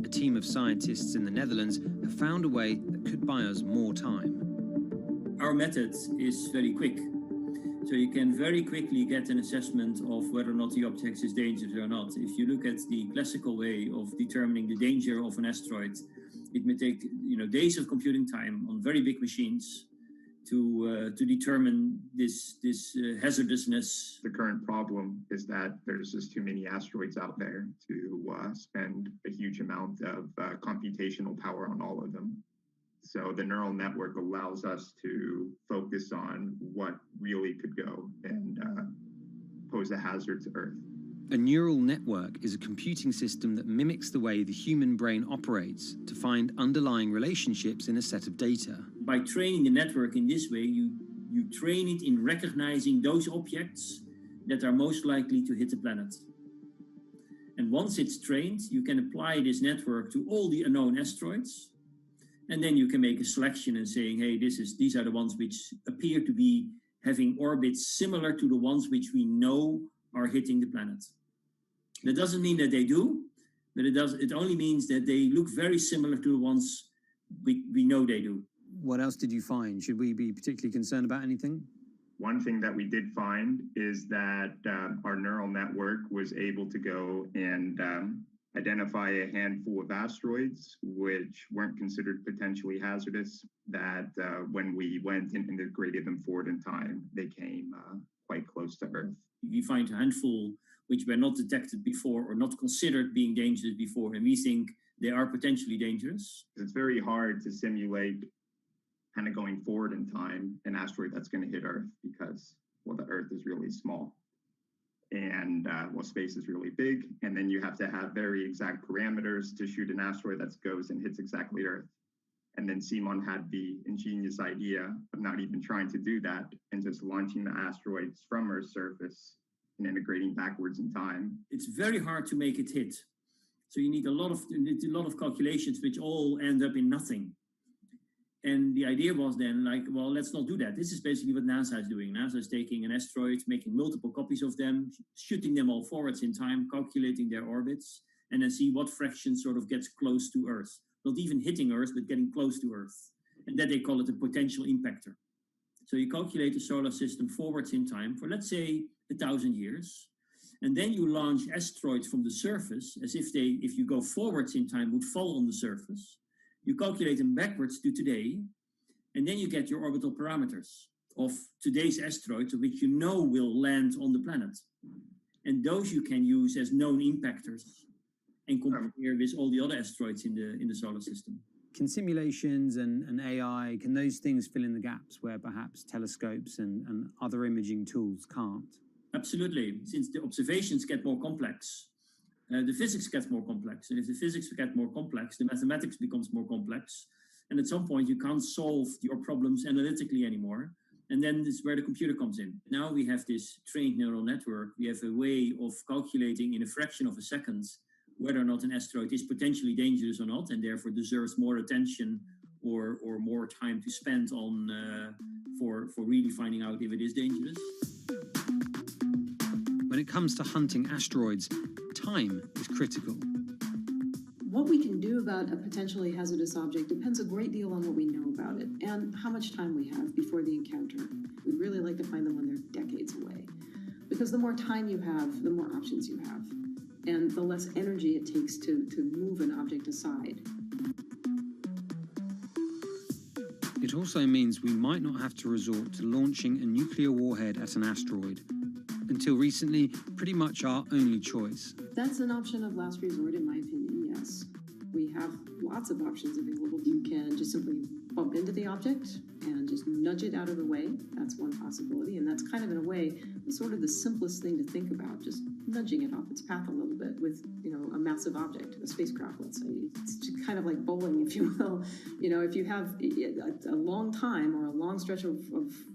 Speaker 7: A team of scientists in the Netherlands have found a way that could buy us more time.
Speaker 16: Our method is very quick. So you can very quickly get an assessment of whether or not the object is dangerous or not. If you look at the classical way of determining the danger of an asteroid, it may take days of computing time on very big machines to determine this hazardousness.
Speaker 19: The current problem is that there's just too many asteroids out there to spend a huge amount of computational power on all of them. So the neural network allows us to focus on what really could go and pose a hazard to Earth.
Speaker 7: A neural network is a computing system that mimics the way the human brain operates to find underlying relationships in a set of data.
Speaker 16: By training the network in this way, you train it in recognizing those objects that are most likely to hit the planet. And once it's trained, you can apply this network to all the unknown asteroids. And then you can make a selection and saying, hey, these are the ones which appear to be having orbits similar to the ones which we know are hitting the planet. That doesn't mean that they do, but it only means that they look very similar to the ones we know they do.
Speaker 7: What else did you find? Should we be particularly concerned about anything?
Speaker 19: One thing that we did find is that our neural network was able to go and identify a handful of asteroids which weren't considered potentially hazardous, that when we went and integrated them forward in time, they came quite close to Earth.
Speaker 16: We find a handful which were not detected before or not considered being dangerous before, and we think they are potentially dangerous.
Speaker 19: It's very hard to simulate kind of going forward in time an asteroid that's going to hit Earth because, well, the Earth is really small. And space is really big, and then you have to have very exact parameters to shoot an asteroid that goes and hits exactly Earth. And then Simon had the ingenious idea of not even trying to do that and just launching the asteroids from Earth's surface and integrating backwards in time.
Speaker 16: It's very hard to make it hit. So you need a lot of calculations which all end up in nothing. And the idea was then like, well, let's not do that. This is basically what NASA is doing. NASA is taking an asteroid, making multiple copies of them, shooting them all forwards in time, calculating their orbits, and then see what fraction sort of gets close to Earth. Not even hitting Earth, but getting close to Earth. And that they call it a potential impactor. So you calculate the solar system forwards in time for, let's say, 1,000 years. And then you launch asteroids from the surface as if they, if you go forwards in time, would fall on the surface. You calculate them backwards to today, and then you get your orbital parameters of today's asteroids, which you know will land on the planet. And those you can use as known impactors and compare with all the other asteroids in the solar system.
Speaker 7: Can simulations and AI, can those things fill in the gaps where perhaps telescopes and other imaging tools can't?
Speaker 16: Absolutely. Since the observations get more complex, the physics gets more complex. And if the physics get more complex, the mathematics becomes more complex. And at some point, you can't solve your problems analytically anymore. And then this is where the computer comes in. Now we have this trained neural network. We have a way of calculating in a fraction of a second whether or not an asteroid is potentially dangerous or not, and therefore deserves more attention or more time to spend on for really finding out if it is dangerous.
Speaker 7: When it comes to hunting asteroids, time is critical.
Speaker 11: What we can do about a potentially hazardous object depends a great deal on what we know about it and how much time we have before the encounter. We'd really like to find them when they're decades away, because the more time you have, the more options you have, and the less energy it takes to move an object aside.
Speaker 7: It also means we might not have to resort to launching a nuclear warhead at an asteroid. Until recently, pretty much our only choice.
Speaker 11: That's an option of last resort, in my opinion, yes. We have lots of options available. You can just simply bump into the object and just nudge it out of the way. That's one possibility, and that's kind of, in a way, sort of the simplest thing to think about, just nudging it off its path a little bit with, a massive object, a spacecraft, let's say. It's just kind of like bowling, if you will. If you have a long time or a long stretch of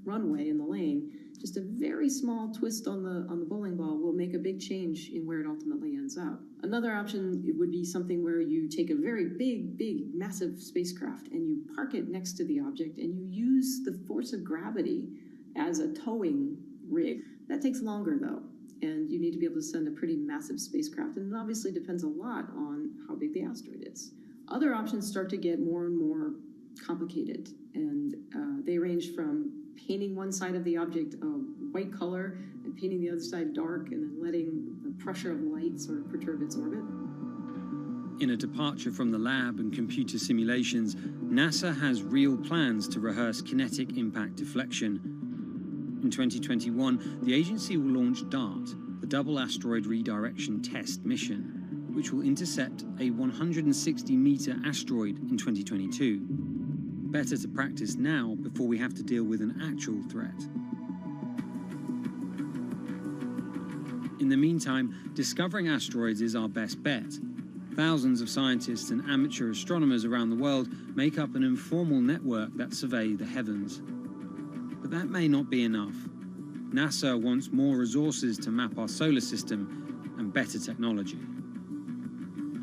Speaker 11: runway in the lane, just a very small twist on the bowling ball will make a big change in where it ultimately ends up. Another option would be something where you take a very big, massive spacecraft and you park it next to the object and you use the force of gravity as a towing rig. That takes longer, though, and you need to be able to send a pretty massive spacecraft, and it obviously depends a lot on how big the asteroid is. Other options start to get more and more complicated, and they range from painting one side of the object a white color and painting the other side dark, and then letting the pressure of light sort of perturb its orbit.
Speaker 7: In a departure from the lab and computer simulations, NASA has real plans to rehearse kinetic impact deflection. In 2021, the agency will launch DART, the Double Asteroid Redirection Test mission, which will intercept a 160-meter asteroid in 2022. Better to practice now before we have to deal with an actual threat. In the meantime, discovering asteroids is our best bet. Thousands of scientists and amateur astronomers around the world make up an informal network that survey the heavens. But that may not be enough. NASA wants more resources to map our solar system and better technology.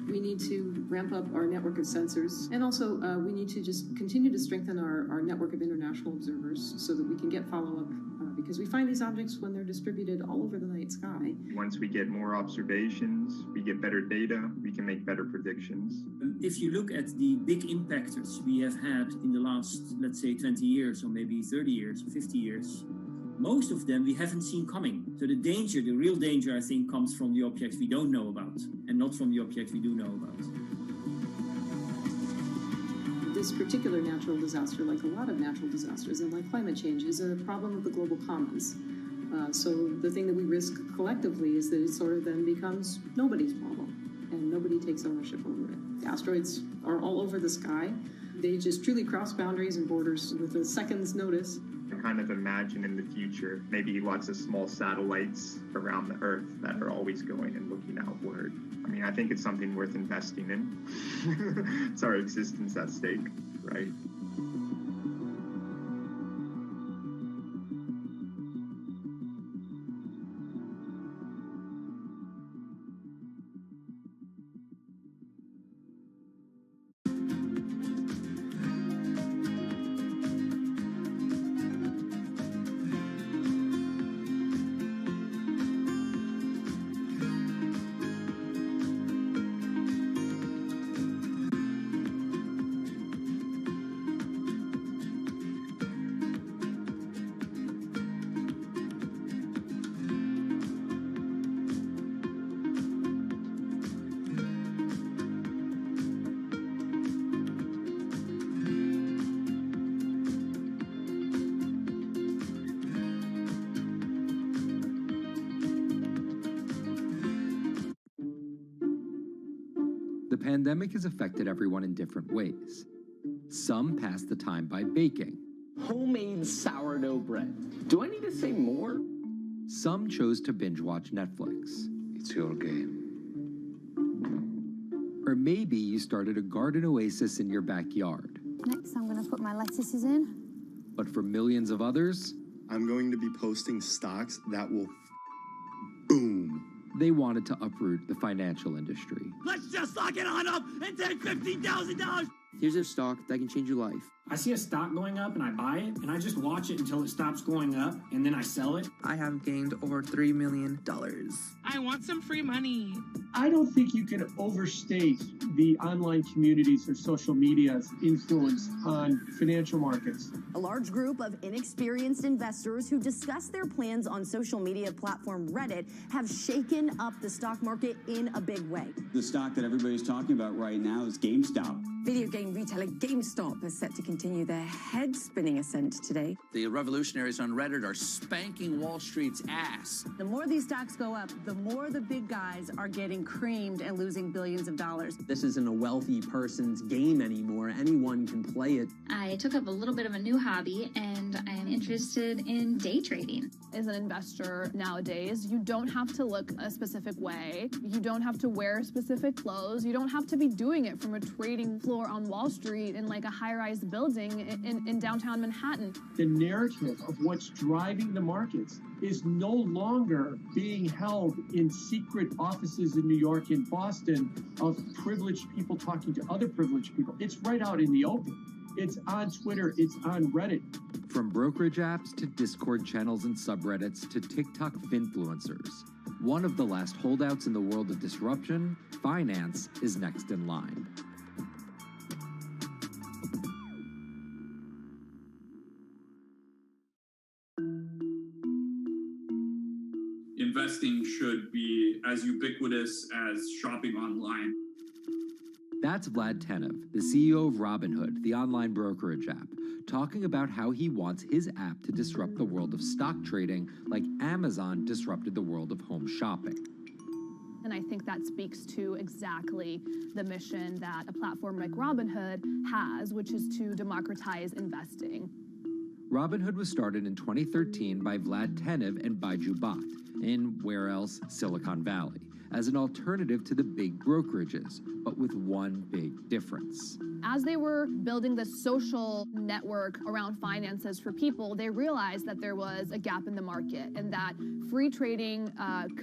Speaker 11: We need to ramp up our network of sensors, and also we need to just continue to strengthen our network of international observers so that we can get follow-up, because we find these objects when they're distributed all over the night sky.
Speaker 19: Once we get more observations, we get better data, we can make better predictions.
Speaker 16: If you look at the big impactors we have had in the last, let's say, 20 years, or maybe 30 years, or 50 years, most of them we haven't seen coming. So the real danger, I think, comes from the objects we don't know about, and not from the objects we do know about.
Speaker 11: This particular natural disaster, like a lot of natural disasters and like climate change, is a problem of the global commons. So the thing that we risk collectively is that it sort of then becomes nobody's problem, and nobody takes ownership over it. The asteroids are all over the sky. They just truly cross boundaries and borders with a second's notice.
Speaker 19: I kind of imagine in the future, maybe lots of small satellites around the Earth that are always going and looking outward. I mean, I think it's something worth investing in. It's our existence at stake, right?
Speaker 4: The pandemic has affected everyone in different ways. Some pass the time by baking.
Speaker 9: Homemade sourdough bread. Do I need to say more?
Speaker 4: Some chose to binge watch Netflix.
Speaker 13: It's your game.
Speaker 4: Or maybe you started a garden oasis in your backyard.
Speaker 21: Next, I'm going to put my lettuces in.
Speaker 4: But for millions of others,
Speaker 22: I'm going to be posting stocks that will boom.
Speaker 4: They wanted to uproot the financial industry.
Speaker 23: Let's just lock it on up and take $15,000.
Speaker 24: Here's a stock that can change your life.
Speaker 25: I see a stock going up and I buy it, and I just watch it until it stops going up, and then I sell it.
Speaker 24: I have gained over $3 million.
Speaker 26: I want some free money.
Speaker 27: I don't think you can overstate the online communities or social media's influence on financial markets.
Speaker 30: A large group of inexperienced investors who discuss their plans on social media platform Reddit have shaken up the stock market in a big way.
Speaker 31: The stock that everybody's talking about right now is GameStop.
Speaker 32: Video game retailer GameStop is set to continue their head-spinning ascent today.
Speaker 33: The revolutionaries on Reddit are spanking Wall Street's ass.
Speaker 30: The more these stocks go up, the more the big guys are getting creamed and losing billions of dollars.
Speaker 34: This isn't a wealthy person's game anymore. Anyone can play it.
Speaker 35: I took up a little bit of a new hobby, and I am interested in day trading.
Speaker 36: As an investor nowadays, you don't have to look a specific way. You don't have to wear specific clothes. You don't have to be doing it from a trading floor on Wall Street in like a high-rise building in downtown Manhattan.
Speaker 27: The narrative of what's driving the markets is no longer being held in secret offices in New York and Boston of privileged people talking to other privileged people. It's right out in the open. It's on Twitter, it's on Reddit.
Speaker 4: From brokerage apps to Discord channels and subreddits to TikTok finfluencers, one of the last holdouts in the world of disruption, finance is next in line.
Speaker 37: Investing should be as ubiquitous as shopping online.
Speaker 4: That's Vlad Tenev, the CEO of Robinhood, the online brokerage app, talking about how he wants his app to disrupt the world of stock trading like Amazon disrupted the world of home shopping.
Speaker 36: And I think that speaks to exactly the mission that a platform like Robinhood has, which is to democratize investing.
Speaker 4: Robinhood was started in 2013 by Vlad Tenev and Baiju Bhatt in, where else, Silicon Valley, as an alternative to the big brokerages, but with one big difference.
Speaker 36: As they were building the social network around finances for people, they realized that there was a gap in the market and that free trading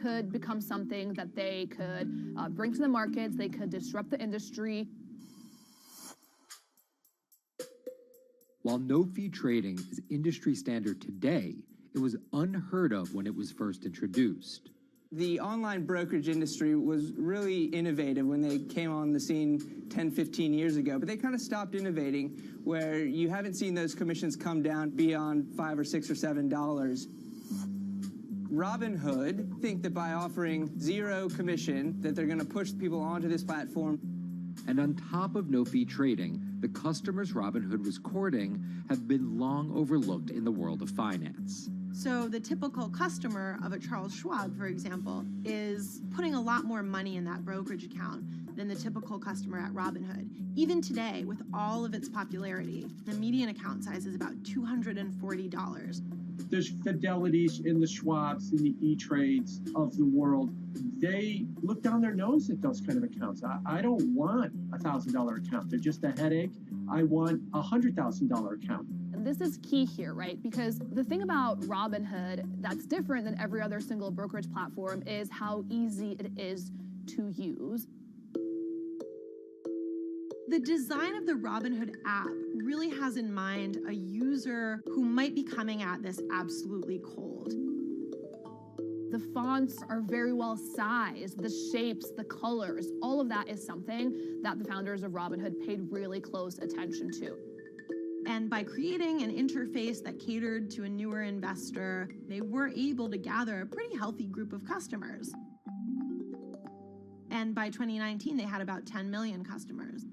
Speaker 36: could become something that they could bring to the markets, they could disrupt the industry.
Speaker 4: While no-fee trading is industry standard today, it was unheard of when it was first introduced.
Speaker 38: The online brokerage industry was really innovative when they came on the scene 10, 15 years ago, but they kind of stopped innovating where you haven't seen those commissions come down beyond $5 or $6 or $7. Robinhood think that by offering zero commission that they're going to push people onto this platform.
Speaker 4: And on top of no-fee trading, the customers Robinhood was courting have been long overlooked in the world of finance.
Speaker 39: So the typical customer of a Charles Schwab, for example, is putting a lot more money in that brokerage account than the typical customer at Robinhood. Even today, with all of its popularity, the median account size is about $240.
Speaker 27: There's Fidelities in the Schwabs and the E-Trades of the world. They look down their nose at those kind of accounts. I don't want a $1,000 account. They're just a headache. I want a $100,000 account.
Speaker 36: And this is key here, right? Because the thing about Robinhood that's different than every other single brokerage platform is how easy it is to use.
Speaker 39: The design of the Robinhood app really has in mind a user who might be coming at this absolutely cold.
Speaker 36: The fonts are very well sized, the shapes, the colors, all of that is something that the founders of Robinhood paid really close attention to.
Speaker 39: And by creating an interface that catered to a newer investor, they were able to gather a pretty healthy group of customers. And by 2019, they had about 10 million customers.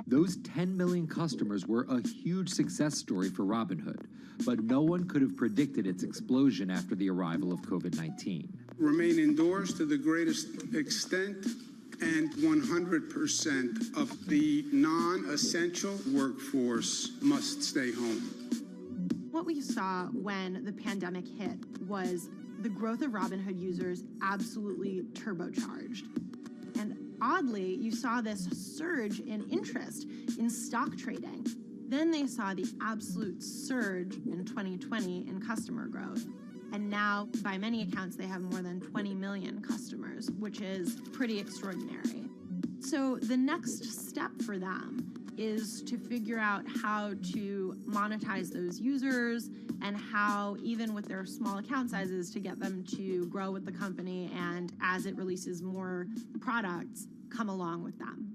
Speaker 4: Those 10 million customers were a huge success story for Robinhood, but no one could have predicted its explosion after the arrival of COVID-19.
Speaker 1: remain indoors to the greatest extent, and 100% of the non-essential workforce must stay home.
Speaker 39: What we saw when the pandemic hit was the growth of Robinhood users absolutely turbocharged. And oddly, you saw this surge in interest in stock trading. Then they saw the absolute surge in 2020 in customer growth. And now, by many accounts, they have more than 20 million customers, which is pretty extraordinary. So the next step for them is to figure out how to monetize those users and how, even with their small account sizes, to get them to grow with the company and, as it releases more products, come along with them.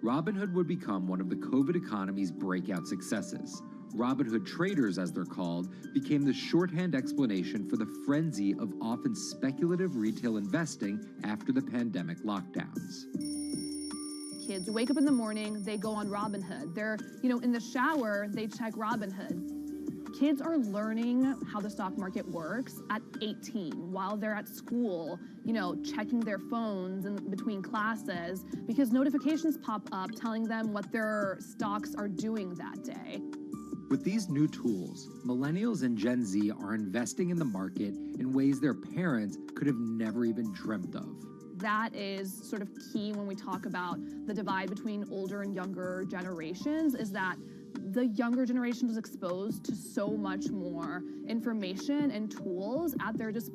Speaker 4: Robinhood would become one of the COVID economy's breakout successes. Robinhood traders, as they're called, became the shorthand explanation for the frenzy of often speculative retail investing after the pandemic lockdowns.
Speaker 36: Kids wake up in the morning, they go on Robinhood. They're, in the shower, they check Robinhood. Kids are learning how the stock market works at 18 while they're at school, checking their phones in between classes because notifications pop up telling them what their stocks are doing that day.
Speaker 4: With these new tools, millennials and Gen Z are investing in the market in ways their parents could have never even dreamt of.
Speaker 36: That is sort of key when we talk about the divide between older and younger generations, is that the younger generation was exposed to so much more information and tools at their disposal